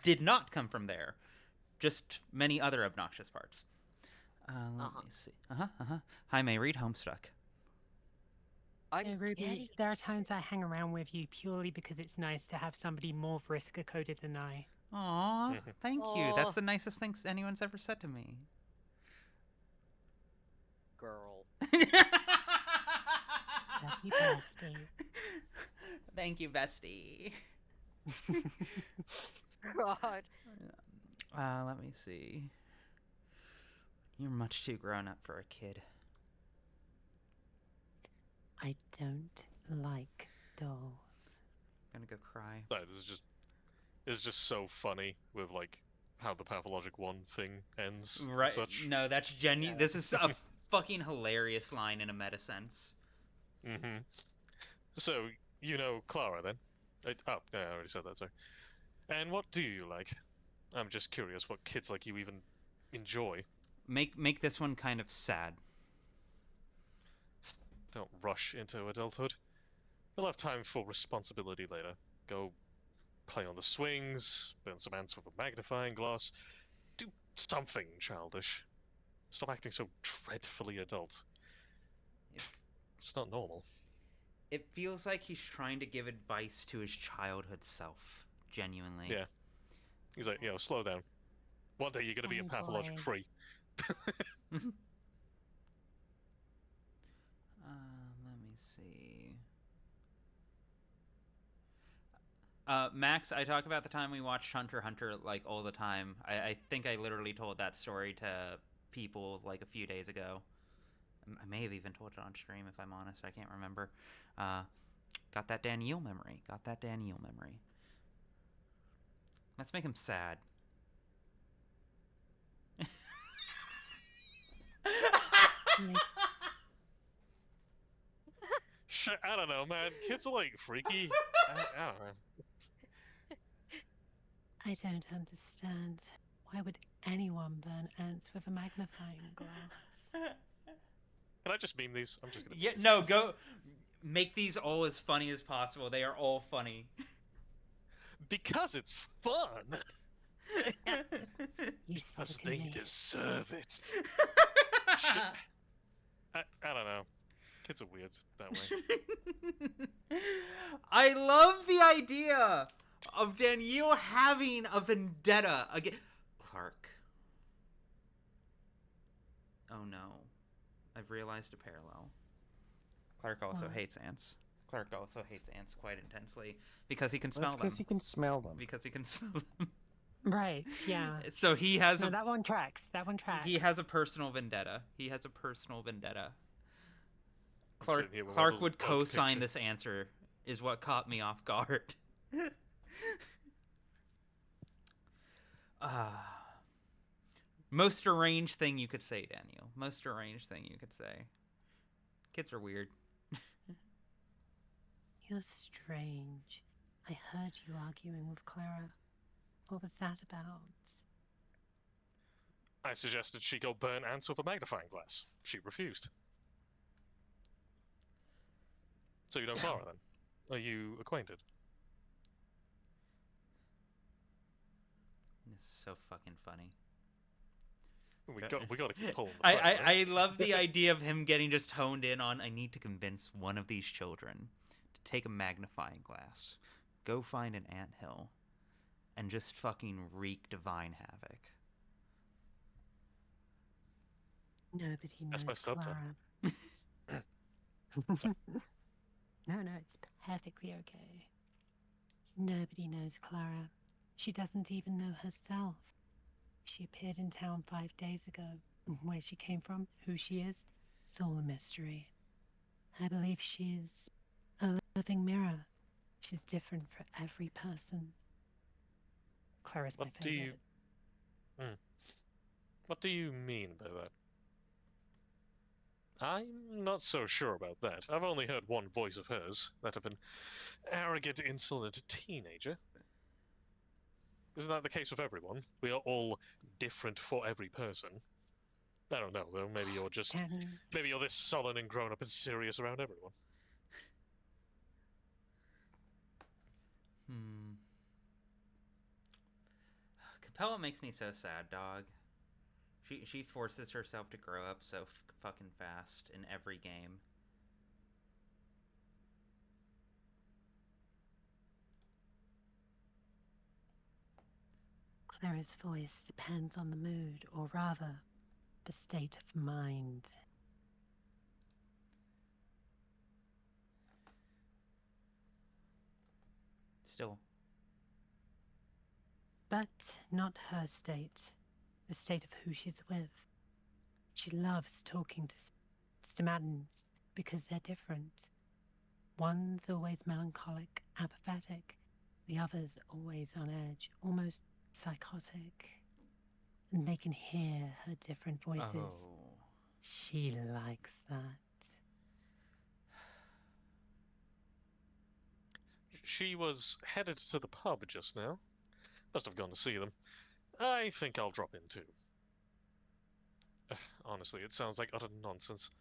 did not come from there. Just many other obnoxious parts. Let me see. Hi, May. Read Homestuck. Yeah, Ruby, there are times I hang around with you purely because it's nice to have somebody more Vriska-coded than I. Aw, thank you. That's the nicest thing anyone's ever said to me. Girl. Love you, bestie. Thank you, bestie. God. Let me see. You're much too grown up for a kid. I don't like dolls. I'm gonna go cry. This is just so funny with like how the Pathologic 1 thing ends. Right? And such. No, that's genuine. This is a fucking hilarious line in a meta sense. So you know Clara, then? I already said that. Sorry. And what do you like? I'm just curious what kids like you even enjoy. Make this one kind of sad. Don't rush into adulthood. You'll have time for responsibility later. Go play on the swings, burn some ants with a magnifying glass. Do something childish. Stop acting so dreadfully adult. It's not normal. It feels like he's trying to give advice to his childhood self. Genuinely. Yeah. He's like, slow down. One day you're going to be a Pathologic free. Let me see. Max, I talk about the time we watched Hunter x Hunter like all the time. I think I literally told that story to people like a few days ago. I may have even told it on stream if I'm honest. I can't remember. Got that Daniel memory. Let's make him sad. Shit, I don't know, man. Kids are like freaky. I don't know. I don't understand. Why would anyone burn ants with a magnifying glass? Can I just meme these? I'm just gonna. Yeah, no, go make these all as funny as possible. They are all funny. Because it's fun. Because they deserve it. I don't know. Kids are weird that way. I love the idea of Danielle having a vendetta against Clark. Oh no. I've realized a parallel. Clark also What? hates ants. Clark also hates ants quite intensely because he can smell That's them. because he can smell them. Because he can smell them. Right, yeah. So he has No, that one tracks. That one tracks. He has a personal vendetta. He has a personal vendetta. I'm Clark sitting here with my Clark little would bug co-sign picture. this answer is what caught me off guard. Most deranged thing you could say, Daniel. Most deranged thing you could say. Kids are weird. You're strange. I heard you arguing with Clara. What was that about? I suggested she go burn ants with a magnifying glass. She refused. So you know Clara then? Are you acquainted? This is so fucking funny. We got to keep pulling the thread, right? I love the idea of him getting just honed in on, I need to convince one of these children to take a magnifying glass, go find an anthill, and just fucking wreak divine havoc. Nobody knows That's my subtitle. Clara. No, it's perfectly okay. Nobody knows Clara. She doesn't even know herself. She appeared in town 5 days ago. Where she came from, who she is, it's all a mystery. I believe she is a living mirror. She's different for every person. Clara's my favorite. What do you mean by that? I'm not so sure about that. I've only heard one voice of hers, that of an arrogant, insolent teenager. Isn't that the case with everyone? We are all different for every person. I don't know, though. Maybe you're just... Maybe you're this sullen and grown-up and serious around everyone. Capella makes me so sad, dog. She forces herself to grow up so fucking fast in every game. Clara's voice depends on the mood, or rather, the state of mind. Still. But not her state. The state of who she's with. She loves talking to Stimatins because they're different. One's always melancholic, apathetic. The other's always on edge, almost psychotic. And they can hear her different voices. Oh. She likes that. She was headed to the pub just now. Must have gone to see them. I think I'll drop in too. Honestly, it sounds like utter nonsense.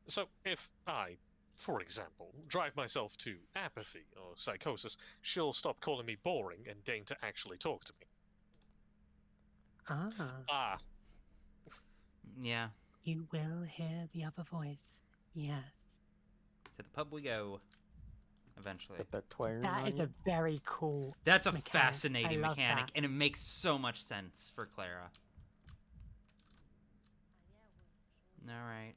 So, if I, for example, drive myself to apathy or psychosis, she'll stop calling me boring and deign to actually talk to me. Ah. Yeah. You will hear the other voice. Yes. To the pub we go. Eventually. But they're twirling That on is you? a very cool That's a mechanic. fascinating I love mechanic, that. and it makes so much sense for Clara. Alright.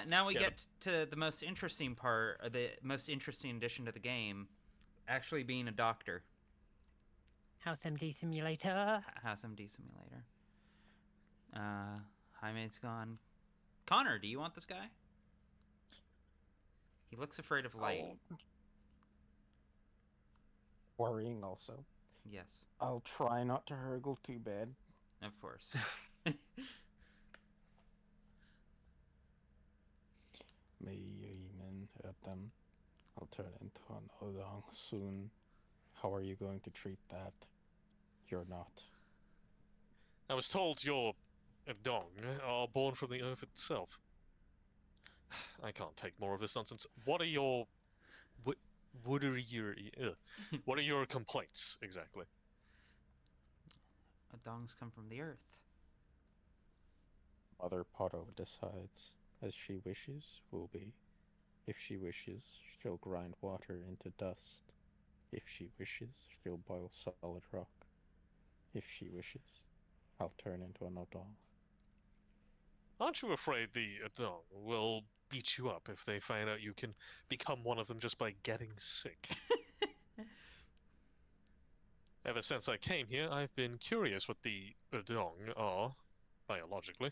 Now we get to the most interesting part, or the most interesting addition to the game, actually being a doctor. House MD Simulator. House MD Simulator. Jaime's gone. Connor, do you want this guy? He looks afraid of light. Worrying also. Yes. I'll try not to hurgle too bad. Of course. I'll turn into an Odong soon. How are you going to treat that? You're not. I was told your dong are born from the earth itself. I can't take more of this nonsense. What are your... What are your complaints, exactly? Dongs come from the earth. Mother Poto decides. As she wishes, will be. If she wishes, she'll grind water into dust. If she wishes, she'll boil solid rock. If she wishes, I'll turn into an Odong. Aren't you afraid the Adong will beat you up if they find out you can become one of them just by getting sick? Ever since I came here, I've been curious what the Adong are, biologically.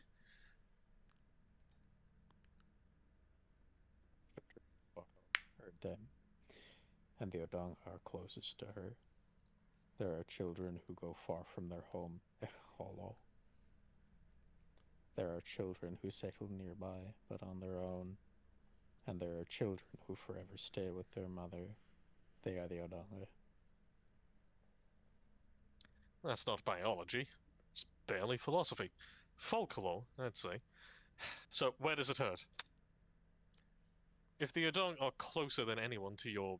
Heard them, and the Odong are closest to her. There are children who go far from their home, Hollow. There are children who settle nearby, but on their own. And there are children who forever stay with their mother. They are the Odong. That's not biology. It's barely philosophy. Folklore, I'd say. So, where does it hurt? If the Adong are closer than anyone to your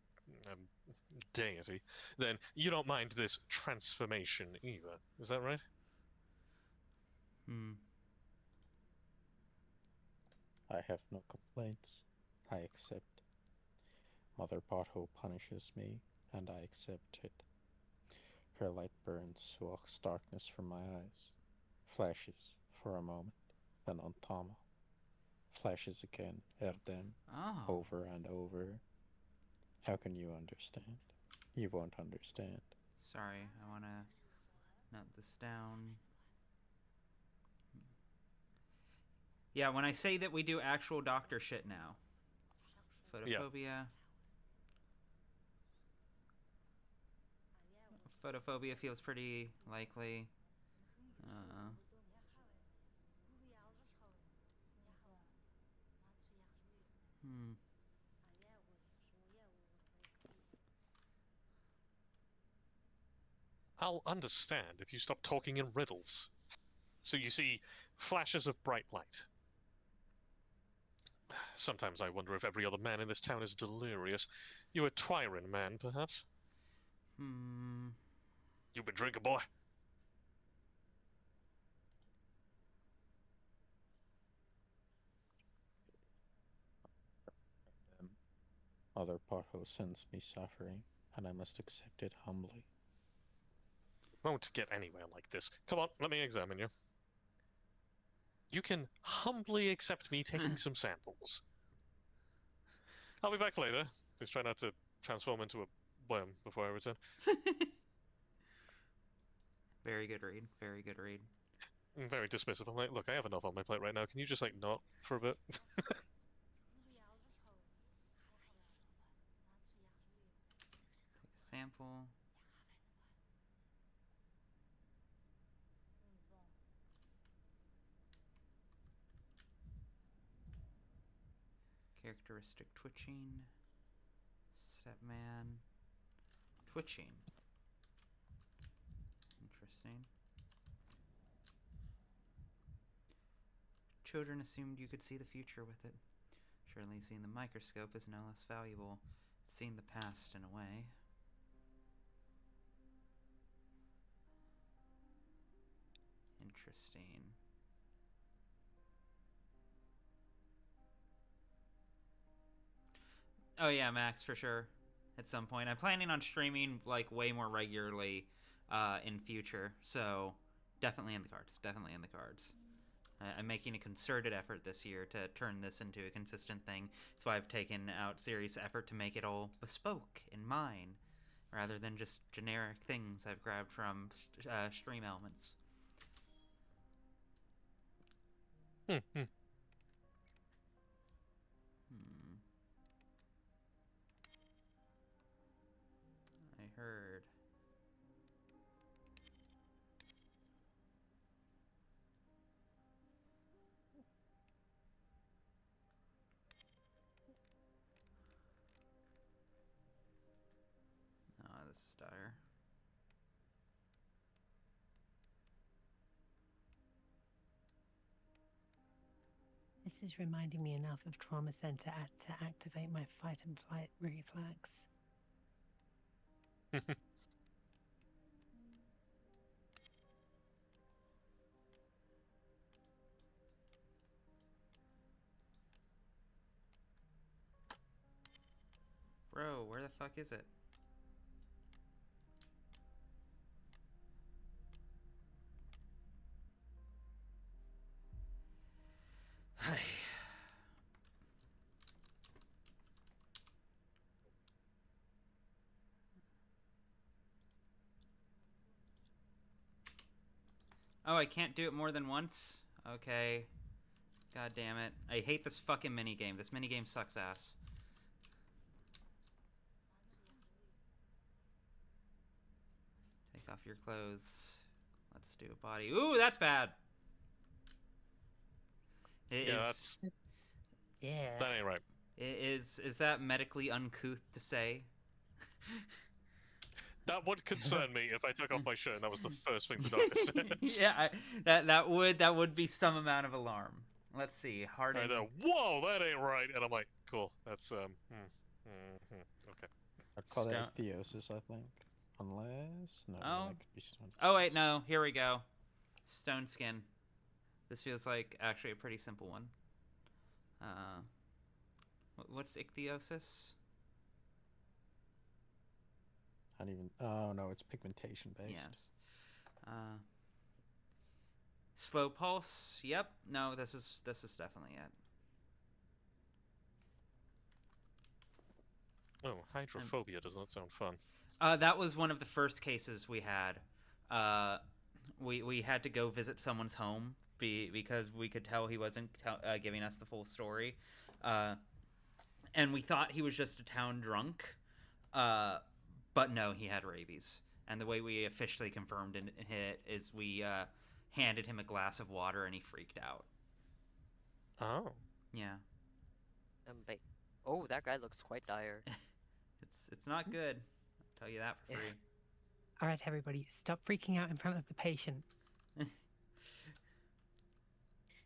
deity, then you don't mind this transformation either. Is that right? I have no complaints. I accept. Mother Botho punishes me, and I accept it. Her light burns, walks darkness from my eyes, flashes for a moment, then on Tama, flashes again, Erdem, over and over. How can you understand? You won't understand. Sorry, I want to note this down. Yeah, when I say that we do actual doctor shit now. Photophobia. Yeah. Photophobia feels pretty likely. I'll understand if you stop talking in riddles. So you see flashes of bright light. Sometimes I wonder if every other man in this town is delirious. You a Twyrin man, perhaps? You been drinking, boy? Mother Botho sends me suffering, and I must accept it humbly. Won't get anywhere like this. Come on, let me examine you. You can humbly accept me taking some samples. I'll be back later. Please try not to transform into a worm before I return. Very good read. Very good read. Very dismissive. I'm like, look, I have enough on my plate right now. Can you just, like, not for a bit? Take a sample. Characteristic twitching. Stepman. Twitching. Interesting. Children assumed you could see the future with it. Surely seeing the microscope is no less valuable. It's seeing the past in a way. Interesting. Oh yeah, Max, for sure. At some point. I'm planning on streaming like way more regularly in future. So definitely in the cards. Definitely in the cards. I'm making a concerted effort this year to turn this into a consistent thing. That's why I've taken out serious effort to make it all bespoke and mine, rather than just generic things I've grabbed from stream elements. I heard. Oh, this is dire. This is reminding me enough of Trauma Center to activate my fight and flight reflex. Bro, where the fuck is it? Oh, I can't do it more than once? Okay. God damn it. I hate this fucking minigame. This minigame sucks ass. Take off your clothes. Let's do a body. Ooh, that's bad. That's... Yeah. That ain't right. Is that medically uncouth to say? That would concern me if I took off my shirt and that was the first thing the doctor said. Yeah, that would be some amount of alarm. Let's see. Harden. Right, whoa, that ain't right. And I'm like, cool. That's okay. I'd call that ichthyosis, I think. Unless no, that could be stone. Oh wait, no. Here we go. Stone skin. This feels like actually a pretty simple one. What's ichthyosis? I don't even. Oh no, it's pigmentation based. Yes. Slow pulse. Yep. No, this is definitely it. Oh, hydrophobia does not sound fun. That was one of the first cases we had. We had to go visit someone's home because we could tell he wasn't giving us the full story, and we thought he was just a town drunk, but no, he had rabies. And the way we officially confirmed it is we handed him a glass of water and he freaked out. Oh. Yeah. Oh, that guy looks quite dire. It's not good. I'll tell you that for free. All right, everybody, stop freaking out in front of the patient.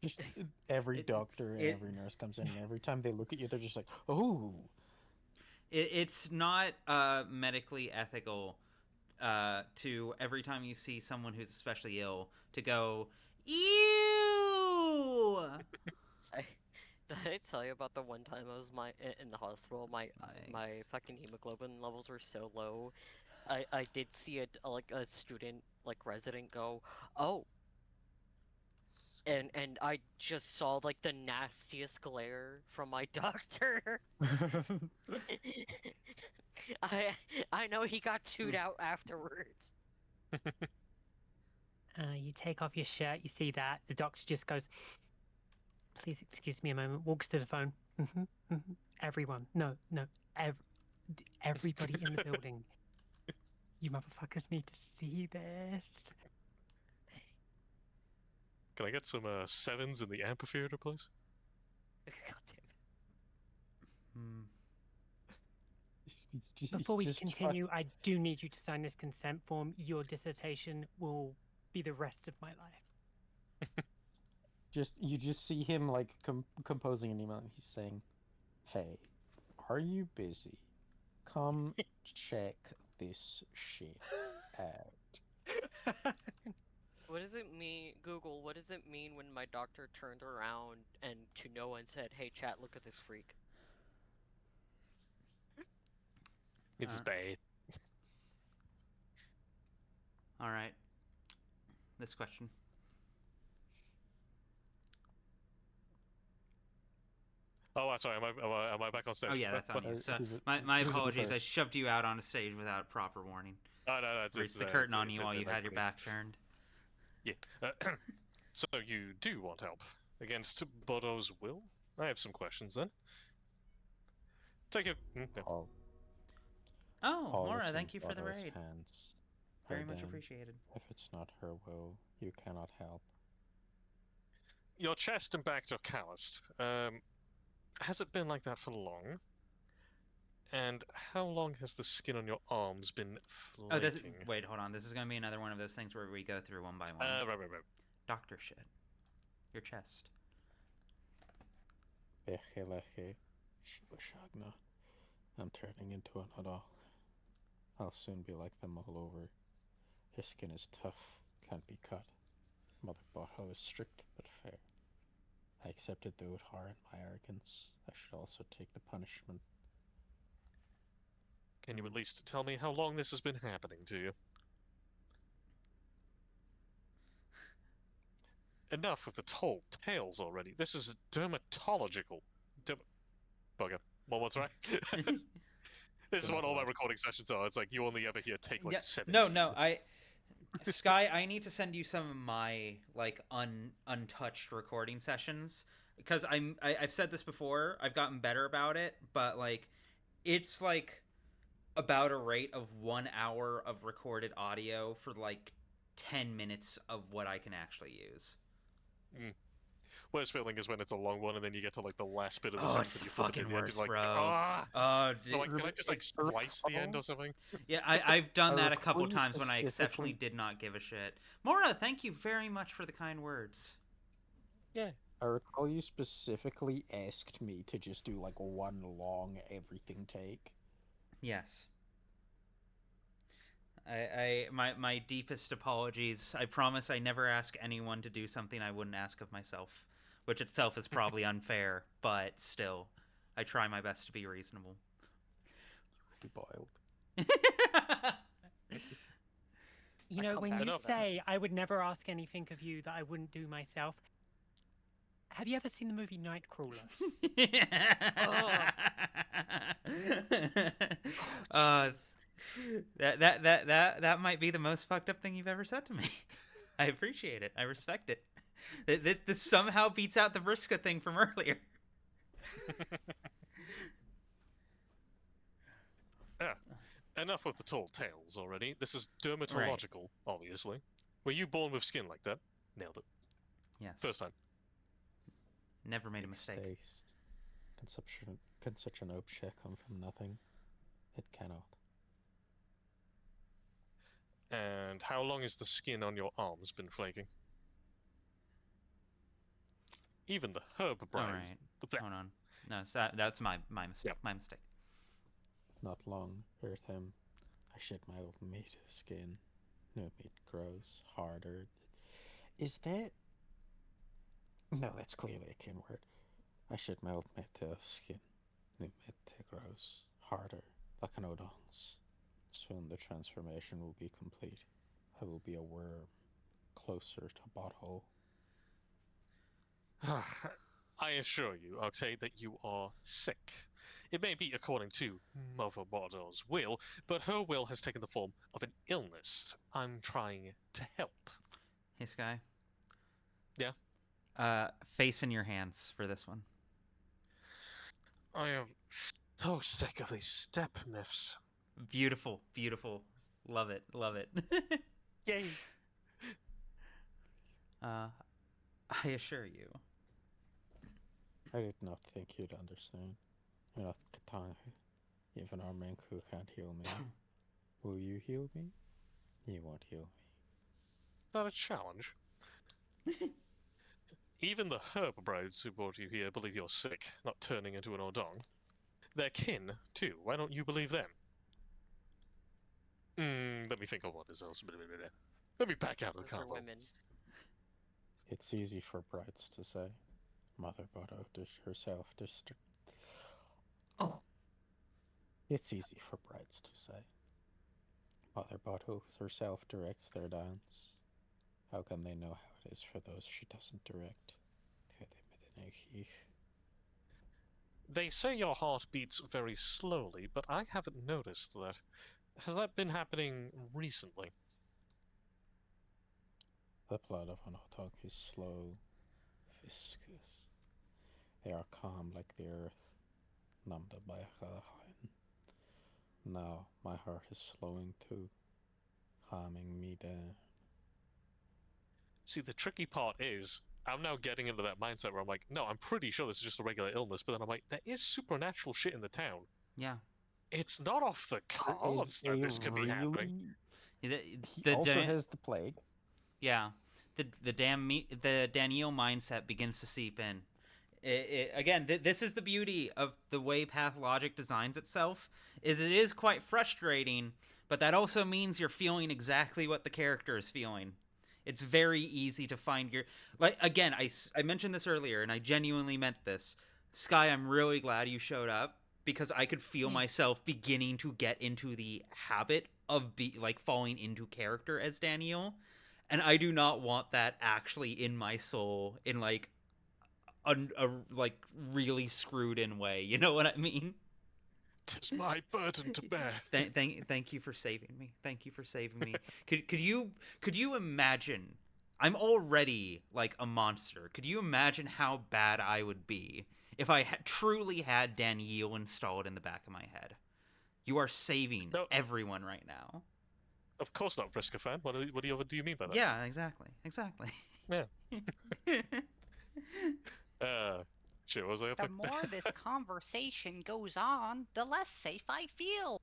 Just every doctor and every nurse comes in, and every time they look at you, they're just like, "Oh." It's not medically ethical to every time you see someone who's especially ill to go, ew. Did I tell you about the one time I was in the hospital? My fucking hemoglobin levels were so low. I did see a student resident go, oh, and I just saw like the nastiest glare from my doctor. I know he got chewed out afterwards. You take off your shirt, you see that. The doctor just goes, please excuse me a moment, walks to the phone. Everyone, no, everybody in the building. You motherfuckers need to see this. Can I get some sevens in the amphitheater, please? God damn it. Before we continue, I do need you to sign this consent form. Your dissertation will be the rest of my life. You just see him like composing an email, and he's saying, "Hey, are you busy? Come check this shit out." What does it mean, Google? What does it mean when my doctor turned around and to no one said, "Hey, chat, look at this freak"? It's bad. All right. This question. Oh, sorry. Am I back on stage? Oh yeah, that's on you. So my apologies. I shoved you out on a stage without proper warning. Oh no, it's the curtain on you while you had your back turned. Yeah. So you do want help against Bodo's will? I have some questions then. Take it. Oh, Laura, thank you for the raid. Hands Very much appreciated. If it's not her will, you cannot help. Your chest and back are calloused. Has it been like that for long? And how long has the skin on your arms been flaking? Wait, hold on. This is going to be another one of those things where we go through one by one. Right. Doctor shit. Your chest. I'm turning into an dog. I'll soon be like them all over. Your skin is tough, can't be cut. Mother Botho is strict but fair. I accepted the Uthar in my arrogance. I should also take the punishment. Can you at least tell me how long this has been happening to you? Enough with the tall tales already. This is dermatological. Bugger. One more try. This is what all my recording sessions are. It's like you only ever hear take like 17. No, Sky, I need to send you some of my like untouched recording sessions because I've said this before. I've gotten better about it, but like it's like about a rate of 1 hour of recorded audio for like 10 minutes of what I can actually use. Worst feeling is when it's a long one and then you get to like the last bit of the it's sentence the and you flip it fucking to the end, worst, like, bro. Like, can I just like splice the end or something? Yeah, I've done that a couple times when I exceptionally did not give a shit. Mora, thank you very much for the kind words. Yeah. I recall you specifically asked me to just do like one long everything take. Yes. My deepest apologies. I promise I never ask anyone to do something I wouldn't ask of myself, which itself is probably unfair, but still, I try my best to be reasonable. He boiled. You know, when you say I would never ask anything of you that I wouldn't do myself, have you ever seen the movie Nightcrawler? That might be the most fucked up thing you've ever said to me. I appreciate it. I respect it. This somehow beats out the Vriska thing from earlier. Enough with the tall tales already. This is dermatological, obviously. Were you born with skin like that? Nailed it. Yes. First time. Never made a mistake. Can such an object come from nothing? It cannot. And how long has the skin on your arms been flaking? Even the herb brine. All right. Hold on. No, that's my mistake. Yep. My mistake. Not long, heard him. I shed my old meat skin. New meat grows harder. Is that... No, that's clearly a kin word. I shed my old meat skin. New meat grows harder, like an odong's. Soon the transformation will be complete. I will be a worm, closer to butthole. I assure you, Octay, that you are sick. It may be according to Mother Bordeaux's will, but her will has taken the form of an illness. I'm trying to help. Hey, Sky. Yeah? Face in your hands for this one. I am so sick of these step myths. Beautiful, beautiful. Love it, love it. Yay! I assure you. I did not think you'd understand. You're not Katana. Even our Manku can't heal me. Will you heal me? You won't heal me. Is that a challenge? Even the herb brides who brought you here believe you're sick, not turning into an Odong. They're kin, too. Why don't you believe them? Let me think of what is else. Let me back out of the convo. It's easy for brides to say. Mother Bordeaux herself It's easy for brides to say. Mother Bordeaux herself directs their dance. How can they know how it is for those she doesn't direct? They say your heart beats very slowly, but I haven't noticed that. Has that been happening recently? The blood of an Otog is slow, viscous. They are calm like the earth, numbed by a Chalahain. Now my heart is slowing too, calming me down. See, the tricky part is, I'm now getting into that mindset where I'm like, no, I'm pretty sure this is just a regular illness, but then I'm like, there is supernatural shit in the town. Yeah. It's not off the cards that this could be happening. He also has the plague. Yeah. The Daniel mindset begins to seep in. Again, this is the beauty of the way Pathologic designs itself, is it is quite frustrating, but that also means you're feeling exactly what the character is feeling. It's very easy to find your... Like, again, I mentioned this earlier, and I genuinely meant this. Sky, I'm really glad you showed up, because I could feel myself beginning to get into the habit of falling into character as Daniel, and I do not want that actually in my soul in like a like really screwed in way. You know what I mean? 'Tis my burden to bear. Thank you for saving me. Thank you for saving me. Could you imagine? I'm already like a monster. Could you imagine how bad I would be if I truly had Daniel installed in the back of my head? You are saving everyone right now. Of course not, Vriska-fan. What do you mean by that? Yeah, exactly. Yeah. Shit, what was I up The to? more this conversation goes on, the less safe I feel.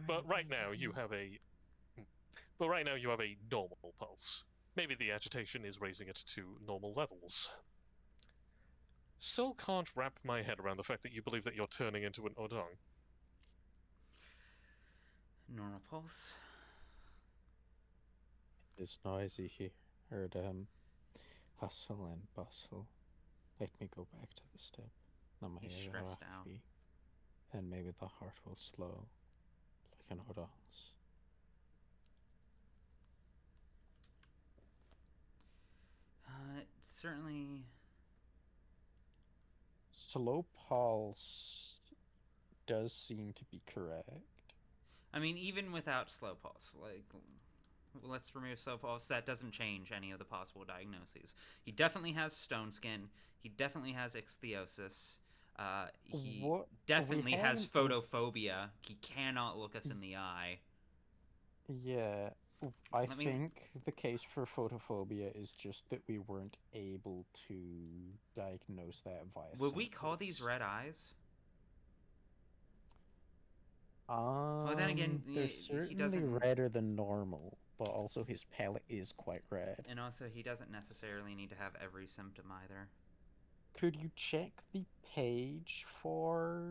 But right now you have a normal pulse. Maybe the agitation is raising it to normal levels. Still can't wrap my head around the fact that you believe that you're turning into an Odong. Normal pulse. It's noisy here. Heard hustle and bustle. Let me go back to the step. Now my He's stressed out. And maybe the heart will slow, like an Odong's. Certainly. Slow pulse does seem to be correct. I mean, even without slow pulse, like, let's remove slow pulse. That doesn't change any of the possible diagnoses. He definitely has stone skin. He definitely has ichthyosis. He definitely has photophobia. He cannot look us in the eye. Yeah, I think the case for photophobia is just that we weren't able to diagnose that via Would we call these red eyes? Well, then again, they're he certainly doesn't... redder than normal, but also his palate is quite red. And also, he doesn't necessarily need to have every symptom either. Could you check the page for,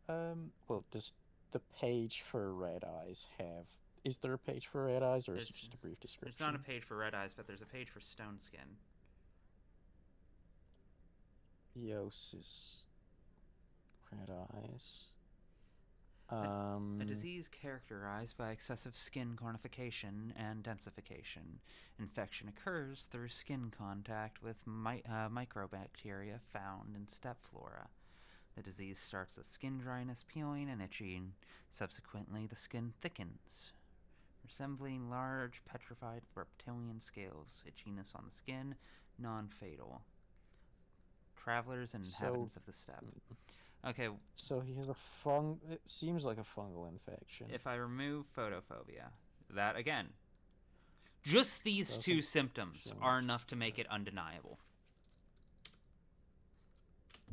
well, does the page for red eyes have... Is there a page for red eyes, or is it just a brief description? There's not a page for red eyes, but there's a page for stone skin. Eosis. Red eyes. A disease characterized by excessive skin cornification and densification. Infection occurs through skin contact with microbacteria found in steppe flora. The disease starts with skin dryness, peeling, and itching. Subsequently, the skin thickens, resembling large petrified reptilian scales. Itchiness on the skin, non-fatal. Travelers and inhabitants of the steppe. Okay. So he has it seems like a fungal infection. If I remove photophobia, that again, just these two symptoms are enough to make it undeniable.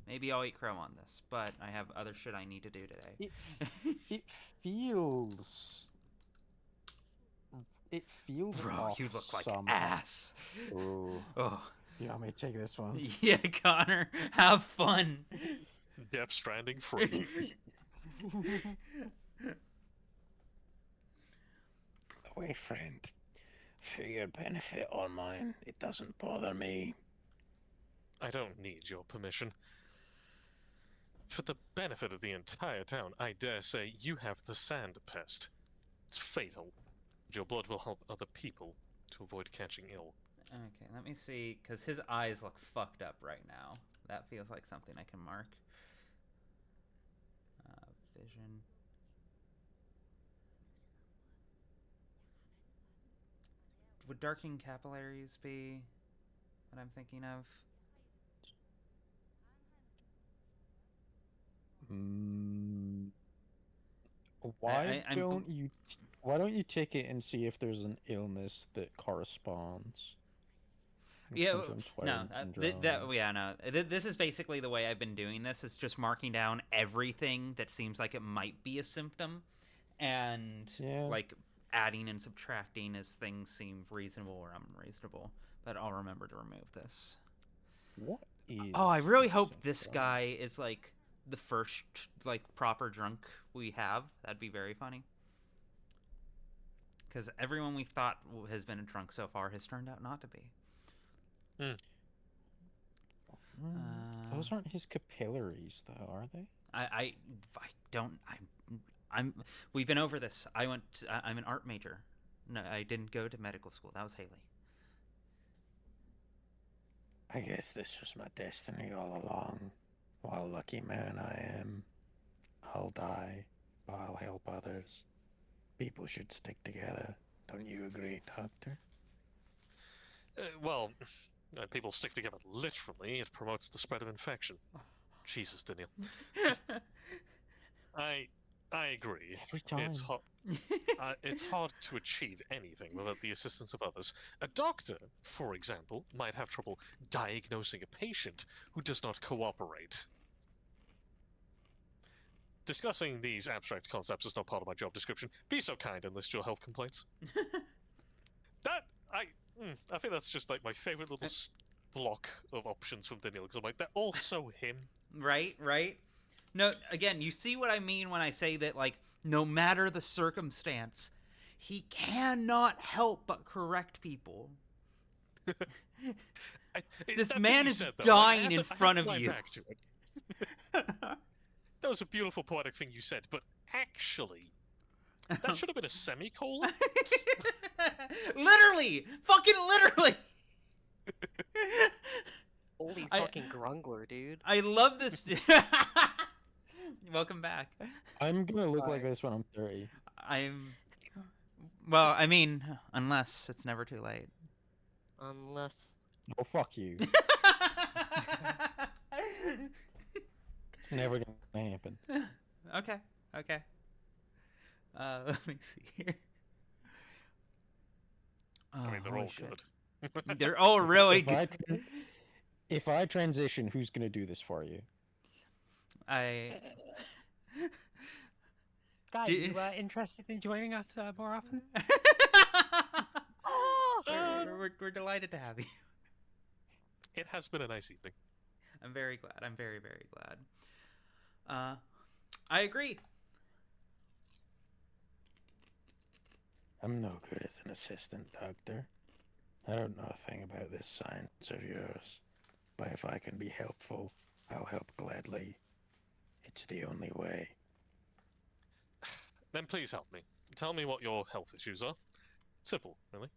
Maybe I'll eat crow on this, but I have other shit I need to do today. It feels... Bro, off you look like some... ass. Oh. You want me to take this one? Yeah, Connor, have fun. Death Stranding free. Away, friend. For your benefit or mine, it doesn't bother me. I don't need your permission. For the benefit of the entire town, I dare say you have the sand pest. It's fatal. Your blood will help other people to avoid catching ill. Okay, let me see, because his eyes look fucked up right now. That feels like something I can mark. Vision. Would darkening capillaries be what I'm thinking of? Why don't you take it and see if there's an illness that corresponds? Yeah, This is basically the way I've been doing this. It's just marking down everything that seems like it might be a symptom, and like adding and subtracting as things seem reasonable or unreasonable. But I'll remember to remove this. What is? Oh, I really hope this guy is like the first like proper drunk we have. That'd be very funny. Because everyone we thought has been a drunk so far has turned out not to be. Those aren't his capillaries, though, are they? I don't. I'm. We've been over this. I'm an art major. No, I didn't go to medical school. That was Haley. I guess this was my destiny all along. While lucky man I am, I'll die, but I'll help others. People should stick together. Don't you agree, Doctor? Well, people stick together literally. It promotes the spread of infection. Jesus, Daniel. I agree. Every time. It's hard to achieve anything without the assistance of others. A doctor, for example, might have trouble diagnosing a patient who does not cooperate. Discussing these abstract concepts is not part of my job description. Be so kind and list your health complaints. I think that's just like my favorite little block of options from Daniel, because I'm like, they're all so him. Right. No, again, you see what I mean when I say that, like, no matter the circumstance, he cannot help but correct people. This man is dying in front of you. That was a beautiful poetic thing you said, but actually, that should have been a semicolon. Literally! Fucking literally! Holy fucking grungler, dude. I love this. Welcome back. I'm gonna look like this when I'm 30. Well, I mean, unless it's never too late. Unless... Oh, fuck you. It's never gonna happen. Okay. Let me see here. I mean, they're all shit. good. They're all really good. If I transition, who's gonna do this for you? Guy, you interested in joining us more often? We're delighted to have you. It has been a nice evening. I'm very glad. I'm very, very glad. I agree. I'm no good as an assistant doctor. I don't know a thing about this science of yours, but if I can be helpful, I'll help gladly. It's the only way. Then please help me. Tell me what your health issues are. Simple, really.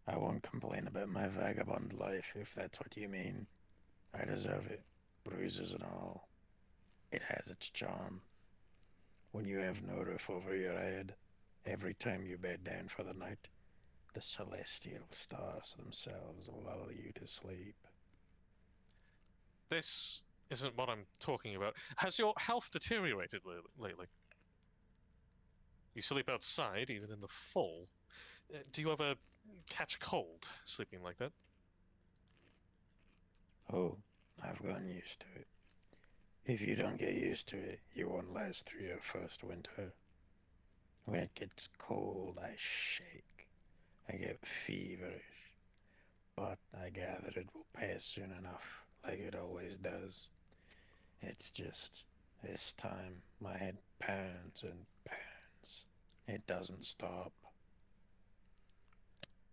I won't complain about my vagabond life, if that's what you mean. I deserve it, bruises and all. It has its charm. When you have no roof over your head, every time you bed down for the night, the celestial stars themselves lull you to sleep. This isn't what I'm talking about. Has your health deteriorated lately? You sleep outside, even in the fall. Do you ever catch a cold sleeping like that? Oh, I've gotten used to it. If you don't get used to it, you won't last through your first winter. When it gets cold, I shake. I get feverish. But I gather it will pass soon enough, like it always does. It's just, this time, my head pounds and pounds. It doesn't stop.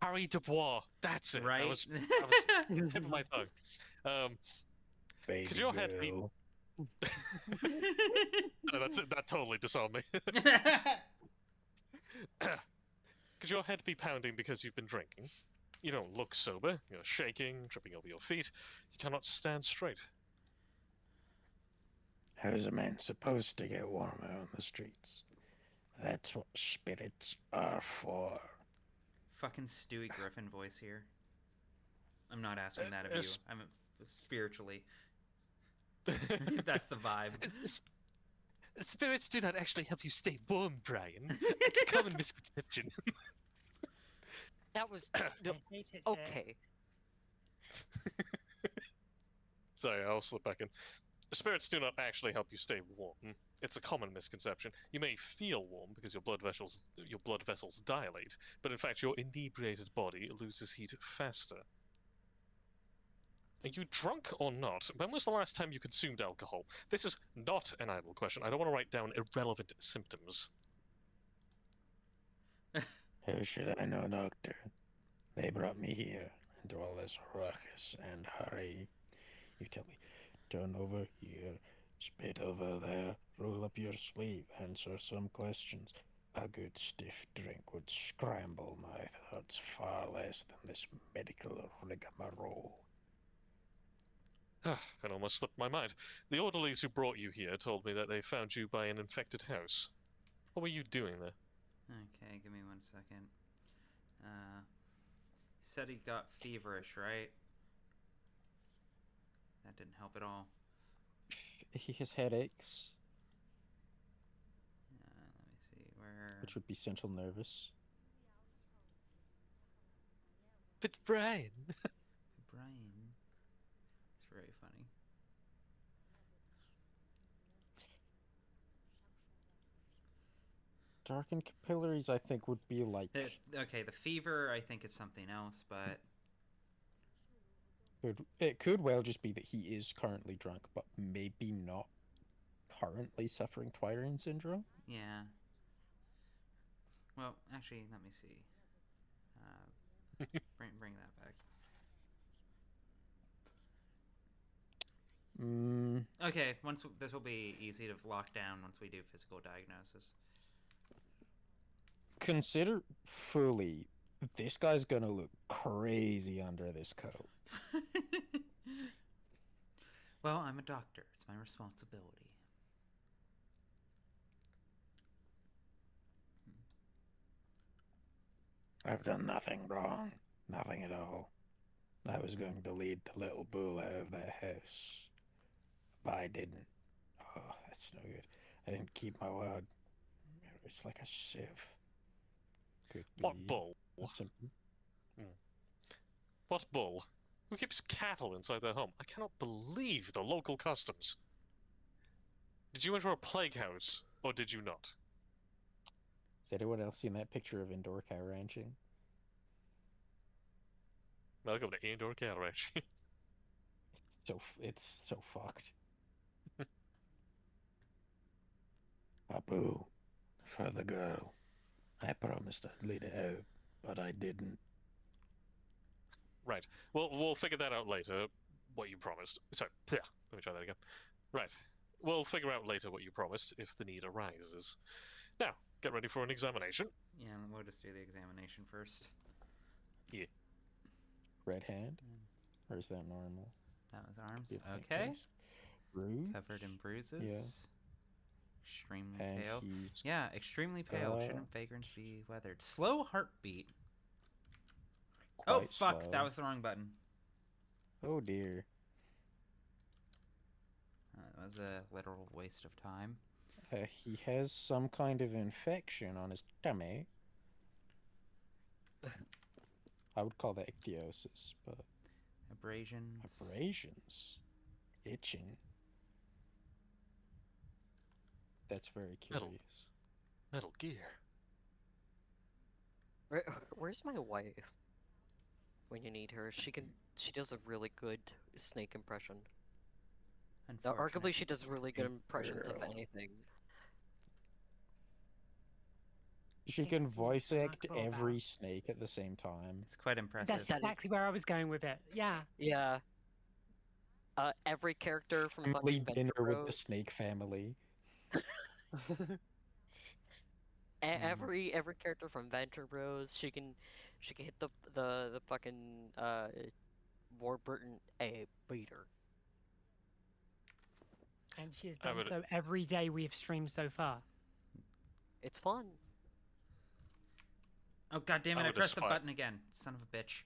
Harry Dubois, that's it. Right? I was tip of my tongue. Baby could your head be... girl. No, that's it. That totally disarmed me. Could your head be pounding because you've been drinking? You don't look sober. You're shaking, tripping over your feet. You cannot stand straight. How's a man supposed to get warmer on the streets? That's what spirits are for. Fucking Stewie Griffin voice here. I'm not asking that of you. I'm spiritually. That's the vibe. Spirits do not actually help you stay warm, Brian. It's a common misconception. That was... okay. Sorry, I'll slip back in. Spirits do not actually help you stay warm. It's a common misconception. You may feel warm because your blood vessels dilate, but in fact your inebriated body loses heat faster. Are you drunk or not? When was the last time you consumed alcohol? This is not an idle question. I don't want to write down irrelevant symptoms. How should I know, Doctor? They brought me here, into all this ruckus and hurry. You tell me, turn over here, spit over there, roll up your sleeve, answer some questions. A good stiff drink would scramble my thoughts far less than this medical rigmarole. It almost slipped my mind. The orderlies who brought you here told me that they found you by an infected house. What were you doing there? Okay, give me 1 second. Said he got feverish, right? That didn't help at all. He has headaches, Let me see, where... which would be central nervous. But Brian! Brian. It's very funny. Darkened capillaries, I think, would be like... Okay, the fever, I think, is something else, but... It could well just be that he is currently drunk, but maybe not currently suffering Twirine syndrome. Yeah. Well, actually, let me see. Bring that back. Okay, this will be easy to lock down once we do physical diagnosis. Consider fully, this guy's gonna look crazy under this coat. Well, I'm a doctor. It's my responsibility. I've done nothing wrong. Nothing at all. I was going to lead the little bull out of that house. But I didn't. Oh, that's no good. I didn't keep my word. It's like a sieve. What bull? What bull? Who keeps cattle inside their home? I cannot believe the local customs. Did you enter a plague house, or did you not? Has anyone else seen that picture of indoor cow ranching? Welcome to indoor cow ranching. It's so fucked. Abu, for the girl. I promised I'd lead it out, but I didn't. Right. Well, we'll figure that out later, what you promised. Sorry, let me try that again. Right. We'll figure out later what you promised if the need arises. Now, get ready for an examination. Yeah, we'll just do the examination first. Yeah. Red hand? Or is that normal? That was arms. Be like Okay. this. Rouge? Covered in bruises. Yeah. Extremely And pale. he's Yeah, extremely pale. Shouldn't vagrants be weathered? Slow heartbeat. Oh, fuck. slow. That was the wrong button. Oh, dear. That was a literal waste of time. He has some kind of infection on his tummy. I would call that ichthyosis, but... Abrasions. Abrasions? Itching? That's very curious. Metal Gear. Where's my wife? When you need her, she does a really good snake impression. Now, arguably, she does really good impressions of anything. She can voice act every snake at the same time. It's quite impressive. That's exactly where I was going with it. Yeah. Yeah. Every character from Family fucking dinner Venture with the Bros. snake family. Every character from Venture Bros. She can hit the fucking Warburton a beater. And she has done so every day we have streamed so far. It's fun. Oh, god damn it, I pressed the button again. Son of a bitch.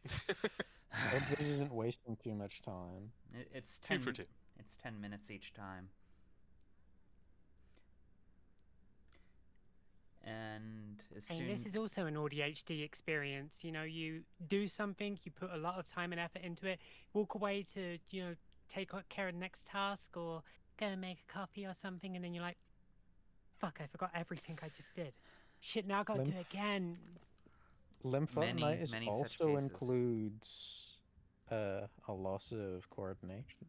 Hope this isn't wasting too much time. It's 2 10 for 2. It's 10 minutes each time. And as soon... this is also an ADHD experience. You know, you do something, you put a lot of time and effort into it, walk away to, you know, take care of the next task or go and make a coffee or something, and then you're like, fuck, I forgot everything I just did. Shit, now I gotta do it again. Lymphomanitis also includes a loss of coordination.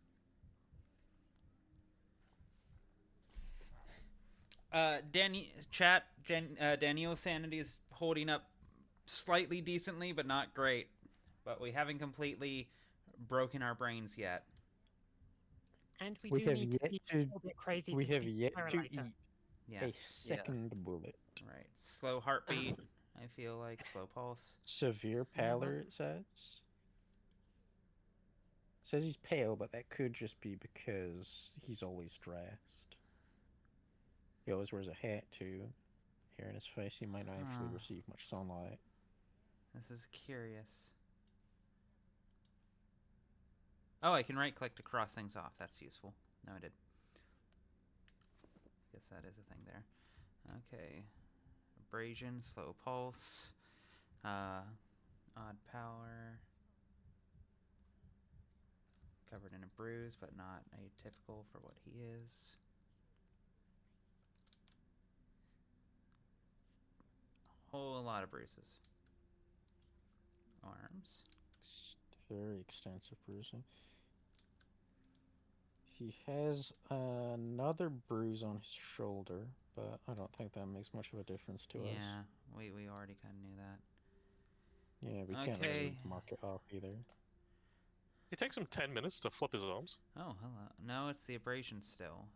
Daniel's sanity is holding up slightly decently, but not great. but we haven't completely broken our brains yet. And we We do have need to yet be to- a little bit crazy We to have speak yet to Paralyzer. eat Yeah. a second bullet. Right. Slow heartbeat, I feel like. Slow pulse. Severe pallor, it says. It says he's pale, but that could just be because he's always dressed. He always wears a hat, too. Hair in his face, he might not actually Huh. receive much sunlight. This is curious. Oh, I can right-click to cross things off. That's useful. No, I did. Guess that is a thing there. Okay. Abrasion, slow pulse, odd power. Covered in a bruise, but not atypical for what he is. Whole lot of bruises. Arms. Very extensive bruising. He has another bruise on his shoulder, but I don't think that makes much of a difference to us. Yeah, we already kind of knew that. Yeah, we can't really mark it off either. It takes him 10 minutes to flip his arms. Oh, hello. No, it's the abrasion still.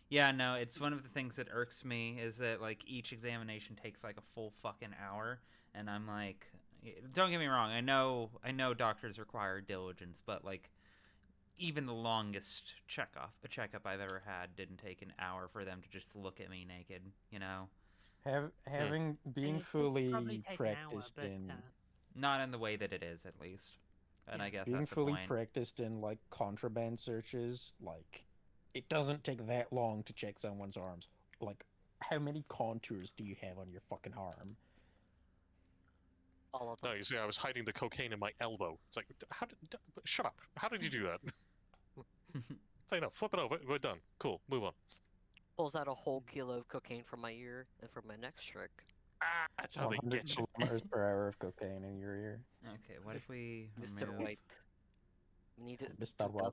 Yeah, no, it's one of the things that irks me is that, like, each examination takes, like, a full fucking hour, and I'm like, don't get me wrong, I know doctors require diligence, but, like, even the longest checkup I've ever had didn't take an hour for them to just look at me naked, you know? Being fully practiced in... Not in the way that it is, at least. And I guess being that's the fully point. practiced in, like, contraband searches, like, it doesn't take that long to check someone's arms. Like, how many contours do you have on your fucking arm? All of them. No, you see, I was hiding the cocaine in my elbow. It's like, shut up. How did you do that? Say no, flip it over. We're done. Cool, move on. Pulls out a whole kilo of cocaine from my ear and from my next trick. Ah, that's how they get you. 100 kilometers per hour of cocaine in your ear. Okay, what if we Mr. remove... White. Need it. Mr. White.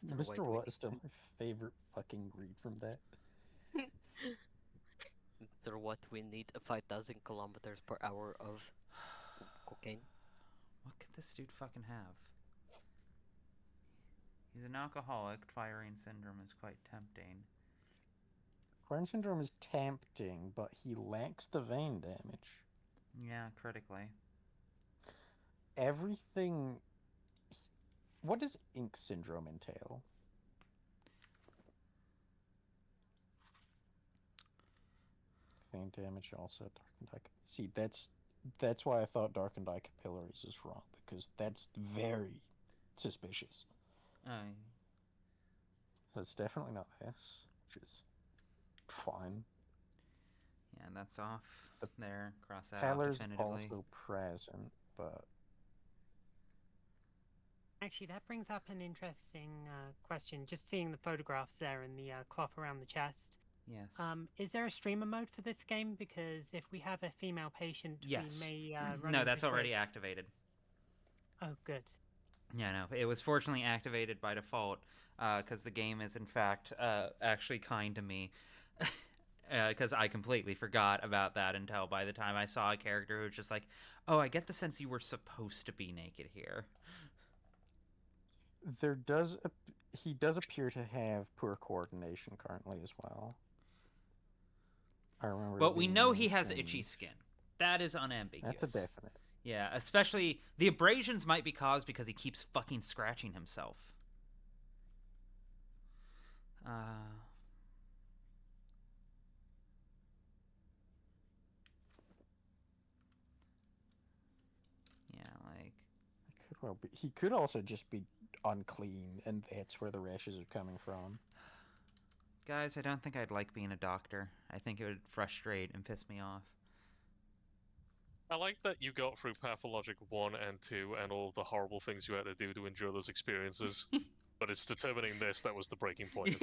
Mr. Mr. White is still my favorite fucking read from that. Mr. What, we need 5,000 kilometers per hour of cocaine. What could this dude fucking have? He's an alcoholic. Firing syndrome is quite tempting. Firing syndrome is tempting, but he lacks the vein damage. Yeah, critically. Everything... What does ink syndrome entail? Vein damage also darkened eye. See, that's why I thought darkened eye capillaries is wrong, because that's very suspicious. Oh. So it's definitely not this, which is fine. Yeah, that's off there. Cross that out Pallor's definitively. also present, but... Actually, that brings up an interesting question. Just seeing the photographs there and the cloth around the chest. Yes. Is there a streamer mode for this game? Because if we have a female patient, yes. we may run No, into that's already glitch. activated. Oh, good. Yeah, no, it was fortunately activated by default because the game is, in fact, actually kind to me. Because I completely forgot about that until by the time I saw a character who was just like, oh, I get the sense you were supposed to be naked here. He does appear to have poor coordination currently as well. I remember. But we know he has itchy skin. That is unambiguous. That's a definite. Yeah, especially the abrasions might be caused because he keeps fucking scratching himself. Yeah, like... It could well be. He could also just be unclean, and that's where the rashes are coming from. Guys, I don't think I'd like being a doctor. I think it would frustrate and piss me off. I like that you got through Pathologic 1 and 2 and all the horrible things you had to do to endure those experiences. But it's determining this that was the breaking point.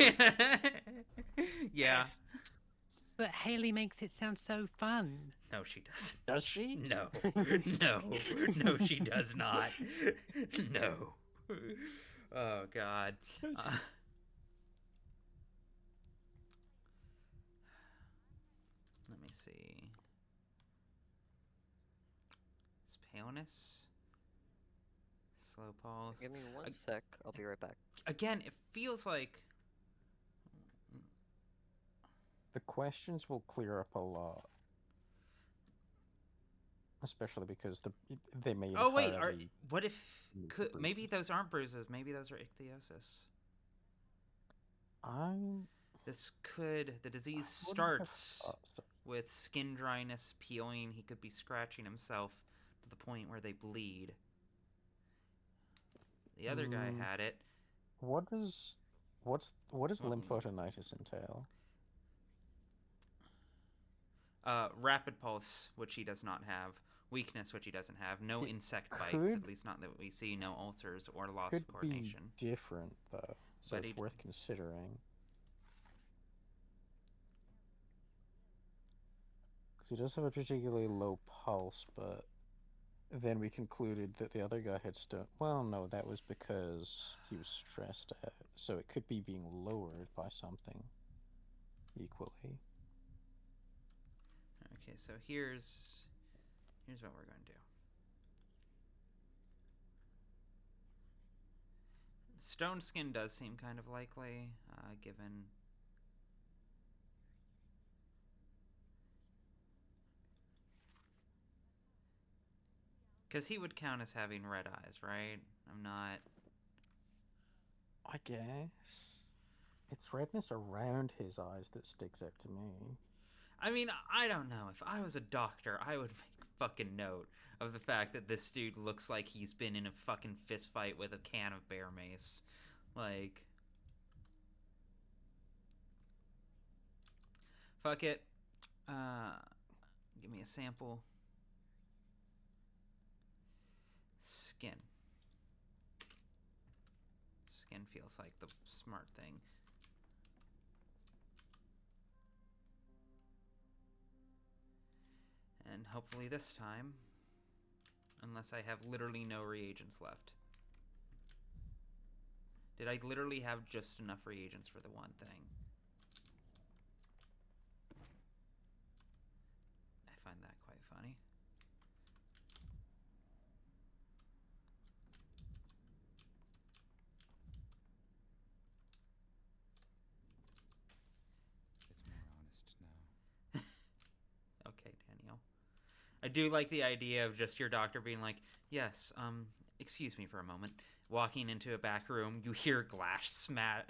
Yeah. But Haley makes it sound so fun. No, she doesn't. Does she? No. No, she does not. No. Oh, God. Let me see. paleness. Slow pulse. Give me one sec. I'll be right back. Again, it feels like... The questions will clear up a lot. Especially because they may Oh wait, entirely... what if... bruises. Maybe those aren't bruises. Maybe those are ichthyosis. The disease starts with skin dryness, peeling. He could be scratching himself to the point where they bleed. The other guy had it. What does lymphotinitis entail? Rapid pulse, which he does not have. Weakness, which he doesn't have. No insect bites, at least not that we see. No ulcers or loss of coordination. Could be different, though, so it's worth considering. Because he does have a particularly low pulse, but then we concluded that the other guy had well, no, that was because he was stressed out, so it could be being lowered by something equally. Okay, so here's what we're going to do. Stone skin does seem kind of likely, given... Because he would count as having red eyes, right? I'm not... I guess. It's redness around his eyes that sticks out to me. I mean, I don't know. If I was a doctor, I would make fucking note of the fact that this dude looks like he's been in a fucking fist fight with a can of bear mace. Like... Fuck it. Give me a sample. Skin. Skin feels like the smart thing. And hopefully this time, unless I have literally no reagents left. Did I literally have just enough reagents for the one thing? I find that quite funny. It's more honest now. Okay, Danielle. I do like the idea of just your doctor being like, yes, excuse me for a moment. Walking into a back room, you hear glass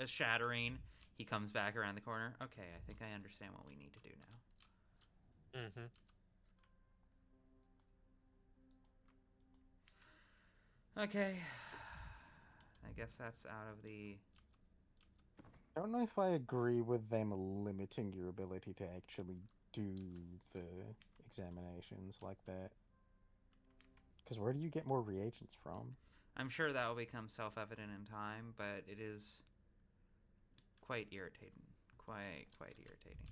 shattering. He comes back around the corner. Okay, I think I understand what we need to do now. Mm-hmm. Okay. I guess that's out of the... I don't know if I agree with them limiting your ability to actually do the examinations like that. Because where do you get more reagents from? I'm sure that will become self-evident in time, but it is quite irritating. Quite irritating.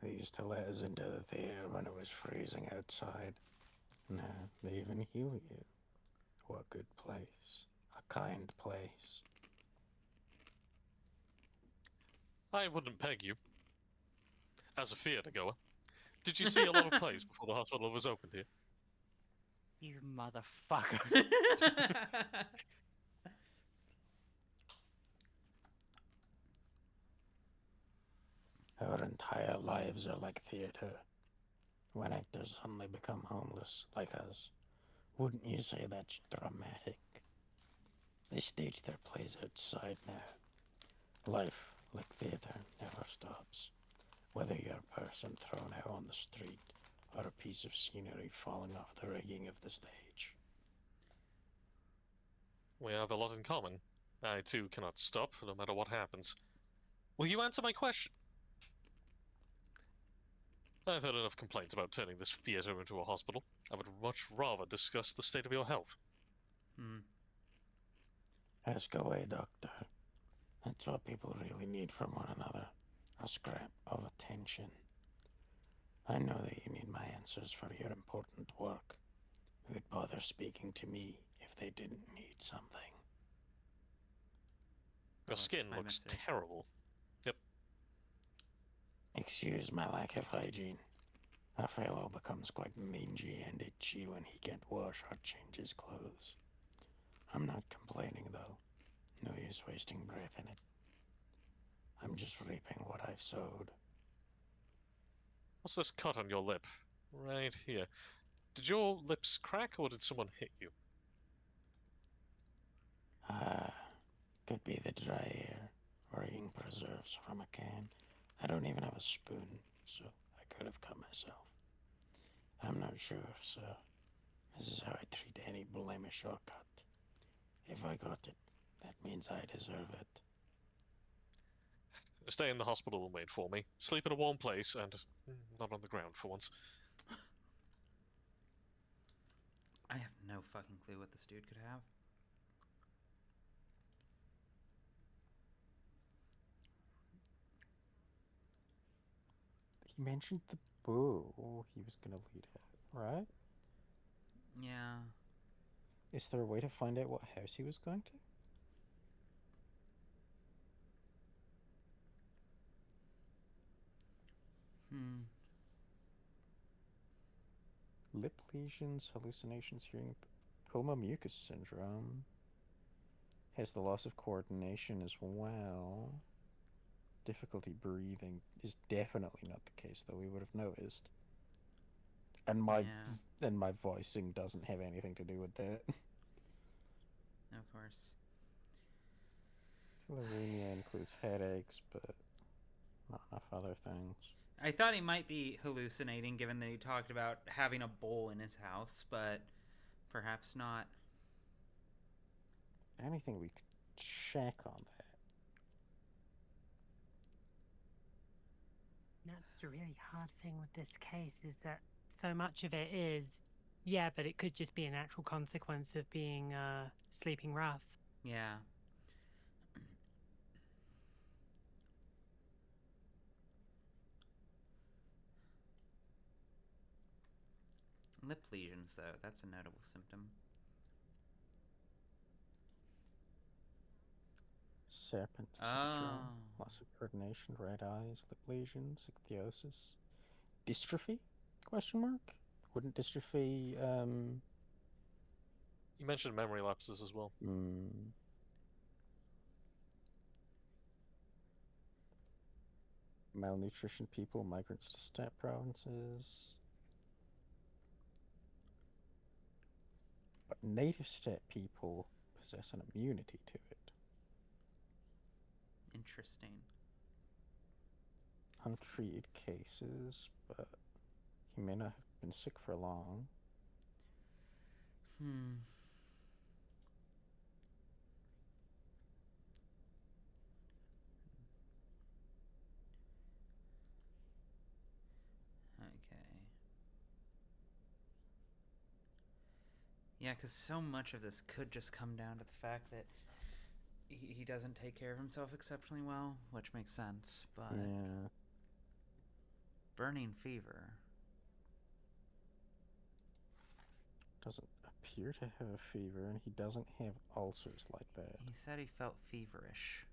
They used to let us into the theater when it was freezing outside. Now they even heal you. What a good place. A kind place. I wouldn't peg you. As a theatre goer, did you see a lot of plays before the hospital was opened here? You motherfucker. Our entire lives are like theater. When actors suddenly become homeless, like us, wouldn't you say that's dramatic? They stage their plays outside now. Life, like theater, never stops. Whether you're a person thrown out on the street or a piece of scenery falling off the rigging of the stage. We have a lot in common. I too cannot stop, no matter what happens. Will you answer my question? I've heard enough complaints about turning this theater into a hospital. I would much rather discuss the state of your health. Ask away, Doctor. That's what people really need from one another. A scrap of attention. I know that you need my answers for your important work. Who'd bother speaking to me if they didn't need something? Your skin looks terrible. Yep. Excuse my lack of hygiene. A fellow becomes quite mangy and itchy when he can't wash or change his clothes. I'm not complaining, though. No use wasting breath in it. I'm just reaping what I've sowed. What's this cut on your lip? Right here. Did your lips crack or did someone hit you? Could be the dry air or eating preserves from a can. I don't even have a spoon, so I could have cut myself. I'm not sure, sir. This is how I treat any blemish or cut. If I got it, that means I deserve it. Stay in the hospital and wait for me. Sleep in a warm place and not on the ground for once. I have no fucking clue what this dude could have. He mentioned the bull he was gonna lead at, right? Yeah. Is there a way to find out what house he was going to? Lip lesions, hallucinations, hearing, pulmomucus syndrome. Has the loss of coordination as well. Difficulty breathing is definitely not the case, though we would have noticed. And my voicing doesn't have anything to do with that. Of course. Tularemia includes headaches, but not enough other things. I thought he might be hallucinating, given that he talked about having a bowl in his house, but perhaps not. Anything we could check on that. That's the really hard thing with this case, is that so much of it is, yeah, but it could just be a natural consequence of being sleeping rough. Yeah. Lip lesions, though, that's a notable symptom. Serpent syndrome, loss of coordination, red eyes, lip lesions, ichthyosis, dystrophy? Question mark? Wouldn't dystrophy? You mentioned memory lapses as well. Malnutrition people, migrants to steppe provinces. But native steppe people possess an immunity to it. Interesting. Untreated cases, but he may not have been sick for long. Okay. Yeah, because so much of this could just come down to the fact that he doesn't take care of himself exceptionally well, which makes sense, but... Yeah. Burning fever. Doesn't appear to have a fever, and he doesn't have ulcers like that. He said he felt feverish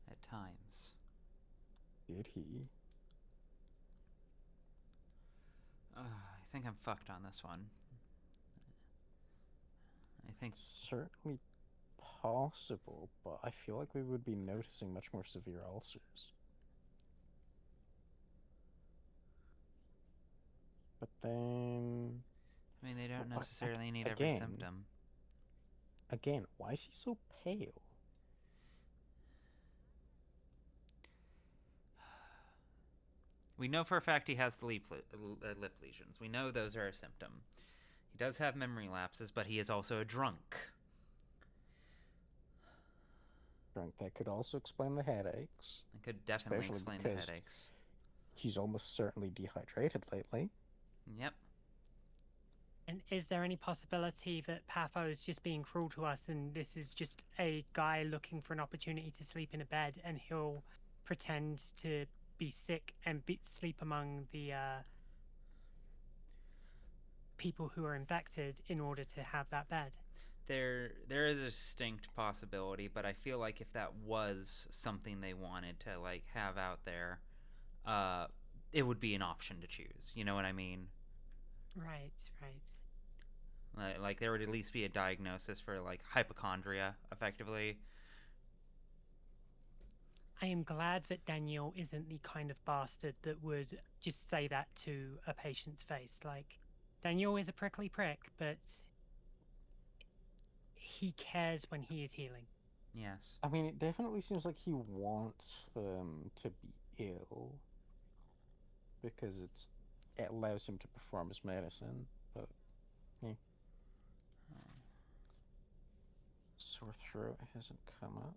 at times. Did he? I think I'm fucked on this one. I think... It's certainly possible, but I feel like we would be noticing much more severe ulcers. But then... I mean, they don't necessarily need every symptom. Again, why is he so pale? We know for a fact he has lip lesions. We know those are a symptom. He does have memory lapses, but he is also a drunk. Drunk. That could also explain the headaches. It could definitely explain the headaches. He's almost certainly dehydrated lately. Yep. And is there any possibility that Patho is just being cruel to us and this is just a guy looking for an opportunity to sleep in a bed and he'll pretend to be sick and sleep among the people who are infected in order to have that bed? There is a distinct possibility, but I feel like if that was something they wanted to like have out there, it would be an option to choose. You know what I mean? Right, right. Like there would at least be a diagnosis for like hypochondria, effectively. I am glad that Daniel isn't the kind of bastard that would just say that to a patient's face. Like, Daniel is a prickly prick, but he cares when he is healing. Yes. I mean, it definitely seems like he wants them to be ill because it allows him to perform his medicine, but yeah. Sore throat hasn't come up.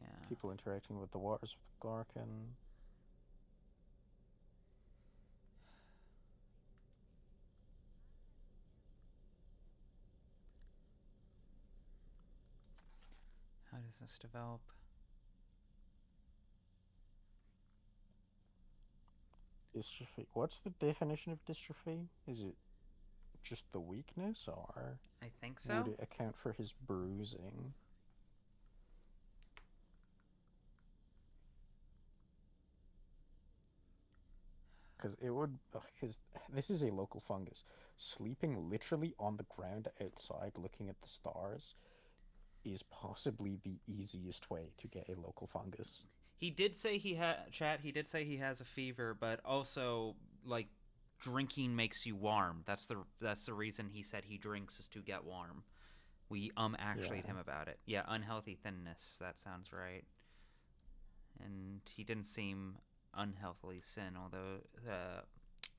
Yeah. People interacting with the waters of the Gorkin. How does this develop? Dystrophy. What's the definition of dystrophy? Is it just the weakness, or I think so. would it account for his bruising? Because it would, because this is a local fungus. Sleeping literally on the ground outside looking at the stars is possibly the easiest way to get a local fungus. He did say he has a fever, but also like drinking makes you warm. That's the reason he said he drinks is to get warm. We actuallyed him about it. Yeah, unhealthy thinness. That sounds right. And he didn't seem unhealthily thin, although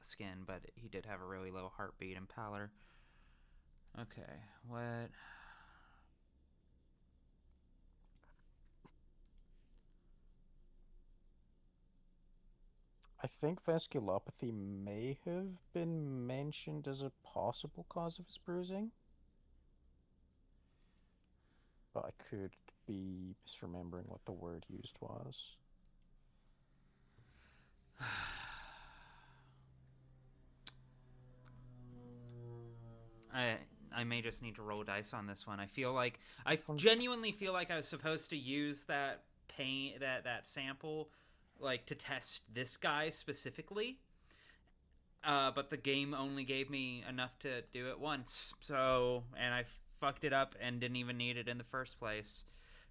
skin, but he did have a really low heartbeat and pallor. Okay, what? I think vasculopathy may have been mentioned as a possible cause of his bruising. But I could be misremembering what the word used was. I may just need to roll dice on this one. I genuinely feel like I was supposed to use that that sample like to test this guy specifically. But the game only gave me enough to do it once. So, and I fucked it up and didn't even need it in the first place.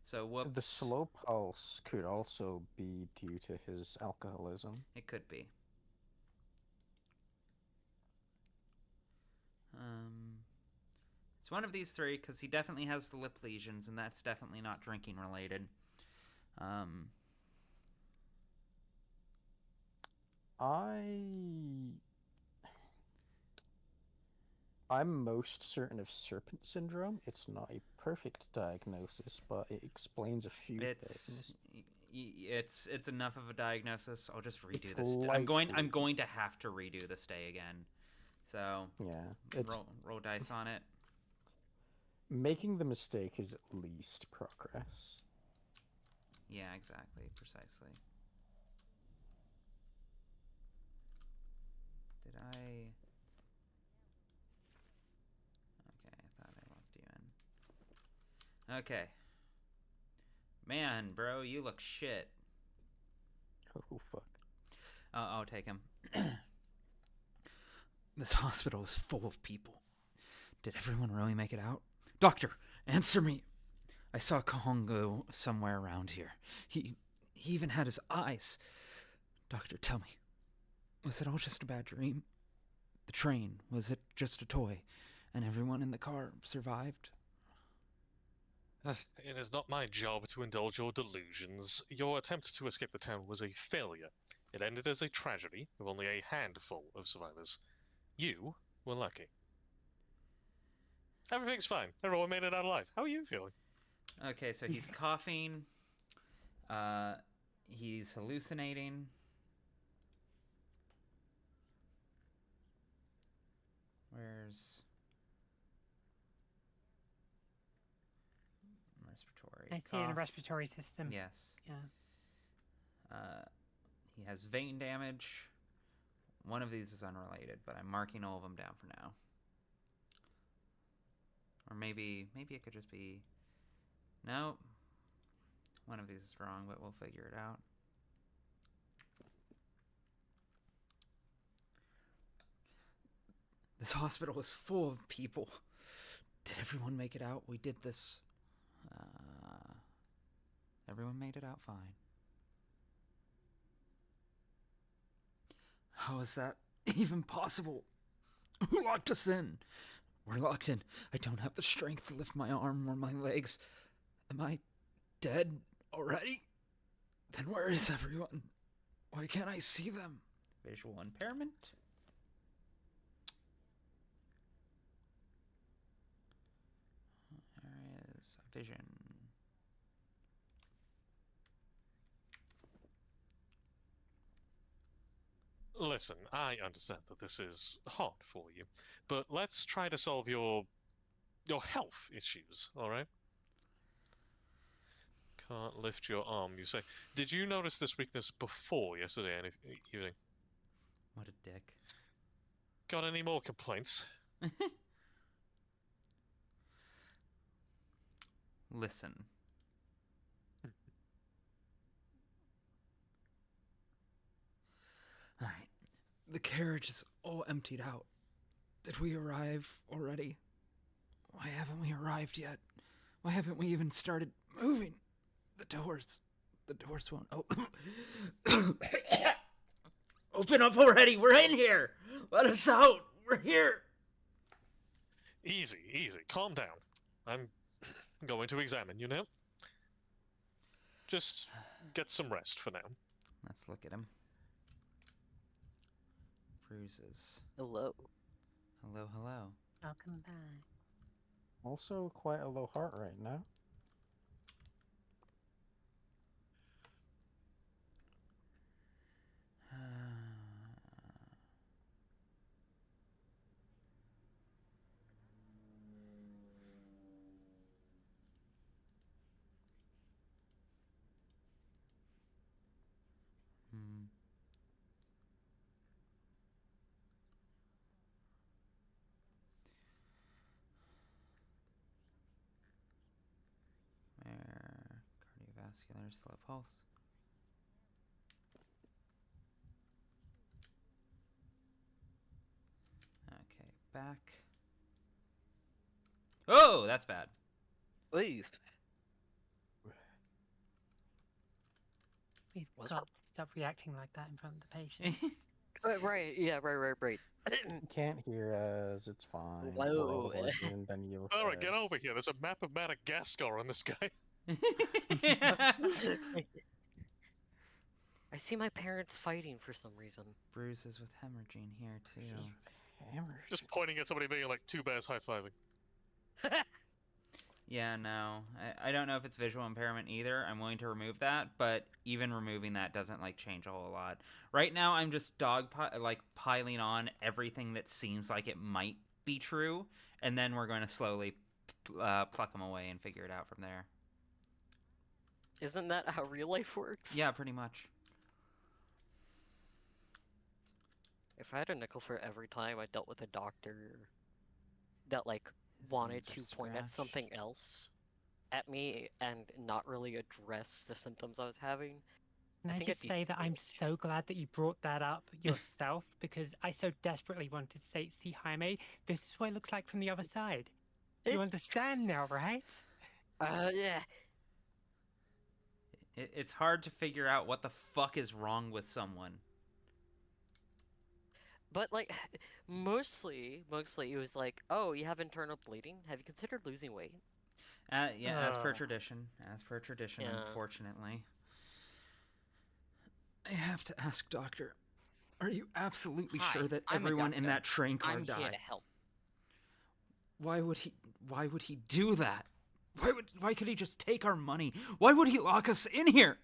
So, whoops. The slow pulse could also be due to his alcoholism. It could be. It's one of these three because he definitely has the lip lesions, and that's definitely not drinking related. I'm most certain of serpent syndrome. It's not a perfect diagnosis, but it explains a few things. It's enough of a diagnosis. I'll just redo this. Likely. I'm going to have to redo this day again. So yeah, roll dice on it. Making the mistake is at least progress. Yeah, exactly, precisely. Did I? Okay, I thought I left you in. Okay. Man, bro, you look shit. Oh, fuck. I'll take him. This hospital is full of people. Did everyone really make it out? Doctor, answer me. I saw Kahongo somewhere around here. He even had his eyes. Doctor, tell me. Was it all just a bad dream? The train, was it just a toy? And everyone in the car survived? It is not my job to indulge your delusions. Your attempt to escape the town was a failure. It ended as a tragedy, with only a handful of survivors. You were lucky. Everything's fine. Everyone made it out alive. How are you feeling? Okay, so he's coughing. He's hallucinating. Where's respiratory? I see it in the respiratory system. Yes. Yeah. He has vein damage. One of these is unrelated, but I'm marking all of them down for now. Or maybe it could just be... No. One of these is wrong, but we'll figure it out. This hospital is full of people. Did everyone make it out? We did this. Everyone made it out fine. How is that even possible? Who locked us in? We're locked in. I don't have the strength to lift my arm or my legs. Am I dead already? Then where is everyone? Why can't I see them? Visual impairment. Areas of vision. Listen, I understand that this is hard for you, but let's try to solve your health issues, alright? Can't lift your arm, you say. Did you notice this weakness before yesterday evening? What a dick. Got any more complaints? Listen. Alright. The carriage is all emptied out. Did we arrive already? Why haven't we arrived yet? Why haven't we even started moving? The doors won't open. Open up already! We're in here! Let us out! We're here! Easy. Calm down. I'm going to examine you now. Just get some rest for now. Let's look at him. Bruises. Hello. Hello. Welcome back. Also, quite a low heart rate now. Where? Cardiovascular, slow pulse. Okay, back. Oh, that's bad. Leave. We've What's got up? to stop reacting like that in front of the patient. Right. Yeah. Right. You can't hear us, it's fine. Whoa. We're all avoiding then you. Alright, get over here. There's a map of Madagascar on this guy. I see my parents fighting for some reason. Bruises with hemorrhaging here, too. Just pointing at somebody being like two bears high-fiving. Yeah, no. I don't know if it's visual impairment either. I'm willing to remove that, but even removing that doesn't, like, change a whole lot. Right now, I'm just piling on everything that seems like it might be true, and then we're going to slowly pluck them away and figure it out from there. Isn't that how real life works? Yeah, pretty much. If I had a nickel for every time I dealt with a doctor that, like, wanted to point at something else at me and not really address the symptoms I was having. Can I think just I'd be say that I'm so glad that you brought that up yourself because I so desperately wanted to say, see, Jaime, this is what it looks like from the other side. You understand now, right? Yeah. It's hard to figure out what the fuck is wrong with someone. But, like, mostly it was like, oh, you have internal bleeding? Have you considered losing weight? Yeah, as per tradition. Yeah. Unfortunately. I have to ask, Doctor, are you absolutely sure that I'm a everyone in doctor. that train car I'm died? here to help. Why would he do that? Why could he just take our money? Why would he lock us in here?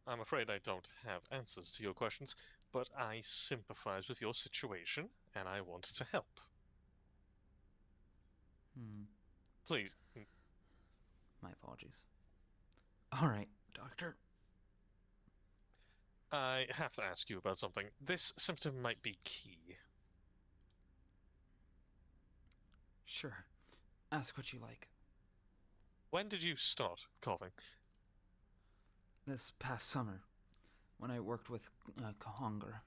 I'm afraid I don't have answers to your questions, but I sympathize with your situation, and I want to help. Please. My apologies. All right, Doctor. I have to ask you about something. This symptom might be key. Sure. Ask what you like. When did you start coughing? This past summer, when I worked with Kahongar,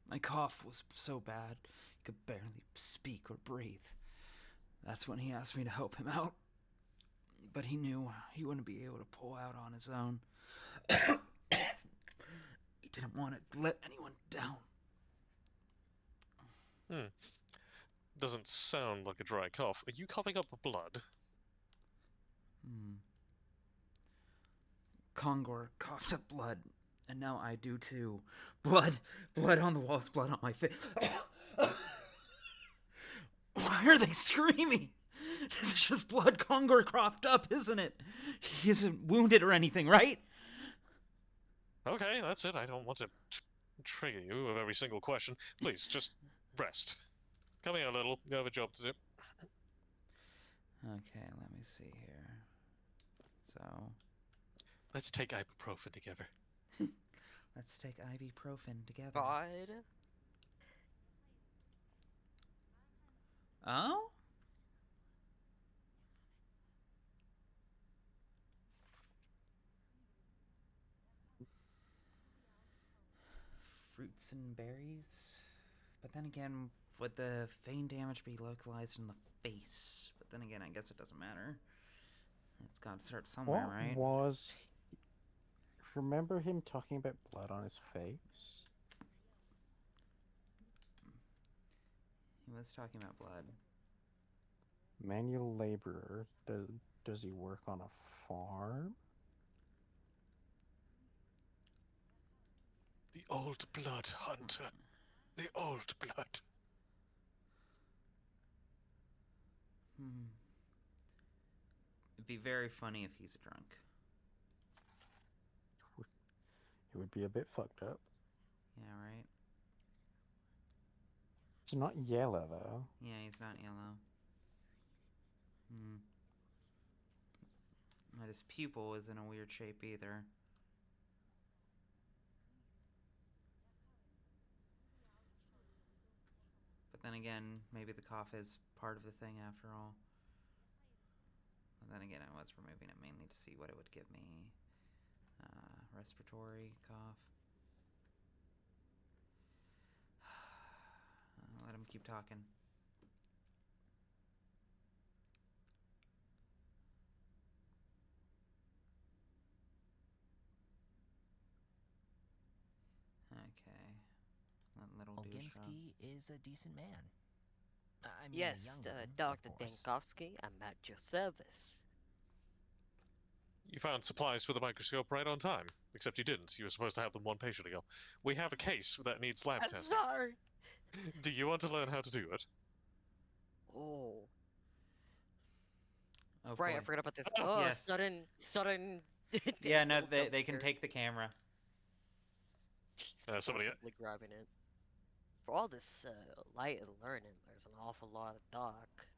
My cough was so bad, he could barely speak or breathe. That's when he asked me to help him out. But he knew he wouldn't be able to pull out on his own. He didn't want to let anyone down. Doesn't sound like a dry cough. Are you coughing up blood? Kongor coughed up blood, and now I do too. Blood on the walls, blood on my face. Why are they screaming? This is just blood Kongor coughed up, isn't it? He isn't wounded or anything, right? Okay, that's it. I don't want to trigger you with every single question. Please, just rest. Come here a little. You have a job to do. Okay, let me see here. So, Let's take ibuprofen together. let's take ibuprofen together. God. Oh? Fruits and berries? But then again, would the vein damage be localized in the face? But then again, I guess it doesn't matter. It's got to start somewhere, What right? was... Remember him talking about blood on his face? He was talking about blood. Manual laborer. Does he work on a farm? The old blood, Hunter. The old blood. It'd be very funny if he's a drunk. It would be a bit fucked up. Yeah, right? It's not yellow, though. Yeah, he's not yellow. But his pupil is in a weird shape either. But then again, maybe the cough is part of the thing after all. But then again, I was removing it mainly to see what it would give me. Respiratory cough. Let him keep talking. Okay. Let little douche up. Olginsky is a decent man. I mean, a Yes, young one, of Dr. course. Dankovsky, I'm at your service. You found supplies for the microscope right on time. Except you didn't. You were supposed to have them one patient ago. We have a case that needs lab I'm testing. sorry. Do you want to learn how to do it? Oh. Oh, Right, boy. I forgot about this. Oh, Oh, yes. sudden. Yeah, no, Look they over can here. take the camera. Somebody- Forcibly grabbing it. For all this light and learning, there's an awful lot of dark.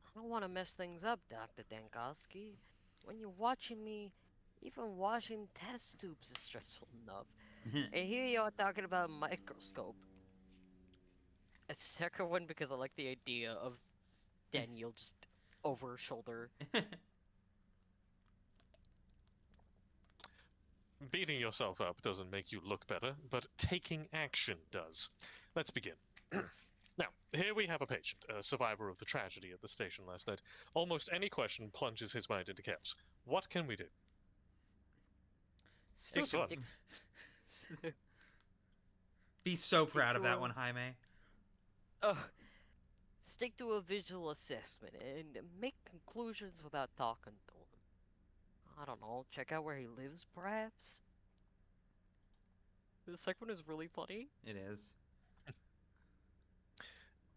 I don't want to mess things up, Dr. Dankovsky. When you're watching me, even washing test tubes is stressful enough. And here you are talking about a microscope. A second one because I like the idea of Daniel just over her shoulder. Beating yourself up doesn't make you look better, but taking action does. Let's begin. Now, here we have a patient, a survivor of the tragedy at the station last night. Almost any question plunges his mind into chaos. What can we do? It's fun. Be so proud of to that a- one, Jaime. Stick to a visual assessment and make conclusions without talking to him. I don't know, check out where he lives, perhaps? The second one is really funny. It is.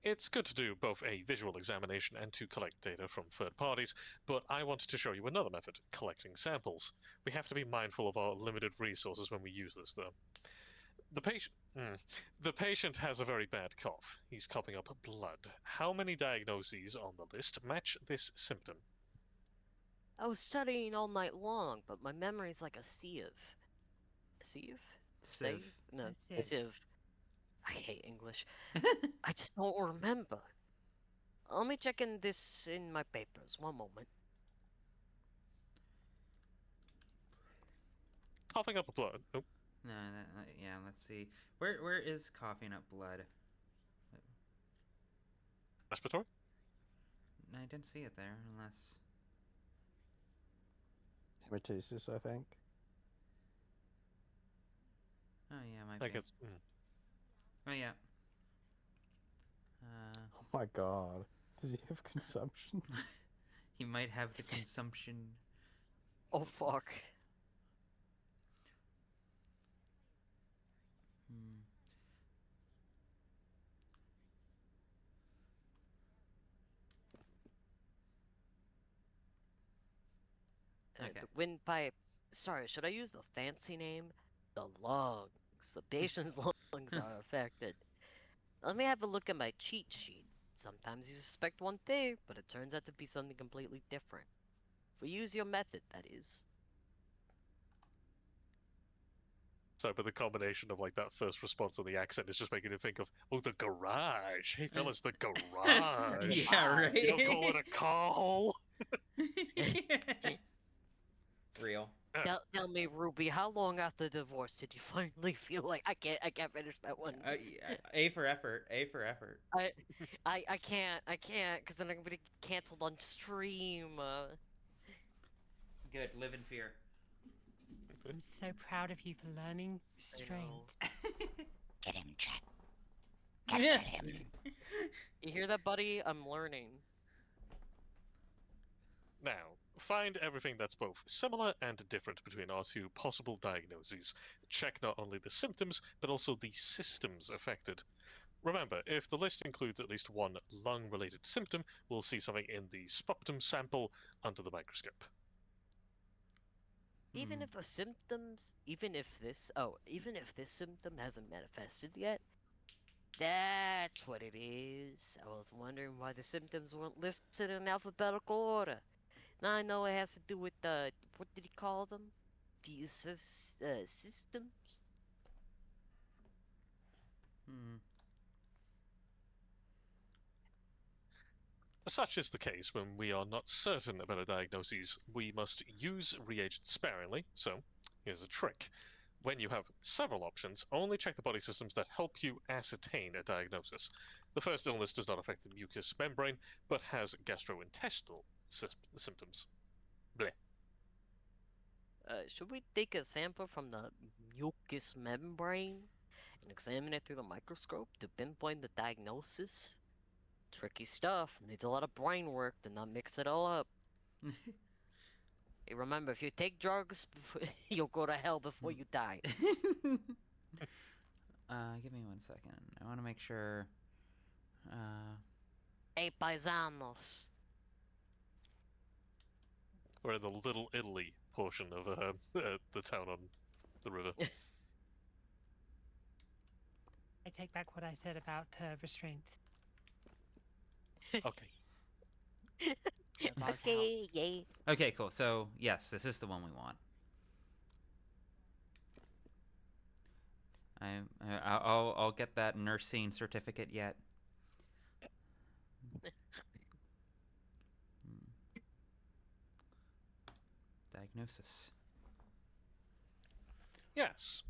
It's good to do both a visual examination and to collect data from third parties, but I want to show you another method, collecting samples. We have to be mindful of our limited resources when we use this, though. The patient has a very bad cough. He's coughing up blood. How many diagnoses on the list match this symptom? I was studying all night long, but my memory's like a sieve. Sieve? Sieve. No, A sieve. sieve. I hate English. I just don't remember. Let me check in this in my papers. One moment. Coughing up blood. Oh, No, yeah, let's see. Where is coughing up blood? Respiratory? No, I didn't see it there, unless... Hematesis, I think. Oh, yeah, might I be. guess. Oh, yeah. Oh my god. Does he have consumption? He might have the consumption. Oh fuck. Hmm. Okay. The windpipe. Sorry, should I use the fancy name? The lungs. The patient's lungs are affected. Let me have a look at my cheat sheet. Sometimes you suspect one thing, but it turns out to be something completely different. If we use your method, that is. So, but the combination of like that first response and the accent is just making you think of, oh, the garage. Hey, fellas, the garage. Yeah, right. You don't call it a call. Real. Tell me, Ruby, how long after the divorce did you finally feel like I can't finish that one? A for effort. A for effort. I can't, because then I'm gonna get canceled on stream. Good. Live in fear. I'm so proud of you for learning restraint. Get him, Jack. Get him. You hear that, buddy? I'm learning. Now, find everything that's both similar and different between our two possible diagnoses. Check not only the symptoms, but also the systems affected. Remember, if the list includes at least one lung-related symptom, we'll see something in the sputum sample under the microscope. Even if the symptoms, even if this symptom hasn't manifested yet, that's what it is. I was wondering why the symptoms weren't listed in alphabetical order. Now I know it has to do with the, what did he call them? The systems? Such is the case when we are not certain about a diagnosis. We must use reagents sparingly, so here's a trick. When you have several options, only check the body systems that help you ascertain a diagnosis. The first illness does not affect the mucous membrane, but has gastrointestinal symptoms. Bleh. Should we take a sample from the mucous membrane and examine it through the microscope to pinpoint the diagnosis? Tricky stuff. Needs a lot of brain work to not mix it all up. Hey, remember, if you take drugs, you'll go to hell before you die. Give me 1 second. I want to make sure. Hey, paisanos. We're in the Little Italy portion of the town on the river. I take back what I said about restraint. Okay. Okay, yay. Okay, cool. So, yes, this is the one we want. I'll get that nursing certificate yet. Diagnosis. Yes.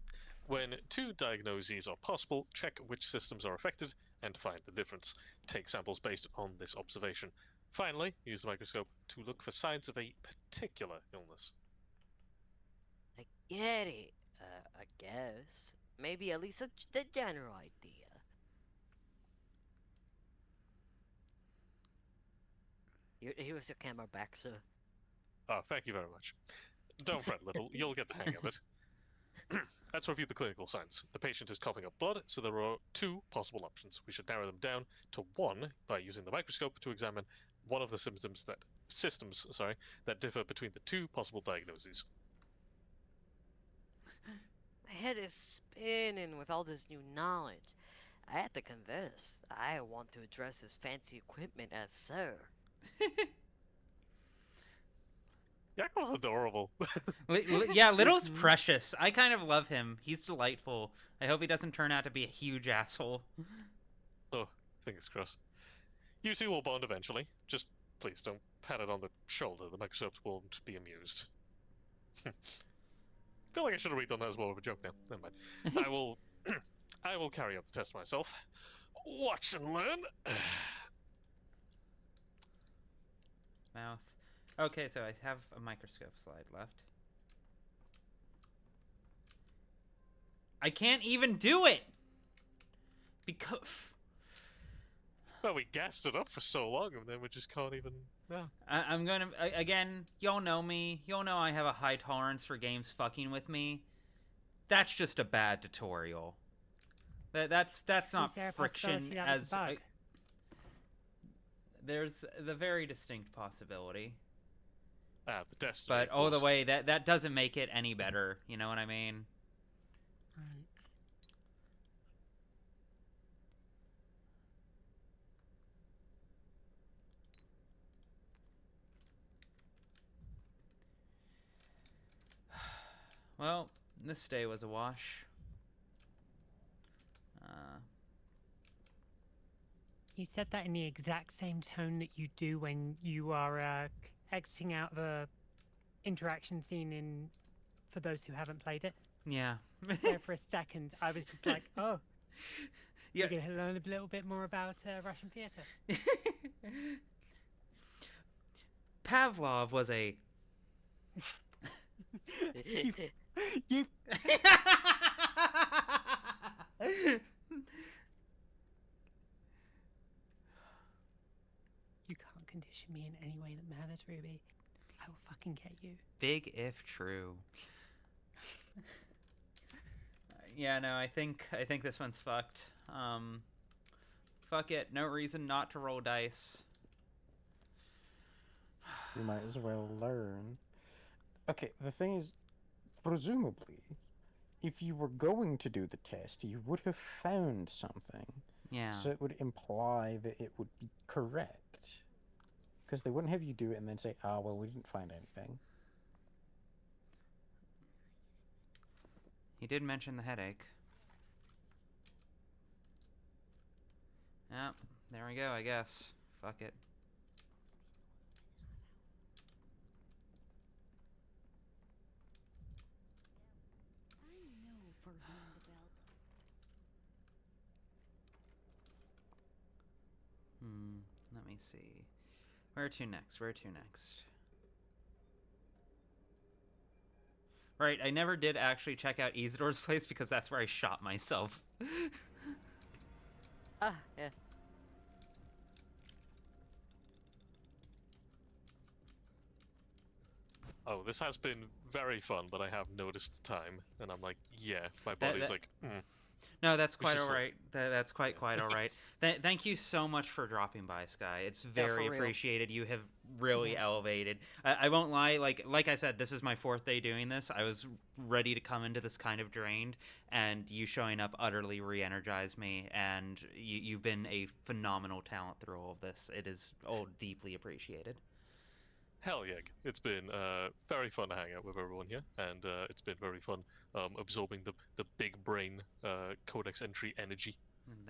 When two diagnoses are possible, check which systems are affected and find the difference. Take samples based on this observation. Finally, use the microscope to look for signs of a particular illness. I get it. I guess. Maybe at least the general idea. Here's your camera back, sir. Oh, thank you very much. Don't fret, little. You'll get the hang of it. Let's review the clinical signs. The patient is coughing up blood, so there are two possible options. We should narrow them down to one by using the microscope to examine one of the systems that differ between the two possible diagnoses. My head is spinning with all this new knowledge. I have to confess, I want to address his fancy equipment as sir. Yakko's adorable. Yeah, Little's precious. I kind of love him. He's delightful. I hope he doesn't turn out to be a huge asshole. Oh, fingers crossed. You two will bond eventually. Just please don't pat it on the shoulder. The microscope won't be amused. feel like I should have redone that as more of a joke now. Never mind. I will. I will carry out the test myself. Watch and learn. Mouth. Okay, so I have a microscope slide left. I can't even do it! Because... Well, we gassed it up for so long, and then we just can't even... No. I'm gonna... Again, y'all know me. Y'all know I have a high tolerance for games fucking with me. That's just a bad tutorial. That's not friction as... There's the very distinct possibility. The test. But oh, the way that doesn't make it any better. You know what I mean? Right. Well, this day was a wash. You said that in the exact same tone that you do when you are exiting out the interaction scene in For those who haven't played it. Yeah. There for a second, I was just like, oh. Yeah. You're going to learn a little bit more about Russian theatre. Pavlov was a... you... You can't condition me in any way that matters, Ruby. I will fucking get you. Big if true. Yeah, no, I think this one's fucked. Fuck it. No reason not to roll dice. You might as well learn. Okay, the thing is, presumably, if you were going to do the test, you would have found something. Yeah. So it would imply that it would be correct. Because they wouldn't have you do it and then say, ah, well, we didn't find anything. He did mention the headache. Yep, there we go, I guess. Fuck it. I know for Roundabout. Let me see. Where to next? Where to next? Right, I never did actually check out Isidore's place because that's where I shot myself. Ah, yeah. Oh, this has been very fun, but I have noticed the time, and I'm like, yeah, my body's like, No, that's quite alright. That's quite alright. Thank you so much for dropping by, Sky. It's very appreciated. You have really elevated. I won't lie, like I said, this is my 4th day doing this. I was ready to come into this kind of drained, and you showing up utterly re-energized me, and you've been a phenomenal talent through all of this. It is all deeply appreciated. Hell yeah, it's been very fun to hang out with everyone here, and it's been very fun absorbing the big brain codex entry energy.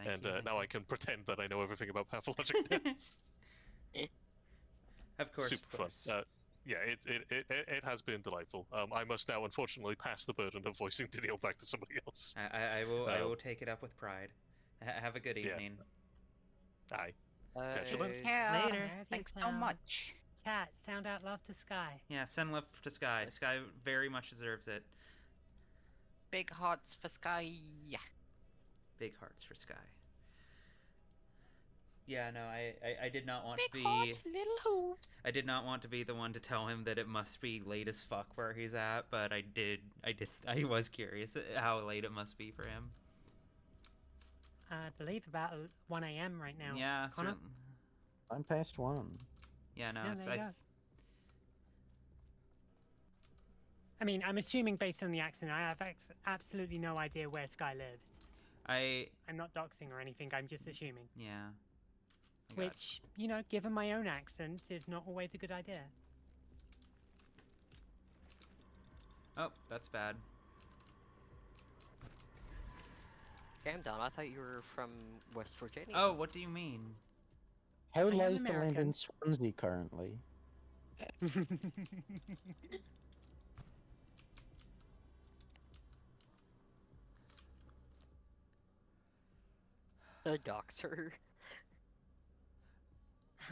Thank you. Now I can pretend that I know everything about Pathologic. Of course. Super fun. Yeah, it has been delightful. I must now unfortunately pass the burden of voicing Daniel back to somebody else. I will take it up with pride. Have a good evening. Yeah. Aye. Catch you later. Yeah, Later. Thanks so much. Cat, sound out love to Sky. Yeah, send love to Sky. Sky very much deserves it. Big hearts for Sky. Big hearts for Sky. Yeah, no, I did not want Big to be... hearts, little hooves. I did not want to be the one to tell him that it must be late as fuck where he's at, but I was curious how late it must be for him. I believe about 1 a.m. right now. Yeah, Connor? I'm past 1. Yeah, no, Yeah, it's... there you go. I mean, I'm assuming based on the accent, I have absolutely no idea where Sky lives. I'm not doxing or anything, I'm just assuming. Yeah. Which, you know, given my own accent, is not always a good idea. Oh, that's bad. Damn, Don, I thought you were from West Virginia. Oh, what do you mean? How am lies the land American. in Swansea currently? The doctor.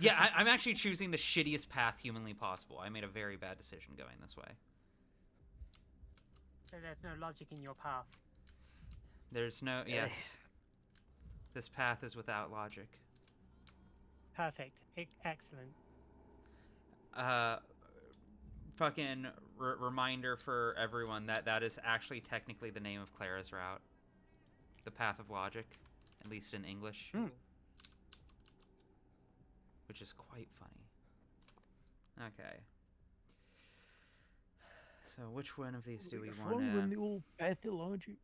Yeah, I'm actually choosing the shittiest path humanly possible. I made a very bad decision going this way. So there's no logic in your path. There's no... Yes. This path is without logic. Perfect. Excellent. Fucking reminder for everyone that that is actually technically the name of Clara's route. The Path of Logic. At least in English. Which is quite funny. Okay. So which one of these do we want Following to... the old Pathologic.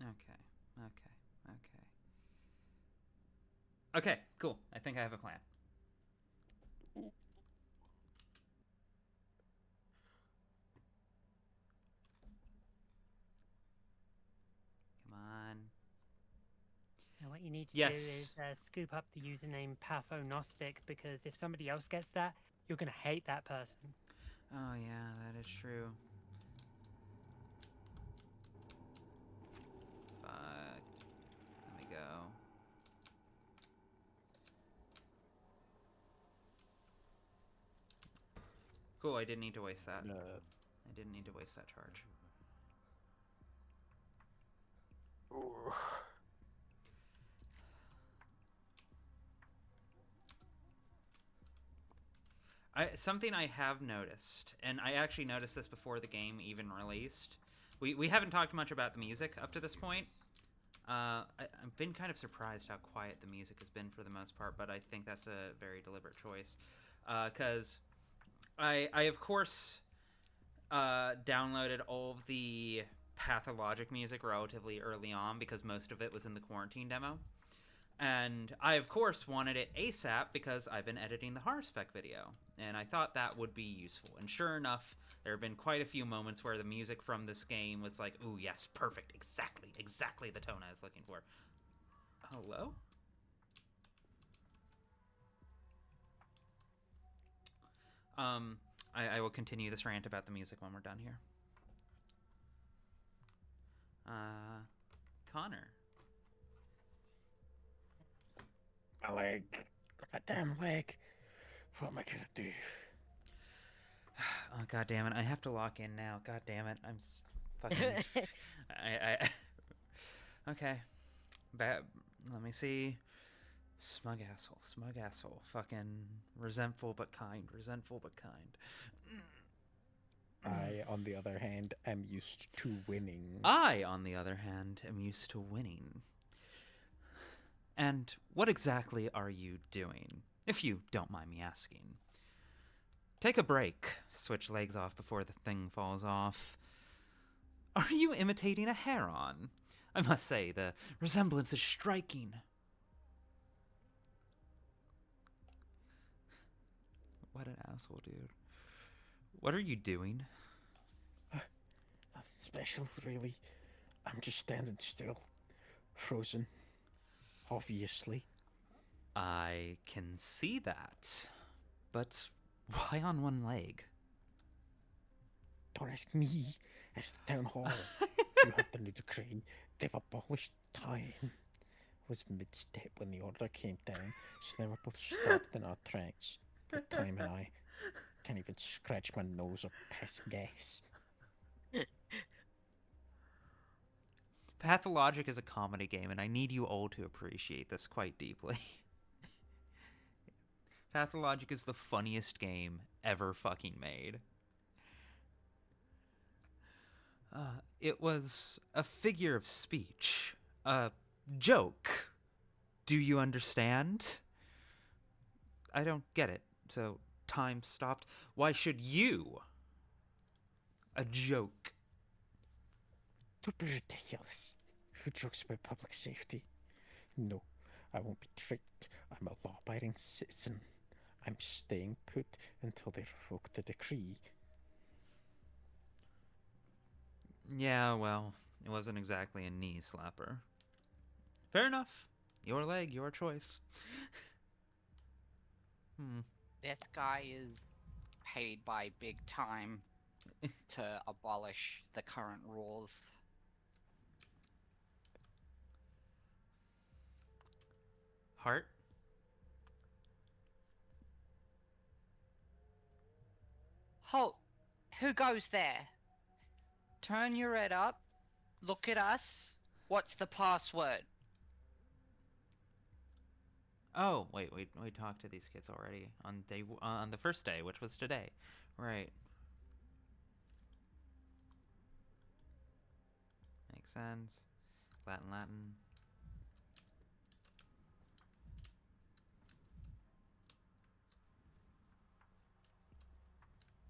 Okay. Okay, cool. I think I have a plan. Come on. Now what you need to Yes. do is scoop up the username Pathognostic, because if somebody else gets that, you're going to hate that person. Oh yeah, that is true. Fuck. Let me go. Cool, I didn't need to waste that. I didn't need to waste that charge. Something I have noticed, and I actually noticed this before the game even released. We haven't talked much about the music up to this point. I've been kind of surprised how quiet the music has been for the most part, but I think that's a very deliberate choice. Because I of course downloaded all of the Pathologic music relatively early on because most of it was in the quarantine demo. And I, of course, wanted it ASAP because I've been editing the horror spec video, and I thought that would be useful. And sure enough, there have been quite a few moments where the music from this game was like, ooh, yes, perfect, exactly the tone I was looking for. Hello? I will continue this rant about the music when we're done here. Connor. My leg. My damn leg. What am I gonna do? Oh, god damn it. I have to lock in now. God damn it. I'm fucking... Okay. Let me see. Smug asshole. Fucking resentful but kind. I, on the other hand, am used to winning. I, on the other hand, am used to winning. And what exactly are you doing, if you don't mind me asking? Take a break. Switch legs off before the thing falls off. Are you imitating a heron? I must say, the resemblance is striking. What an asshole, dude. What are you doing? Nothing special, really. I'm just standing still. Frozen. Obviously. I can see that. But why on one leg? Don't ask me. It's the town hall. You heard the new decree. They've abolished time. I was mid-step when the order came down, so they were both stopped in our tracks. But time and I can't even scratch my nose or piss gas. Pathologic is a comedy game, and I need you all to appreciate this quite deeply. Pathologic is the funniest game ever fucking made. It was a figure of speech. A joke. Do you understand? I don't get it. So, time stopped. Why should you? A joke. Don't be ridiculous. Who jokes about public safety? No, I won't be tricked. I'm a law-abiding citizen. I'm staying put until they revoke the decree. Yeah, well, it wasn't exactly a knee slapper. Fair enough. Your leg, your choice. This guy is paid by big time to abolish the current rules. Heart? Halt! Who goes there? Turn your head up. Look at us. What's the password? Oh, wait, we talked to these kids already on on the first day, which was today. Right. Makes sense. Latin.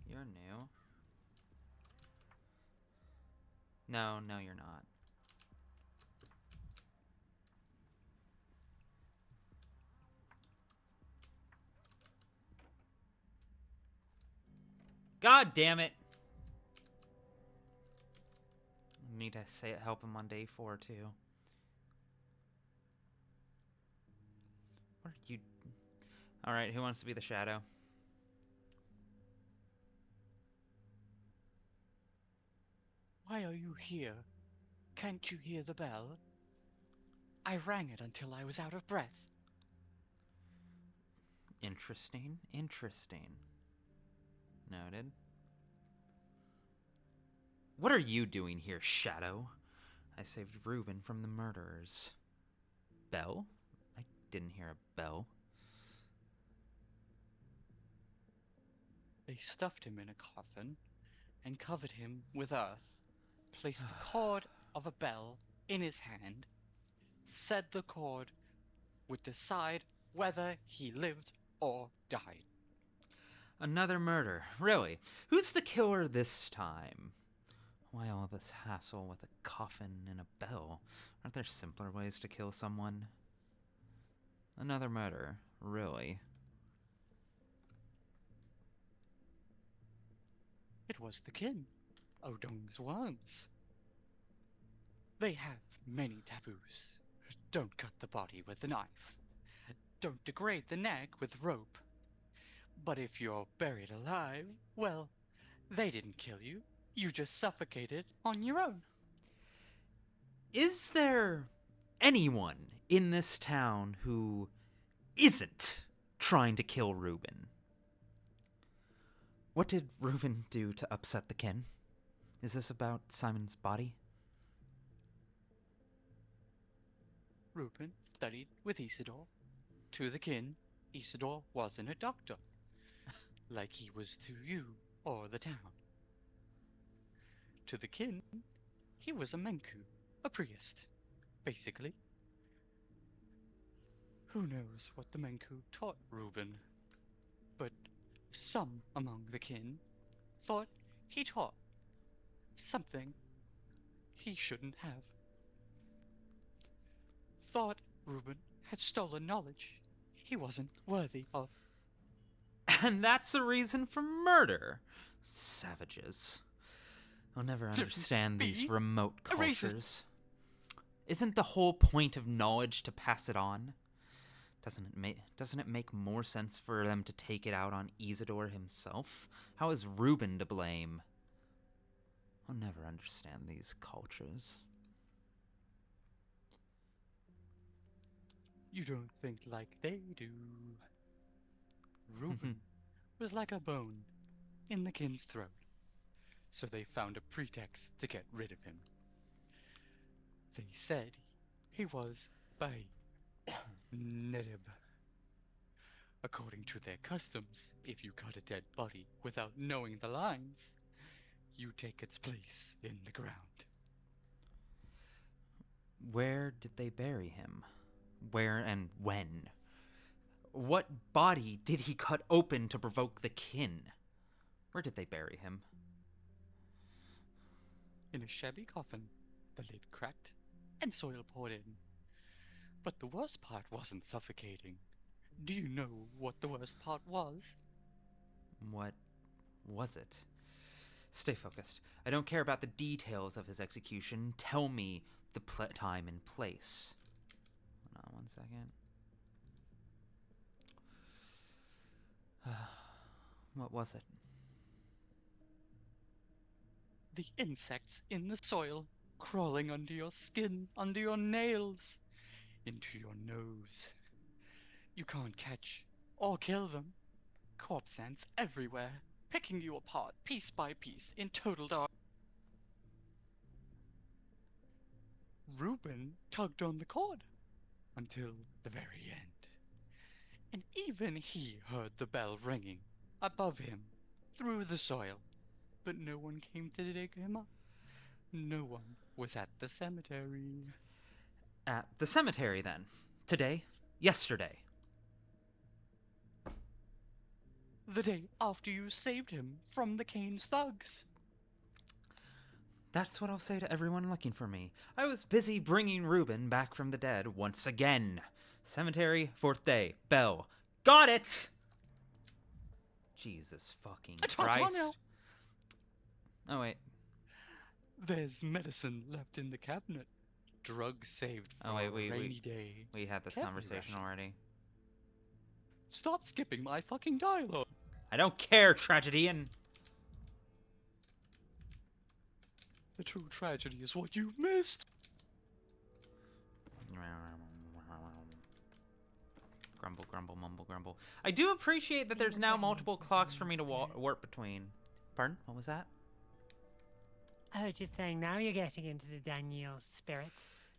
You're new. No, you're not. God damn it! Need to help him on day 4 too. What are you? All right, who wants to be the shadow? Why are you here? Can't you hear the bell? I rang it until I was out of breath. Interesting. Noted. What are you doing here, Shadow? I saved Reuben from the murderers. Bell? I didn't hear a bell. They stuffed him in a coffin and covered him with earth, placed the cord of a bell in his hand, said the cord would decide whether he lived or died. Another murder. Really? Who's the killer this time? Why all this hassle with a coffin and a bell? Aren't there simpler ways to kill someone? Another murder. Really? It was the kin, Odong's worms. They have many taboos. Don't cut the body with a knife. Don't degrade the neck with rope. But if you're buried alive, well, they didn't kill you. You just suffocated on your own. Is there anyone in this town who isn't trying to kill Reuben? What did Reuben do to upset the kin? Is this about Simon's body? Reuben studied with Isidore. To the kin, Isidore wasn't a doctor, like he was to you or the town. To the kin, he was a Menku, a priest, basically. Who knows what the Menku taught Reuben? But some among the kin thought he taught something he shouldn't have. Thought Reuben had stolen knowledge he wasn't worthy of. And that's a reason for murder. Savages. I'll never understand these remote cultures. Isn't the whole point of knowledge to pass it on? Doesn't it make more sense for them to take it out on Isidore himself? How is Reuben to blame? I'll never understand these cultures. You don't think like they do. Reuben was like a bone in the kin's throat, so they found a pretext to get rid of him. They said he was by Nedib. According to their customs, if you cut a dead body without knowing the lines, you take its place in the ground. Where did they bury him? Where and when? What body did he cut open to provoke the kin? Where did they bury him? In a shabby coffin, the lid cracked and soil poured in. But the worst part wasn't suffocating. Do you know what the worst part was? What was it? Stay focused. I don't care about the details of his execution. Tell me the time and place. Hold on 1 second. What was it? The insects in the soil, crawling under your skin, under your nails, into your nose. You can't catch or kill them. Corpse ants everywhere, picking you apart piece by piece in total dark. Reuben tugged on the cord until the very end. And even he heard the bell ringing above him through the soil. But no one came to dig him up. No one was at the cemetery. At the cemetery, then. Today? Yesterday. The day after you saved him from the Kane's thugs. That's what I'll say to everyone looking for me. I was busy bringing Reuben back from the dead once again. Cemetery, 4th day. Bell. Got it! Jesus fucking Christ. Oh, wait. There's medicine left in the cabinet. Drugs saved for a rainy day. We had this Carefully conversation rationed. already. Stop skipping my fucking dialogue. I don't care, tragedian. The true tragedy is what you've missed. Grumble, grumble, mumble, grumble. I do appreciate that there's now multiple clocks for me to warp between. Pardon? What was that? I was just saying, now you're getting into the Daniel spirit.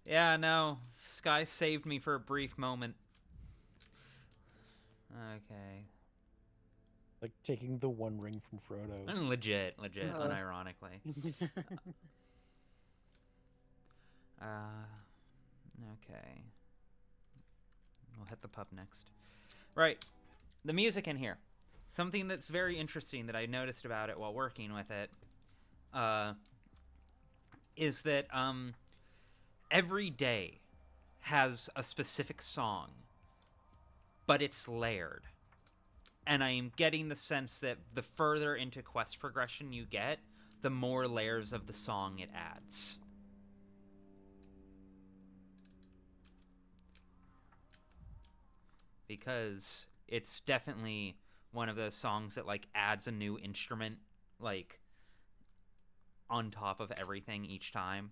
Yeah, no. Sky saved me for a brief moment. Okay. Like taking the One Ring from Frodo. Legit, unironically. Okay. We'll hit the pub next. Right. The music in here. Something that's very interesting that I noticed about it while working with it, is that every day has a specific song, but it's layered. And I am getting the sense that the further into quest progression you get, the more layers of the song it adds. Because it's definitely one of those songs that, like, adds a new instrument, like, on top of everything each time.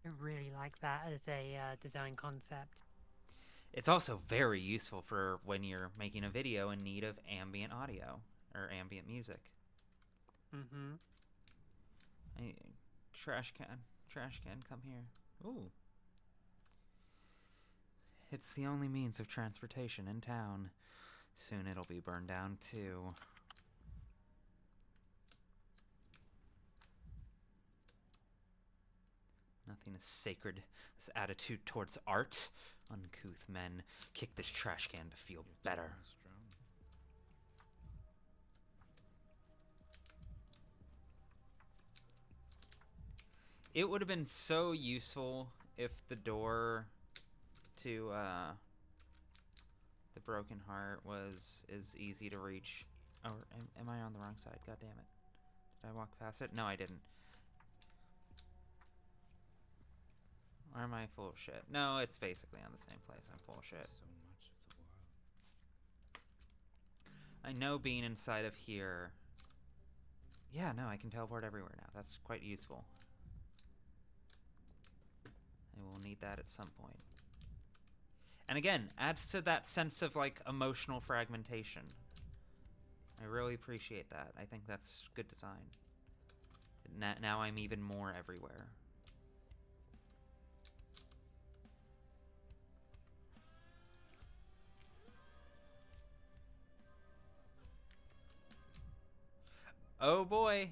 I really like that as a design concept. It's also very useful for when you're making a video in need of ambient audio or ambient music. Mm-hmm. Trash can, come here. Ooh. It's the only means of transportation in town. Soon it'll be burned down too. Nothing is sacred. This attitude towards art. Uncouth men. Kick this trash can to feel better. It would have been so useful if the door to the Broken Heart was as easy to reach. Oh, am I on the wrong side? God damn it. Did I walk past it? No, I didn't. Or am I full of shit? No, it's basically on the same place. I'm full of shit. So much of the world. I know being inside of here... Yeah, no, I can teleport everywhere now. That's quite useful. I will need that at some point. And again, adds to that sense of, like, emotional fragmentation. I really appreciate that. I think that's good design. Now I'm even more everywhere. Oh boy!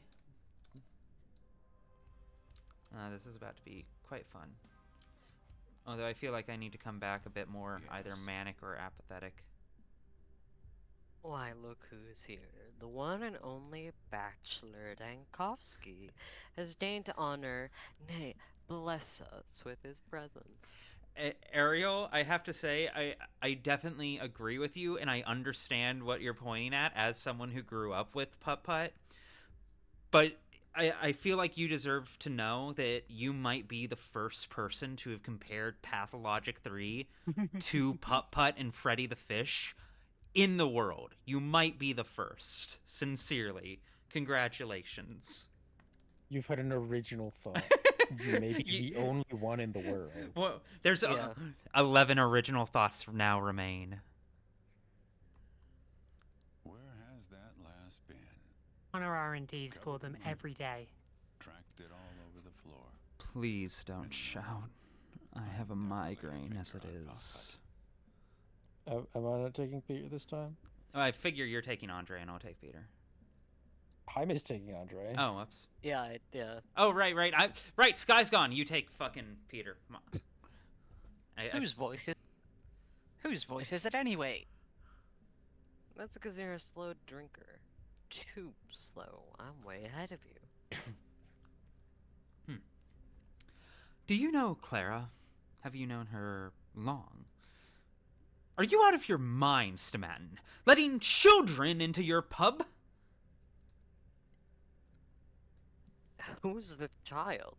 This is about to be quite fun. Although I feel like I need to come back a bit more either manic or apathetic. Why, look who's here. The one and only Bachelor Dankovsky has deigned to honor, nay, bless us with his presence. Ariel, I have to say, I definitely agree with you, and I understand what you're pointing at as someone who grew up with Putt-Putt. But I feel like you deserve to know that you might be the first person to have compared Pathologic 3 to Putt-Putt and Freddy the Fish in the world. You might be the first. Sincerely. Congratulations. You've had an original thought. You may be the only one in the world. Well, there's Yeah. 11 original thoughts now remain. Where has that last been? On our R&Ds for them every day. Tracked it all over the floor. Please don't shout. I have a migraine as it is. Am I not taking Peter this time? I figure you're taking Andre and I'll take Peter. Jaime's taking Andre. Oh, whoops. Yeah, yeah. Oh, right. Right, Sky's gone. You take fucking Peter. Come on. Whose voice is it anyway? That's because you're a slow drinker. Too slow. I'm way ahead of you. Do you know Clara? Have you known her long? Are you out of your mind, Stamatin? Letting children into your pub? Who's the child?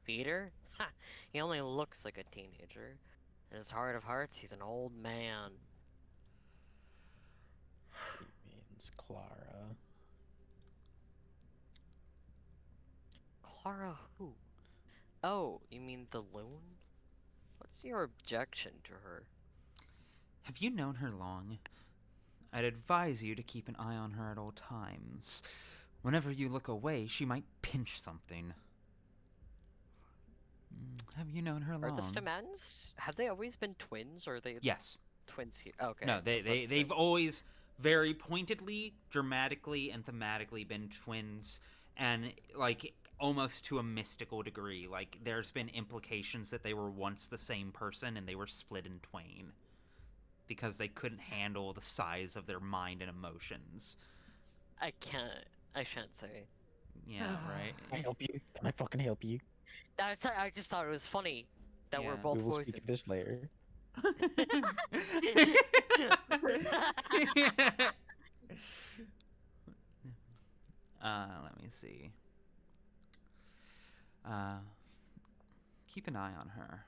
Peter? Ha! He only looks like a teenager. In his heart of hearts, he's an old man. He means Clara. Clara who? Oh, you mean the loon? What's your objection to her? Have you known her long? I'd advise you to keep an eye on her at all times. Whenever you look away, she might pinch something. Have you known her long? Are the Stamans, have they always been twins, or are they Yes. twins here? Okay. No, I was about to they've say. always very pointedly, dramatically, and thematically been twins, and like almost to a mystical degree. Like there's been implications that they were once the same person and they were split in twain because they couldn't handle the size of their mind and emotions. I shan't say. Yeah, right. Can I help you? Can I fucking help you? I just thought it was funny that we're Yeah. both We will poisoned. speak of this later. Let me see. Keep an eye on her.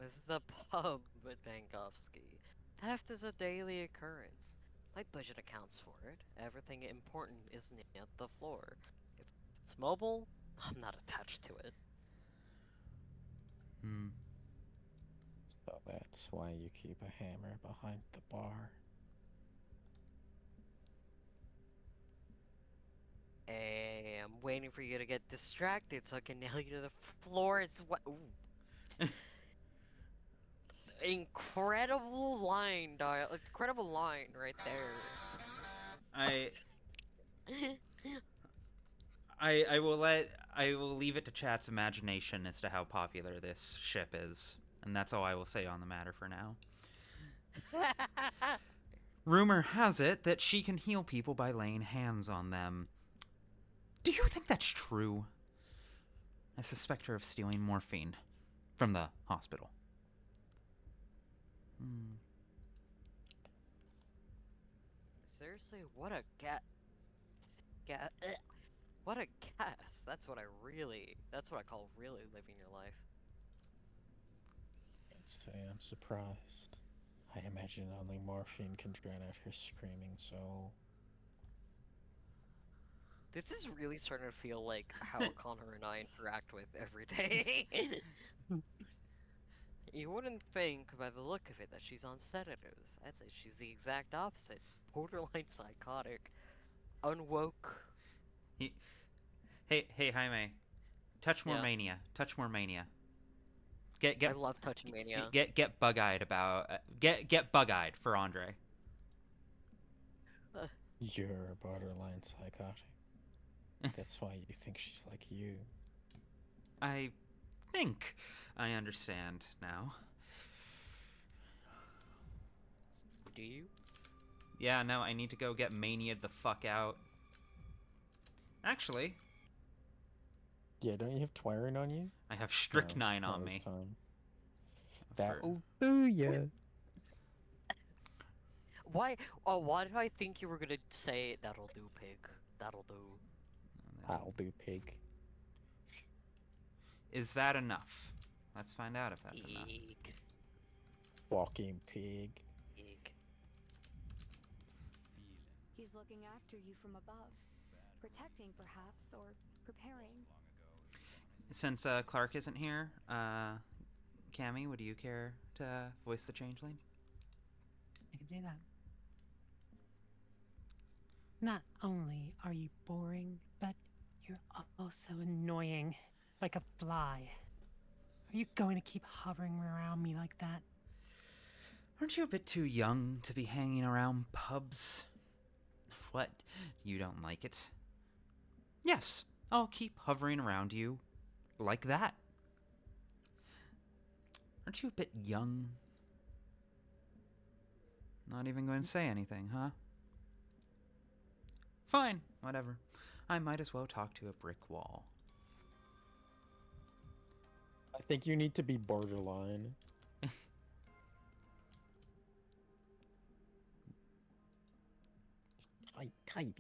This is a pub with Bankovsky. Theft is a daily occurrence. My budget accounts for it. Everything important is near the floor. If it's mobile, I'm not attached to it. So that's why you keep a hammer behind the bar. Hey, I'm waiting for you to get distracted so I can nail you to the floor. It's what? Ooh. Incredible line, incredible line right there. I will leave it to chat's imagination as to how popular this ship is, and that's all I will say on the matter for now. Rumor has it that she can heal people by laying hands on them. Do you think that's true? I suspect her of stealing morphine from the hospital. Seriously, what a what a gas. That's what I call really living your life. Can't say I'm surprised. I imagine only morphine can drown out her screaming soul. This is really starting to feel like how Connor and I interact with every day. You wouldn't think, by the look of it, that she's on sedatives. I'd say she's the exact opposite. Borderline psychotic. Unwoke. Hey, Jaime. Touch more Yeah. mania. Touch more mania. I love touching mania. Get bug-eyed about get bug-eyed for Andre. You're a borderline psychotic. That's why you think she's like you. I think I understand now. Do you? Yeah, no, I need to go get mania'd the fuck out. Actually, Yeah, don't you have Twyron on you? I have strychnine No, on not this me. time. That'll do ya. Why? Oh, why did I think you were gonna say that'll do, pig? That'll do. I'll do, pig. Is that enough? Let's find out if that's enough. Eek. Fucking pig. Eek. She's looking after you from above. Protecting, perhaps, or preparing. Since Clark isn't here, Cammy, would you care to voice the changeling? I can do that. Not only are you boring, but you're also annoying, like a fly. Are you going to keep hovering around me like that? Aren't you a bit too young to be hanging around pubs? What? You don't like it? Yes, I'll keep hovering around you like that. Aren't you a bit young? Not even going to say anything, huh? Fine, whatever. I might as well talk to a brick wall. I think you need to be borderline. Tiny.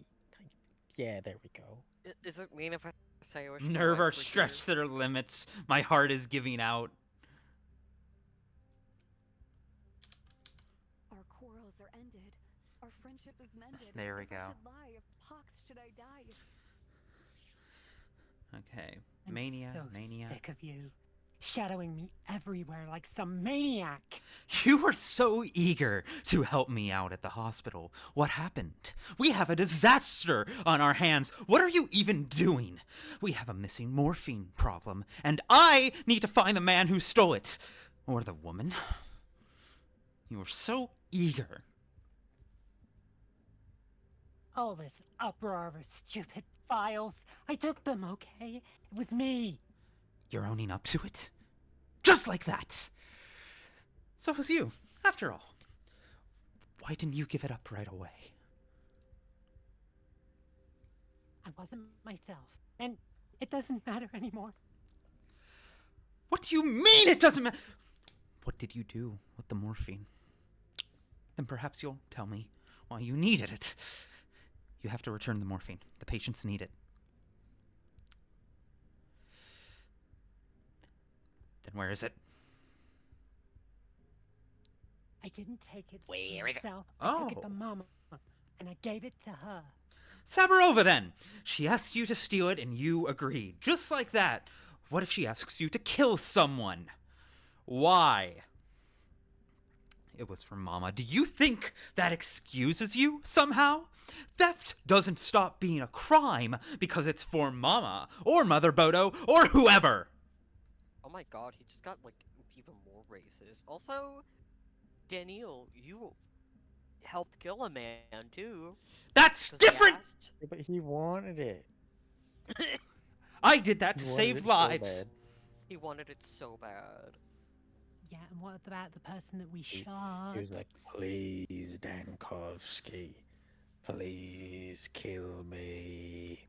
Yeah, there we go. Is it mean if I say I wish Nerve are stretched to their limits. My heart is giving out. Our quarrels are ended. Our friendship is mended. There we if go. I should lie, if pox should I die? Okay. I'm Mania, so mania. sick of you, shadowing me everywhere like some maniac. You were so eager to help me out at the hospital. What happened? We have a disaster on our hands. What are you even doing? We have a missing morphine problem, and I need to find the man who stole it. Or the woman. You were so eager. All this uproar over stupid files. I took them, okay? It was me. You're owning up to it? Just like that. So was you, after all. Why didn't you give it up right away? I wasn't myself. And it doesn't matter anymore. What do you mean it doesn't matter? What did you do with the morphine? Then perhaps you'll tell me why you needed it. You have to return the morphine. The patients need it. Then where is it? I didn't take it Where for is it? myself. I took it Oh. for Mama, and I gave it to her. Saburova, then! She asked you to steal it and you agreed. Just like that. What if she asks you to kill someone? Why? It was for Mama. Do you think that excuses you somehow? Theft doesn't stop being a crime because it's for Mama or Mother Bodo or whoever. Oh my god, he just got, like, even more racist. Also, Daniel, you helped kill a man, too. That's 'Cause he different! asked. Yeah, but he wanted it. I did that to He wanted save it so lives. bad. He wanted it so bad. Yeah, and what about the person that we He shot? was like, please, Dankovsky, please kill me.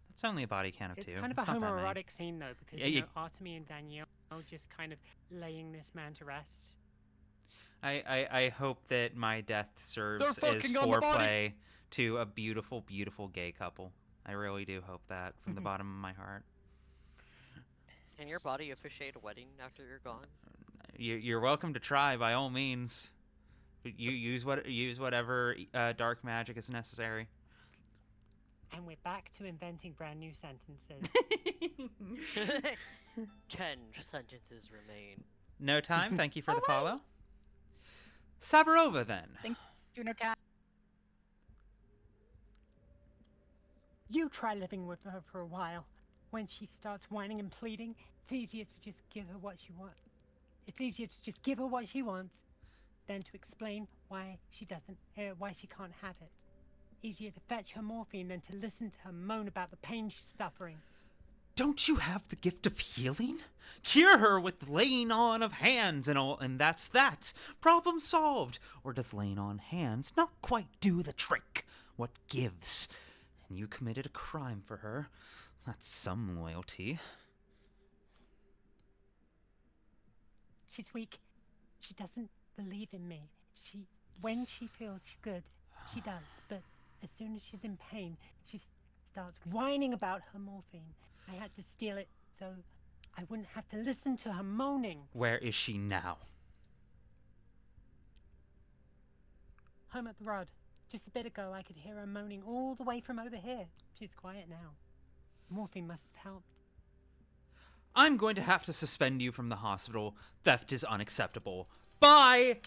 That's only a body count of It's two. kind of a It's not that many. homoerotic scene, though, because, Yeah, you you- know, Artemy and Danielle just kind of laying this man to rest. I hope that my death serves as fucking on the body. foreplay to a beautiful, beautiful gay couple. I really do hope that from the bottom of my heart. Can your body officiate a wedding after you're gone? You're welcome to try by all means. You use whatever dark magic is necessary. And we're back to inventing brand new sentences. 10 sentences remain. No time. Thank you for the follow. Saburova, then. Do no time. You try living with her for a while. When she starts whining and pleading, it's easier to just give her what she wants. It's easier to just give her what she wants than to explain why she can't have it. Easier to fetch her morphine than to listen to her moan about the pain she's suffering. Don't you have the gift of healing? Cure her with laying on of hands and all, and that's that. Problem solved. Or does laying on hands not quite do the trick? What gives? And you committed a crime for her. That's some loyalty. She's weak. She doesn't believe in me. When she feels good, she does. But as soon as she's in pain, she starts whining about her morphine. I had to steal it so I wouldn't have to listen to her moaning. Where is she now? Home at the Rod. Just a bit ago, I could hear her moaning all the way from over here. She's quiet now. Morphine must have helped. I'm going to have to suspend you from the hospital. Theft is unacceptable. Bye!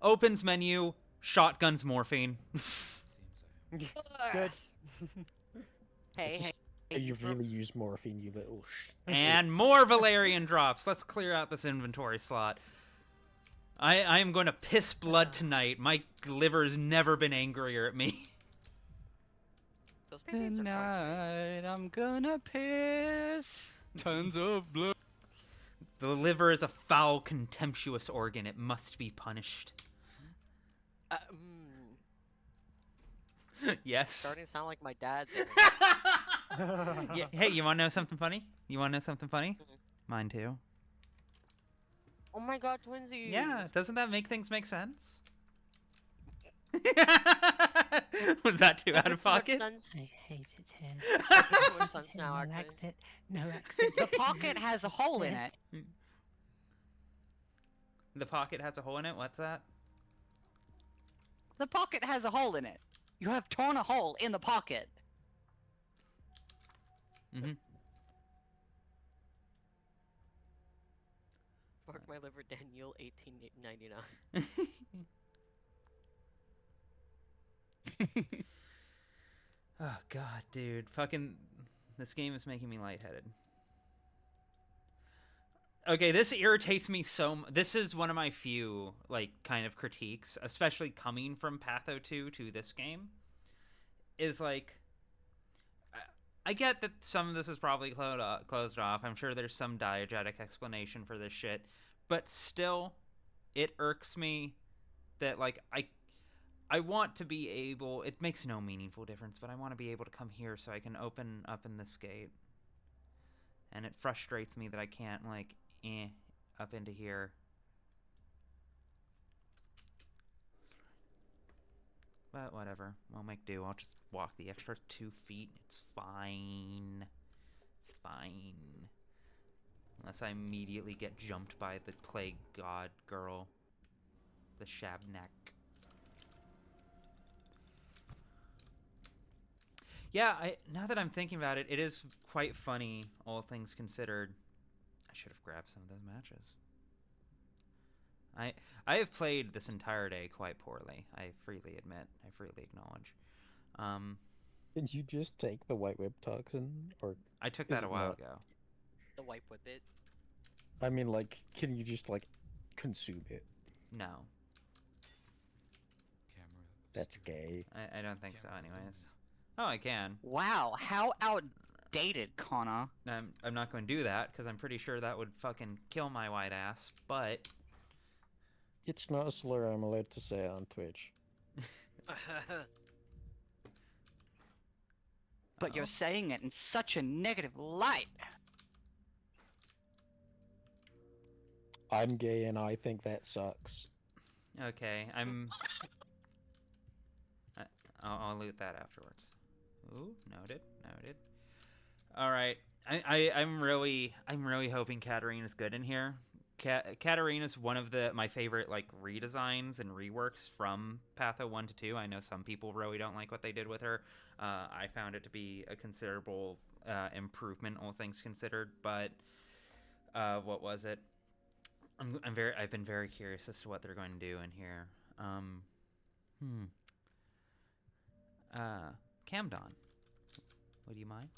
Opens menu, shotguns morphine. Good. Hey, You really use morphine, you little And more Valerian drops. Let's clear out this inventory slot. I am going to piss blood tonight. My liver's never been angrier at me. Those band-aids are Tonight I'm gonna piss tons of blood. The liver is a foul, contemptuous organ. It must be punished. Yes. Starting to sound like my dad. Yeah, hey, you want to know something funny? Mine too. Oh my god, twinsies! Yeah, doesn't that make things make sense? Was that too out of pocket? I hate it here. No exit. No exit. The pocket has a hole in it. The pocket has a hole in it? What's that? The pocket has a hole in it. You have torn a hole in the pocket. Mm-hmm. Fuck my liver, Daniel, 1899. Oh god, dude. Fucking this game is making me lightheaded. Okay, this irritates me so much. This is one of my few, like, kind of critiques, especially coming from Patho 2 to this game, is, like, I get that some of this is probably closed off. I'm sure there's some diegetic explanation for this shit, but still, it irks me that, like, I want to be able, it makes no meaningful difference, but I want to be able to come here so I can open up in this gate. And it frustrates me that I can't, like, up into here. But whatever, I'll make do. I'll just walk the extra 2 feet. It's fine. It's fine. Unless I immediately get jumped by the plague god girl. The Shabnak. Yeah, now that I'm thinking about it, it is quite funny, all things considered. I should have grabbed some of those matches. I have played this entire day quite poorly. I freely admit. I freely acknowledge. Did you just take the white whip toxin, or I took that a while ago. The white whip it. I mean, like, can you just like consume it? No. That's gay. I don't think so, anyways. Oh, I can. Wow, how outdated, Connor. I'm not going to do that because I'm pretty sure that would fucking kill my white ass. But it's not a slur I'm allowed to say on Twitch. But you're saying it in such a negative light. I'm gay and I think that sucks. Okay, I'll loot that afterwards. Ooh, noted. All right, I'm really hoping Katarina's good in here. Katarina's one of my favorite, like, redesigns and reworks from Patho 1 to 2. I know some people really don't like what they did with her. I found it to be a considerable improvement, all things considered. But what was it? I've been very curious as to what they're going to do in here. Camdon, would you mind?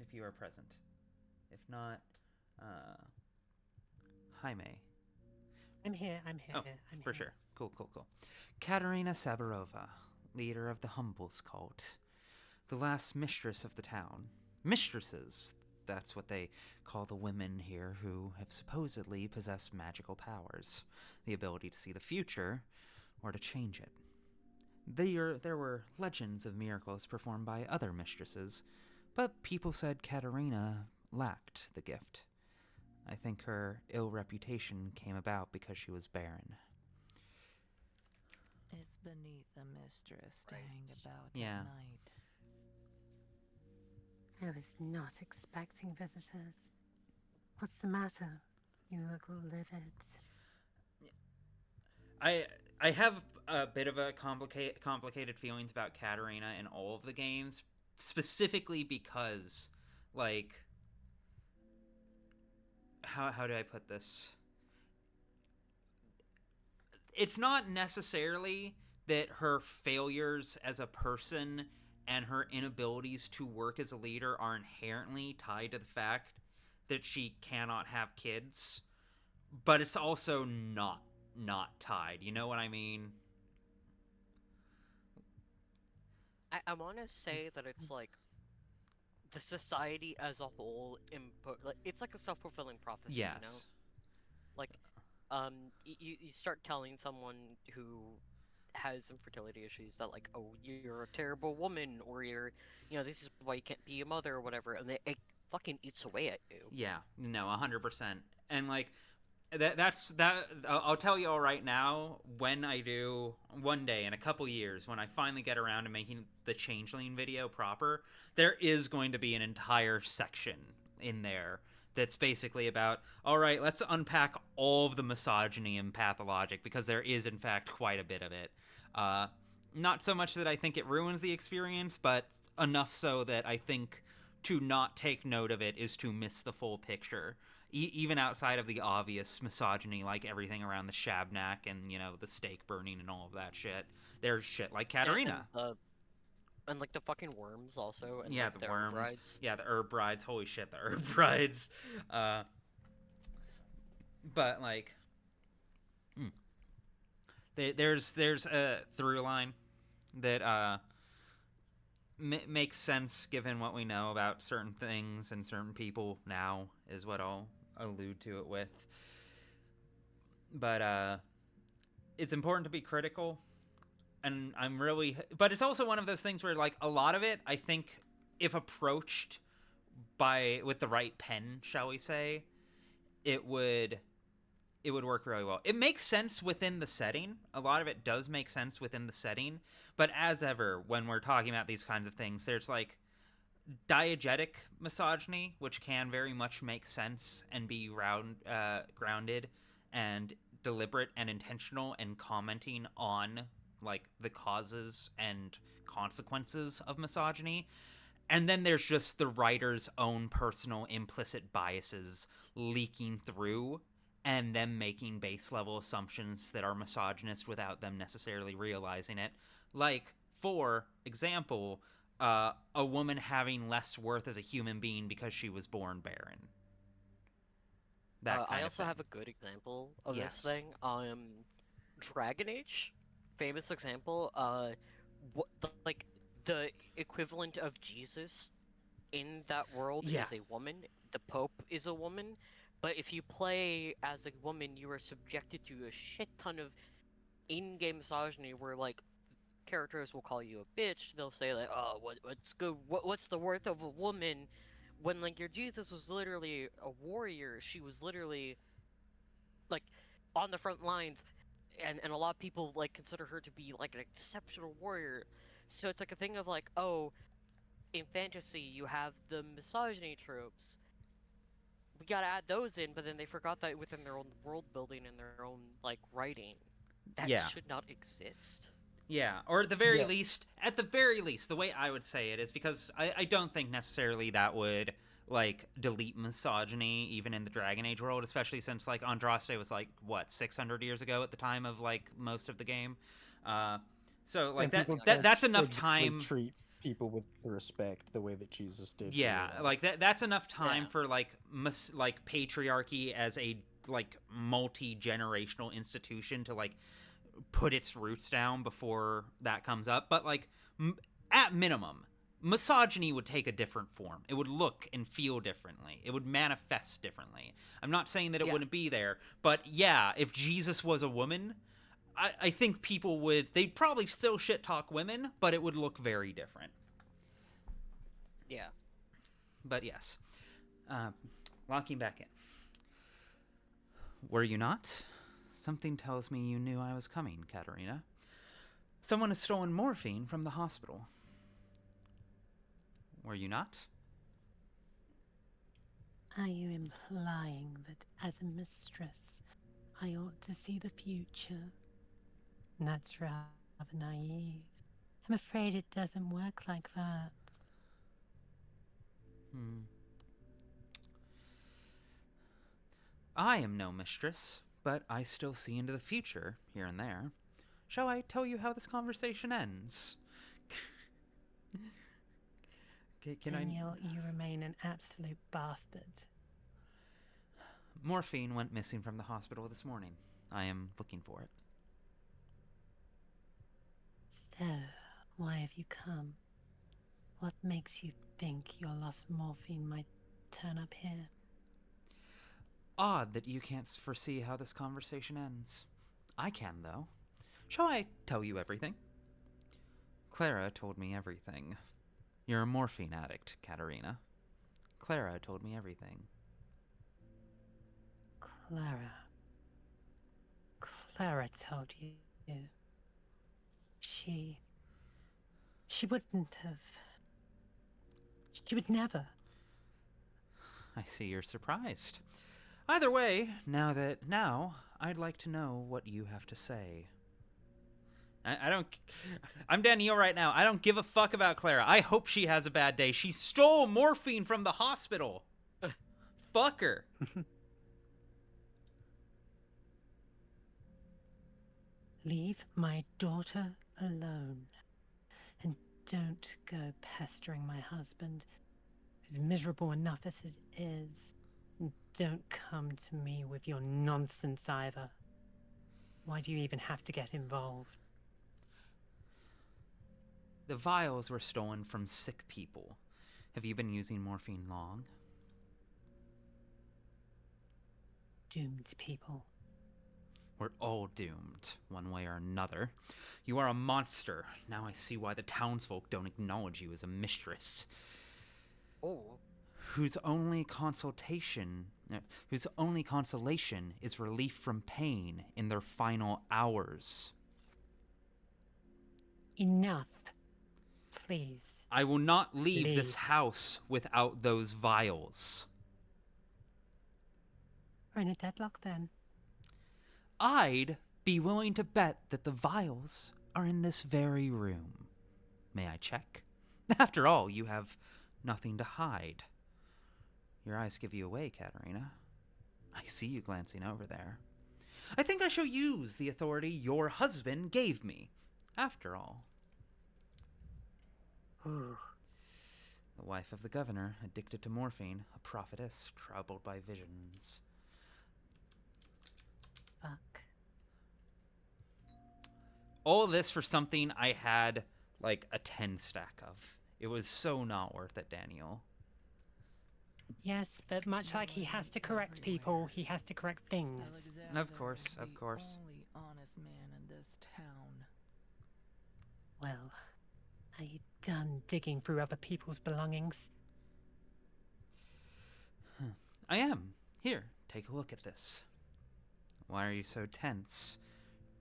If you are present. If not, Jaime. I'm here. Oh, for sure. Cool. Katerina Saburova, leader of the Humbles cult. The last mistress of the town. Mistresses, that's what they call the women here who have supposedly possessed magical powers. The ability to see the future, or to change it. There were legends of miracles performed by other mistresses, but people said Katerina lacked the gift. I think her ill reputation came about because she was barren. It's beneath a mistress staying about at night. I was not expecting visitors. What's the matter? You look livid. I have a bit of a complicated feelings about Katarina in all of the games, specifically because, like, how do I put this? It's not necessarily that her failures as a person and her inabilities to work as a leader are inherently tied to the fact that she cannot have kids, but it's also not tied. You know what I mean? I want to say that it's like the society as a whole like it's like a self-fulfilling prophecy, you know? Yes. Like, you start telling someone who has infertility issues that like, oh, you're a terrible woman, or this is why you can't be a mother or whatever, and it fucking eats away at you. Yeah, no, 100%. And like that's I'll tell you all right now, when I do one day in a couple years, when I finally get around to making the Changeling video proper, there is going to be an entire section in there that's basically about, all right, let's unpack all of the misogyny in Pathologic, because there is in fact quite a bit of it. Not so much that I think it ruins the experience, but enough so that I think to not take note of it is to miss the full picture. Even outside of the obvious misogyny, like everything around the Shabnak and, the stake burning and all of that shit, there's shit like Katarina. And like the fucking worms also, and yeah, like the the worms. brides. Yeah, the herb brides. Holy shit, the herb brides. But like, there's a through line that makes sense given what we know about certain things and certain people now, is what I'll allude to it with. But it's important to be critical, and but it's also one of those things where, like, a lot of it, I think, if approached with the right pen, shall we say, it would work really well. It makes sense within the setting. A lot of it does make sense within the setting, but as ever, when we're talking about these kinds of things, there's like diegetic misogyny, which can very much make sense and be grounded and deliberate and intentional, and commenting on like the causes and consequences of misogyny. And then there's just the writer's own personal implicit biases leaking through, and them making base level assumptions that are misogynist without them necessarily realizing it. Like, for example, a woman having less worth as a human being because she was born barren. I also have a good example of this thing. Dragon Age, famous example. The equivalent of Jesus in that world is a woman. The Pope is a woman. But if you play as a woman, you are subjected to a shit ton of in-game misogyny, where like characters will call you a bitch. They'll say like, "Oh, what's the worth of a woman?" When like your Jesus was literally a warrior. She was literally like on the front lines, and a lot of people like consider her to be like an exceptional warrior. So it's like a thing of like, oh, in fantasy you have the misogyny tropes. We gotta add those in, but then they forgot that within their own world building and their own like writing, that should not exist. Yeah, or at the very least, the way I would say it is, because I don't think necessarily that would like delete misogyny even in the Dragon Age world, especially since like Andraste was like what 600 years ago at the time of like most of the game. So like that's enough time. Treat people with respect the way that Jesus did. Yeah, like that's enough time for like patriarchy as a like multi-generational institution to like put its roots down before that comes up. But like at minimum, misogyny would take a different form. It would look and feel differently. It would manifest differently. I'm not saying that it wouldn't be there, but yeah, if Jesus was a woman, I think people they'd probably still shit talk women, but it would look very different. Yeah. But yes. Locking back in. Were you not? Something tells me you knew I was coming, Katarina. Someone has stolen morphine from the hospital. Were you not? Are you implying that as a mistress, I ought to see the future? That's rather naive. I'm afraid it doesn't work like that. I am no mistress, but I still see into the future, here and there. Shall I tell you how this conversation ends? Daniel, you remain an absolute bastard. Morphine went missing from the hospital this morning. I am looking for it. So, why have you come? What makes you think your lost morphine might turn up here? Odd that you can't foresee how this conversation ends. I can, though. Shall I tell you everything? Clara told me everything. You're a morphine addict, Katerina. Clara told me everything. Clara told you. She wouldn't have. She would never. I see you're surprised. Either way, now I'd like to know what you have to say. I'm Danielle right now. I don't give a fuck about Clara. I hope she has a bad day. She stole morphine from the hospital. Fuck her. Leave my daughter alone. And don't go pestering my husband, who's miserable enough as it is. And don't come to me with your nonsense either. Why do you even have to get involved? The vials were stolen from sick people. Have you been using morphine long? Doomed people. We're all doomed, one way or another. You are a monster. Now I see why the townsfolk don't acknowledge you as a mistress. Whose only consolation is relief from pain in their final hours. Enough. Please. I will not leave this house without those vials. We're in a deadlock then. I'd be willing to bet that the vials are in this very room. May I check? After all, you have nothing to hide. Your eyes give you away, Katerina. I see you glancing over there. I think I shall use the authority your husband gave me. After all. The wife of the governor, addicted to morphine, a prophetess troubled by visions. Fuck. All of this for something I had like a 10 stack of. It was so not worth it, Daniel. Yes, but much like he has to correct people, he has to correct things. Of course, of course. Only honest man in this town. Well, are you done digging through other people's belongings? I am. Here, take a look at this. Why are you so tense?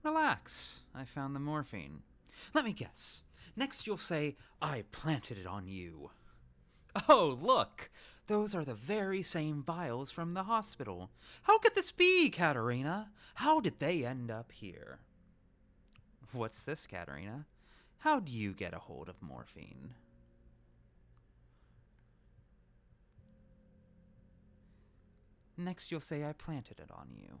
Relax. I found the morphine. Let me guess. Next you'll say, I planted it on you. Oh, look! Those are the very same vials from the hospital. How could this be, Katerina? How did they end up here? What's this, Katerina? How do you get a hold of morphine? Next you'll say I planted it on you.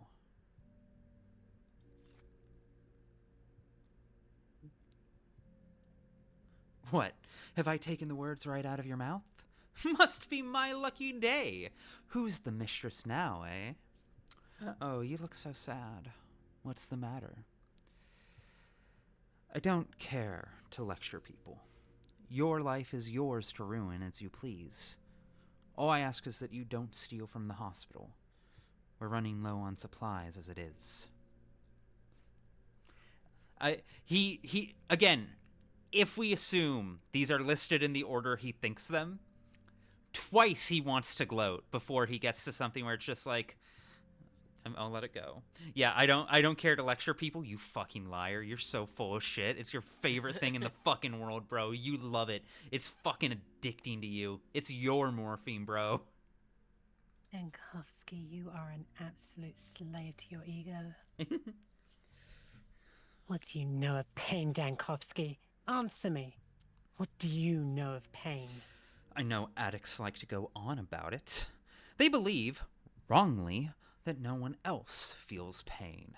What? Have I taken the words right out of your mouth? Must be my lucky day. Who's the mistress now, eh? Oh, you look so sad. What's the matter? I don't care to lecture people. Your life is yours to ruin as you please. All I ask is that you don't steal from the hospital. We're running low on supplies as it is. Again, if we assume these are listed in the order he thinks them, twice he wants to gloat before he gets to something where it's just like, I'll let it go. Yeah, I don't care to lecture people. You fucking liar. You're so full of shit. It's your favorite thing in the fucking world, bro. You love it. It's fucking addicting to you. It's your morphine, bro. Dankovsky, you are an absolute slave to your ego. What do you know of pain, Dankovsky? Answer me. What do you know of pain? I know addicts like to go on about it. They believe, wrongly, that no one else feels pain.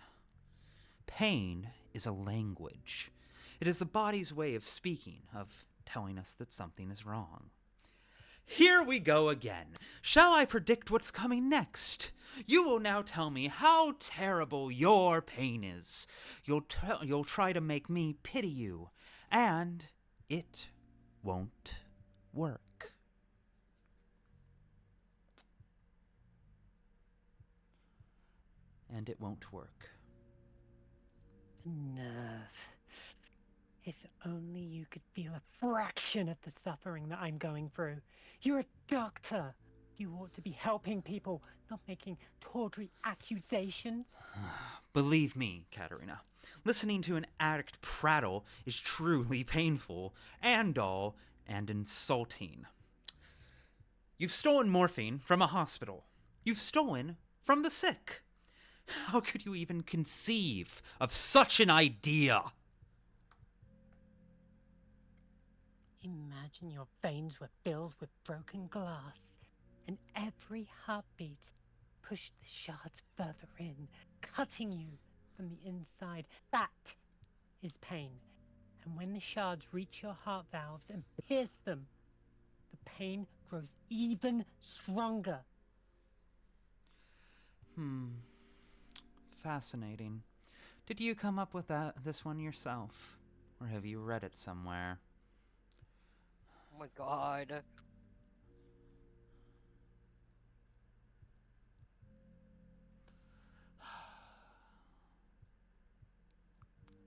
Pain is a language. It is the body's way of speaking, of telling us that something is wrong. Here we go again. Shall I predict what's coming next? You will now tell me how terrible your pain is. You'll try to make me pity you, and it won't work. And it won't work. The nerve. If only you could feel a fraction of the suffering that I'm going through. You're a doctor. You ought to be helping people, not making tawdry accusations. Believe me, Katerina, listening to an addict prattle is truly painful and dull and insulting. You've stolen morphine from a hospital. You've stolen from the sick. How could you even conceive of such an idea? Imagine your veins were filled with broken glass, and every heartbeat pushed the shards further in, cutting you from the inside. That is pain. And when the shards reach your heart valves and pierce them, the pain grows even stronger. Fascinating. Did you come up with this one yourself? Or have you read it somewhere? Oh my god.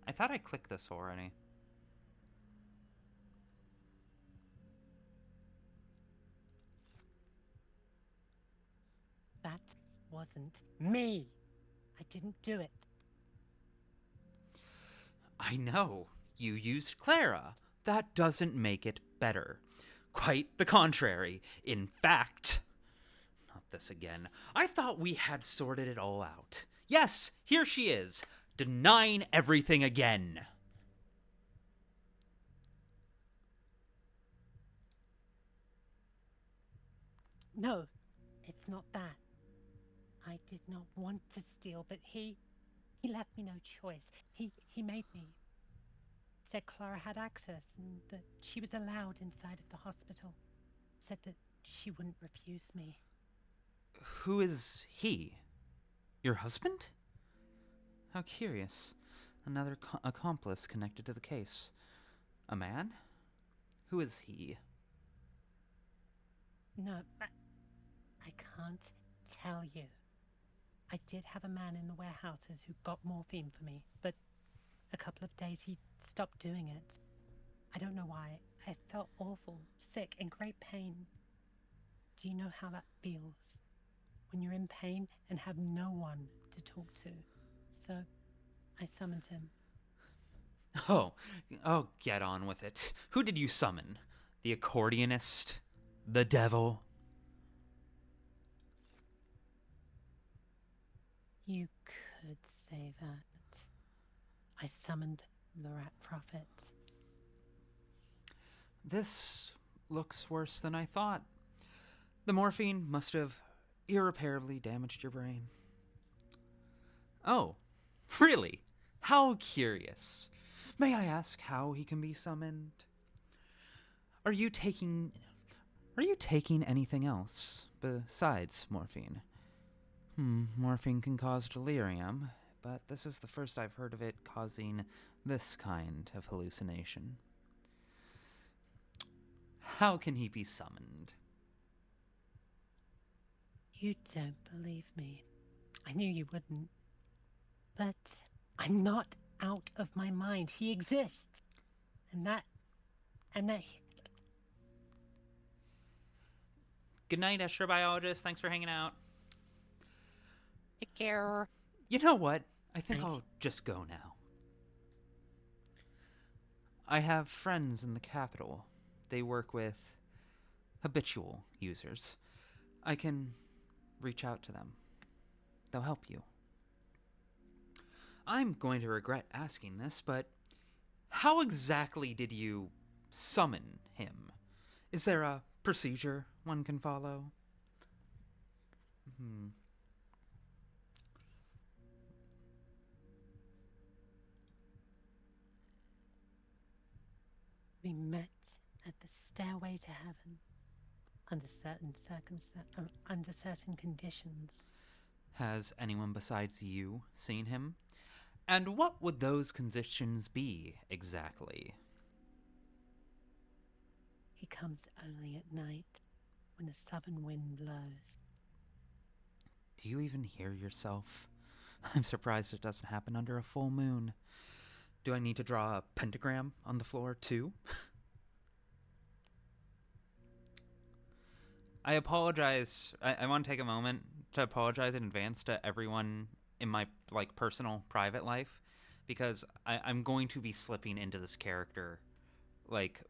I thought I clicked this already. That wasn't me. I didn't do it. I know. You used Clara. That doesn't make it better. Quite the contrary. In fact... Not this again. I thought we had sorted it all out. Yes, here she is, denying everything again. No, it's not that. I did not want to steal, but he left me no choice. He made me. Said Clara had access and that she was allowed inside of the hospital. Said that she wouldn't refuse me. Who is he? Your husband? How curious. Another accomplice connected to the case. A man? Who is he? No, I can't tell you. I did have a man in the warehouses who got morphine for me, but a couple of days he stopped doing it. I don't know why. I felt awful, sick, in great pain. Do you know how that feels? When you're in pain and have no one to talk to. So, I summoned him. Oh, get on with it. Who did you summon? The accordionist? The devil? You could say that. I summoned the rat prophet. This looks worse than I thought. The morphine must have irreparably damaged your brain. Oh, really? How curious. May I ask how he can be summoned? Are you taking anything else besides morphine? Morphine can cause delirium, but this is the first I've heard of it causing this kind of hallucination. How can he be summoned? You don't believe me. I knew you wouldn't. But I'm not out of my mind. He exists. And that... Good night, astrobiologist. Thanks for hanging out. Take care. You know what? I think I'll just go now. I have friends in the capital. They work with habitual users. I can reach out to them. They'll help you. I'm going to regret asking this, but how exactly did you summon him? Is there a procedure one can follow? We met at the stairway to heaven under under certain conditions. Has anyone besides you seen him? And what would those conditions be exactly? He comes only at night when a southern wind blows. Do you even hear yourself? I'm surprised it doesn't happen under a full moon. Do I need to draw a pentagram on the floor too? I apologize. I want to take a moment to apologize in advance to everyone in my personal private life, because I'm going to be slipping into this character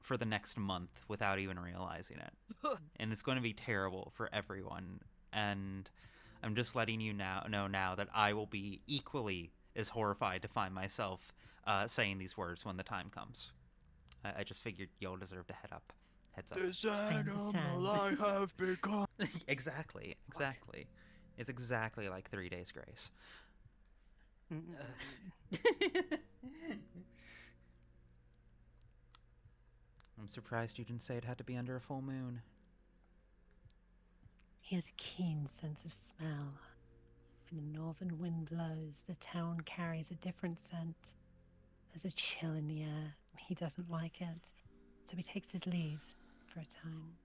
for the next month without even realizing it. And it's going to be terrible for everyone. And I'm just letting you know now that I will be equally as horrified to find myself saying these words when the time comes. I just figured you'll deserve to heads up. This animal I have become. Exactly. It's exactly like 3 Days Grace. I'm surprised you didn't say it had to be under a full moon. He has a keen sense of smell. When the northern wind blows, the town carries a different scent. There's a chill in the air. He doesn't like it, so he takes his leave for a time.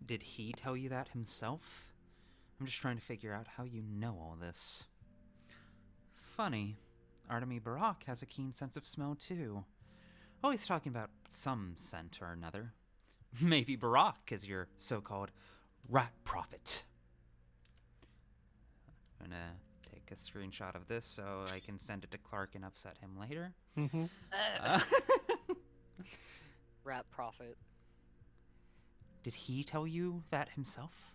Did he tell you that himself? I'm just trying to figure out how you know all this. Funny. Artemy Barak has a keen sense of smell too. Always talking about some scent or another. Maybe Barak is your so-called rat prophet. I'm gonna take a screenshot of this so I can send it to Clark and upset him later. Rat prophet. Did he tell you that himself?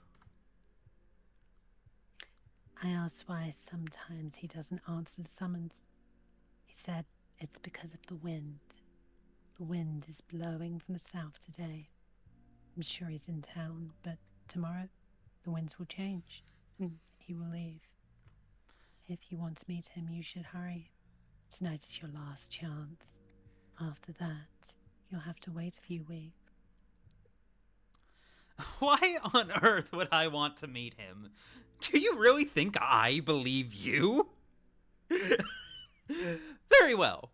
I asked why sometimes he doesn't answer the summons. He said it's because of the wind. The wind is blowing from the south today. I'm sure he's in town, but tomorrow the winds will change and he will leave. If you want to meet him, you should hurry. Tonight is your last chance. After that, you'll have to wait a few weeks. Why on earth would I want to meet him? Do you really think I believe you? Very well.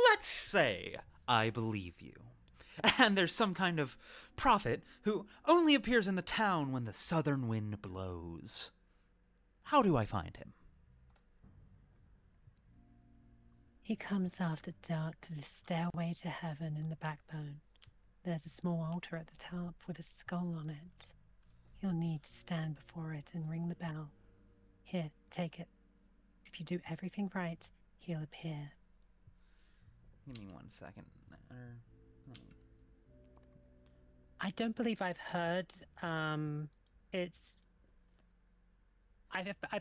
Let's say I believe you. And there's some kind of prophet who only appears in the town when the southern wind blows. How do I find him? He comes after dark to the stairway to heaven in the backbone. There's a small altar at the top with a skull on it. You'll need to stand before it and ring the bell. Here, take it. If you do everything right, he'll appear. Give me 1 second. I don't believe I've heard. I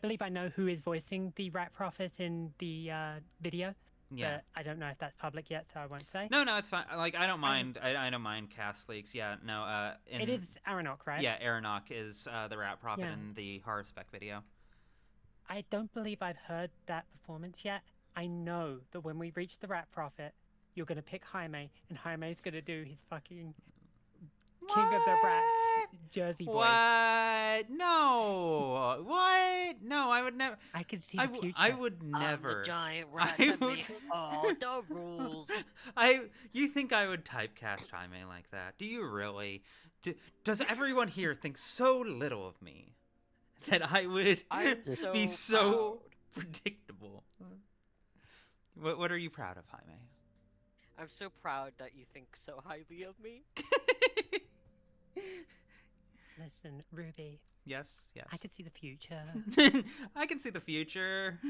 believe I know who is voicing the rat prophet in the video. Yeah. But I don't know if that's public yet, so I won't say. No, it's fine. I don't mind. I don't mind cast leaks. Yeah, no. It is Aranok, right? Yeah, Aranok is the rat prophet Yeah. in the horror spec video. I don't believe I've heard that performance yet. I know that when we reach the rat prophet, you're gonna pick Jaime, and Jaime's gonna do his fucking King of the Rats Jersey voice. What? No. What? No, I would never. I can see the future. I would never. I'm the giant rat that makes all the rules. You think I would typecast Jaime like that? Do you really? Does everyone here think so little of me that I would be so predictable? What are you proud of, Jaime? I'm so proud that you think so highly of me. Listen, Ruby. Yes. I can see the future. I can see the future.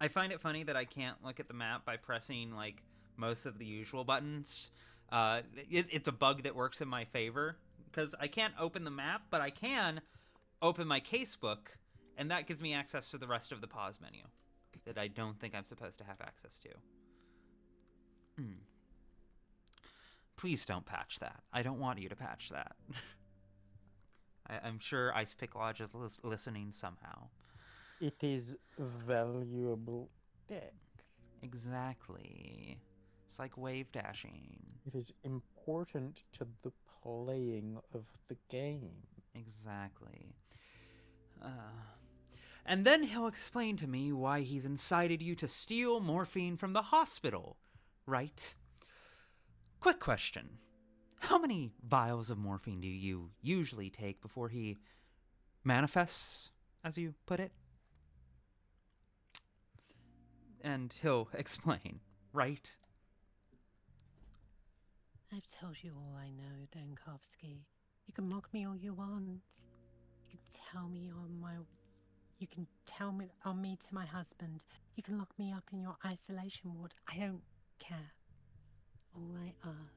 I find it funny that I can't look at the map by pressing most of the usual buttons. It's a bug that works in my favor because I can't open the map, but I can open my casebook, and that gives me access to the rest of the pause menu that I don't think I'm supposed to have access to. Please don't patch that. I don't want you to patch that. I'm sure Ice Pick Lodge is listening somehow. It is valuable tech. Exactly. It's like wave dashing. It is important to the playing of the game. Exactly. And then he'll explain to me why he's incited you to steal morphine from the hospital, right? Quick question. How many vials of morphine do you usually take before he manifests, as you put it? And he'll explain, right? I've told you all I know, Dankovsky. You can mock me all you want. You can tell me on me to my husband. You can lock me up in your isolation ward. I don't care. All I ask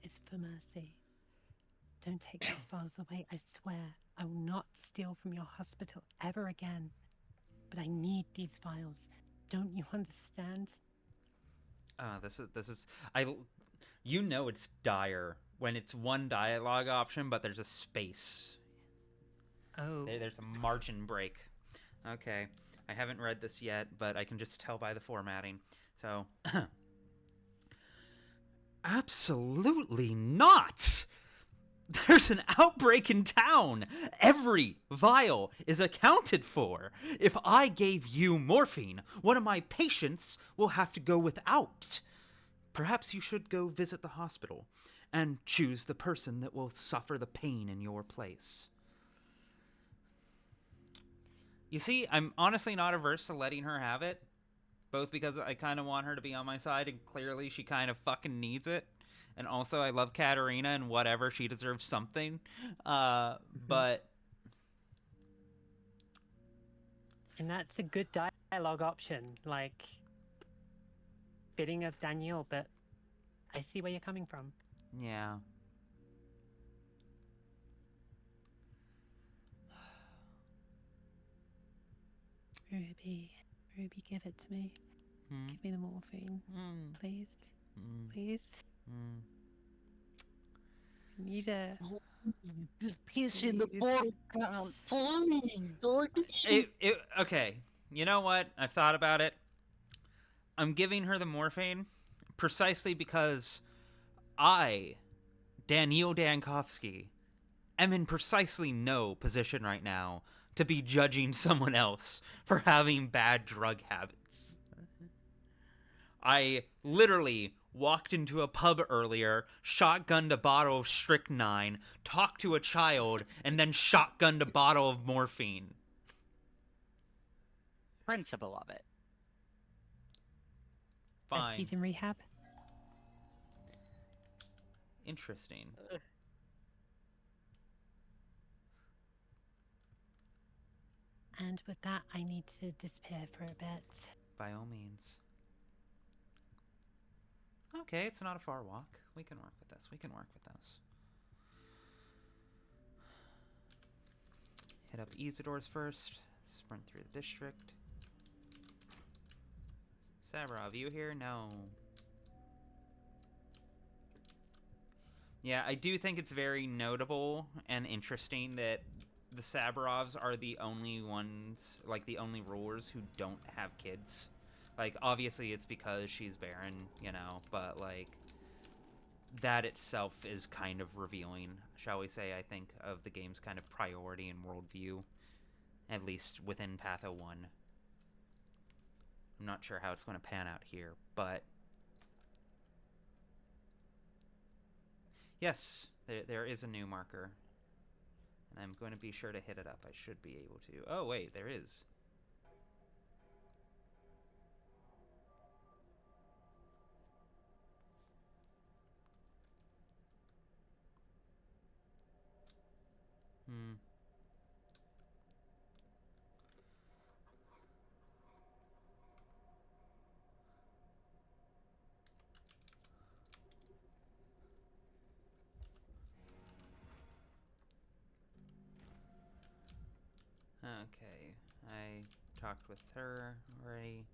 is for mercy. Don't take these files away, I swear. I will not steal from your hospital ever again. But I need these files. Don't you understand? This is you know it's dire when it's one dialogue option, but there's a space. Oh. There's a margin break. Okay. I haven't read this yet, but I can just tell by the formatting. So absolutely not! There's an outbreak in town! Every vial is accounted for! If I gave you morphine, one of my patients will have to go without. Perhaps you should go visit the hospital and choose the person that will suffer the pain in your place. You see, I'm honestly not averse to letting her have it, both because I kind of want her to be on my side, and clearly she kind of fucking needs it. And also, I love Katerina, and whatever, she deserves something. But... And that's a good dialogue option, like, fitting of Daniel, but I see where you're coming from. Yeah. Ruby, give it to me. Give me the morphine, please. Please. I need a piece in the background, please. Okay, you know what? I've thought about it. I'm giving her the morphine precisely because I, Daniel Dankovsky, am in precisely no position right now to be judging someone else for having bad drug habits. I literally walked into a pub earlier, shotgunned a bottle of strychnine, talked to a child, and then shotgunned a bottle of morphine. Principle of it. Fine. Besties in rehab. Interesting. And with that, I need to disappear for a bit. By all means. Okay, it's not a far walk. We can work with this. Hit up Isidore's first. Sprint through the district. Saburov, you here? No. Yeah, I do think it's very notable and interesting that the Saburovs are the only ones, like the only rulers who don't have kids. Like, obviously it's because she's barren, you know, but like, that itself is kind of revealing, shall we say, I think, of the game's kind of priority and worldview, at least within Patho 1. I'm not sure how it's going to pan out here, but yes, there is a new marker, and I'm going to be sure to hit it up. I should be able to. Oh, wait, there is. Okay, I talked with her already.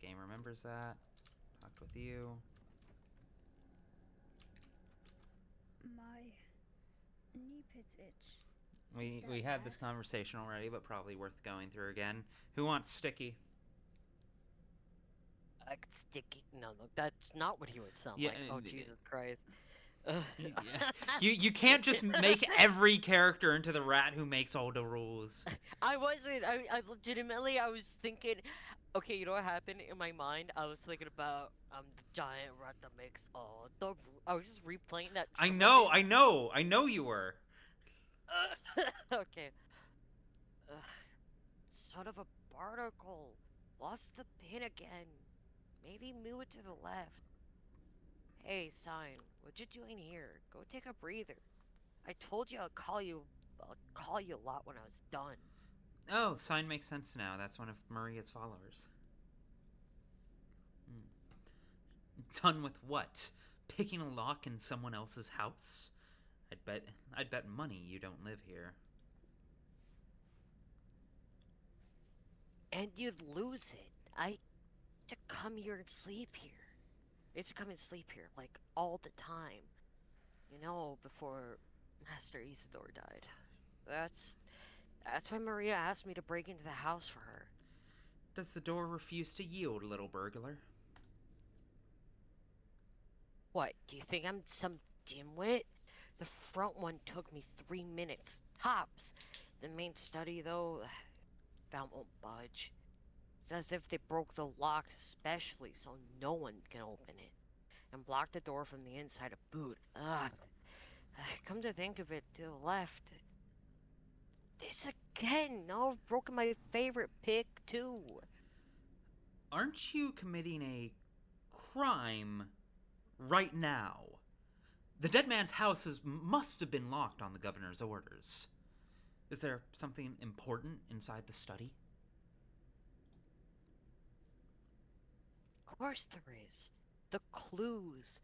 The game remembers that. Talked with you. My knee pits itch. We had this conversation already, but probably worth going through again. Who wants sticky? Sticky? No, that's not what he would sound Yeah, like. Oh, Jesus Christ. You can't just make every character into the rat who makes all the rules. I wasn't. I legitimately, I was thinking. Okay, you know what happened in my mind? I was thinking about the giant rat that makes all the. I was just replaying that. I know you were. Okay. Son of a barnacle. Lost the pin again. Maybe move it to the left. Hey, Sign, what you doing here? Go take a breather. I told you I'll call you a lot when I was done. Oh, Sign makes sense now. That's one of Maria's followers. Done with what? Picking a lock in someone else's house? I'd bet money you don't live here. And you'd lose it. I to come here and sleep here. I used to come and sleep here, like, all the time. You know, before Master Isidore died. That's why Maria asked me to break into the house for her. Does the door refuse to yield, little burglar? What, do you think I'm some dimwit? The front one took me 3 minutes, tops. The main study, though, that won't budge. It's as if they broke the lock especially so no one can open it. And blocked the door from the inside to boot. Ugh. Come to think of it, to the left. This again! Now I've broken my favorite pick, too. Aren't you committing a crime right now? The dead man's house must have been locked on the governor's orders. Is there something important inside the study? Of course there is. The clues.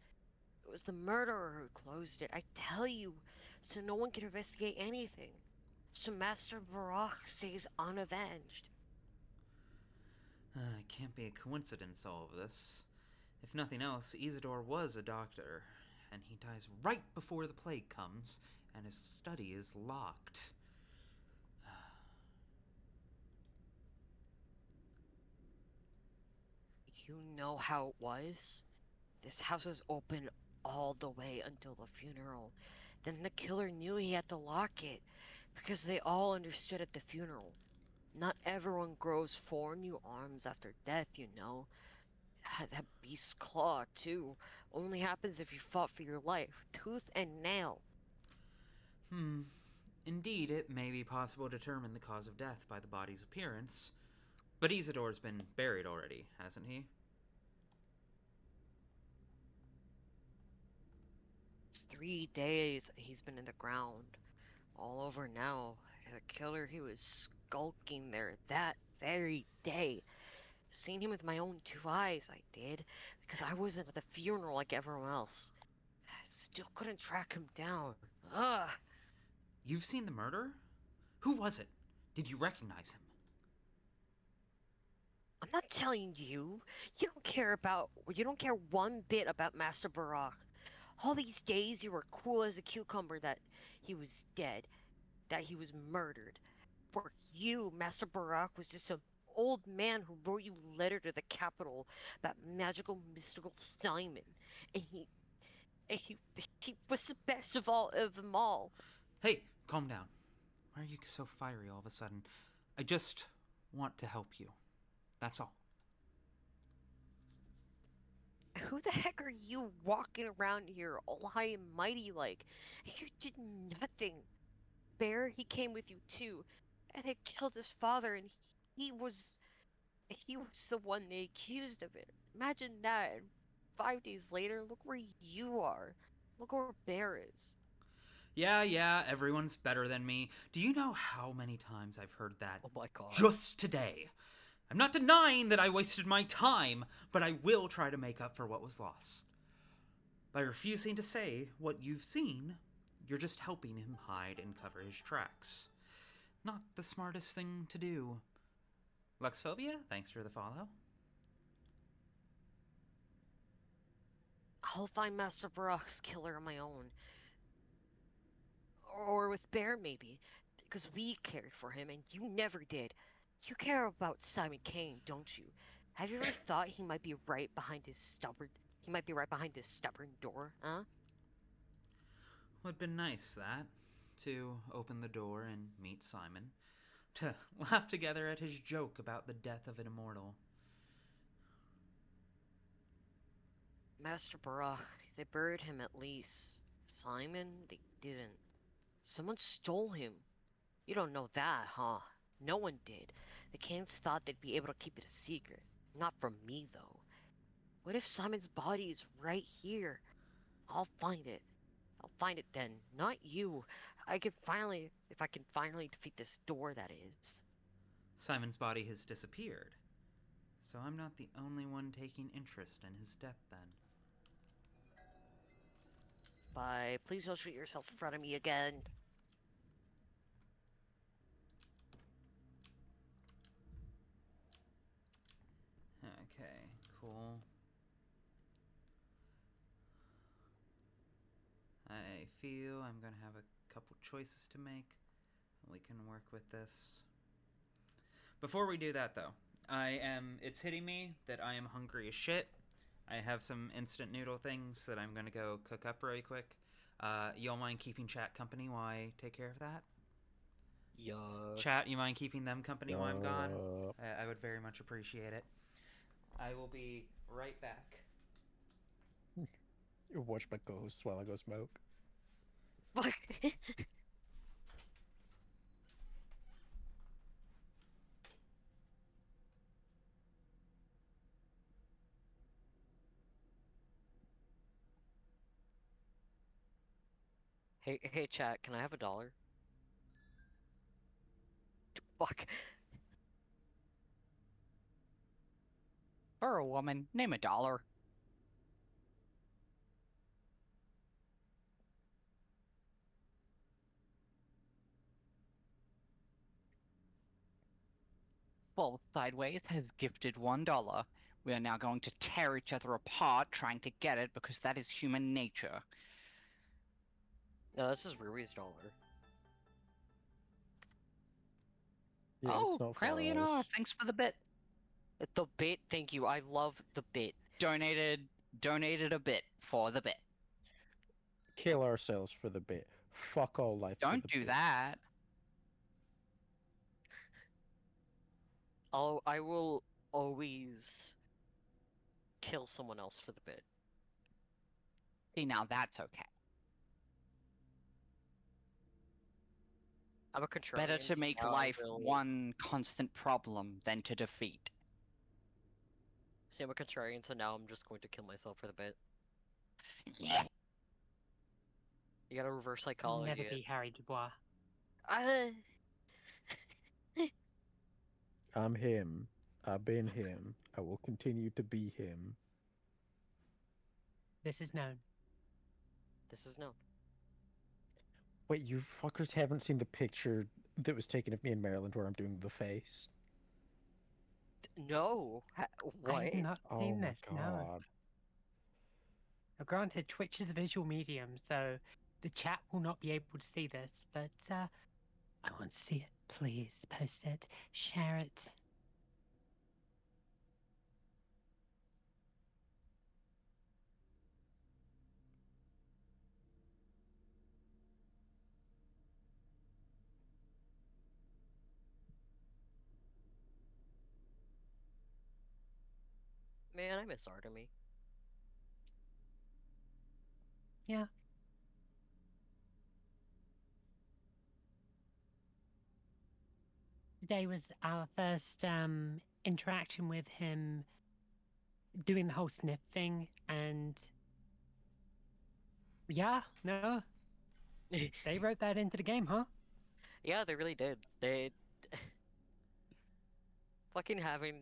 It was the murderer who closed it. I tell you, so no one can investigate anything. So Master Barak stays unavenged. It can't be a coincidence, all of this. If nothing else, Isidore was a doctor, and he dies right before the plague comes, and his study is locked. You know how it was? This house was open all the way until the funeral. Then the killer knew he had to lock it, because they all understood at the funeral. Not everyone grows 4 new arms after death, you know. That beast's claw, too, only happens if you fought for your life, tooth and nail. Indeed, it may be possible to determine the cause of death by the body's appearance, but Isidore's been buried already, hasn't he? It's 3 days he's been in the ground. All over now. The killer, he was skulking there that very day. Seen him with my own 2 eyes, I did, because I wasn't at the funeral like everyone else. I still couldn't track him down. Ugh! You've seen the murderer? Who was it? Did you recognize him? I'm not telling you. You don't care one bit about Master Barak. All these days you were cool as a cucumber that he was dead, that he was murdered. For you, Master Barak was just some old man who wrote you a letter to the capital about magical, mystical Simon. And he was the best of them all. Hey, calm down. Why are you so fiery all of a sudden? I just want to help you. That's all. Who the heck are you walking around here all high and mighty like? You did nothing. Bear, he came with you too. And they killed his father, and he was the one they accused of it. Imagine that. And 5 days later, look where you are. Look where Bear is. Yeah, everyone's better than me. Do you know how many times I've heard that? Oh my god. Just today. I'm not denying that I wasted my time, but I will try to make up for what was lost. By refusing to say what you've seen, you're just helping him hide and cover his tracks. not the smartest thing to do. Luxphobia, thanks for the follow. I'll find Master Barak's killer on my own. Or with Bear, maybe. Because we cared for him, and you never did. You care about Simon Kane, don't you? Have you ever thought he might be right behind this stubborn door, huh? Would have been nice, that. To open the door and meet Simon. To laugh together at his joke about the death of an immortal. Master Barak, they buried him at least. Simon, they didn't. Someone stole him. You don't know that, huh? No one did. The Kanes thought they'd be able to keep it a secret. Not from me, though. What if Simon's body is right here? I'll find it. I'll find it then, not you. If I can finally defeat this door, that is. Simon's body has disappeared. So I'm not the only one taking interest in his death, then. Bye. Please don't shoot yourself in front of me again. Okay, cool. I feel I'm gonna have a couple choices to make. We can work with this. Before we do that, though, it's hitting me that I am hungry as shit. I have some instant noodle things that I'm gonna go cook up really quick. Y'all mind keeping chat company while I take care of that? Yeah. Chat, you mind keeping them company while I'm gone? I would very much appreciate it. I will be right back. Watch my ghosts while I go smoke. Fuck. Hey, chat, can I have $1? Fuck. For a woman, name $1. Well, Sideways has gifted $1. We are now going to tear each other apart trying to get it because that is human nature. No, this is Ruby's $1. Yeah, oh, it's not for Krelianar, us. thanks for the bit. The bit, thank you. I love the bit. Donated a bit for the bit. Kill ourselves for the bit. Fuck all life for Don't the do bit. that. I will always kill someone else for the bit. See, now that's okay. I'm a contrarian. Better to so make now life I will... one constant problem than to defeat. See, I'm a contrarian, so now I'm just going to kill myself for the bit. Yeah. You gotta reverse You'll psychology. never be Harry Dubois. I'm him. I've been him. I will continue to be him. This is known. This is known. Wait, you fuckers haven't seen the picture that was taken of me in Maryland where I'm doing the face? No. What? I have not seen my this, no. god. Now, granted, Twitch is a visual medium, so the chat will not be able to see this, but I want to see it. Please post it, share it. Man, I miss Artemy. Yeah. Today was our first interaction with him doing the whole sniff thing, and yeah, no, they wrote that into the game, huh? Yeah, they really did. They fucking having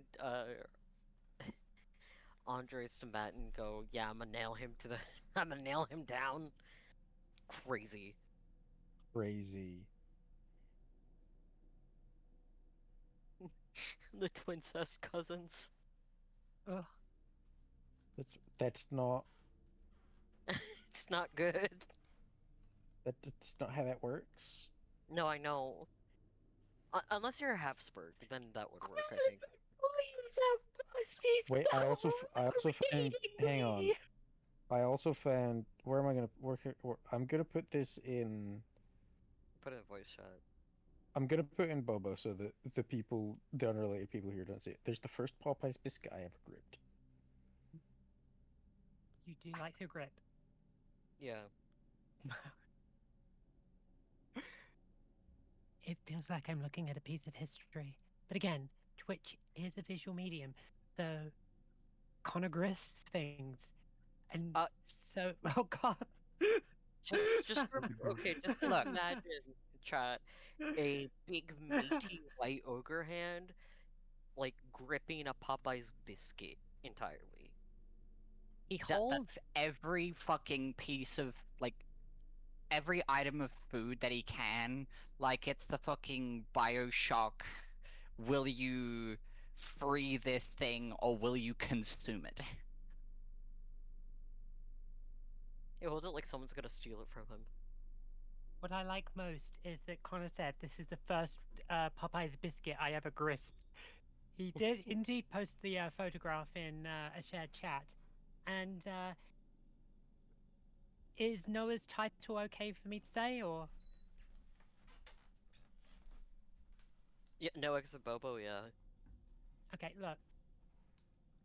Andre Stomatin go, yeah, I'm gonna nail him to the I'm gonna nail him down. Crazy. Crazy. The twin-cest cousins. Ugh. That's not. It's not good. That's not how that works. No, I know. Unless you're a Habsburg, then that would work, I think. Wait, I also found. Hang on. I also found. Where am I gonna work? I'm gonna put this in. Put it in voice chat. I'm gonna put in Bobo so that the unrelated people here don't see it. There's the first Popeye's biscuit I ever gripped. You do like to grip. Yeah. It feels like I'm looking at a piece of history. But again, Twitch is a visual medium, so Connor grifts things. And so, oh god. Just okay, just Look. imagine, chat, a big meaty white ogre hand, like gripping a Popeye's biscuit entirely. He holds every fucking piece of, like, every item of food that he can, like it's the fucking Bioshock, will you free this thing or will you consume it? It wasn't like someone's gonna steal it from him. What I like most is that Connor said this is the first Popeye's biscuit I ever gripped. He did indeed post the photograph in a shared chat. And is Noah's title okay for me to say, or? Yeah, no ex of Bobo, yeah. Okay, look.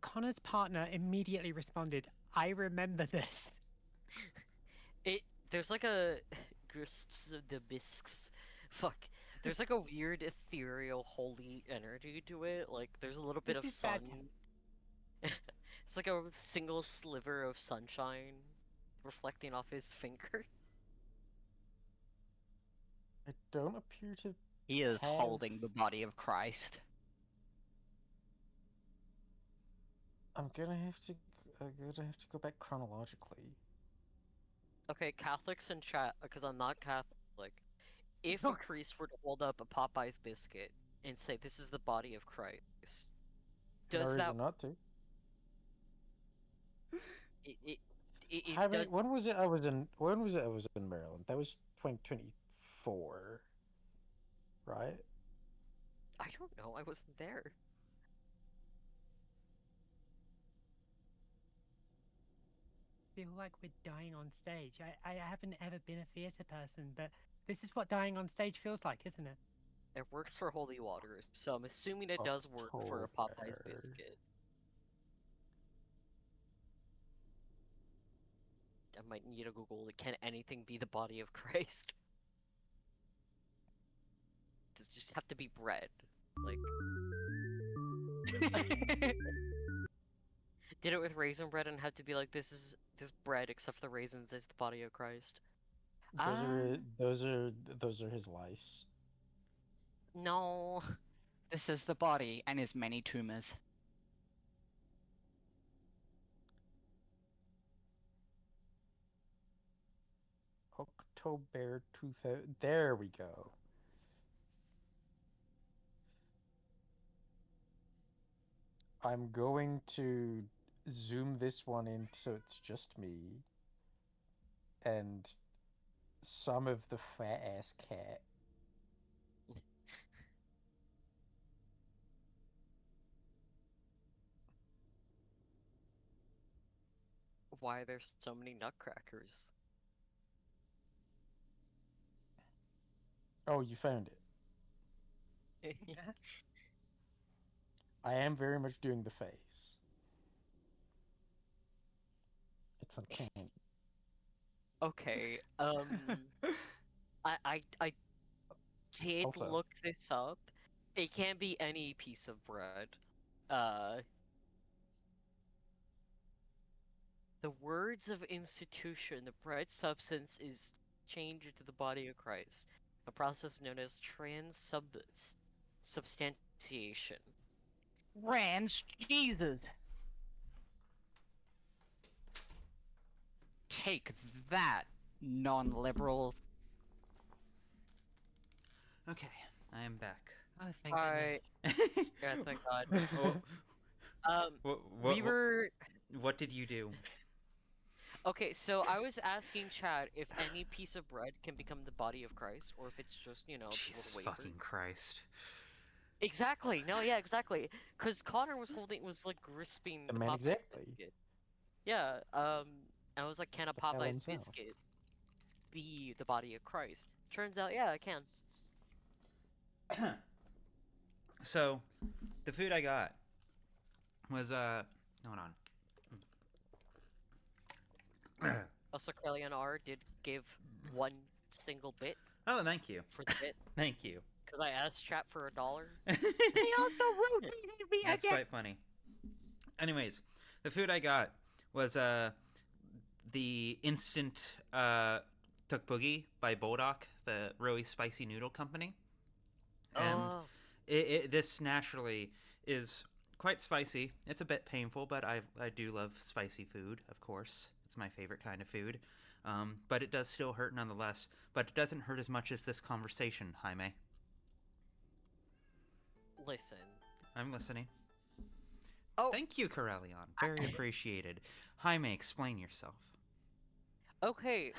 Connor's partner immediately responded, I remember this. There's like a Grisps of the Bisques. Fuck. There's like a weird ethereal holy energy to it. Like there's a little bit This of is bad sun. It's like a single sliver of sunshine reflecting off his finger. I don't appear to. He is have... holding the body of Christ. I'm gonna have to go back chronologically. Okay, Catholics in chat, because I'm not Catholic. If a priest were to hold up a Popeye's biscuit and say, "This is the body of Christ," does no that reason not to? Does... When was it? I was in. When was it? I was in Maryland. That was 2024, right? I don't know. I wasn't there. Feel like we're dying on stage. I haven't ever been a theatre person, but this is what dying on stage feels like, isn't it? It works for holy water, so I'm assuming it does work for a Popeye's biscuit. I might need to Google it. Can anything be the body of Christ? Does it just have to be bread? Like... Did it with raisin bread and had to be like, this bread except for the raisins is the body of Christ? Those are his lice. No. This is the body and his many tumors. October 2000. There we go. I'm going to zoom this one in so it's just me and some of the fat ass cat. Why are there so many nutcrackers? Oh, you found it. Yeah. I am very much doing the face. It's uncanny. Okay, I did Also, look this up. It can't be any piece of bread. The words of institution, the bread substance is changed into the body of Christ, a process known as transubstantiation. Jesus. Take that, non-liberals. Okay, I am back. Oh, thank Alright. goodness. Yeah, thank God. We were. What did you do? Okay, so I was asking Chad if any piece of bread can become the body of Christ, or if it's just, you know, Jesus little fucking wafers. Christ. Exactly. No, yeah, exactly. Because Connor was like grisping I the mean, Popeyes exactly. biscuit. Yeah. I was like, can a hell Popeyes and so. biscuit be the body of Christ? Turns out, yeah, it can. So, the food I got was hold on. Also, Krellian R did give one single bit. Oh, thank you. For the bit. Thank you. Because I asked chat for $1. They also rotated me That's again. quite funny. Anyways, the food I got was the instant tteokbokki by Bulldog, the really spicy noodle company. And this naturally is quite spicy. It's a bit painful, but I do love spicy food, of course. It's my favorite kind of food. But it does still hurt nonetheless. But it doesn't hurt as much as this conversation, Jaime. Listen. I'm listening. Oh. Thank you, Corellion. Very appreciated. Jaime, explain yourself. Okay.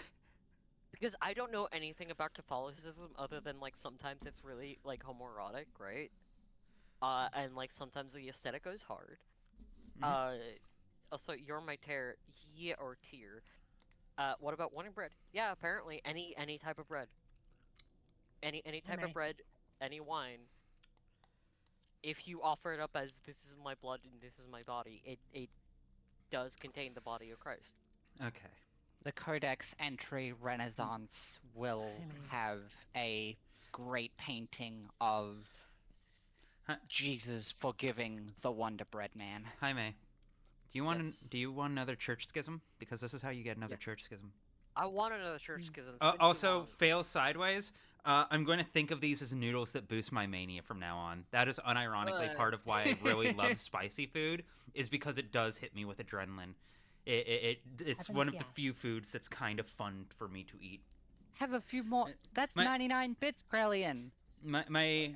Because I don't know anything about Catholicism other than, like, sometimes it's really, like, homoerotic, right? And, like, sometimes the aesthetic goes hard. Also, you're my tear, yeah, or tier. What about wanting bread? Yeah, apparently, any type of bread. Any type of bread, any wine. If you offer it up as, this is my blood and this is my body, it does contain the body of Christ. Okay. The Codex entry Renaissance will have a great painting of Jesus forgiving the Wonder Bread Man. Jaime, do you want another church schism? Because this is how you get another church schism. I want another church schism. Also, fail sideways. I'm going to think of these as noodles that boost my mania from now on. That is unironically part of why I really love spicy food, is because it does hit me with adrenaline. It's one of the few foods that's kind of fun for me to eat. Have a few more. That's 99 bits, Krellian. My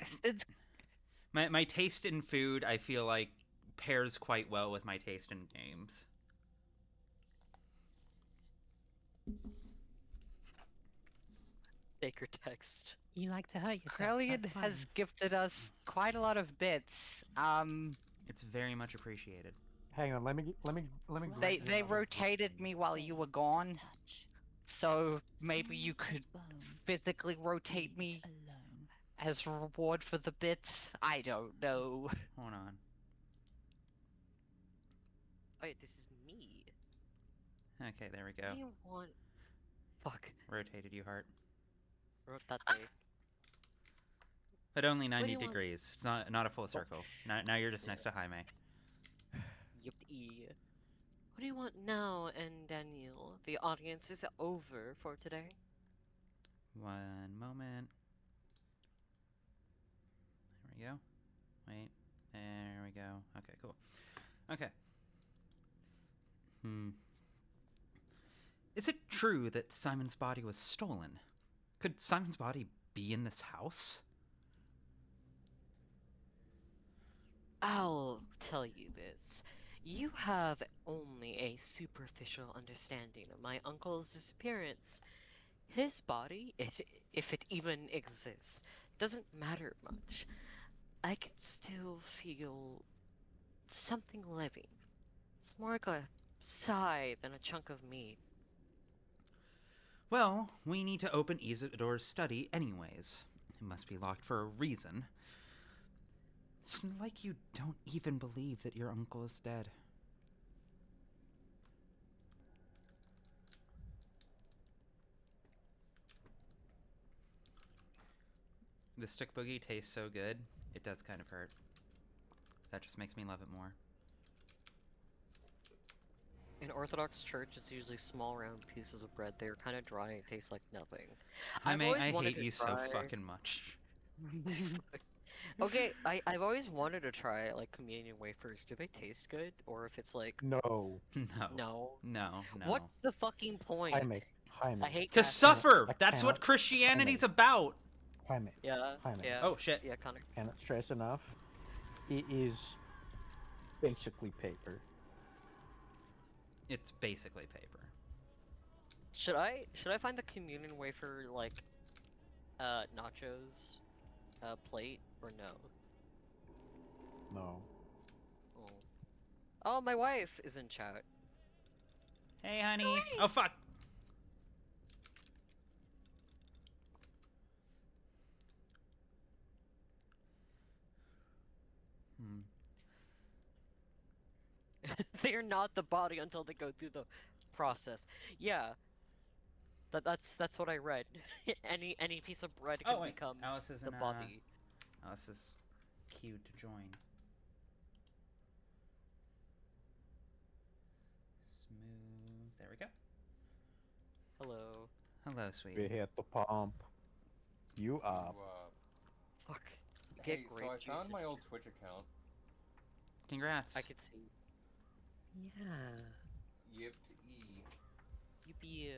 taste in food, I feel like, pairs quite well with my taste in games. Baker text. You like to hurt yourself. Krellian has gifted us quite a lot of bits. It's very much appreciated. Hang on, let me. They rotated me while you were gone, so maybe you could physically rotate me as a reward for the bits. I don't know. Hold on. Wait, this is me. Okay, there we go. What do you want? Fuck. Rotated you, heart. Rotate. But only 90 degrees. It's not a full circle. Now you're just next to Jaime. Yippee. What do you want now, and Daniel? The audience is over for today. One moment. There we go. Wait. There we go. Okay, cool. Okay. Is it true that Simon's body was stolen? Could Simon's body be in this house? I'll tell you this. You have only a superficial understanding of my uncle's disappearance. His body, if it even exists, doesn't matter much. I can still feel something living. It's more like a sigh than a chunk of meat. Well, we need to open Isidore's study anyways. It must be locked for a reason. It's like you don't even believe that your uncle is dead. The stick boogie tastes so good, it does kind of hurt. That just makes me love it more. In Orthodox Church, it's usually small round pieces of bread. They're kind of dry and taste like nothing. I hate you so fucking much. Okay, I've always wanted to try, like, communion wafers. Do they taste good? Or if it's like... No. No? No. What's the fucking point? Jaime. I hate to suffer! That's what Christianity's about! Jaime. Yeah. Jaime. Yeah. Oh shit. Yeah, Connor. Cannot stress enough. It is basically paper. It's basically paper. Should I find the communion wafer like nachos plate or no? No. Oh. Oh, my wife is in chat. Hey, honey. Oh fuck. They are not the body until they go through the process. Yeah. That's what I read. any piece of bread can become Alice is the in, body. Alice is queued to join. Smooth. There we go. Hello. Hello, We sweetie. hit the pump. You up. Fuck. You Hey, get so grape I juice found in my it. old Twitch account. Congrats. I could see. Yeah. Yip to E. Yippee.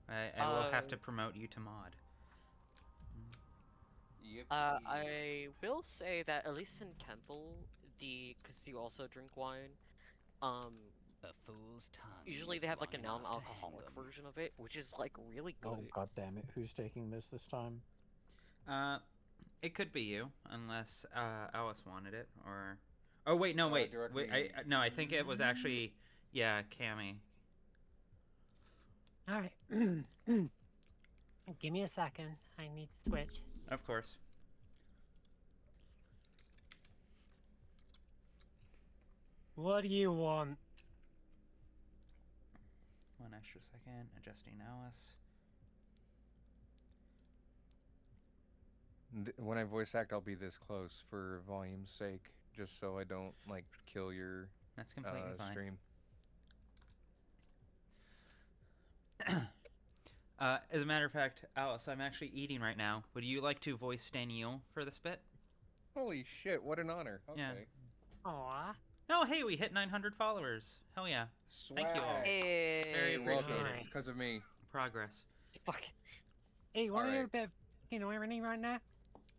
I will have to promote you to mod. Yip I will say that at least in Temple, because you also drink wine, A fool's tongue. usually is they have like a long enough to non-alcoholic hang them. version of it, which is like really Oh good. god damn it! Who's taking this time? It could be you, unless Alice wanted it, or. Oh wait, no, wait, no, I think it was actually, yeah, Cammy. All right. Give me a second. I need to switch. Of course. What do you want? One extra second, adjusting Alice. When I voice act, I'll be this close for volume's sake, just so I don't like kill your That's completely fine. stream. As a matter of fact, Alice, I'm actually eating right now. Would you like to voice Daniel for this bit? Holy shit! What an honor. Okay. Yeah. Aw. Oh, hey, we hit 900 followers. Hell yeah. Thank you all. Hey, Very appreciated. welcome. It's because of me. Progress. Fuck. Hey, want to hear a Alright. bit of fucking irony right now?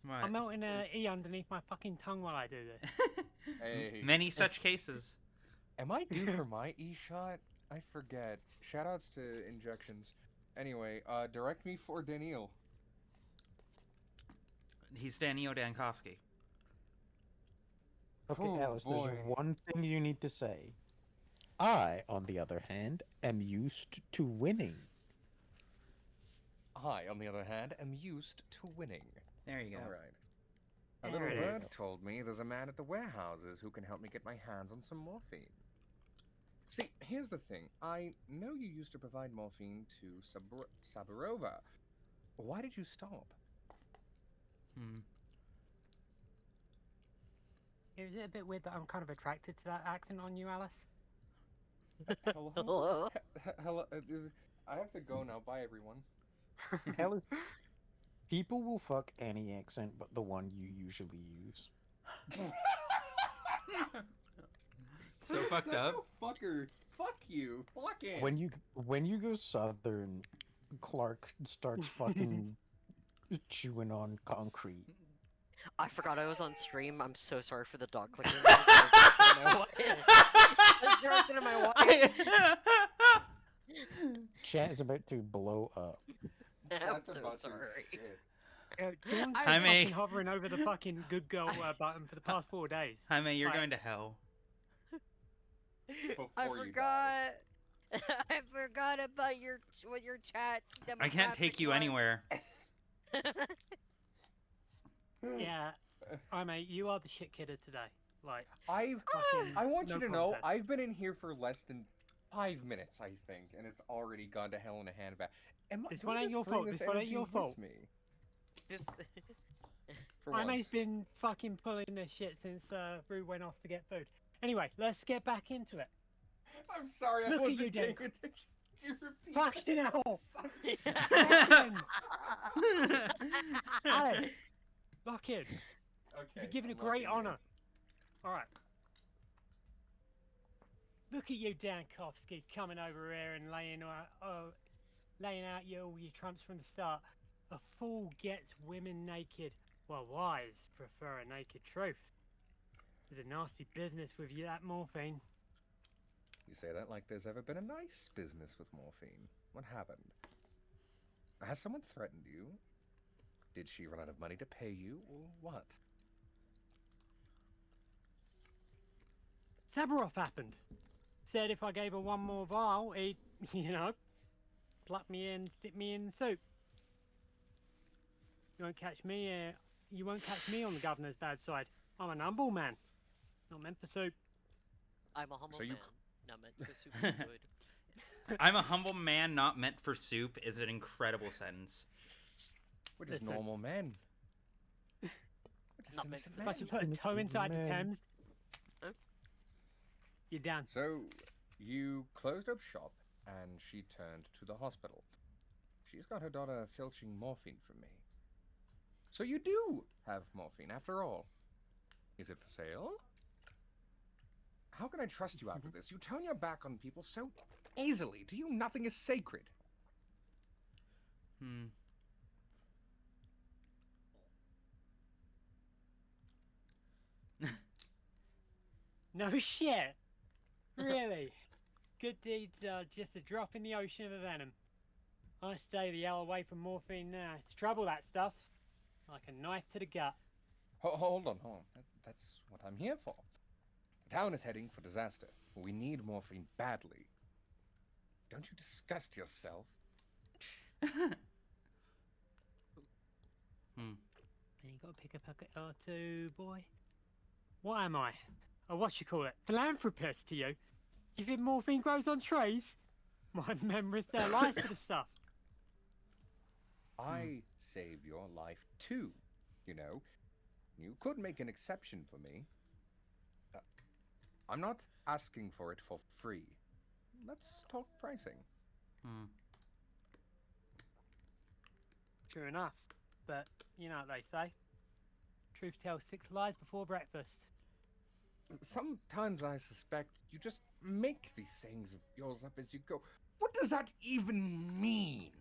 What? I'm melting an E underneath my fucking tongue while I do this. Hey. Many such cases. Am I due for my e-shot? I forget. Shoutouts to injections. Anyway, direct me for Daniel. He's Daniel Dankovsky. Okay, Oh, Alice, boy. there's one thing you need to say. I, on the other hand, am used to winning. I, on the other hand, am used to winning. There you go. Alright. A There little it bird is. told me there's a man at the warehouses who can help me get my hands on some morphine. See, here's the thing. I know you used to provide morphine to Saburova. Why did you stop? Is it a bit weird that I'm kind of attracted to that accent on you, Alice? Hello? Hello? I have to go now. Bye, everyone. Alice, people will fuck any accent but the one you usually use. So fucked Such up. a fucker. Fuck you. Fuck him. When you go southern, Clark starts fucking chewing on concrete. I forgot I was on stream. I'm so sorry for the dog clicking. I was directed at my wife. Chat is about to blow up. I'm That's so about to sorry. shit. Dawn's been Jaime. fucking hovering over the fucking good girl button for the past 4 days. Jaime, you're Like- going to hell. Before I you die. forgot. I forgot about what your chat's. I can't take you demographic was. anywhere. Yeah, mate, you are the shit kidder today. Like, I fucking want you no to know, contest. I've been in here for less than 5 minutes, I think, and it's already gone to hell in a handbag. This do one I ain't just your bring fault. this This one ain't energy your with fault. Me? Just For Mae's once. been fucking pulling this shit since Rue went off to get food. Anyway, let's get back into it. I'm sorry, I Look at wasn't you, paying Dick. attention. You repeat Fucking hell! Fucking- Alex, lock in. Okay. You're given a I'm great locking in. honor. All right. Look at you, Dankovsky, coming over here and laying out all your trumps from the start. A fool gets women naked, while wise prefer a naked truth. There's a nasty business with you, that morphine. You say that like there's ever been a nice business with morphine. What happened? Has someone threatened you? Did she run out of money to pay you, or what? Saburov happened. Said if I gave her one more vial, he'd, pluck me in, stick me in soup. You won't catch me. You won't catch me on the governor's bad side. I'm an humble man, not meant for soup. I'm a humble So you man, not meant for soup. Is good. I'm a humble man, not meant for soup is an incredible sentence. We're just normal men. We're just Not meant for innocent If I men. should put a toe inside the Thames, you're down. So, you closed up shop, and she turned to the hospital. She's got her daughter filching morphine from me. So you do have morphine, after all. Is it for sale? How can I trust you after this? You turn your back on people so easily. To you, nothing is sacred. No shit. Really? Good deeds are just a drop in the ocean of venom. I stay the hell away from morphine now. It's trouble, that stuff. Like a knife to the gut. Hold on. That's what I'm here for. The town is heading for disaster. We need morphine badly. Don't you disgust yourself? And you gotta pick a pocket or two, boy. What am I? A what you call it? Philanthropist to you? You think morphine grows on trees? My men risk their lives for the stuff. I saved your life too, you know. You could make an exception for me. I'm not asking for it for free. Let's talk pricing. True enough. But you know what they say. Truth tells 6 lies before breakfast. Sometimes I suspect you just make these sayings of yours up as you go. What does that even mean?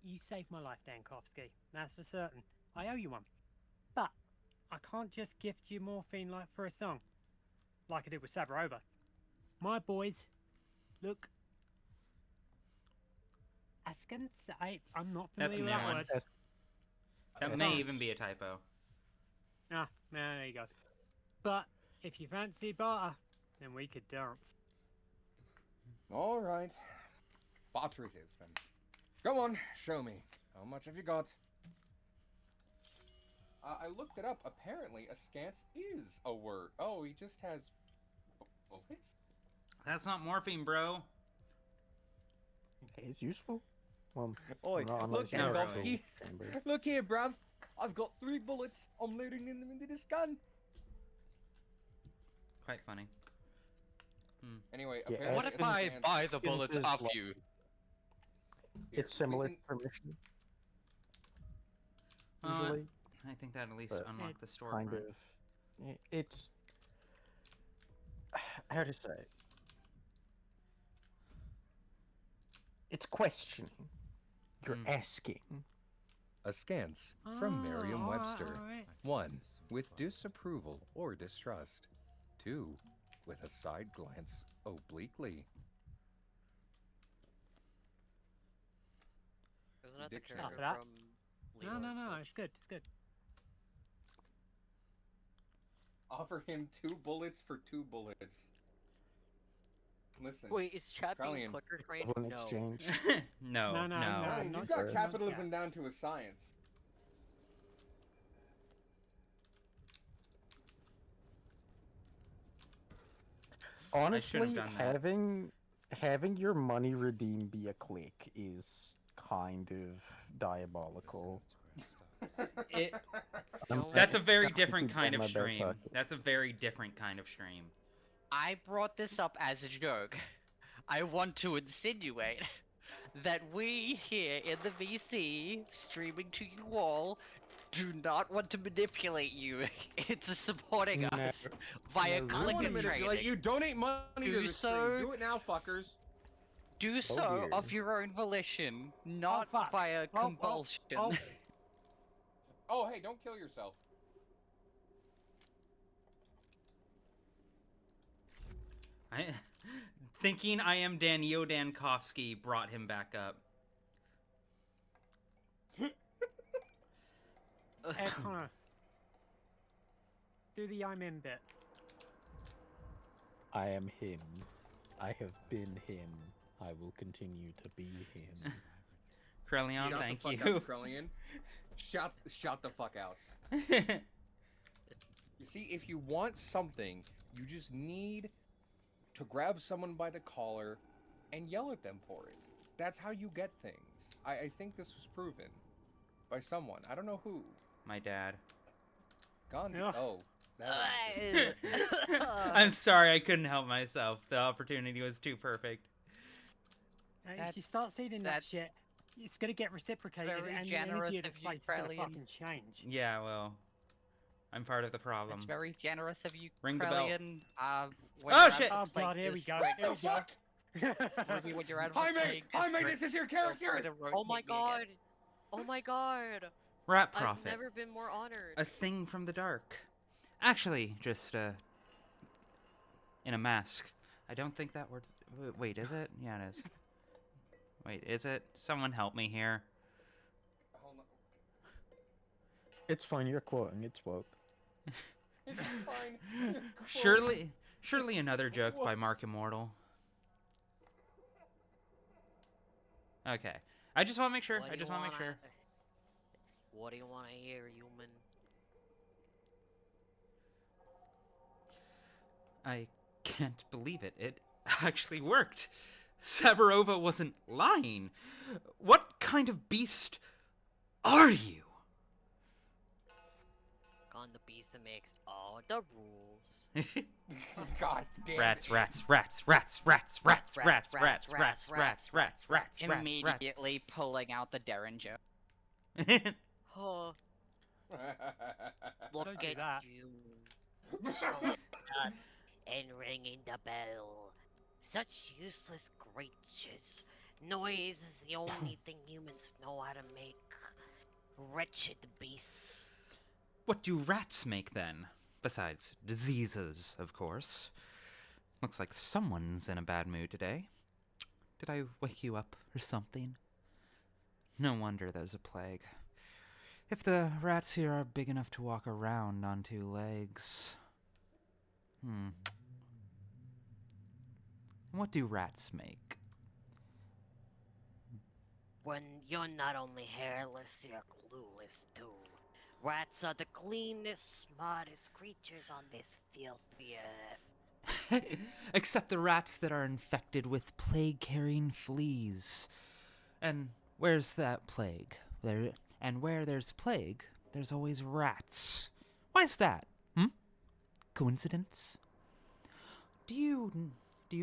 You saved my life, Dankovsky. That's for certain. I owe you one. But I can't just gift you morphine like for a song. Like I did with Saburova. My boys look askance. I'm not That's familiar with that word. nuance. That may even be a typo. Ah, there you go. But if you fancy barter, then we could dance. All right. Barter it is, then. Go on, show me. How much have you got? I looked it up. Apparently, askance is a word. Oh, he just has bullets? That's not morphine, bro. It's useful. Well, Oi, not look, unless you're Dankovsky. chamber. Look here, bruv. I've got 3 bullets. I'm loading them into this gun. Quite funny. Anyway, Yeah, apparently What if I buy the bullets is off like- you? It's similar to permission. Usually, I think that at least but unlocked the store. kind of. It's how to say it. It's questioning. You're asking. Askance from Merriam-Webster. alright. 1. With disapproval or distrust. 2. With a side glance obliquely. Isn't that the Dictionary. character from Lilo No, and Stitch? it's good, it's good. Offer him 2 bullets for 2 bullets. Listen. Wait, is chat being Trallian. clicker trained? Equivalent No. exchange. No. Ryan, not you've got sure. capitalism down to a science. Honestly, done that. having your money redeemed be a click is kind of diabolical. That's a very I'm different keep kind that in of my back stream. pocket. That's a very different kind of stream. I brought this up as a joke. I want to insinuate that we here in the VC, streaming to you all, do not want to manipulate you into supporting us via no, click I want to and manipulate trading. you. Donate money to Do the so. stream. Do it now, fuckers. Do so dear. of your own volition, not fuck. via Oh, compulsion. Oh, hey, don't kill yourself. Thinking I am Danio Dankovsky brought him back up. Connor. Do the I'm in bit. I am him. I have been him. I will continue to be him. Krellion, Shout thank the fuck you. out, Krellion. Shout the fuck out. You see, if you want something, you just need to grab someone by the collar and yell at them for it. That's how you get things. I think this was proven by someone. I don't know who. My dad. Gandhi. Ugh. Oh. That was I'm sorry, I couldn't help myself. The opportunity was too perfect. If you start seeing that shit, it's gonna get reciprocated, very and the generous energy of the of you, place is gonna Krellion. fucking change. Yeah, well, I'm part of the problem. It's very generous of you, Ring the bell. Krellion. Oh, shit! Oh god, here we go. Here we go. Ruby, when you're out of Jaime, this is your character! Oh my god. Oh my god. Rat I've prophet. never been more honored. A thing from the dark. Actually, just, in a mask. I don't think that word's... Wait, is it? Yeah, it is. Wait, is it? Someone help me here. It's fine, you're quoting, it's woke. It's fine. Surely another joke by Mark Immortal. Okay. I just want to make sure. I just want to make sure. What do you want to hear, human? I can't believe it. It actually worked. Saburova wasn't lying. What kind of beast are you? On the beast that makes all the rules. God damn Rats, it. rats, rats, rats, rats, rats, rats, rats, rats, rats, rats, rats, Immediately pulling out the Derringer. Huh. Look Don't do at that. you. So bad. And ringing the bell. Such useless creatures. Noise is the only thing humans know how to make. Wretched beasts. What do rats make then? Besides diseases, of course. Looks like someone's in a bad mood today. Did I wake you up or something? No wonder there's a plague. If the rats here are big enough to walk around on two legs. What do rats make? When you're not only hairless, you're clueless too. Rats are the cleanest, smartest creatures on this filthy earth. Except the rats that are infected with plague-carrying fleas. And where's that plague? And where there's plague, there's always rats. Why's that? Coincidence? Do you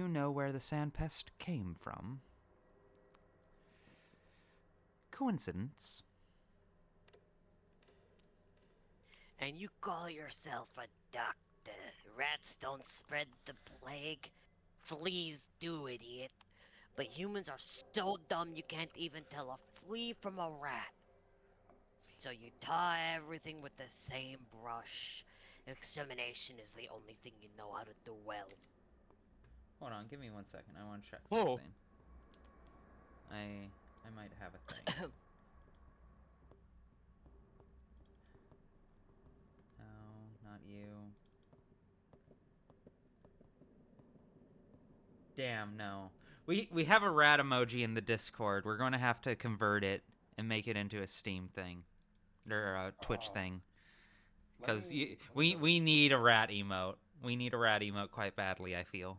know where the sand pest came from? Coincidence? And you call yourself a doctor. Rats don't spread the plague. Fleas do, idiot. But humans are so dumb you can't even tell a flea from a rat. So you tie everything with the same brush. Extermination is the only thing you know how to do well. Hold on, give me 1 second. I want to check Whoa. something. I might have a thing. No, not you. Damn, no. We have a rat emoji in the Discord. We're going to have to convert it and make it into a Steam thing. Or a Twitch thing. Because we need a rat emote. We need a rat emote quite badly, I feel.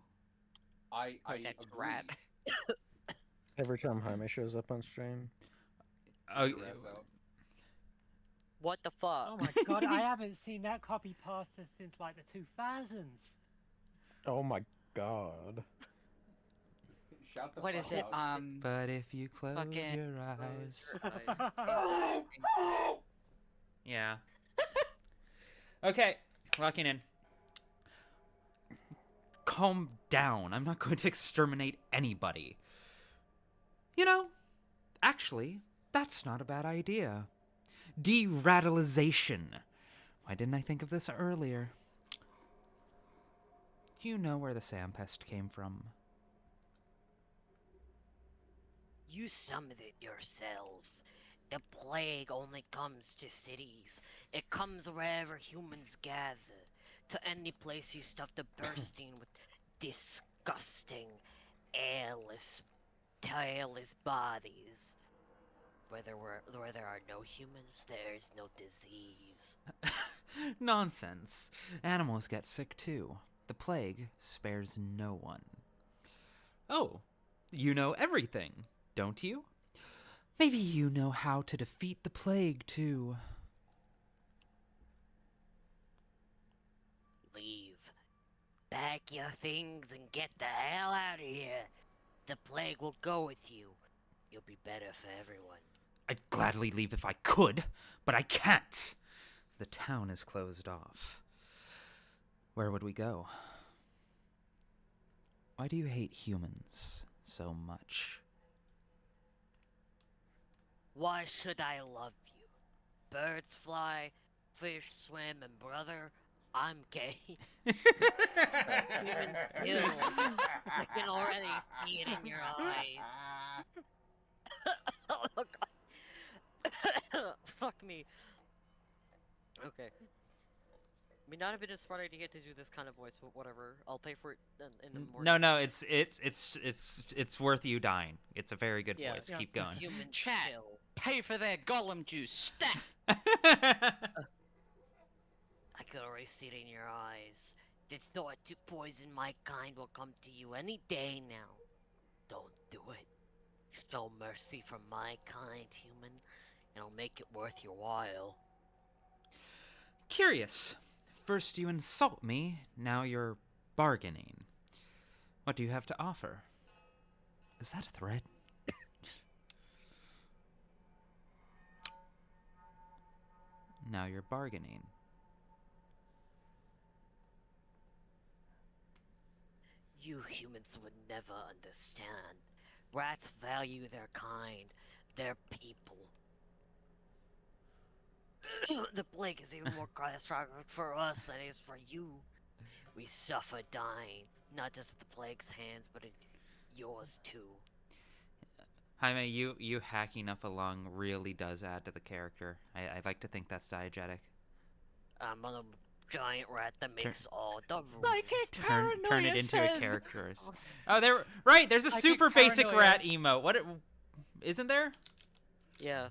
I agree. Rat. Every time Jaime shows up on stream. Oh, What the fuck? Oh my god, I haven't seen that copy pasta since like the 2000s. Oh my god. Shout the What fuck is it? out. But if you close Fucking- your eyes. Yeah. Okay, locking in. Calm down. I'm not going to exterminate anybody. You know, actually, that's not a bad idea. De-radicalization. Why didn't I think of this earlier? Do you know where the sandpest came from? You summoned it yourselves. The plague only comes to cities. It comes wherever humans gather. To any place you stuff the bursting with disgusting, airless, tailless bodies. Where there are no humans, there is no disease. Nonsense. Animals get sick too. The plague spares no one. Oh, you know everything, don't you? Maybe you know how to defeat the plague too. Leave. Pack your things and get the hell out of here. The plague will go with you. You'll be better for everyone. I'd gladly leave if I could, but I can't. The town is closed off. Where would we go? Why do you hate humans so much? Why should I love you? Birds fly, fish swim, and brother, I'm gay. Humans kill. I can already see it in your eyes. Oh god. Fuck me. Okay. May not have been a smart idea to do this kind of voice, but whatever. I'll pay for it in the morning. No, it's worth you dying. It's a very good voice. Yeah. Keep going. Human Chat. kill. Pay for their golem juice. Stat. I could already see it in your eyes. The thought to poison my kind will come to you any day now. Don't do it. Show mercy for my kind, human, and I'll make it worth your while. Curious. First you insult me, now you're bargaining. What do you have to offer? Is that a threat? Now you're bargaining. You humans would never understand. Rats value their kind, their people. The plague is even more catastrophic for us than it is for you. We suffer dying, not just at the plague's hands, but at yours too. Jaime, you hacking up along really does add to the character. I like to think that's diegetic. I'm a giant rat that makes all the rules. Turn it into a character. Oh, there. Right, there's a super basic rat emote. What? Isn't there? Yeah.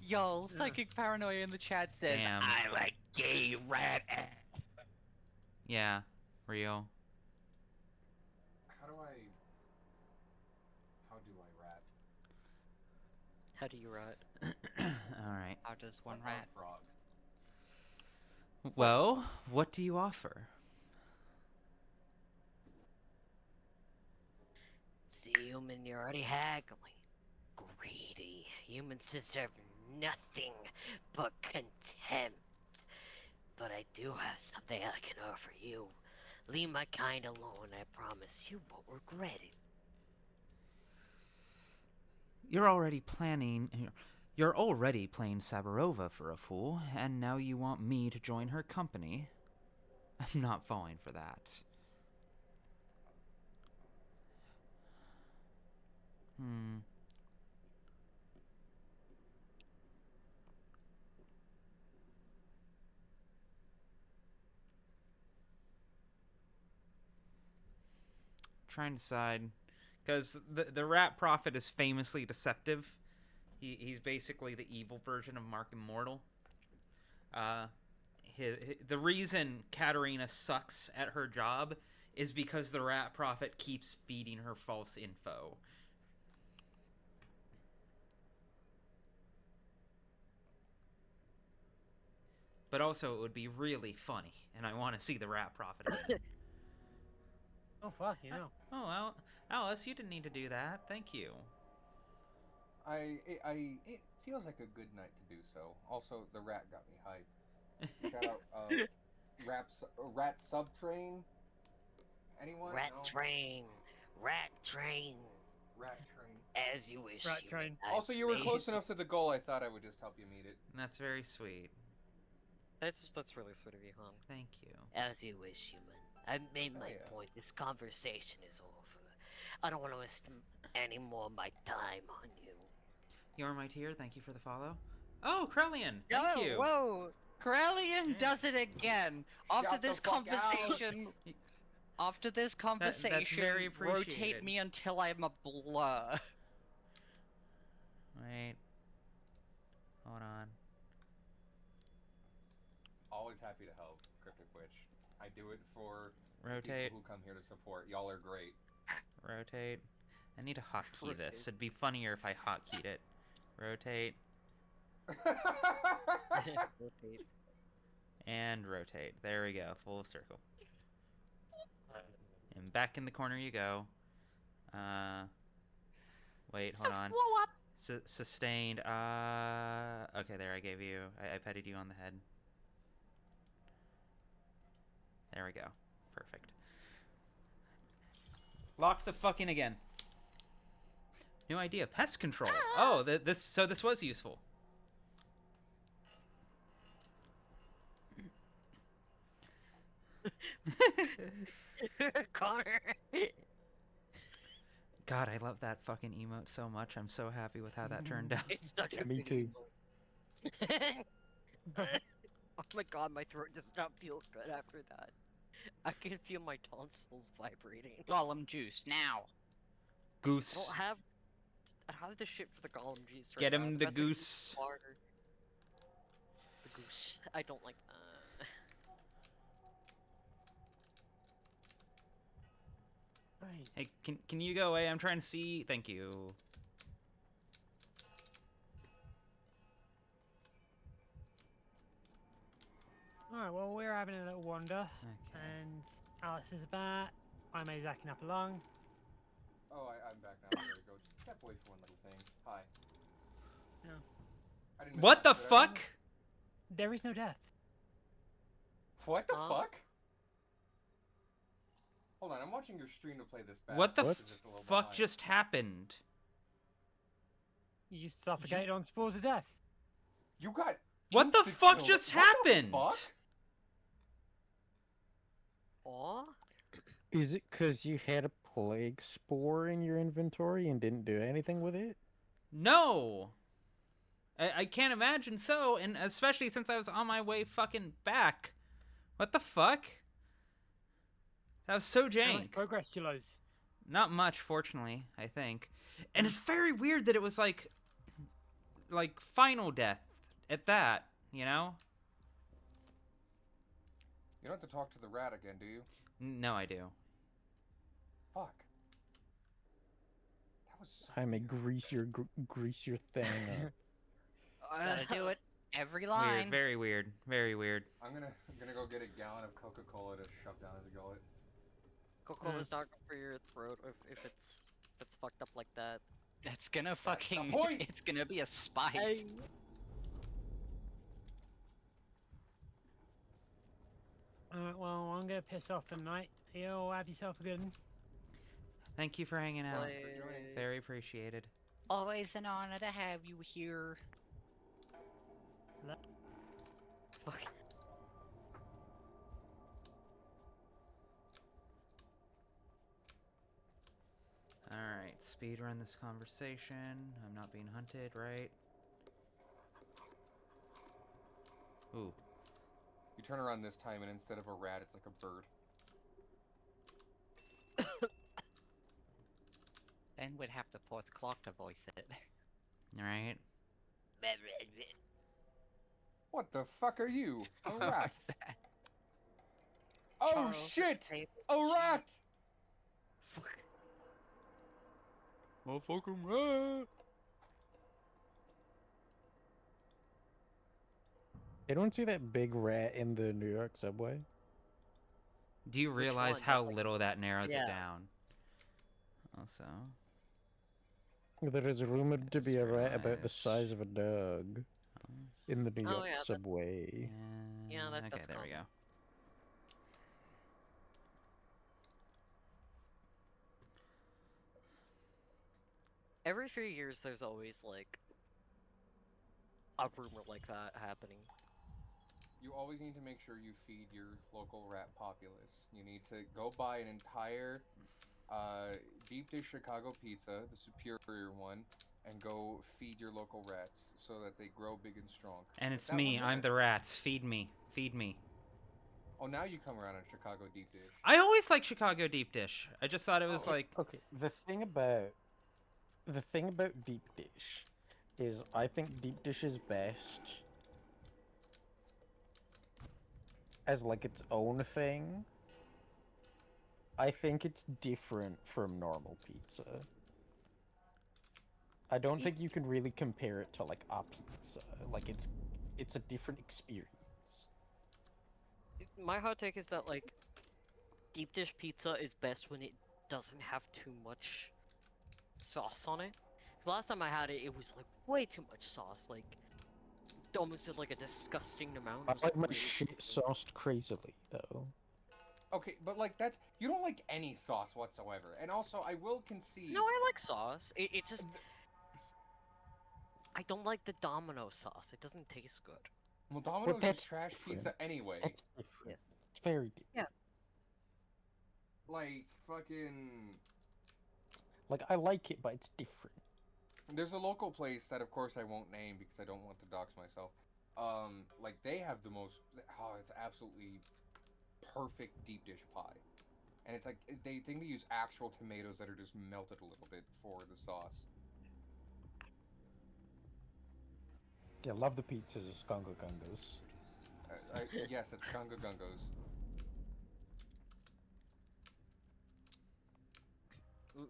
Yo, psychic paranoia in the chat says, Damn. I like gay rat ass. Yeah, real. How do I rat? How do you rat? All right. How does one rat? Frogs. Well, what do you offer? See, human, you're already haggling. Greedy. Humans deserve nothing but contempt. But I do have something I can offer you. Leave my kind alone, I promise you won't regret it. You're already playing Saburova for a fool, and now you want me to join her company. I'm not falling for that. Trying to decide, because the Rat Prophet is famously deceptive. He's basically the evil version of Mark Immortal. The reason Katerina sucks at her job is because the Rat Prophet keeps feeding her false info. But also, it would be really funny, and I want to see the Rat Prophet again. Oh, fuck, you know. Oh, Alice, you didn't need to do that. Thank you. It feels like a good night to do so. Also, the rat got me hyped. Shout out, rat subtrain. Anyone? Rat No? train. Rat train. Rat train. As you wish. Right, human. train. I've Also, you were made- close enough to the goal, I thought I would just help you meet it. That's very sweet. That's really sweet of you, hon. Thank you. As you wish, human. I've made my yeah. point. This conversation is over. I don't want to waste any more of my time on you. You're my tier. Thank you for the follow. Oh, Krellian, thank you. Whoa! Corellian does it again. After Shut the this fuck conversation, after this conversation, very rotate appreciated. me until I'm a blur. Wait. Hold on. Always happy to help, Cryptic Witch. I do it for the Rotate. people who come here to support. Y'all are great. Rotate. I need to hotkey this. Rotate. It'd be funnier if I hotkeyed it. Rotate. Rotate. And rotate. There we go. Full circle. And back in the corner you go. Wait, hold on. Blow up. Sustained. Okay, there, I gave you. I petted you on the head. There we go. Perfect. Locked the fucking again. New idea. Pest control. Oh, this was useful. Connor. God, I love that fucking emote so much. I'm so happy with how that turned out. It's such a Me good too. emote. Oh my god, my throat does not feel good after that. I can feel my tonsils vibrating. Golem juice now. Goose. I don't have. I have the shit for the golem juice right Get now. him The the best I can do is goose. water. The goose. I don't like that. Hey, can you go away? I'm trying to see. Thank you. Alright, well, we're having a little wander, Okay. and Alice is about. I'm zacking up along. Oh, I'm back now. There we go. Just step away for one little thing. Hi. No. I didn't What the miss that, did I? fuck? There is no death. What the fuck? Hold on, I'm watching your stream to play this back. What the because it's a little fuck behind. just happened? You suffocated on spores of death. You got. What the fuck insta-killed. just What the happened? fuck? Aw? Is it because you had a plague spore in your inventory and didn't do anything with it? No. I can't imagine so, and especially since I was on my way fucking back. What the fuck? That was so How much jank. progress, Chilos? Not much, fortunately, I think. And it's very weird that it was like final death at that, you know? You don't have to talk to the rat again, do you? No, I do. Fuck. That was so Jaime, grease your thing up. Gotta do it. Every Weird, line. very weird, very weird. I'm gonna go get a gallon of Coca-Cola to shove down his gullet. Coca-Cola's not good for your throat if it's fucked up like that. That's gonna fucking. point. It's gonna be a spice. Alright, well, I'm gonna piss off for the night. You'll have yourself a good one. Thank you for hanging out. Like- Very appreciated. Always an honor to have you here. Fuck. Alright, speedrun this conversation. I'm not being hunted, right? Ooh. You turn around this time, and instead of a rat, it's like a bird. Then we'd have to port clock to voice it. Alright. What the fuck are you? A What rat. was that? Oh Charles, shit! table A rat! Fuck. Motherfucking rat! Anyone see that big rat in the New York subway? Do you realize one? how Like- little that narrows Yeah. it down? Also. There is rumored to be a rat about the Surprise. size of a dog in the New Oh, York yeah, that- subway. Yeah, Okay, that's there we common. go. Every few years, there's always like a rumor like that happening. You always need to make sure you feed your local rat populace. You need to go buy an entire deep dish Chicago pizza, the superior one, and go feed your local rats so that they grow big and strong. And Like it's that me. one I'm there. the rats. Feed me. Feed me. Oh, now you come around on Chicago deep dish. I always liked Chicago deep dish. I just thought it was like... Okay, the thing about deep dish is I think deep dish is best as like its own thing. I think it's different from normal pizza. I don't think you can really compare it to like a pizza. Like it's a different experience. My hot take is that like deep dish pizza is best when it doesn't have too much sauce on it. Because last time I had it, it was like way too much sauce. Like almost did like a disgusting amount. It I was like my really shit sauced crazily though. Okay, but like that's you don't like any sauce whatsoever. And also, I will concede. No, I like sauce. It just I don't like the Domino sauce. It doesn't taste good. Well, Domino's that's is trash different. pizza anyway. That's different. It's very different. Yeah. Like fucking. Like I like it, but it's different. There's a local place that, of course, I won't name because I don't want to dox myself. Like they have the most. Oh, it's absolutely perfect deep dish pie, and it's like they think they use actual tomatoes that are just melted a little bit for the sauce. Yeah, love the pizzas at Gunga Gungas. Yes, it's Gunga Gungos.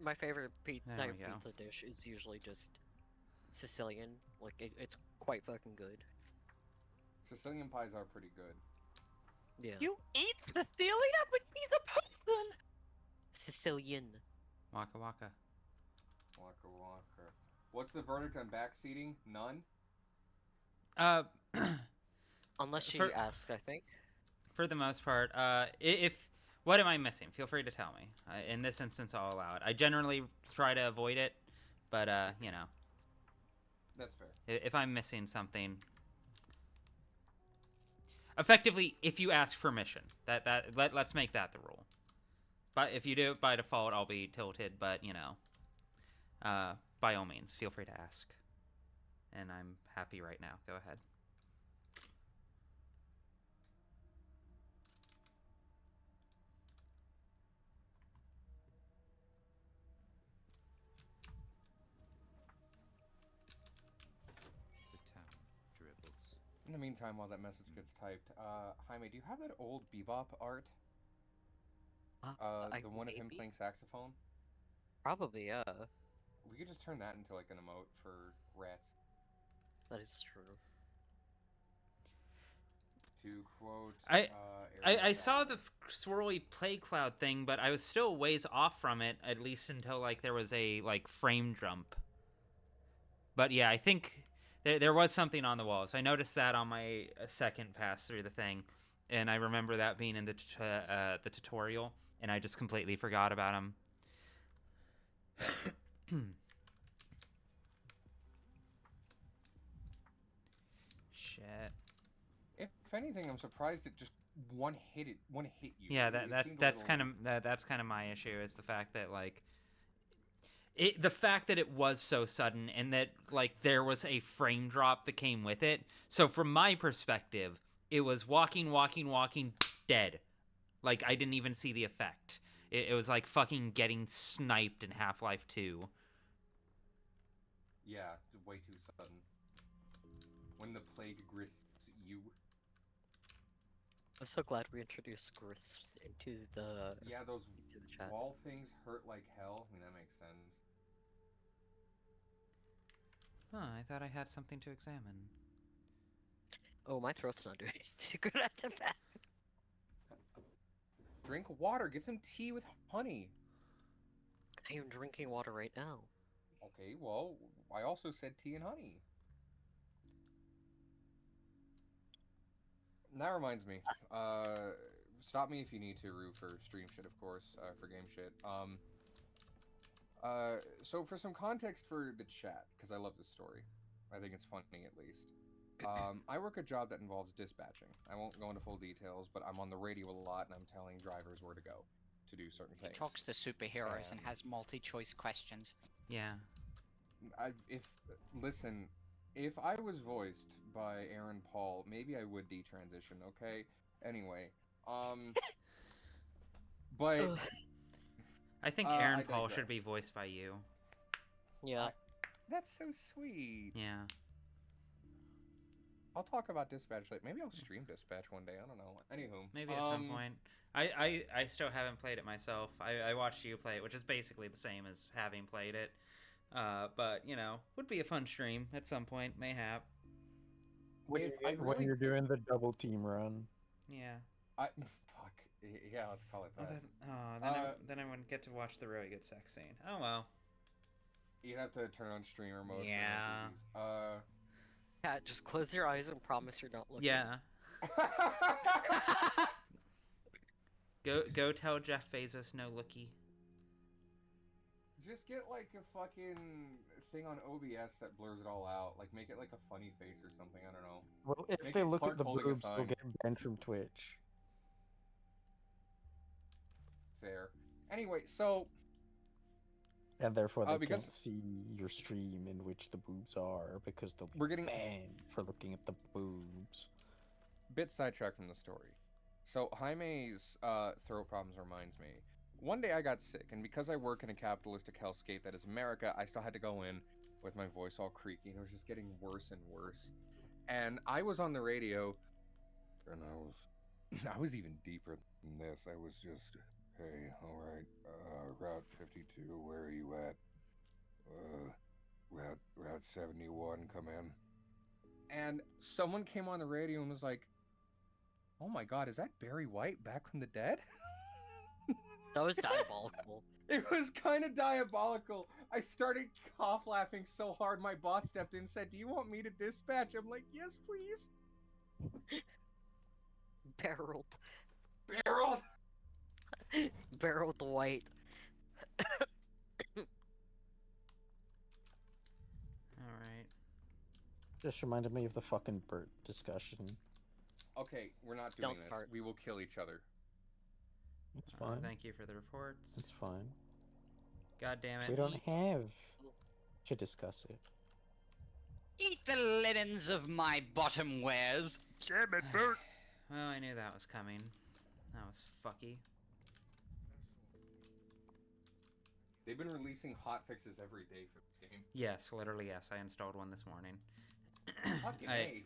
My favorite There we go. pizza dish is usually just Sicilian. Like it's quite fucking good. Sicilian pies are pretty good. Yeah. You eat Cecilia, but he's a person. Sicilian. Waka waka. Waka waka. What's the verdict on backseating? None? Unless you For- ask, I think. For the most part, if what am I missing? Feel free to tell me. In this instance, I'll allow it. I generally try to avoid it, but you know. That's fair. If I'm missing something, effectively, if you ask permission, let's make that the rule. But if you do it by default, I'll be tilted. But you know, by all means, feel free to ask. And I'm happy right now. Go ahead. The town dribbles. In the meantime, while that message gets typed, Jaime, do you have that old bebop art? The one of him playing saxophone? Probably, yeah. We could just turn that into like an emote for rats. That is true. To quote, I saw the swirly play cloud thing, but I was still ways off from it, at least until like there was a like frame jump. But yeah, I think there was something on the walls. I noticed that on my second pass through the thing, and I remember that being in the tutorial, and I just completely forgot about him. Shit. If anything, I'm surprised it just one hit you. Yeah, that's kind of of my issue, is the fact that like it was so sudden, and that like there was a frame drop that came with it. So from my perspective, it was walking, dead. Like I didn't even see the effect. It was like fucking getting sniped in Half-Life 2. Yeah, way too sudden. When the plague grasps you. I'm so glad we introduced Grisps into the those into the chat. wall things hurt like hell. I mean, that makes sense. Huh, I thought I had something to examine. Oh, my throat's not doing too good at the back. Drink water. Get some tea with honey. I am drinking water right now. Okay, well, I also said tea and honey. That reminds me. Stop me if you need to, Rue, for stream shit, of course, for game shit. So for some context for the chat, because I love this story, I think it's funny at least. I work a job that involves dispatching. I won't go into full details, but I'm on the radio a lot, and I'm telling drivers where to go to do certain He things. talks to superheroes and And has multi-choice questions. Yeah. Listen, if I was voiced by Aaron Paul, maybe I would detransition. Okay. Anyway, but I think Aaron I Paul should digress. be voiced by you. Yeah. That's so sweet. Yeah. I'll talk about Dispatch later. Maybe I'll stream Dispatch one day. I don't know. Anywho, Maybe at some point. I still haven't played it myself. I watched you play it, which is basically the same as having played it. But, you know, would be a fun stream at some point, mayhap. When you're doing the double team run. Yeah. Fuck. Yeah, let's call it that. Then I wouldn't get to watch the really good sex scene. Oh well. You'd have to turn on streamer mode. Yeah. Cat, just close your eyes and promise you're not looking. Yeah. Go tell Jeff Bezos no looky. Just get like a fucking thing on OBS that blurs it all out. Like make it like a funny face or something. I don't know. Well, if Make they it look Clark at the holding a boobs, they'll sign. get banned from Twitch. Fair. Anyway, so. And therefore they because can't see your stream in which the boobs are, because they'll be we're getting banned for looking at the boobs. Bit sidetracked from the story. So Jaime's throat problems reminds me. One day I got sick, and because I work in a capitalistic hellscape that is America, I still had to go in with my voice all creaky, and it was just getting worse and worse. And I was on the radio, and I was even deeper than this. I was just, hey, all right, Route 52, where are you at? Route 71, come in. And someone came on the radio and was like, oh my god, is that Barry White back from the dead? That was diabolical. It was kind of diabolical. I started cough laughing so hard my boss stepped in and said, do you want me to dispatch? I'm like, yes, please. Barreled. Barreled? Barreled White. Alright. Just reminded me of the fucking Bert discussion. Okay, we're not doing this. We will kill each other. It's fine. Thank you for the reports. It's fine. God damn it. We don't have to discuss it. Eat the linens of my bottom wears. Damn it, Bert. Well, I knew that was coming. That was fucky. They've been releasing hotfixes every day for this game. Yes, literally yes. I installed one this morning. Fucking A.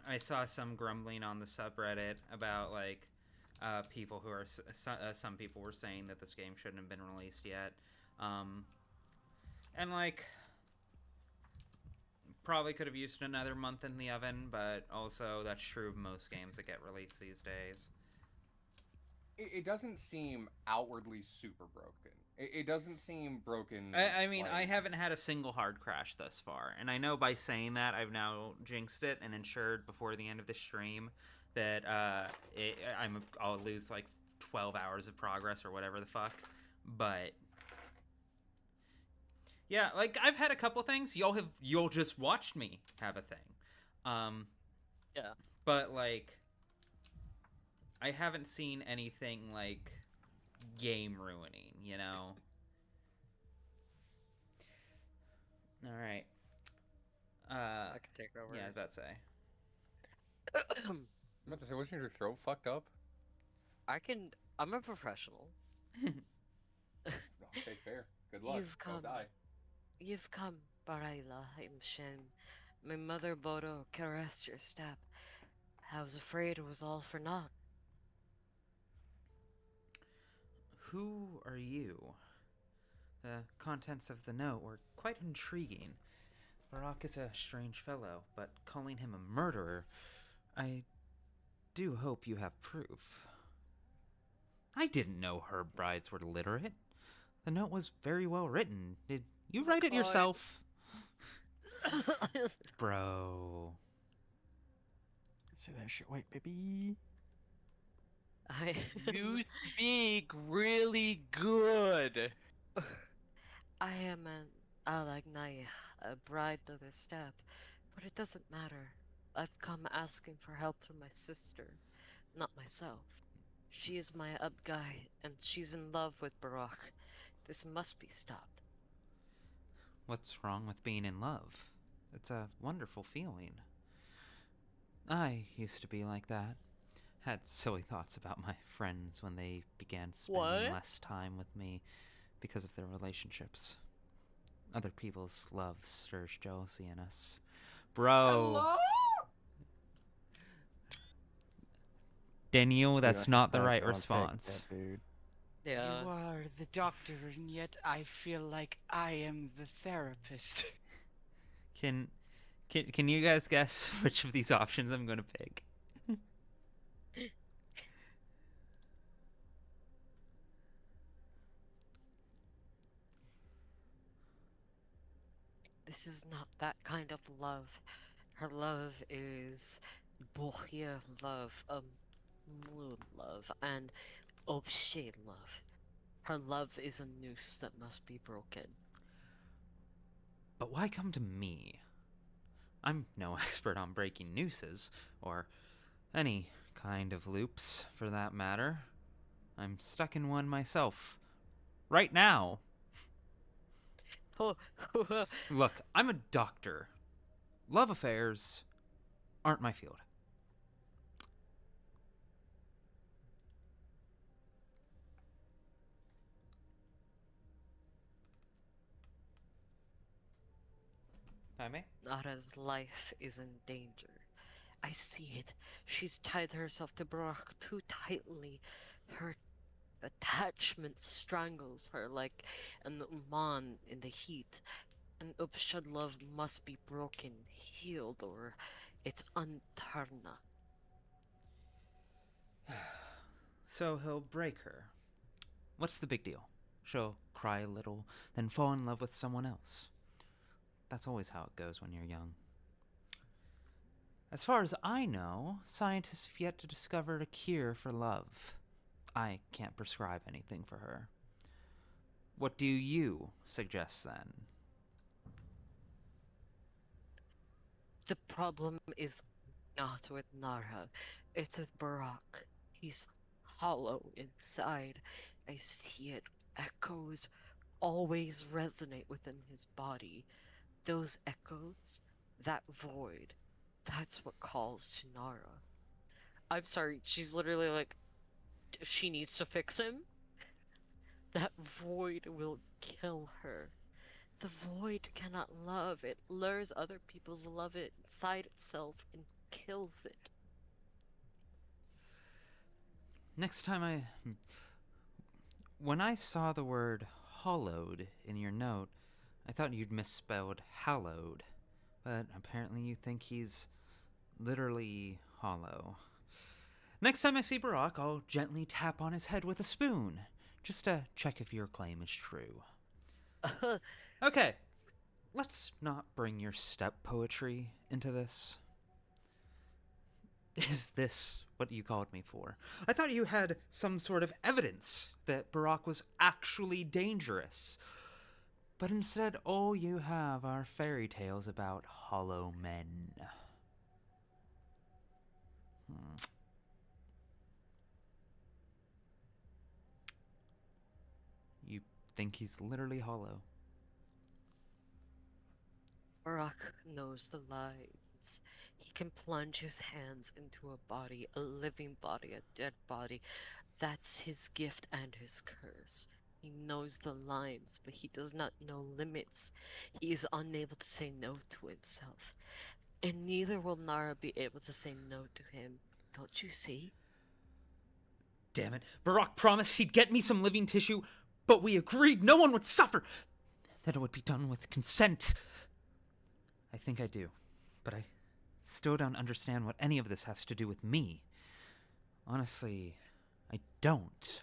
I saw some grumbling on the subreddit about like people who are some people were saying that this game shouldn't have been released yet, and like probably could have used another month in the oven, but also that's true of most games that get released these days. It doesn't seem outwardly super broken. It doesn't seem broken. I mean, like... I haven't had a single hard crash thus far, and I know by saying that I've now jinxed it and ensured before the end of the stream that I'll lose like 12 hours of progress or whatever the fuck. But yeah, like I've had a couple things. You'll just watched me have a thing. Yeah. But like I haven't seen anything like game ruining, you know. All right. I can take over. Yeah, I was about to say. I'm about to say, wasn't your throat fucked up? I'm a professional. Okay, fair. Good luck. Don't die. You've come, Barayla Imshem. My mother Bodo caressed your step. I was afraid it was all for naught. Who are you? The contents of the note were quite intriguing. Barak is a strange fellow, but calling him a murderer, I do hope you have proof. I didn't know herb brides were literate. The note was very well written. Did you write it yourself? Bro. Say that shit, wait, baby. You speak really good. I am an Alagnaya, a bride of the steppe, but it doesn't matter. I've come asking for help from my sister, not myself. She is my Abgai, and she's in love with Barak. This must be stopped. What's wrong with being in love? It's a wonderful feeling. I used to be like that. Had silly thoughts about my friends when they began spending What? less time with me because of their relationships. Other people's love stirs jealousy in us. Bro! Hello? Daniel, Dude, that's I not the can't right unpick response. that dude. Yeah. You are the doctor, and yet I feel like I am the therapist. Can you guys guess which of these options I'm going to pick? This is not that kind of love. Her love is Bohir love, moon love, and Obshe love. Her love is a noose that must be broken. But why come to me? I'm no expert on breaking nooses, or any kind of loops, for that matter. I'm stuck in one myself. Right now. Look, I'm a doctor. Love affairs aren't my field. Jaime? Nara's life is in danger. I see it. She's tied herself to Brock too tightly. Her attachment strangles her like an Uman in the heat. An Upshad love must be broken, healed, or it's untarna. So he'll break her. What's the big deal? She'll cry a little, then fall in love with someone else. That's always how it goes when you're young. As far as I know, scientists have yet to discover a cure for love. I can't prescribe anything for her. What do you suggest then? The problem is not with Nara, it's with Barak. He's hollow inside. I see it. Echoes always resonate within his body. Those echoes, that void, that's what calls to Nara. I'm sorry, she's literally like, she needs to fix him? That void will kill her. The void cannot love. It lures other people's love inside itself and kills it. Next time when I saw the word hollowed in your note, I thought you'd misspelled hallowed. But apparently you think he's literally hollow. Next time I see Barack, I'll gently tap on his head with a spoon, just to check if your claim is true. Okay, let's not bring your step poetry into this. Is this what you called me for? I thought you had some sort of evidence that Barack was actually dangerous. But instead, all you have are fairy tales about hollow men. You think he's literally hollow? Barak knows the lines. He can plunge his hands into a body, a living body, a dead body. That's his gift and his curse. He knows the lines, but he does not know limits. He is unable to say no to himself. And neither will Nara be able to say no to him. Don't you see? Damn it. Barack promised he'd get me some living tissue, but we agreed no one would suffer. That it would be done with consent. I think I do, but I still don't understand what any of this has to do with me. Honestly, I don't.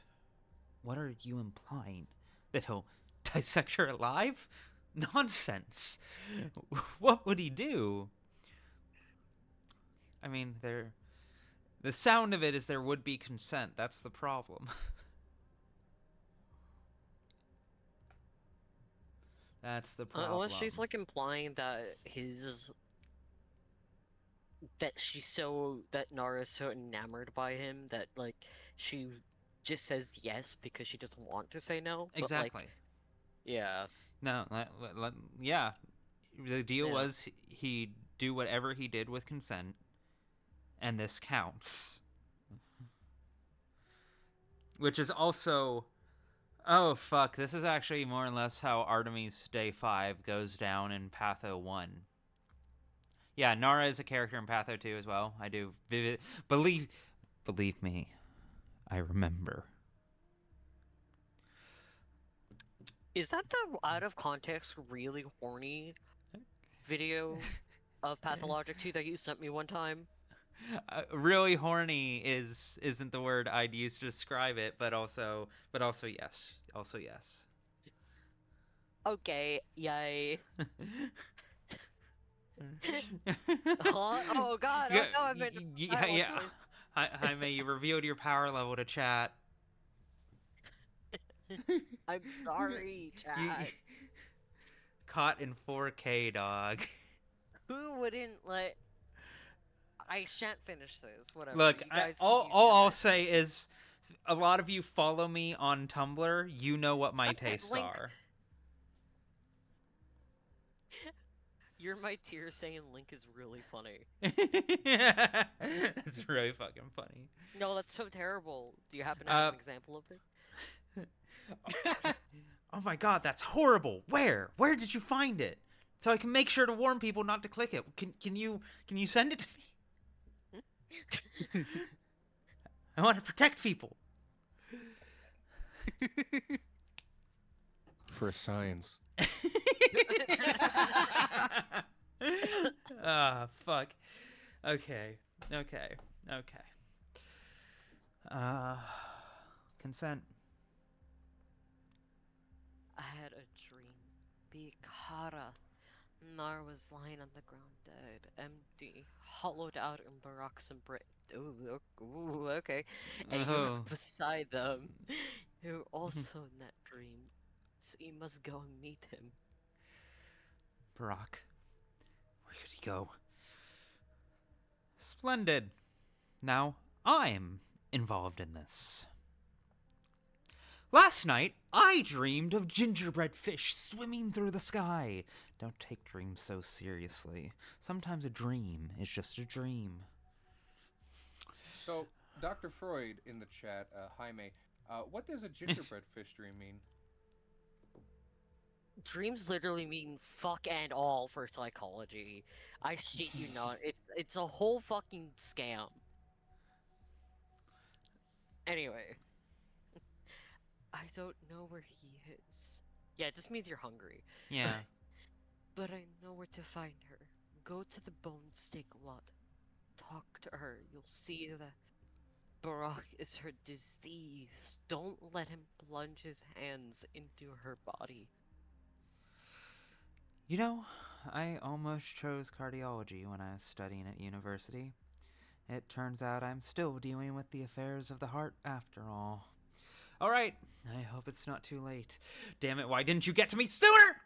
What are you implying? That he'll dissect her alive? Nonsense. What would he do? I mean, the sound of it is there would be consent. That's the problem. That's the problem. Unless she's like implying that that Nara's so enamored by him that like she just says yes because she doesn't want to say no. Exactly. But, like, yeah. No, yeah. The deal Yeah. was he'd do whatever he did with consent, and this counts. Which is also... Oh, fuck. This is actually more or less how Artemis Day 5 goes down in Patho 1. Yeah, Nara is a character in Patho 2 as well. I do believe me, I remember. Is that the out of context really horny video of Pathologic 2 that you sent me one time? Really horny isn't the word I'd use to describe it, but also yes. Also yes. Okay, yay. Huh? Oh god, oh no, I meant yeah. Jaime, you revealed your power level to chat. I'm sorry, chat. Caught in 4K, dog. Who wouldn't let... I shan't finish this, whatever. Look, you guys all I'll say is a lot of you follow me on Tumblr. You know what my tastes are. You're my tier saying Link is really funny. That's really fucking funny. No, that's so terrible. Do you happen to have an example of it? Oh my god, that's horrible. Where did you find it? So I can make sure to warn people not to click it. Can you send it to me? I want to protect people. For science. Ah, fuck. Okay. Consent. I had a dream. Bikara. Nar was lying on the ground dead, empty, hollowed out in Barak's embrace. Ooh, okay. And you were beside them. You were also in that dream. So you must go and meet him. Barak. Where could he go? Splendid. Now I'm involved in this. Last night, I dreamed of gingerbread fish swimming through the sky. Don't take dreams so seriously. Sometimes a dream is just a dream. So, Dr. Freud in the chat, Jaime, what does a gingerbread fish dream mean? Dreams literally mean fuck and all for psychology. I shit you not. It's a whole fucking scam. Anyway. I don't know where he is. Yeah, it just means you're hungry. Yeah. But I know where to find her. Go to the bone steak lot. Talk to her. You'll see that Barak is her disease. Don't let him plunge his hands into her body. You know, I almost chose cardiology when I was studying at university. It turns out I'm still dealing with the affairs of the heart after all. Alright, I hope it's not too late. Damn it, why didn't you get to me sooner?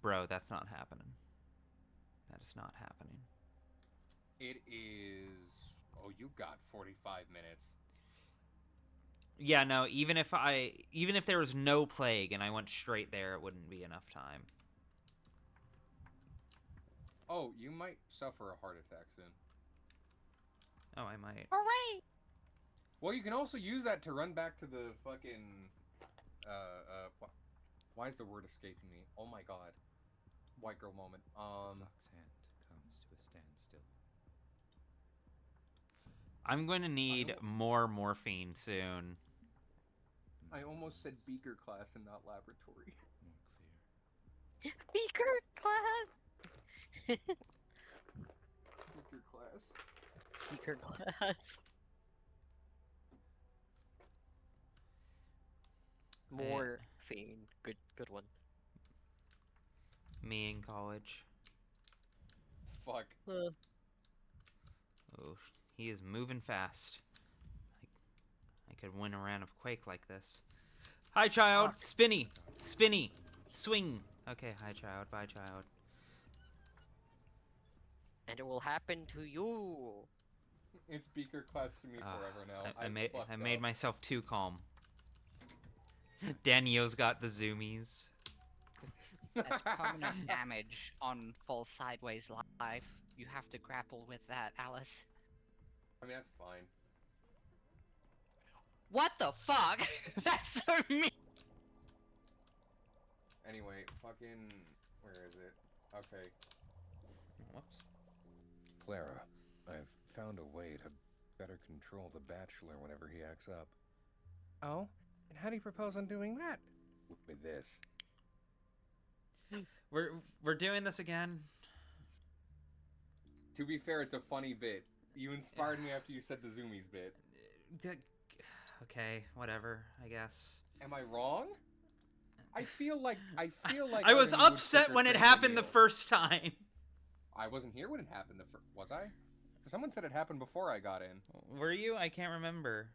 Bro, that's not happening. That is not happening. It is... Oh, you got 45 minutes. Yeah, no, even if there was no plague and I went straight there, it wouldn't be enough time. Oh, you might suffer a heart attack soon. Oh, I might. Hooray! Well, you can also use that to run back to the fucking... Why is the word escaping me? Oh my god. White girl moment. Clock's hand comes to a standstill. I'm going to need more morphine soon. I almost said beaker class and not laboratory. More clear. Beaker class! Beaker class. Beaker class. Morphine. Good one. Me in college. Fuck. Oh, he is moving fast. could win a round of Quake like this. Hi, child! Fuck. Spinny! Spinny! Swing! Okay, hi, child. Bye, child. And it will happen to you. It's beaker class to me forever now. I made fucked up. myself too calm. Daniel's got the zoomies. As permanent damage on full sideways life, you have to grapple with that, Alice. I mean, that's fine. What the fuck? That's so mean! Anyway, fucking... Where is it? Okay. Whoops. Clara, I've found a way to better control the Bachelor whenever he acts up. Oh? And how do you propose on doing that? With this. We're doing this again. To be fair, it's a funny bit. You inspired me after you said the Zoomies bit. Okay, whatever, I guess. Am I wrong? I feel like I was Arden would upset quicker when it say happened the Neil. first time. I wasn't here when it happened. Was I? Because someone said it happened before I got in. Were you? I can't remember.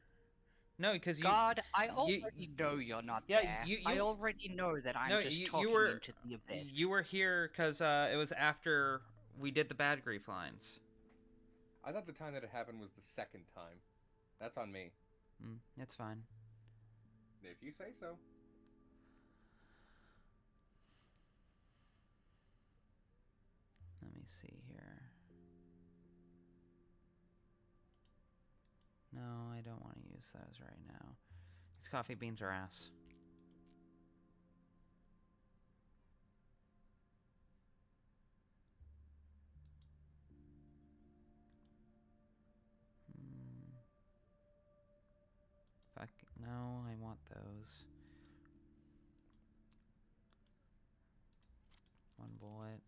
No, because you. God, I already know you're not there. I already know that I'm just talking into the abyss. You were here because it was after we did the bad grief lines. I thought the time that it happened was the second time. That's on me. It's fine. If you say so. Let me see here. No, I don't want to use those right now. These coffee beans are ass. Fuck, no, I want those. One bullet.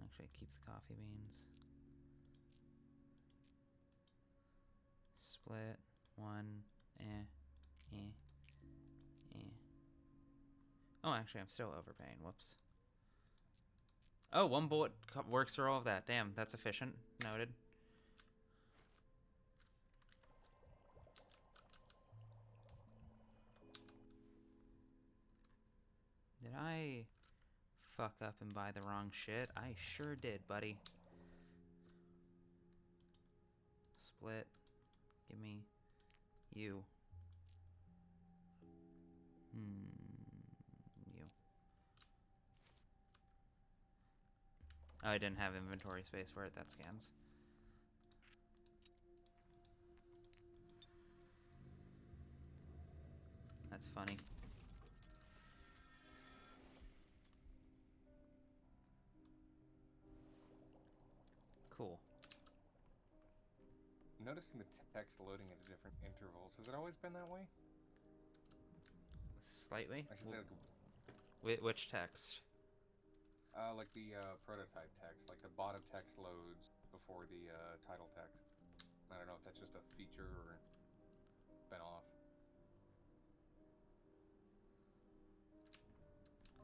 Actually, keep the coffee beans. Split. One. Oh, actually, I'm still overpaying. Whoops. Oh, one bullet works for all of that. Damn, that's efficient. Noted. Did I fuck up and buy the wrong shit? I sure did, buddy. Split. Give me you. You. Oh, I didn't have inventory space for it. That scans. That's funny. Cool. Noticing the text loading at different intervals. Has it always been that way? Slightly? I should say like Which text? Like the prototype text, like the bottom text loads before the title text. I don't know if that's just a feature or been off.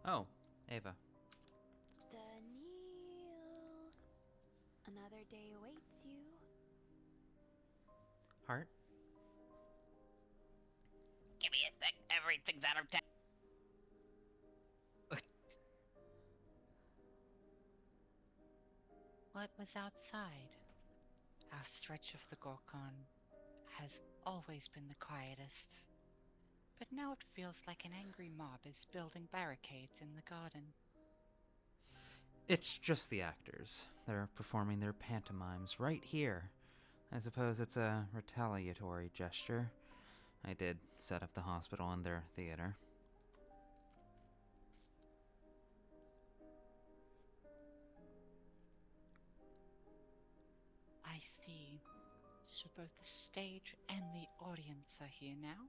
Oh, Ava. Daniel, another day awaits you. Heart? Give me a sec. Everything's out of town. What was outside? Our stretch of the Gorkon has always been the quietest. But now it feels like an angry mob is building barricades in the garden. It's just the actors. They're performing their pantomimes right here. I suppose it's a retaliatory gesture. I did set up the hospital in their theater. I see. So both the stage and the audience are here now?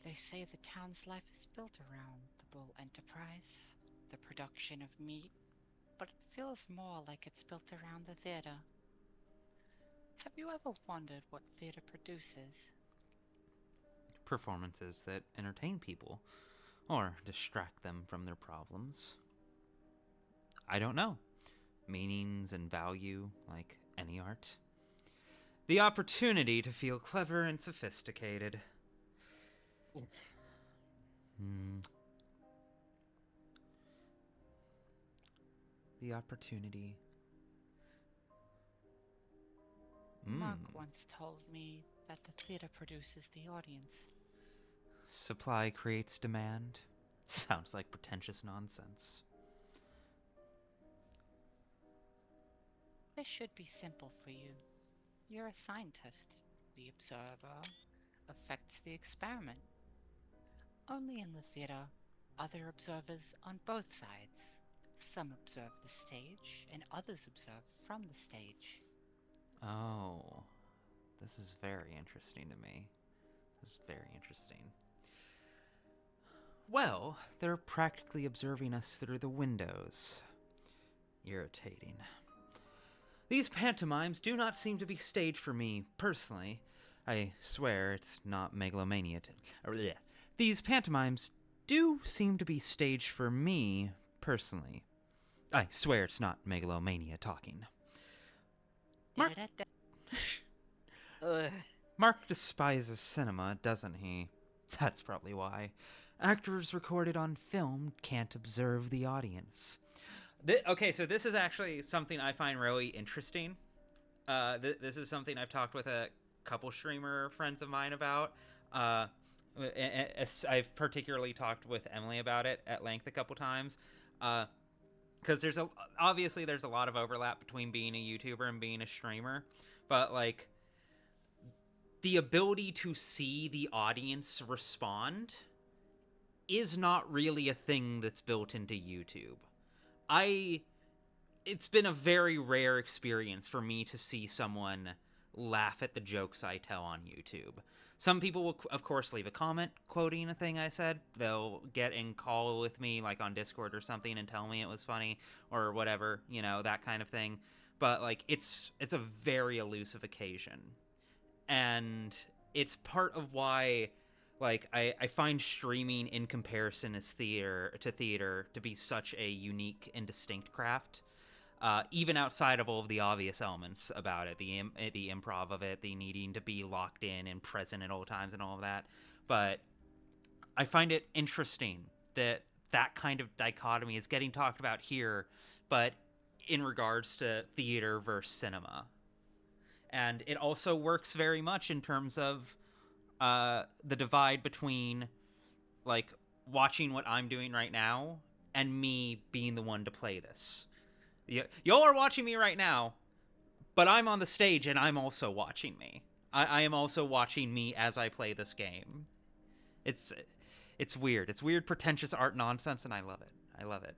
They say the town's life is built around the bull enterprise, the production of meat, but it feels more like it's built around the theater. Have you ever wondered what theater produces? Performances that entertain people, or distract them from their problems. I don't know. Meanings and value, like any art. The opportunity to feel clever and sophisticated. The opportunity. Mark once told me that the theater produces the audience. Supply creates demand. Sounds like pretentious nonsense. This should be simple for you. You're a scientist. The observer affects the experiment. Only in the theater are there observers on both sides. Some observe the stage, and others observe from the stage. Oh, this is very interesting to me. This is very interesting. Well, they're practically observing us through the windows. Irritating. These pantomimes do not seem to be staged for me, personally. I swear it's not megalomania. These pantomimes do seem to be staged for me, personally. I swear it's not megalomania talking. Mark despises cinema, doesn't he? That's probably why. Actors recorded on film can't observe the audience. Okay, so this is actually something I find really interesting. This is something I've talked with a couple streamer friends of mine about. I've particularly talked with Emily about it at length a couple times. Because obviously there's a lot of overlap between being a YouTuber and being a streamer. But, like, the ability to see the audience respond is not really a thing that's built into YouTube. It's been a very rare experience for me to see someone laugh at the jokes I tell on YouTube. Some people will, of course, leave a comment quoting a thing I said. They'll get in call with me, like on Discord or something, and tell me it was funny or whatever, that kind of thing. But, like, it's a very elusive occasion. And it's part of why, like, I find streaming in comparison as theater to be such a unique and distinct craft. Even outside of all of the obvious elements about it, the improv of it, the needing to be locked in and present at all times and all of that. But I find it interesting that kind of dichotomy is getting talked about here, but in regards to theater versus cinema. And it also works very much in terms of the divide between, like, watching what I'm doing right now and me being the one to play this. Y'all are watching me right now, but I'm on the stage and I'm also watching me. I am also watching me as I play this game. It's weird. It's weird, pretentious art nonsense, and I love it. I love it.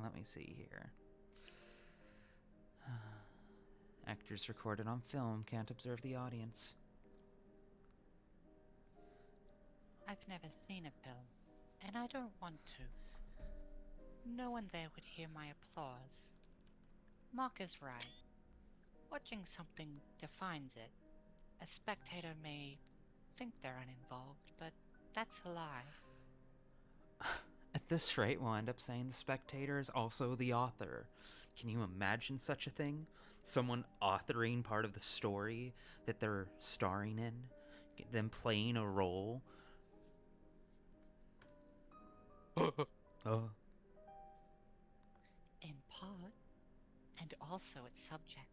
Let me see here. Actors recorded on film can't observe the audience. I've never seen a film, and I don't want to. No one there would hear my applause. Mark is right. Watching something defines it. A spectator may think they're uninvolved, but that's a lie. At this rate, we'll end up saying the spectator is also the author. Can you imagine such a thing? Someone authoring part of the story that they're starring in? Them playing a role? Oh. In part, and also its subject.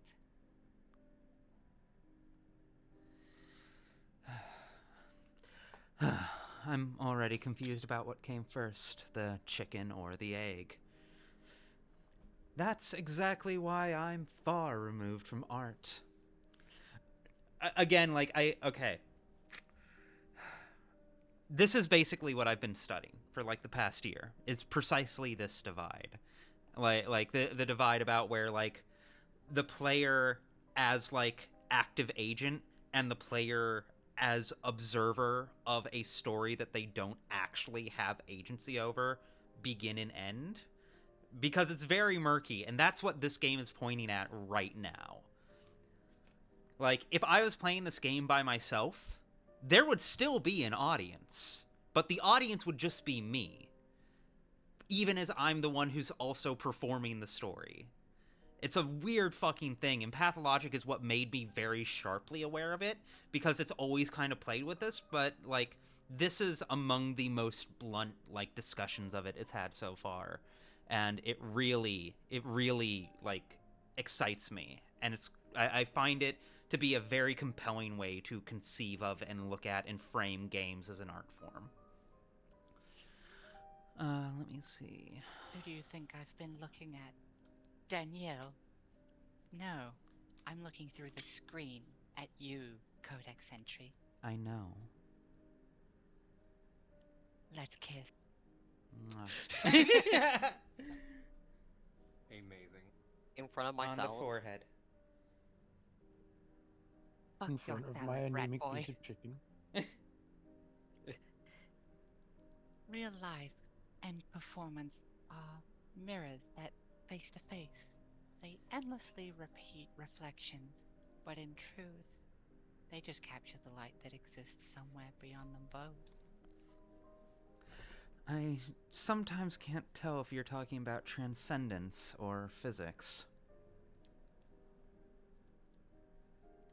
I'm already confused about what came first, the chicken or the egg. That's exactly why I'm far removed from art. Again, like, okay. This is basically what I've been studying for, like, the past year, is precisely this divide. Like the divide about where, like, the player as, like, active agent and the player as observer of a story that they don't actually have agency over begin and end. Because it's very murky, and that's what this game is pointing at right now. Like, if I was playing this game by myself, there would still be an audience, but the audience would just be me, even as I'm the one who's also performing the story. It's a weird fucking thing, and Pathologic is what made me very sharply aware of it, because it's always kind of played with this, but, like, this is among the most blunt, like, discussions of it it's had so far. And it really, like, excites me. And I find it to be a very compelling way to conceive of and look at and frame games as an art form. Let me see. Who do you think I've been looking at? Danielle? No, I'm looking through the screen at you, Codex Entry. I know. Let's kiss. Amazing. In front of myself. On the forehead. Fuck In your front of salad, my rat anemic boy. piece of chicken. Real life and performance are mirrors that face to face. They endlessly repeat reflections, but in truth, they just capture the light that exists somewhere beyond them both. I sometimes can't tell if you're talking about transcendence or physics.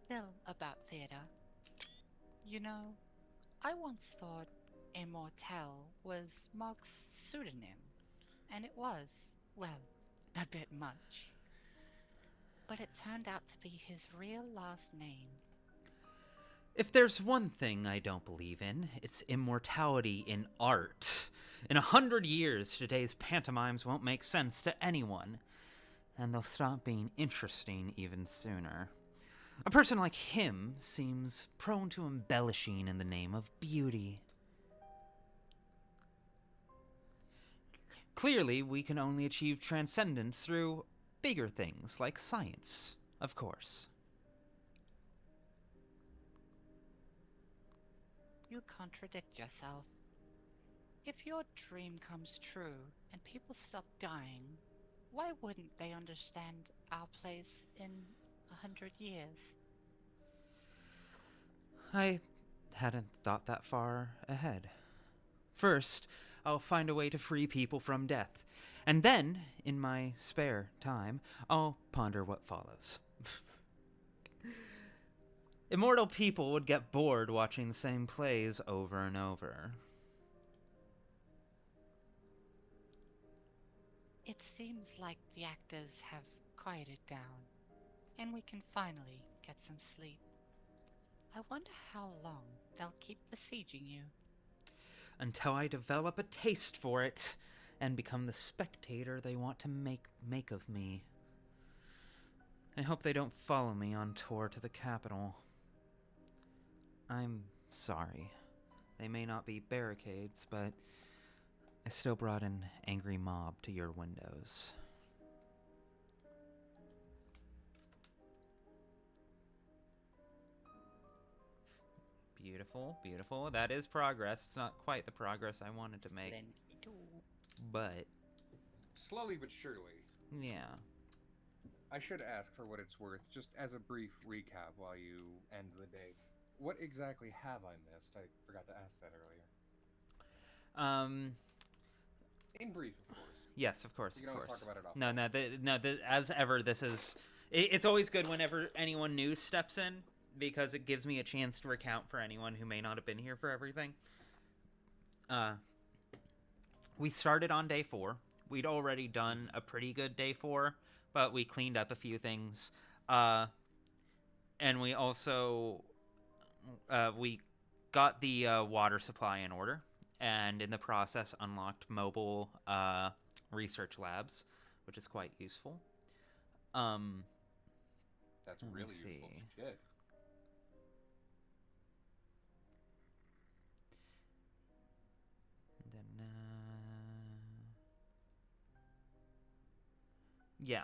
Still about theater. You know, I once thought Immortel was Mark's pseudonym, and it was, well, a bit much. But it turned out to be his real last name. If there's one thing I don't believe in, it's immortality in art. In 100 years, today's pantomimes won't make sense to anyone, and they'll stop being interesting even sooner. A person like him seems prone to embellishing in the name of beauty. Clearly, we can only achieve transcendence through bigger things like science, of course. You contradict yourself. If your dream comes true and people stop dying, why wouldn't they understand our place in 100 years? I hadn't thought that far ahead. First, I'll find a way to free people from death, and then, in my spare time, I'll ponder what follows. Immortal people would get bored watching the same plays over and over. It seems like the actors have quieted down, and we can finally get some sleep. I wonder how long they'll keep besieging you. Until I develop a taste for it and become the spectator they want to make of me. I hope they don't follow me on tour to the capital. I'm sorry. They may not be barricades, but I still brought an angry mob to your windows. Beautiful, beautiful. That is progress. It's not quite the progress I wanted to make. But slowly but surely. Yeah. I should ask, for what it's worth, just as a brief recap while you end the day. What exactly have I missed? I forgot to ask that earlier. In brief, of course. Yes, of course, You can of always course. talk about it off. No, as ever, this is... It's always good whenever anyone new steps in, because it gives me a chance to recount for anyone who may not have been here for everything. We started on day 4. We'd already done a pretty good day 4, but we cleaned up a few things. And we also... we got the water supply in order, and in the process unlocked mobile research labs, which is quite useful. That's really useful shit. Then, yeah.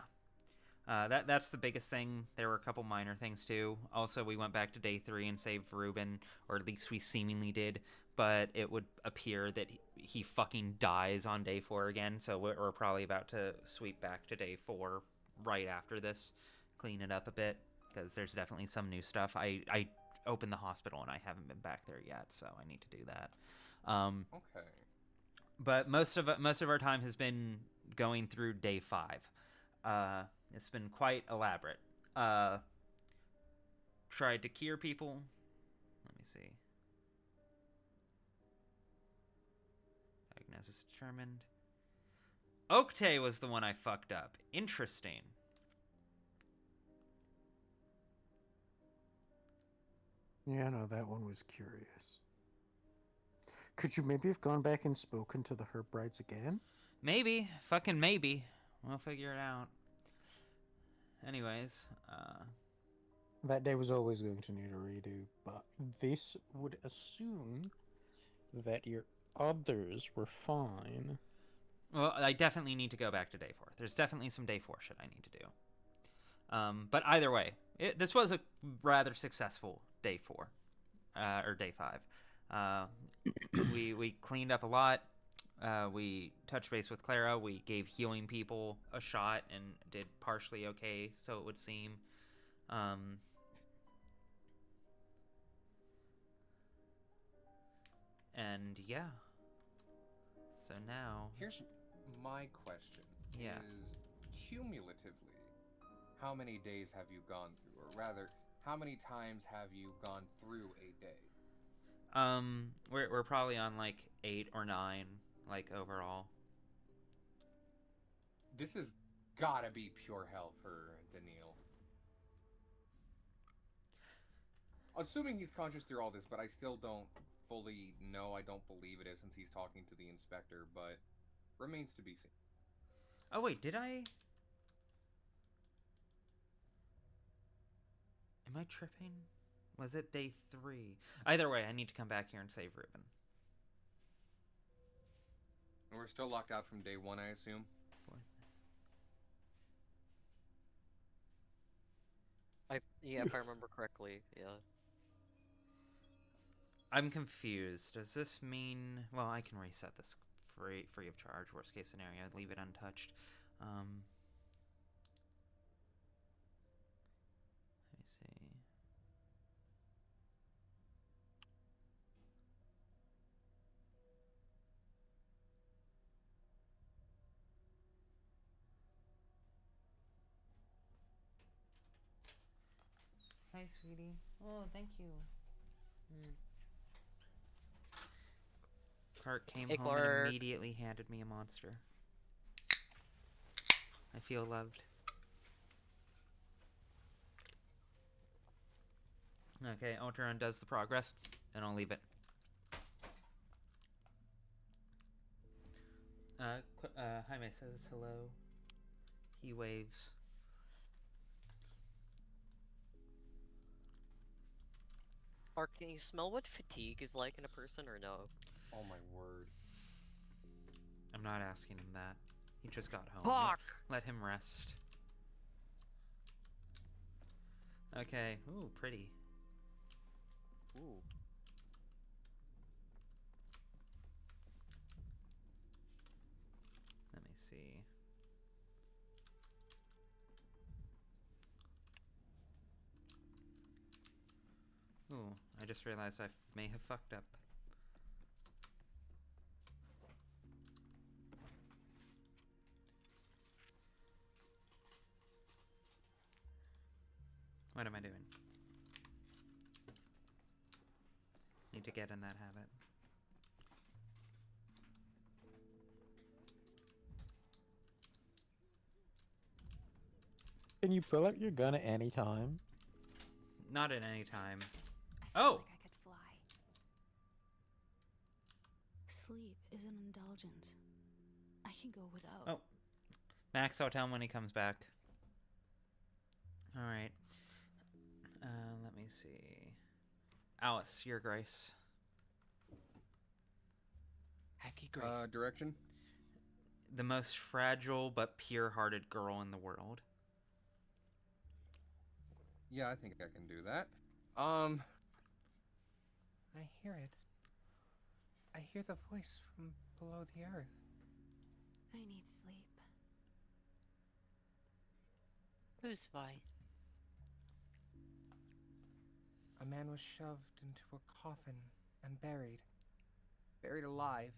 That's the biggest thing. There were a couple minor things too. Also, we went back to day 3 and saved Reuben, or at least we seemingly did, but it would appear that he fucking dies on day 4 again, so we're probably about to sweep back to day 4 right after this, clean it up a bit, because there's definitely some new stuff. I opened the hospital and I haven't been back there yet, so I need to do that. Okay. But most of our time has been going through day 5. It's been quite elaborate. Tried to cure people. Let me see. Diagnosis determined. Oktay was the one I fucked up. Interesting. Yeah, no, that one was curious. Could you maybe have gone back and spoken to the herb brides again? Maybe. Fucking maybe. We'll figure it out. Anyways, That day was always going to need a redo, but this would assume that your others were fine. well, I definitely need to go back to day 4. There's definitely some day 4 shit I need to do. But either way, this was a rather successful day 4, or day 5. We cleaned up a lot. We touched base with Clara. We gave healing people a shot and did partially okay, so it would seem. And yeah. So now... Here's my question. Yes. Is cumulatively, how many days have you gone through? Or rather, how many times have you gone through a day? We're probably on like 8 or 9, like overall. This has gotta be pure hell for Daniil. Assuming he's conscious through all this, but I still don't fully know. I don't believe it is since he's talking to the inspector, but remains to be seen. Oh wait, did I... Am I tripping? Was it day 3? Either way, I need to come back here and save Reuben. And we're still locked out from day 1, I assume? Yeah, if I remember correctly, yeah. I'm confused. Does this mean... Well, I can reset this free of charge. Worst case scenario, I'd leave it untouched. Let me see. Hi, sweetie. Oh, thank you. Clark came home and immediately handed me a monster. I feel loved. Okay, Ultra undoes the progress, and I'll leave it. Jaime says hello. He waves. Or can you smell what fatigue is like in a person or no? Oh my word. I'm not asking him that. He just got home. Fuck! Let him rest. Okay. Ooh, pretty. Ooh. Let me see. Ooh, I just realized I may have fucked up. What am I doing? Need to get in that habit. Can you pull out your gun at any time? Not at any time. I feel like I could fly. Sleep is an indulgence. I can go without. Oh. Max, I'll tell him when he comes back. Alright. Let me see. Alice, your grace. Hacky grace. Direction? The most fragile but pure-hearted girl in the world. Yeah, I think I can do that. I hear it. I hear the voice from below the earth. I need sleep. Whose voice? A man was shoved into a coffin and buried. Buried alive.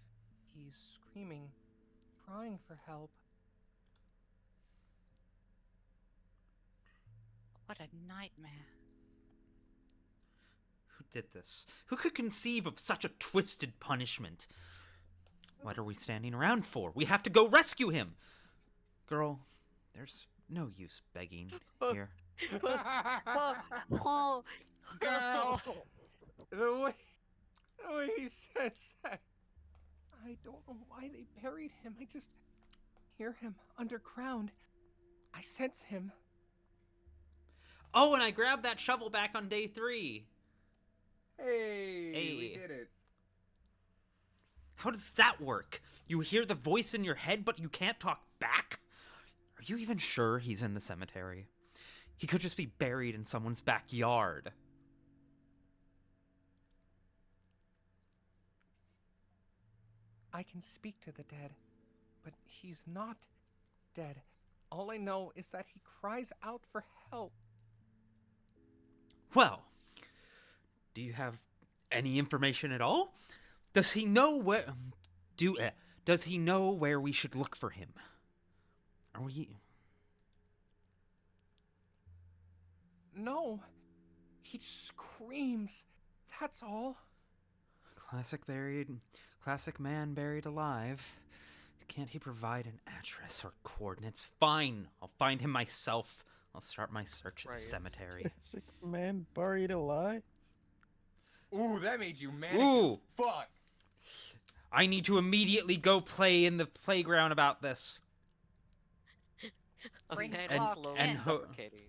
He's screaming, crying for help. What a nightmare. Who did this? Who could conceive of such a twisted punishment? What are we standing around for? We have to go rescue him! Girl, there's no use begging here. Oh, girl. The way he says that. I don't know why they buried him. I just hear him underground. I sense him. Oh, and I grabbed that shovel back on day 3. Hey, we did it. How does that work? You hear the voice in your head, but you can't talk back? Are you even sure he's in the cemetery? He could just be buried in someone's backyard. I can speak to the dead, but he's not dead. All I know is that he cries out for help. Well, do you have any information at all? Does he know where... does he know where we should look for him? Are we... No. He screams. That's all. Classic man buried alive. Can't he provide an address or coordinates? Fine, I'll find him myself. I'll start my search at the cemetery. Classic man buried alive? Ooh, that made you manic Ooh! as fuck. I need to immediately go play in the playground about this. A Bring man And- is slowly and suffocating.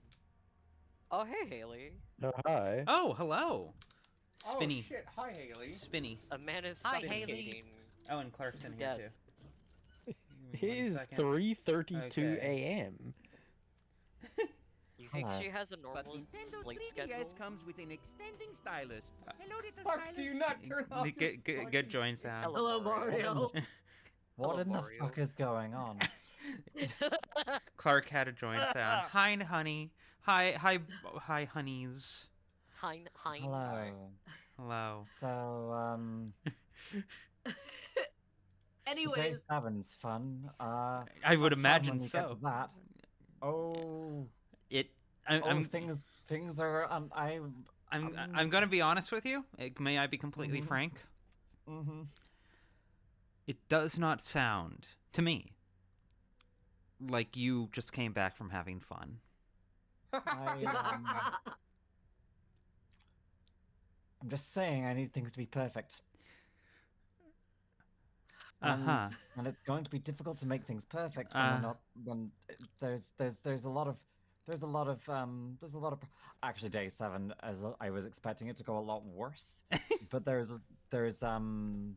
Oh, hey, Haley. Oh, hi. Oh, hello. Spinny. Oh, shit. Hi, Haley. Spinny. A man is Hi, suffocating. Haley. Oh, and Clark's in here too. It is 3:32 Okay. a.m. You think Hello. she has a But normal Nintendo sleep 3DS schedule? comes with an extending stylus. Hello, little Fuck, stylus. do you not turn off your Good fucking- joint sound. Hello, Mario. What Hello, in the Mario. fuck is going on? Clark had a joint sound. Hi, honey. Hi, honeys. Hein. Hello. Hello. So, so day Anyways, 7's fun. I would have fun imagine when you get to so. that. Oh. I'm things are. I'm gonna be honest with you. May I be completely Mhm. frank? Mm-hmm. It does not sound to me like you just came back from having fun. I'm just saying, I need things to be perfect. Uh-huh. And it's going to be difficult to make things perfect when Uh. they're not. When there's a lot of. Actually, day 7, as I was expecting it to go a lot worse, but there's some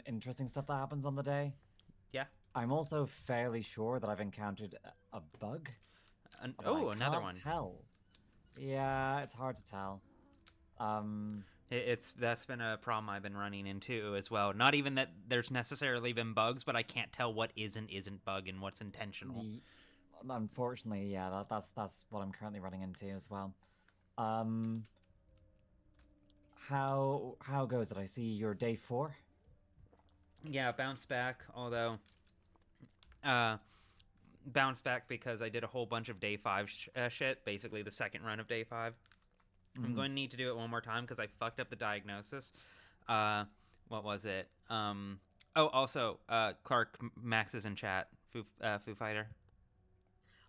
interesting stuff that happens on the day. Yeah. I'm also fairly sure that I've encountered a bug. but I Another can't one. Tell. Yeah, it's hard to tell. That's been a problem I've been running into as well. Not even that there's necessarily been bugs, but I can't tell what is and isn't bug and what's intentional. Unfortunately, yeah, that's what I'm currently running into as well. How goes it? I see you're day 4. Yeah, bounce back. Although, bounce back because I did a whole bunch of day 5 shit. Basically, the second run of day 5. I'm going to need to do it one more time because I fucked up the diagnosis. What was it? Also, Clark Max is in chat. Foo Fighter.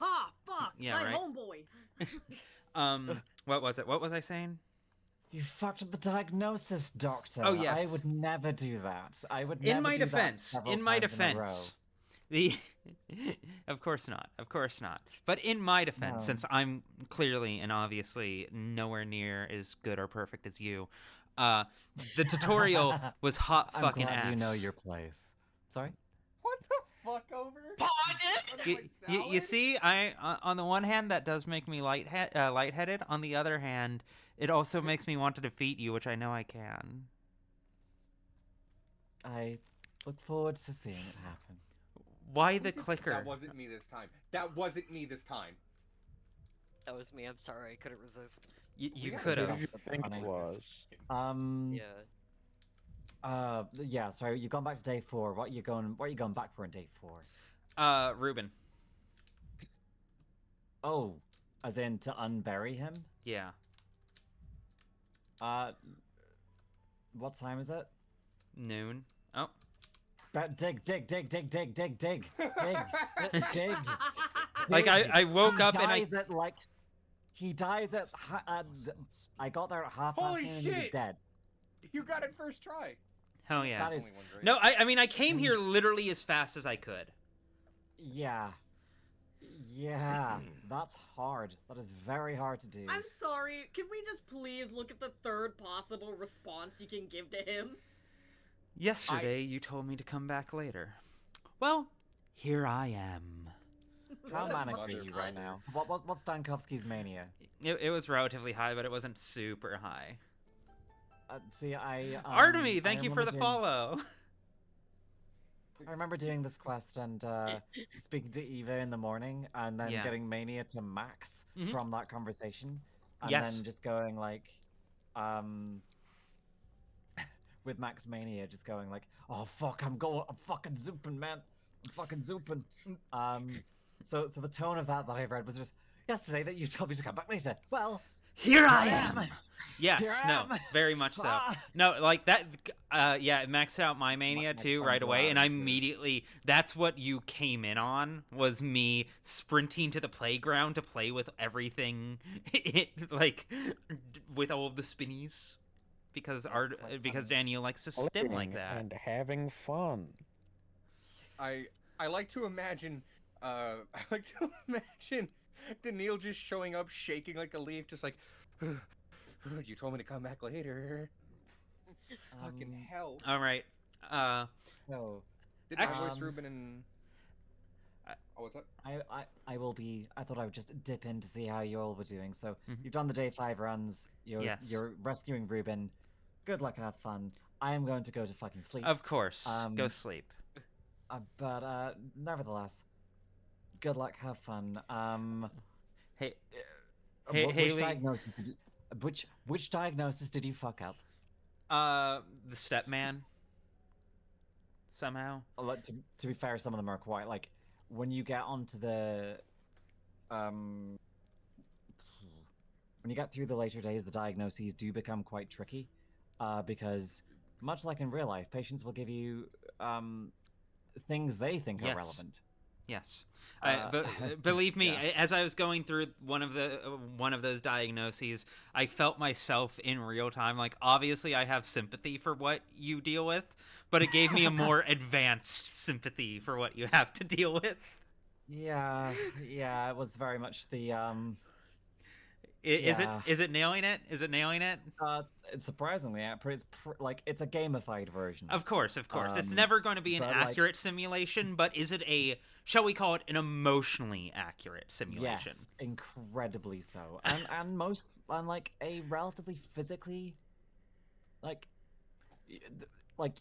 ah, fuck, Yeah, my right. homeboy. What was it? What was I saying? You fucked up the diagnosis, doctor. Oh, yes. I would never do that. I would In never my do that defense, several in my times in a row. defense, of course not. But in my defense, No. since I'm clearly and obviously nowhere near as good or perfect as you, the tutorial was hot I'm fucking glad ass. you know your place. Sorry? What the fuck over? You see, on the one hand, that does make me lightheaded. On the other hand, it also makes me want to defeat you, which I know I can. I look forward to seeing it happen. Why the clicker? That wasn't me this time. That wasn't me this time. That was me. I'm sorry. I couldn't resist. You could have. Who do you think it was? Yeah. Yeah. Sorry, you've gone back to day 4. What are you going back for in day 4? Reuben. Oh, As in to unbury him? Yeah. What time is it? Noon. Oh. Dig. Like I woke up and he dies at I got there at 1:30 Holy and he was shit! dead. You got it first try. Hell yeah. That is No, I mean I came here literally as fast as I could. Yeah. Yeah, that's hard. That is very hard to do. I'm sorry, can we just please look at the third possible response you can give to him? Yesterday you told me to come back later. Well, here I am. How manic are you right now? What's Dankovsky's mania? It was relatively high, but it wasn't super high. See, Artemy, thank you for the follow. I remember doing this quest and speaking to Eva in the morning, and then getting mania to max from that conversation, and then just going like, with max mania, just going like, oh fuck, I'm fucking zooping, man, I'm fucking zooping. So the tone of that I read was just yesterday that you told me to come back later. Well, here I am. Yes, no, very much so. No, like that, yeah, it maxed out my mania too right away, and I immediately, that's what you came in on, was me sprinting to the playground to play with everything, like, with all of the spinnies, because Daniel likes to stim like that. And having fun. I like to imagine, Daniil just showing up, shaking like a leaf, just like, you told me to come back later. Fucking hell. All right. No. Did I voice Reuben and... Oh, what's up? I will be... I thought I would just dip in to see how you all were doing. So, you've done the day 5 runs. You're rescuing Reuben. Good luck, have fun. I am going to go to fucking sleep. Of course. Go sleep. But, nevertheless, good luck, have fun. Hey, which Haley. diagnosis did you, which diagnosis did you fuck up? The step man. Somehow. To be fair, some of them are quite like when you get onto the when you get through the later days, the diagnoses do become quite tricky, because much like in real life, patients will give you things they think are relevant. Yes, believe me. As I was going through one of those diagnoses, I felt myself in real time. Like, obviously, I have sympathy for what you deal with, but it gave me a more advanced sympathy for what you have to deal with. Yeah, it was very much the Is it nailing it? Is it nailing it? It's surprisingly, like it's a gamified version. Of course. It's never going to be an accurate simulation, but is it shall we call it an emotionally accurate simulation? Yes, incredibly so, and like a relatively physically, like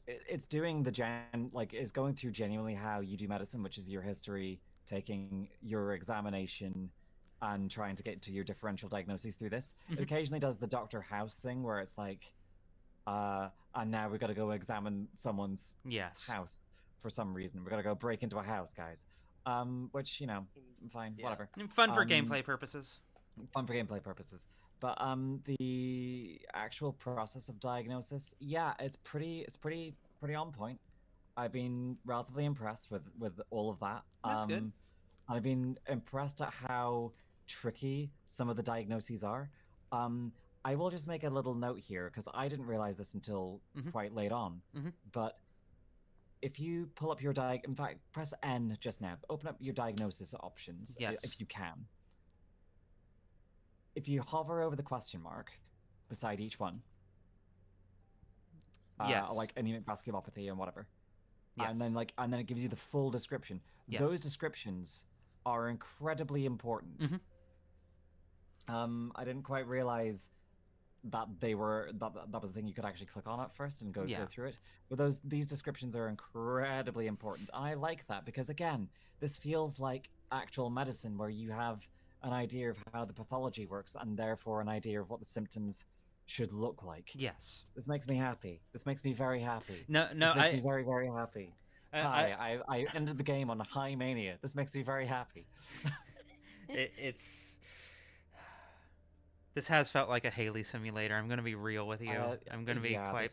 it's doing it's going through genuinely how you do medicine, which is your history, taking your examination, and trying to get to your differential diagnoses through this. It occasionally does the Dr. House thing where it's like, and now we've got to go examine someone's house for some reason. We've got to go break into a house, guys. Which, fine, whatever. Fun for gameplay purposes. But the actual process of diagnosis, it's pretty on point. I've been relatively impressed with all of that. That's good. I've been impressed at how tricky some of the diagnoses are. I will just make a little note here, because I didn't realize this until quite late on. But if you pull up your in fact, press N just now. Open up your diagnosis options, if you can. If you hover over the question mark beside each one, like anemic vasculopathy and whatever, and then it gives you the full description. Those descriptions are incredibly important. I didn't quite realize that that was the thing you could actually click on at first and go through it. But these descriptions are incredibly important, and I like that because again, this feels like actual medicine where you have an idea of how the pathology works and therefore an idea of what the symptoms should look like. Yes, this makes me happy. This makes me very happy. No, this makes me very, very happy. I ended the game on a high mania. This makes me very happy. It's This has felt like a Haley simulator. I'm going to be real with you. I'm going to be quite...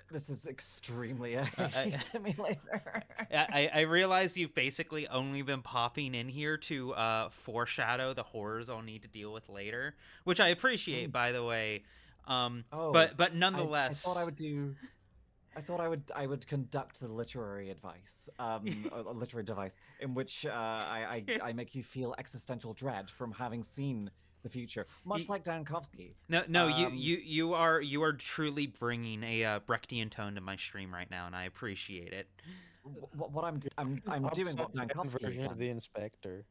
This is extremely a Haley simulator. I realize you've basically only been popping in here to foreshadow the horrors I'll need to deal with later, which I appreciate, by the way. But nonetheless, I thought I would do. I thought I would conduct the literary advice, a literary device, in which I make you feel existential dread from having seen the future, much like Dankovsky. No, you are truly bringing a Brechtian tone to my stream right now, and I appreciate it. What I'm doing what Dankovsky has done. The inspector.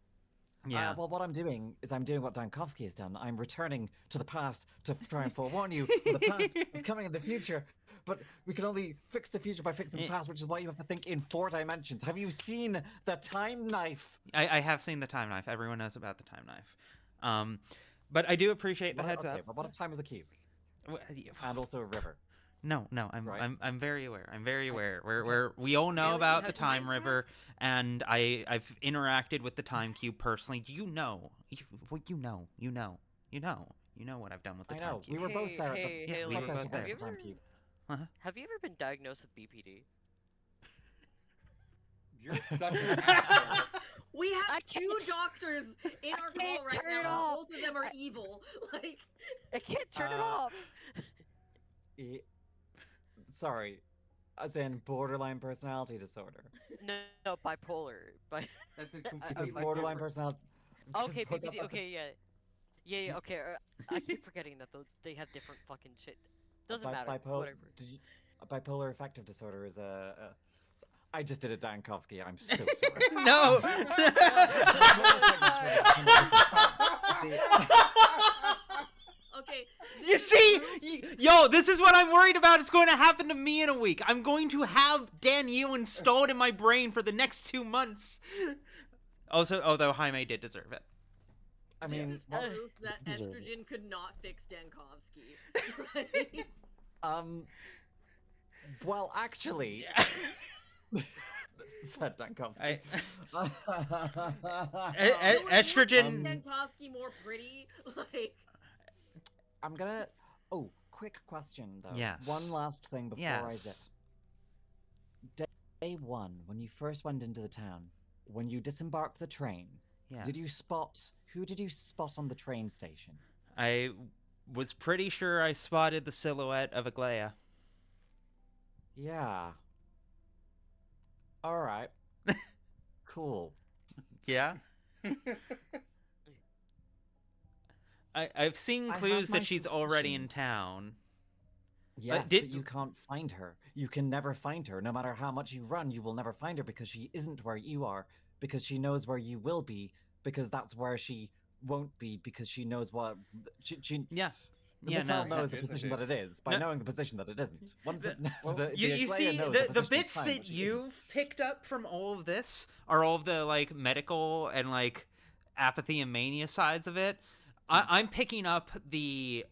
Yeah. Well, what I'm doing is I'm doing what Dankovsky has done. I'm returning to the past to try and forewarn you. The past is coming in the future, but we can only fix the future by fixing the past, which is why you have to think in 4 dimensions. Have you seen the time knife? I have seen the time knife. Everyone knows about the time knife. But I do appreciate the heads up. But what if time is a cube? And also a river. No, I'm very aware. I'm very aware. We all know about the time river, and I've interacted with the time cube personally. You know what I've done with the time cube. We were both there. Hey, we were both there. Have you ever been diagnosed with BPD? You're such an asshole. We have 2 doctors in our call right now. Both of them are evil. Like, I can't turn it off. Sorry, as in borderline personality disorder. No, bipolar. That's a as borderline personality. Okay, BPD. Okay, yeah. Okay, I keep forgetting that they have different fucking shit. Doesn't matter. Whatever. Bipolar affective disorder is a. I just did a Dankovsky. I'm so sorry. No. Okay. You see, yo, this is what I'm worried about. It's going to happen to me in a week. I'm going to have Danielle installed in my brain for the next 2 months. Also, although Jaime did deserve it. I mean, this is proof that estrogen could not fix Dankovsky. Well, actually, said Dankovsky. Estrogen. Dankovsky more pretty, like. I'm gonna. Oh, quick question though. Yes. One last thing before I zip. Day 1, when you first went into the town, when you disembarked the train, yes. Who did you spot on the train station? I was pretty sure I spotted the silhouette of Aglaya. Yeah. All right. Cool. Yeah. I've seen clues that she's already in town. Yes, but you can't find her. You can never find her. No matter how much you run, you will never find her because she isn't where you are, because she knows where you will be, because that's where she won't be, because she knows what... Yeah. The missile knows the position that it is by knowing the position that it isn't. You see, the bits that you've picked up from all of this are all of the like medical and like apathy and mania sides of it. I'm picking up the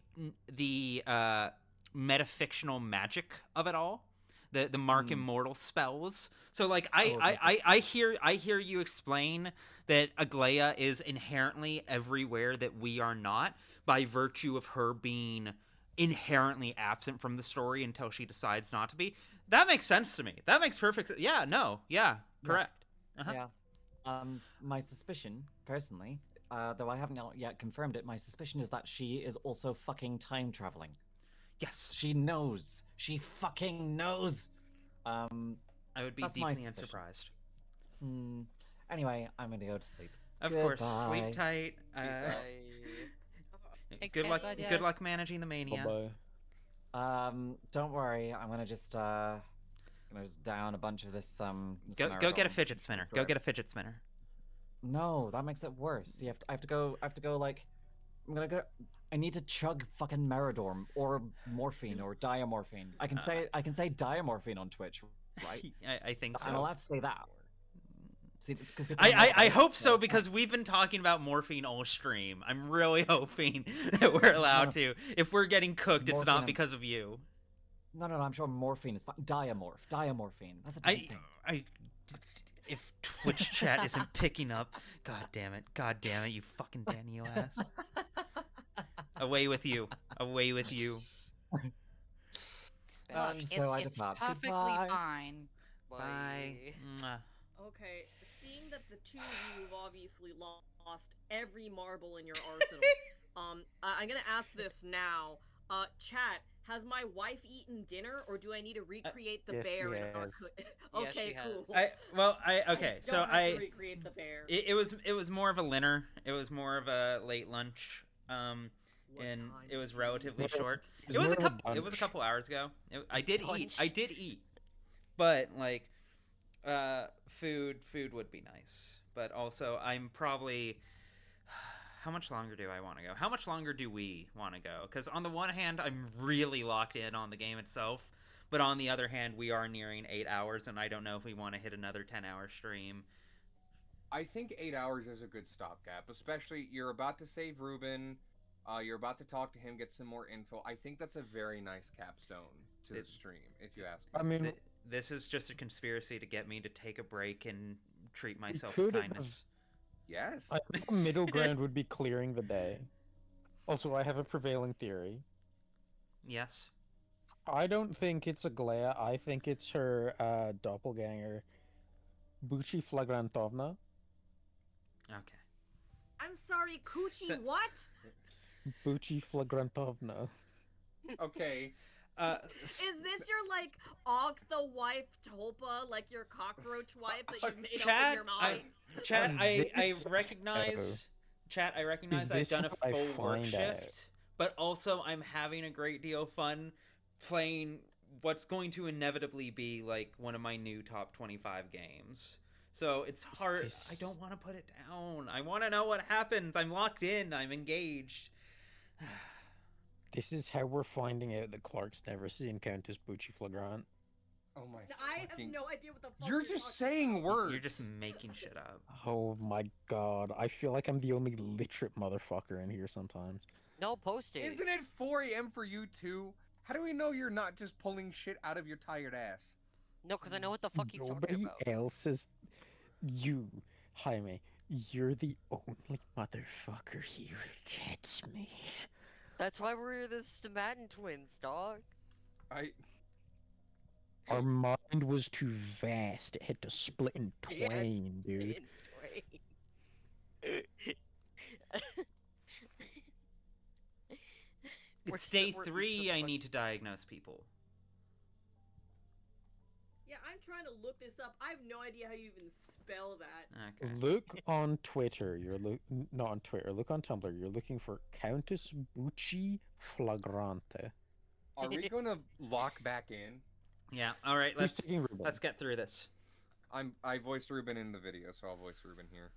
metafictional magic of it all, the Mark Immortal spells. So like I hear you explain that Aglaya is inherently everywhere that we are not, by virtue of her being inherently absent from the story until she decides not to be. That makes sense to me. That makes perfect sense. Yeah, no, yeah, correct. Yes. Yeah. My suspicion, personally, though I haven't yet confirmed it, my suspicion is that she is also fucking time traveling. Yes. She knows. She fucking knows. I would be deeply unsurprised. Anyway, I'm gonna go to sleep. Of course, sleep tight. Good luck managing the mania. Bye-bye. Don't worry. I'm gonna just down a bunch of this Go get a fidget spinner. Go get a fidget spinner. No, that makes it worse. I have to go like I'm gonna go. I need to chug fucking Meridorm or morphine or diamorphine. I can say diamorphine on Twitch, right? I think so. I'm allowed to say that. See, because I hope so, because we've been talking about morphine all stream. I'm really hoping that we're allowed to. If we're getting cooked, it's not because of you. No, I'm sure morphine is fine. Diamorphine. That's a different thing. If Twitch chat isn't picking up, god damn it, you fucking Daniel ass. Away with you. Away with you. And so I it's depart. perfectly Goodbye. fine. Bye. Mwah. Okay, seeing that the two of you have obviously lost every marble in your arsenal, I'm gonna ask this now. Chat, has my wife eaten dinner, or do I need to recreate the yes, bear she in our has. Okay, she cool. Okay, I so don't have to recreate the bear. it was more of a dinner. It was more of a late lunch. And it was relatively short. It was a couple hours ago. I did eat. But like food would be nice. But also I'm probably how much longer do I want to go? How much longer do we want to go? Cuz on the one hand I'm really locked in on the game itself, but on the other hand we are nearing 8 hours and I don't know if we want to hit another 10-hour stream. I think 8 hours is a good stopgap, especially you're about to save Reuben. You're about to talk to him, get some more info. I think that's a very nice capstone to the stream, if you ask me. I mean, this is just a conspiracy to get me to take a break and treat myself with kindness. Yes. I think the middle ground would be clearing the day. Also, I have a prevailing theory. Yes. I don't think it's a Glea. I think it's her doppelganger, Buchi Flagrantovna. Okay. I'm sorry, Coochie, what? Buchi Flagrantovna. Okay. Is this your like Og the wife Tulpa, like your cockroach wife that you made up in your mind? I recognize. Chat, I recognize I've done a full work shift, but also I'm having a great deal of fun playing what's going to inevitably be like one of my new top 25 games. So it's hard. I don't want to put it down. I want to know what happens. I'm locked in. I'm engaged. This is how we're finding out that Clark's never seen Countess Bucci Flagrant. Oh my I have no idea what the fuck you're just saying words. You're just making shit up. Oh my god. I feel like I'm the only literate motherfucker in here sometimes. No posting. Isn't it 4 a.m. for you too? How do we know you're not just pulling shit out of your tired ass? No, because I know what the fuck he's talking Nobody about. else is... You, Jaime, you're the only motherfucker here who gets me. That's why we're the Stomatin twins, dog. Our mind was too vast. It had to split in twain, dude. It's day 3. I need to diagnose people. Yeah, I'm trying to look this up. I have no idea how you even spell that. Okay. Look on Twitter. Not on Twitter. Look on Tumblr. You're looking for Countess Bucci Flagrante. Are we gonna lock back in? Yeah. All right. Let's get through this. I voiced Reuben in the video, so I'll voice Reuben here.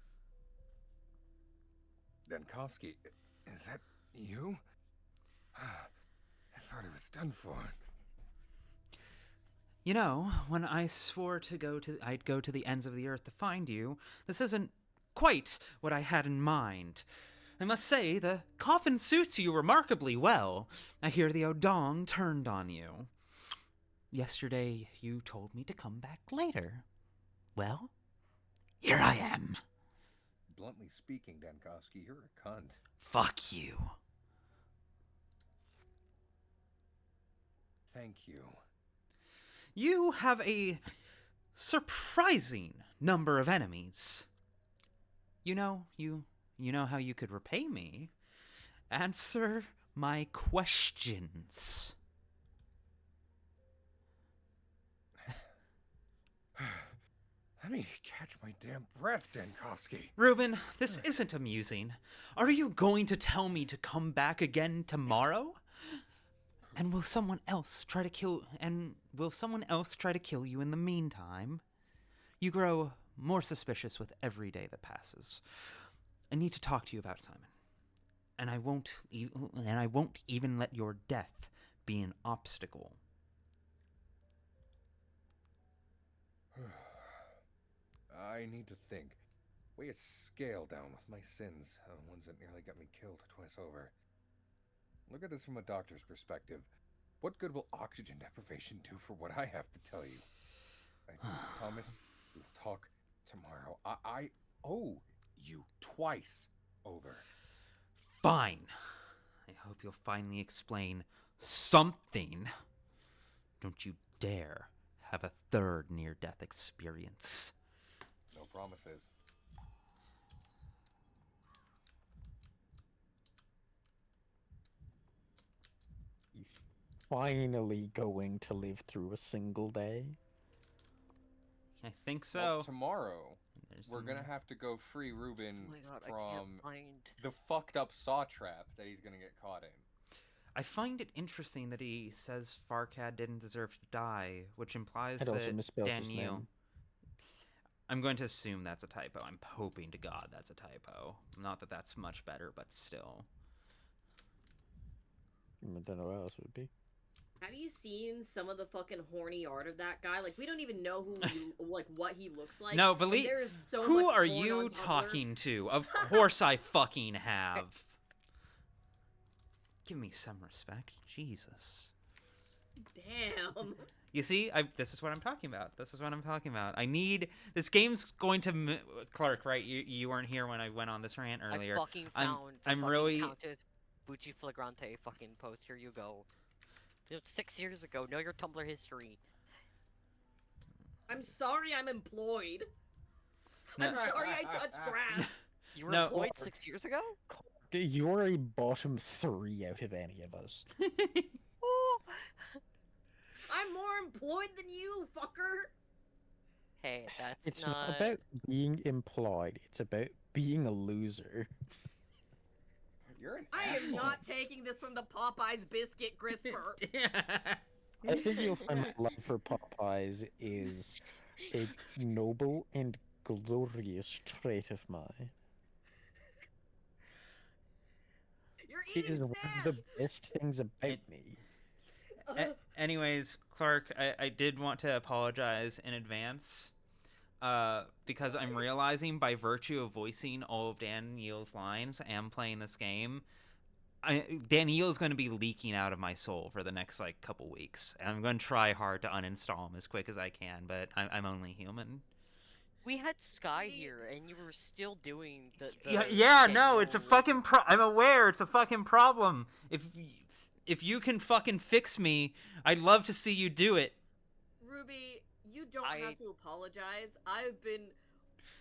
Denkovsky, is that you? I thought it was done for. You know, when I swore I'd go to the ends of the earth to find you, this isn't quite what I had in mind. I must say, the coffin suits you remarkably well. I hear the Odong turned on you. Yesterday, you told me to come back later. Well, here I am. Bluntly speaking, Denkovsky, you're a cunt. Fuck you. Thank you. You have a surprising number of enemies. You know how you could repay me? Answer my questions. Let me catch my damn breath, Denkovsky. Reuben, this isn't amusing. Are you going to tell me to come back again tomorrow? And will someone else try to kill you in the meantime? You grow more suspicious with every day that passes. I need to talk to you about Simon. And I won't even let your death be an obstacle. I need to think. Weigh a scale down with my sins, the ones that nearly got me killed twice over. Look at this from a doctor's perspective. What good will oxygen deprivation do for what I have to tell you? I promise we'll talk tomorrow. I owe you twice over. Fine. I hope you'll finally explain something. Don't you dare have a third near-death experience. No promises. Finally going to live through a single day? I think so. Well, tomorrow, we're gonna have to go free Reuben from the fucked up saw trap that he's gonna get caught in. I find it interesting that he says Farcad didn't deserve to die, which implies It also that misspells his Daniel... name. I'm going to assume that's a typo. I'm hoping to God that's a typo. Not that that's much better, but still. I don't know what else it would be. Have you seen some of the fucking horny art of that guy? Like, we don't even know who he, like, what he looks like. No, believe... There is so who much are porn you on Tumblr. talking to? Of course I fucking have. Give me some respect. Jesus. Damn. You see, this is what I'm talking about. This is what I'm talking about. I need... This game's going to... Clark, right? You weren't here when I went on this rant earlier. I fucking found the I'm fucking really... Countess Bucci Flagrante fucking post. Here you go. It was 6 years ago. Know your Tumblr history. I'm sorry I'm employed. No. I'm sorry I touched grass. You were employed 6 years ago? You're a bottom 3 out of any of us. I'm more employed than you, fucker. Hey, that's It's not about being employed. It's about being a loser. You're an I am asshole. not taking this from the Popeyes biscuit crisper. I think you'll find my love for Popeyes is a noble and glorious trait of mine. You're It is one of the best things about me. Anyways, Clark, I did want to apologize in advance because I'm realizing by virtue of voicing all of Daniel's lines and playing this game, Daniel's going to be leaking out of my soul for the next couple weeks. And I'm going to try hard to uninstall him as quick as I can, but I'm only human. We had Sky here, and you were still doing the Yeah, no, it's a fucking I'm aware it's a fucking problem. If you can fucking fix me, I'd love to see you do it. Ruby, you don't have to apologize. I've been...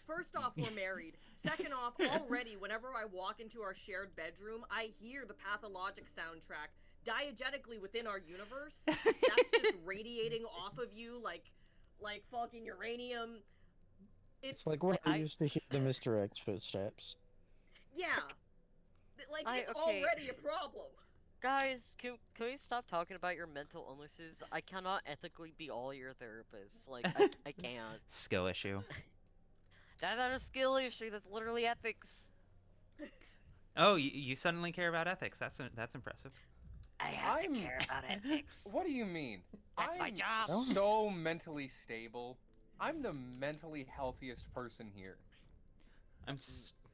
First off, we're married. Second off, already, whenever I walk into our shared bedroom, I hear the Pathologic soundtrack diegetically within our universe. That's just radiating off of you like fucking uranium. It's like when I used to hear the Mr. X footsteps. Yeah. It's already a problem. Guys, can we stop talking about your mental illnesses? I cannot ethically be all your therapists. Like, I can't. Skill issue. That's not a skill issue. That's literally ethics. Oh, you suddenly care about ethics. That's impressive. I have to care about ethics. What do you mean? That's my job. So mentally stable. I'm the mentally healthiest person here.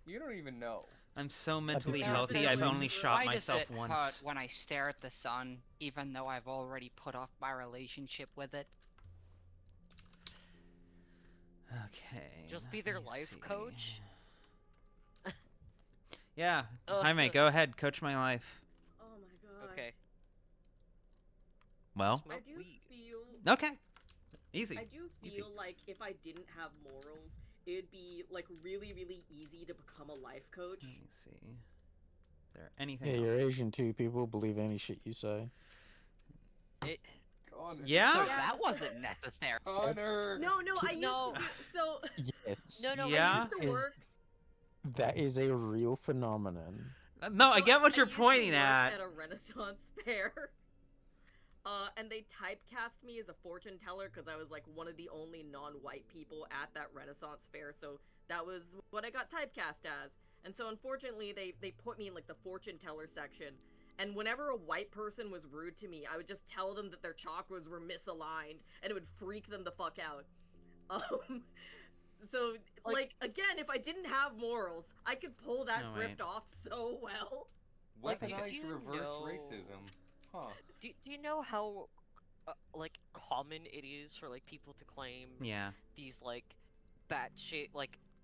You don't even know. I'm so mentally healthy, I've only shot myself once. Why does it hurt when I stare at the sun, even though I've already put off my relationship with it? Okay. Just be their life coach? Yeah. Hi, mate. Go ahead. Coach my life. Oh my god. Okay. Well. I do feel... Okay. Easy. I do feel like if I didn't have morals, it'd be really, really easy to become a life coach. Let me see. Is there anything Yeah, else? you're Asian too. People believe any shit you say. Yeah? That wasn't necessary. Connor. No, I used to do... So... Yes. No, Yeah? I used to work... That is a real phenomenon. No, I get what you're used to pointing work at. At a Renaissance fair. And they typecast me as a fortune teller because I was one of the only non-white people at that Renaissance fair, so that was what I got typecast as. And so unfortunately they put me in the fortune teller section, and whenever a white person was rude to me, I would just tell them that their chakras were misaligned, and it would freak them the fuck out. So again, if I didn't have morals, I could pull that grift off so well. Weaponized reverse racism. Huh. Do you know how common it is for people to claim these batshit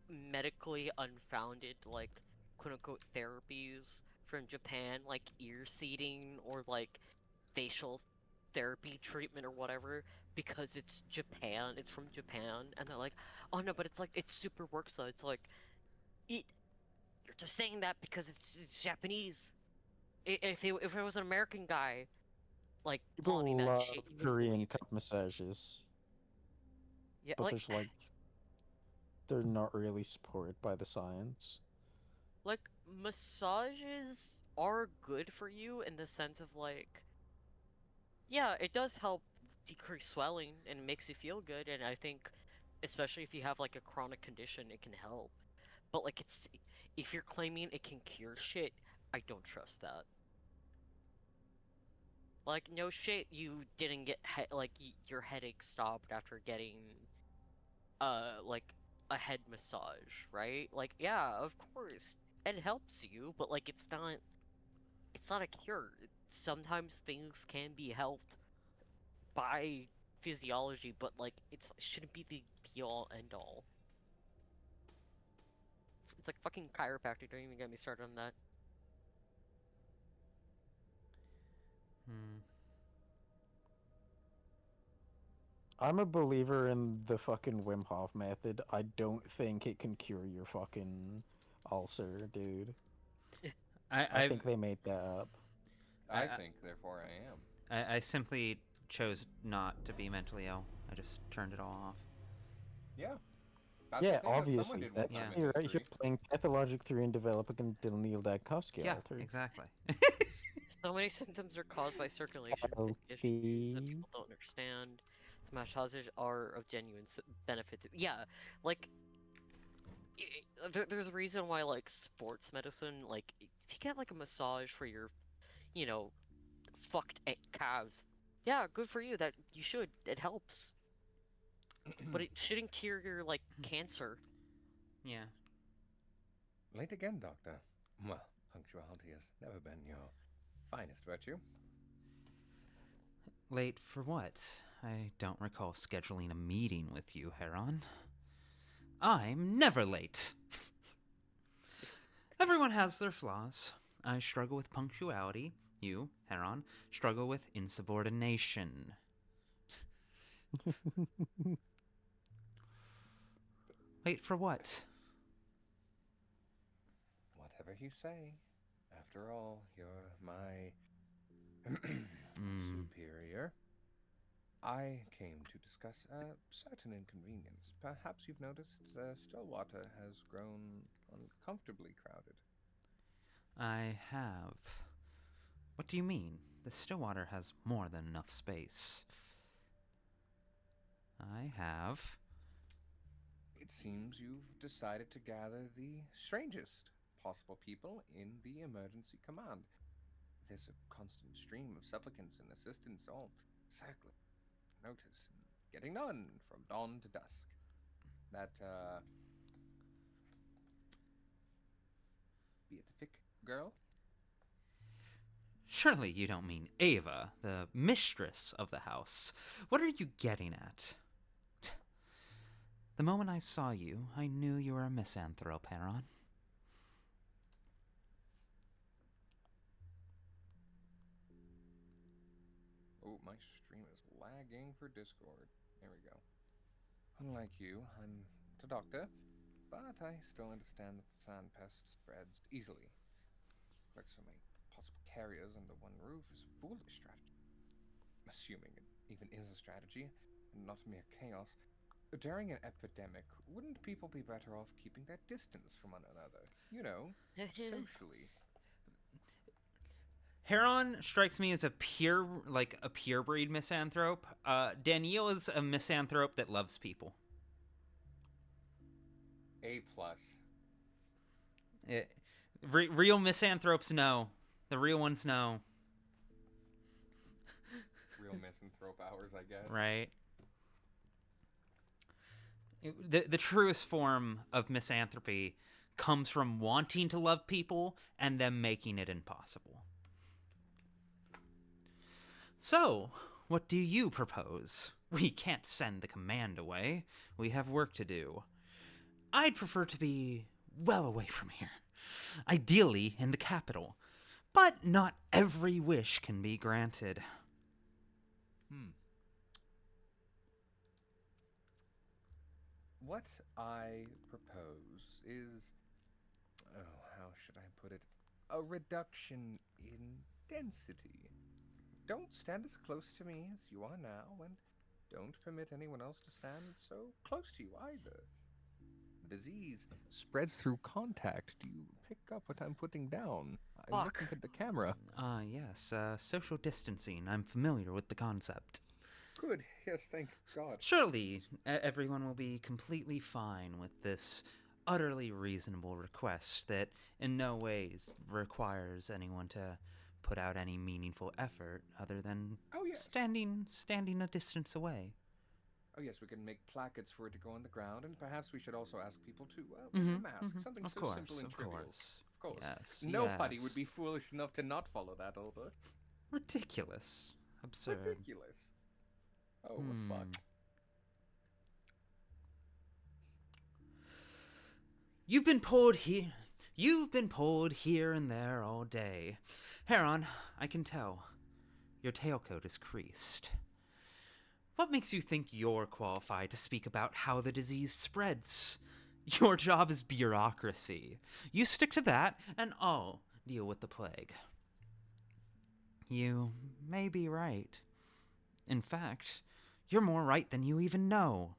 medically unfounded quote unquote therapies from Japan, like ear seeding or like facial therapy treatment or whatever, because it's Japan, it's from Japan, and they're like, oh no, but it's like, it super works though. It's like, you're just saying that because it's Japanese. If it was an American guy, like, People telling me that love shit, you wouldn't Korean believe it. cup massages. Yeah, but like, there's like they're not really supported by the science. like, massages are good for you in the sense of like, yeah, it does help decrease swelling and it makes you feel good, and I think especially if you have like a chronic condition, it can help. But like, if you're claiming it can cure shit, I don't trust that. Like, no shit, you didn't get your headache stopped after getting like a head massage, right? Like, yeah, of course it helps you, but like, it's not a cure. Sometimes things can be helped by physiology, but like, it shouldn't be the be all end all. It's like fucking chiropractic. Don't even get me started on that. I'm a believer in the fucking Wim Hof method. I don't think it can cure your fucking ulcer, dude. I think they made that up. I think, therefore, I am. I simply chose not to be mentally ill. I just turned it all off. Yeah. Yeah, obviously. That's me, right here playing Pathologic 3 and developing a Neil Diagnosing Yeah, alter. exactly. So many symptoms are caused by circulation issues that people don't understand. Massages are of genuine benefit to, yeah, like, there's a reason why, like, sports medicine, like, if you get like a massage for your, you know, fucked calves, yeah, good for you. That you should. It helps. But it shouldn't cure your like cancer. Yeah. Late again, Doctor. Well, punctuality has never been your finest virtue. Late for what? I don't recall scheduling a meeting with you, Heron. I'm never late. Everyone has their flaws. I struggle with punctuality. You, Heron, struggle with insubordination. Late for what? Whatever you say. After all, you're my superior. I came to discuss a certain inconvenience. Perhaps you've noticed the Stillwater has grown uncomfortably crowded. I have. What do you mean? The Stillwater has more than enough space. I have. It seems you've decided to gather the strangest possible people in the emergency command. There's a constant stream of supplicants and assistants all circling. Notice and getting none from dawn to dusk. That, beatific girl? Surely you don't mean Ava, the mistress of the house. What are you getting at? The moment I saw you, I knew you were a misanthrope, Heron. Oh, my stream is lagging for Discord. There we go. Unlike you, I'm a doctor, but I still understand that the sand pest spreads easily. Like so many possible carriers under one roof is a foolish strategy. Assuming it even is a strategy, and not mere chaos. During an epidemic, wouldn't people be better off keeping their distance from one another? You know, socially. Heron strikes me as a purebred misanthrope. Danielle is a misanthrope that loves people. A+. Real misanthropes know. The real ones know. Real misanthrope hours, I guess. Right. The truest form of misanthropy comes from wanting to love people and them making it impossible. So, what do you propose? We can't send the command away. We have work to do. I'd prefer to be well away from here. Ideally in the capital. But not every wish can be granted. What I propose is, how should I put it? A reduction in density. Don't stand as close to me as you are now, and don't permit anyone else to stand so close to you either. The disease spreads through contact. Do you pick up what I'm putting down? I'm looking at the camera. Yes, social distancing. I'm familiar with the concept. Good, yes, thank God. Surely everyone will be completely fine with this utterly reasonable request that in no ways requires anyone to put out any meaningful effort other than standing a distance away. Oh yes, we can make placards for it to go on the ground, and perhaps we should also ask people to wear masks. Something Of so course, simple and of trivial. course. Of course. Yes, Nobody yes. would be foolish enough to not follow that order. Ridiculous. Absurd. Ridiculous. Oh, fuck. You've been pulled here and there all day. Heron, I can tell. Your tailcoat is creased. What makes you think you're qualified to speak about how the disease spreads? Your job is bureaucracy. You stick to that, and I'll deal with the plague. You may be right. In fact, you're more right than you even know.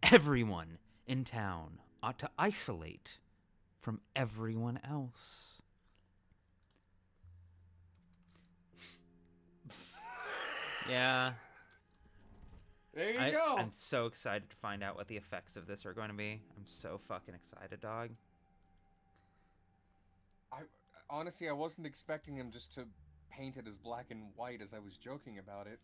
Everyone in town ought to isolate from everyone else. Yeah. There you go. I'm so excited to find out what the effects of this are going to be. I'm so fucking excited, dog. Honestly, I wasn't expecting him just to paint it as black and white as I was joking about it.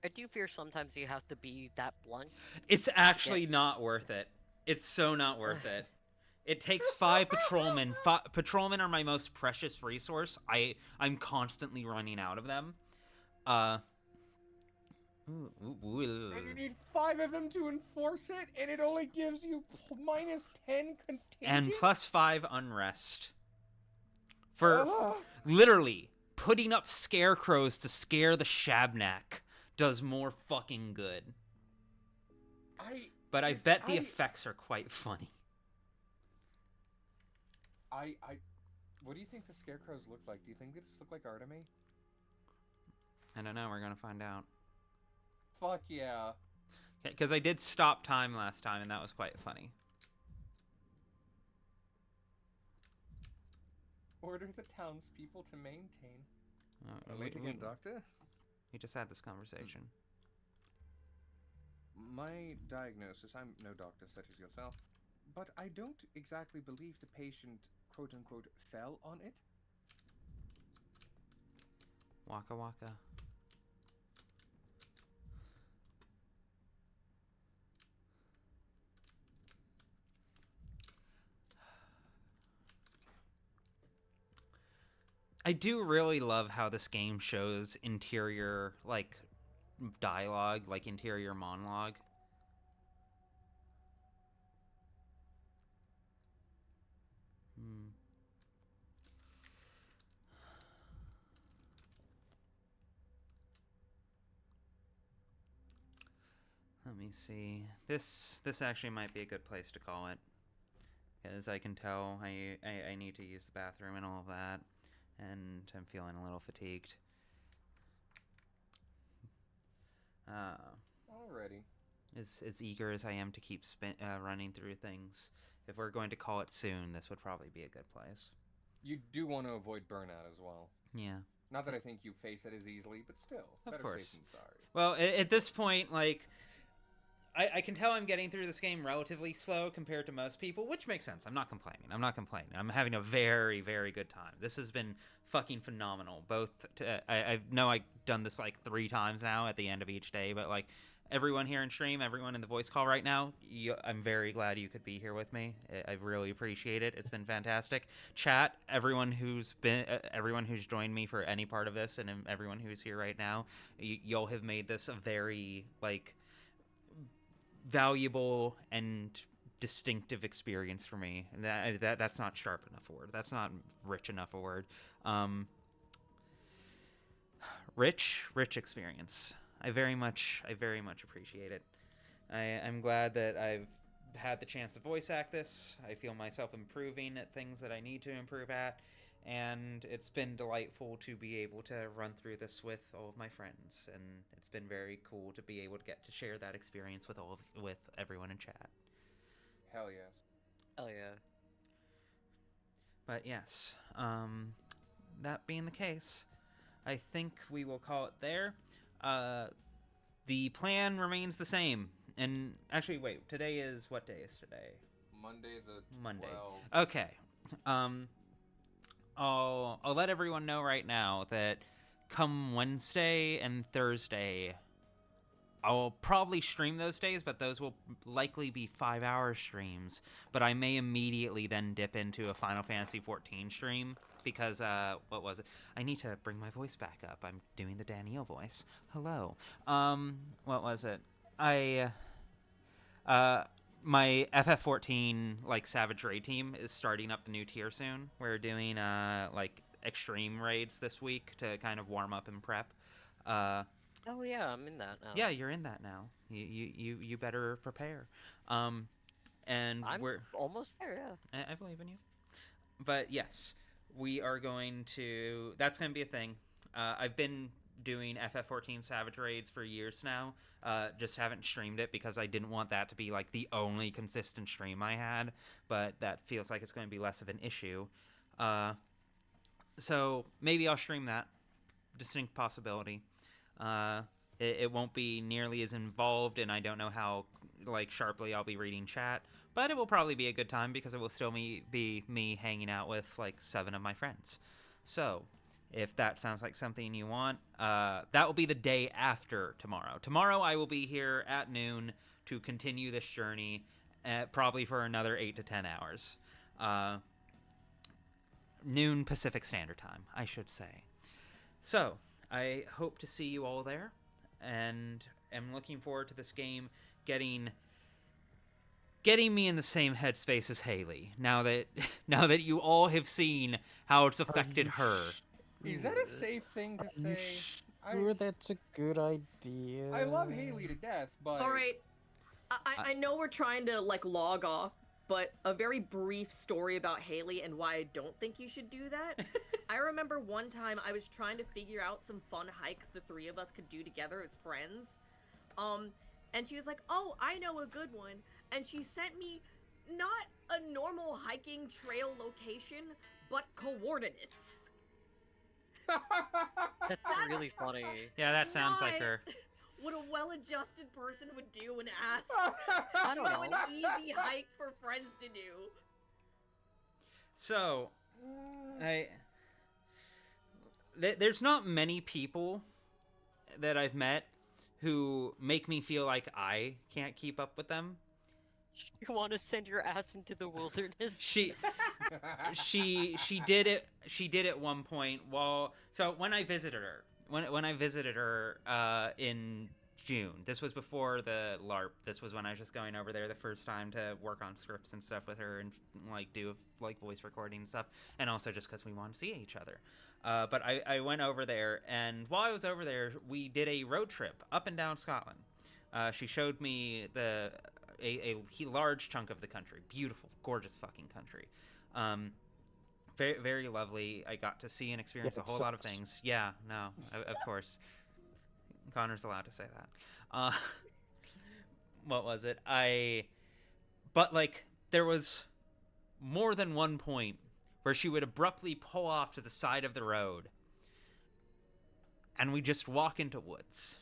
I do fear sometimes you have to be that blunt. It's actually not worth it. It's so not worth it. It takes 5 patrolmen. Patrolmen are my most precious resource. I'm constantly running out of them. And you need 5 of them to enforce it, and it only gives you -10 contagion? And +5 unrest. For literally putting up scarecrows to scare the Shabnak does more fucking good. But I bet the effects are quite funny. What do you think the scarecrows look like? Do you think they just look like Artemy? I don't know, we're gonna find out. Fuck yeah. Because I did stop time last time, and that was quite funny. Order the townspeople to maintain. Late again, Doctor? We just had this conversation. My diagnosis, I'm no doctor such as yourself, but I don't exactly believe the patient, quote-unquote, fell on it. Waka waka. I do really love how this game shows interior, like, dialogue, like interior monologue. Let me see. This actually might be a good place to call it. Because I can tell I need to use the bathroom and all of that. And I'm feeling a little fatigued. Alrighty. As eager as I am to keep running through things, if we're going to call it soon, this would probably be a good place. You do want to avoid burnout as well. Yeah. Not that I think you face it as easily, but still. Of better course. safe than sorry. Well, at this point, like, I can tell I'm getting through this game relatively slow compared to most people, which makes sense. I'm not complaining. I'm having a very, very good time. This has been fucking phenomenal. Both, I know I've done this like 3 times now at the end of each day, but like everyone here in stream, everyone in the voice call right now, I'm very glad you could be here with me. I really appreciate it. It's been fantastic. Chat, everyone who's joined me for any part of this, and everyone who's here right now, y'all have made this a very like valuable and distinctive experience for me. And that's not sharp enough a word. That's not rich enough a word. Rich experience. I very much appreciate it. I'm glad that I've had the chance to voice act this. I feel myself improving at things that I need to improve at, and it's been delightful to be able to run through this with all of my friends, and it's been very cool to be able to get to share that experience with with everyone in chat. Hell yes. Hell yeah. But yes, that being the case, I think we will call it there. The plan remains the same. And actually, wait, today is, what day is today? Monday the 12th. Monday. Okay. I'll let everyone know right now that come Wednesday and Thursday, I'll probably stream those days, but those will likely be 5-hour streams. But I may immediately then dip into a Final Fantasy XIV stream because, what was it? I need to bring my voice back up. I'm doing the Danielle voice. Hello. What was it? My FF14 Savage Raid team is starting up the new tier soon. We're doing extreme raids this week to kind of warm up and prep. Oh yeah, I'm in that now. Yeah, you're in that now. You better prepare. And we're almost there. Yeah, I believe in you. But yes, we are going to. That's going to be a thing. I've been doing FF14 Savage Raids for years now. Just haven't streamed it because I didn't want that to be the only consistent stream I had, but that feels like it's going to be less of an issue. So maybe I'll stream that. Distinct possibility. It won't be nearly as involved, and I don't know how sharply I'll be reading chat, but it will probably be a good time because it will still be me hanging out with 7 of my friends. So if that sounds like something you want, that will be the day after tomorrow. Tomorrow I will be here at noon to continue this journey, probably for another 8 to 10 hours. Noon Pacific Standard Time, I should say. So, I hope to see you all there, and am looking forward to this game getting me in the same headspace as Haley. Now that you all have seen how it's affected her. Is that a safe thing to say? Sure, that's a good idea. I love Haley to death, but... Alright, I know we're trying to, log off, but a very brief story about Haley and why I don't think you should do that. I remember one time I was trying to figure out some fun hikes the 3 of us could do together as friends. And she was like, oh, I know a good one. And she sent me not a normal hiking trail location, but coordinates. That's really funny. Yeah, that sounds like her. What a well-adjusted person would do and ask. I don't know. An easy hike for friends to do. So, there's not many people that I've met who make me feel like I can't keep up with them. You want to send your ass into the wilderness? She did it. She did at one point. When I visited her, in June. This was before the LARP. This was when I was just going over there the first time to work on scripts and stuff with her and do voice recording and stuff, and also just because we wanted to see each other. But I went over there, and while I was over there, we did a road trip up and down Scotland. She showed me a large chunk of the country. Beautiful, gorgeous fucking country. Very, very lovely. I got to see and experience a whole lot of things. Yeah, no, of course. Connor's allowed to say that. What was it? But there was more than one point where she would abruptly pull off to the side of the road, and we just walk into woods.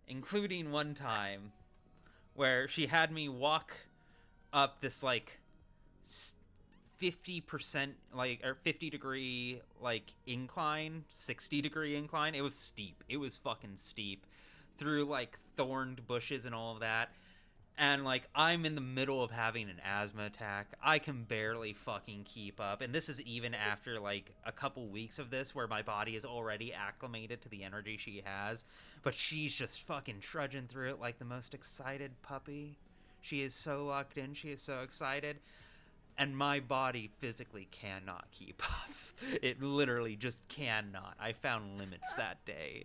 Including one time where she had me walk up this 50% or 50-degree incline, 60-degree incline. It was steep. It was fucking steep through thorned bushes and all of that. And I'm in the middle of having an asthma attack. I can barely fucking keep up. And this is even after a couple weeks of this where my body is already acclimated to the energy she has. But she's just fucking trudging through it like the most excited puppy. She is so locked in. She is so excited. And my body physically cannot keep up. It literally just cannot. I found limits that day.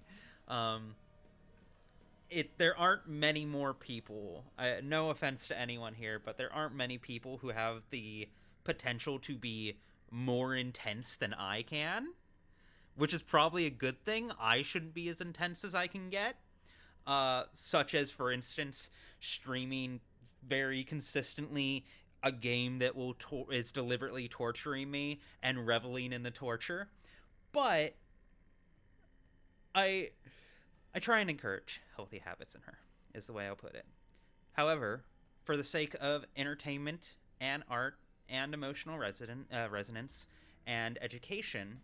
There aren't many more people. No offense to anyone here, but there aren't many people who have the potential to be more intense than I can, which is probably a good thing. I shouldn't be as intense as I can get. Such as, for instance, streaming very consistently a game that is deliberately torturing me and reveling in the torture. But I try and encourage healthy habits in her, is the way I'll put it. However, for the sake of entertainment and art and emotional resonance and education,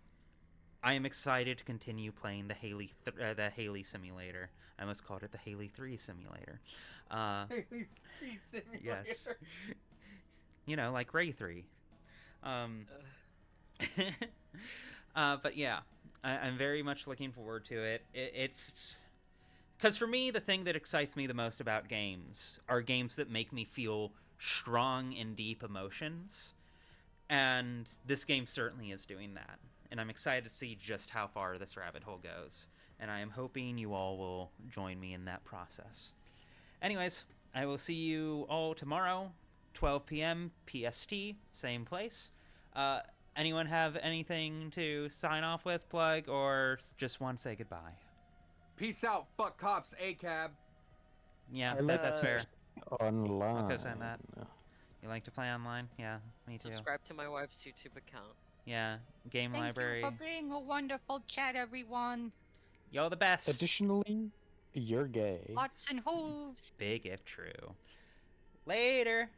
I am excited to continue playing the Haley simulator. I almost called it the Haley 3 simulator. Haley 3 simulator. Yes. You know, like Ray 3. But yeah, I'm very much looking forward to it. It's because for me, the thing that excites me the most about games are games that make me feel strong and deep emotions. And this game certainly is doing that. And I'm excited to see just how far this rabbit hole goes. And I am hoping you all will join me in that process. Anyways, I will see you all tomorrow, 12 p.m. PST, same place. Anyone have anything to sign off with, plug, or just want to say goodbye? Peace out, fuck cops, ACAB. Yeah, that's fair. Online. I'll co-sign that. You like to play online? Yeah, me too. Subscribe to my wife's YouTube account. Yeah, game Thank library. you for being a wonderful chat, everyone. You're the best. Additionally, you're gay. Lots and hooves. Big if true. Later.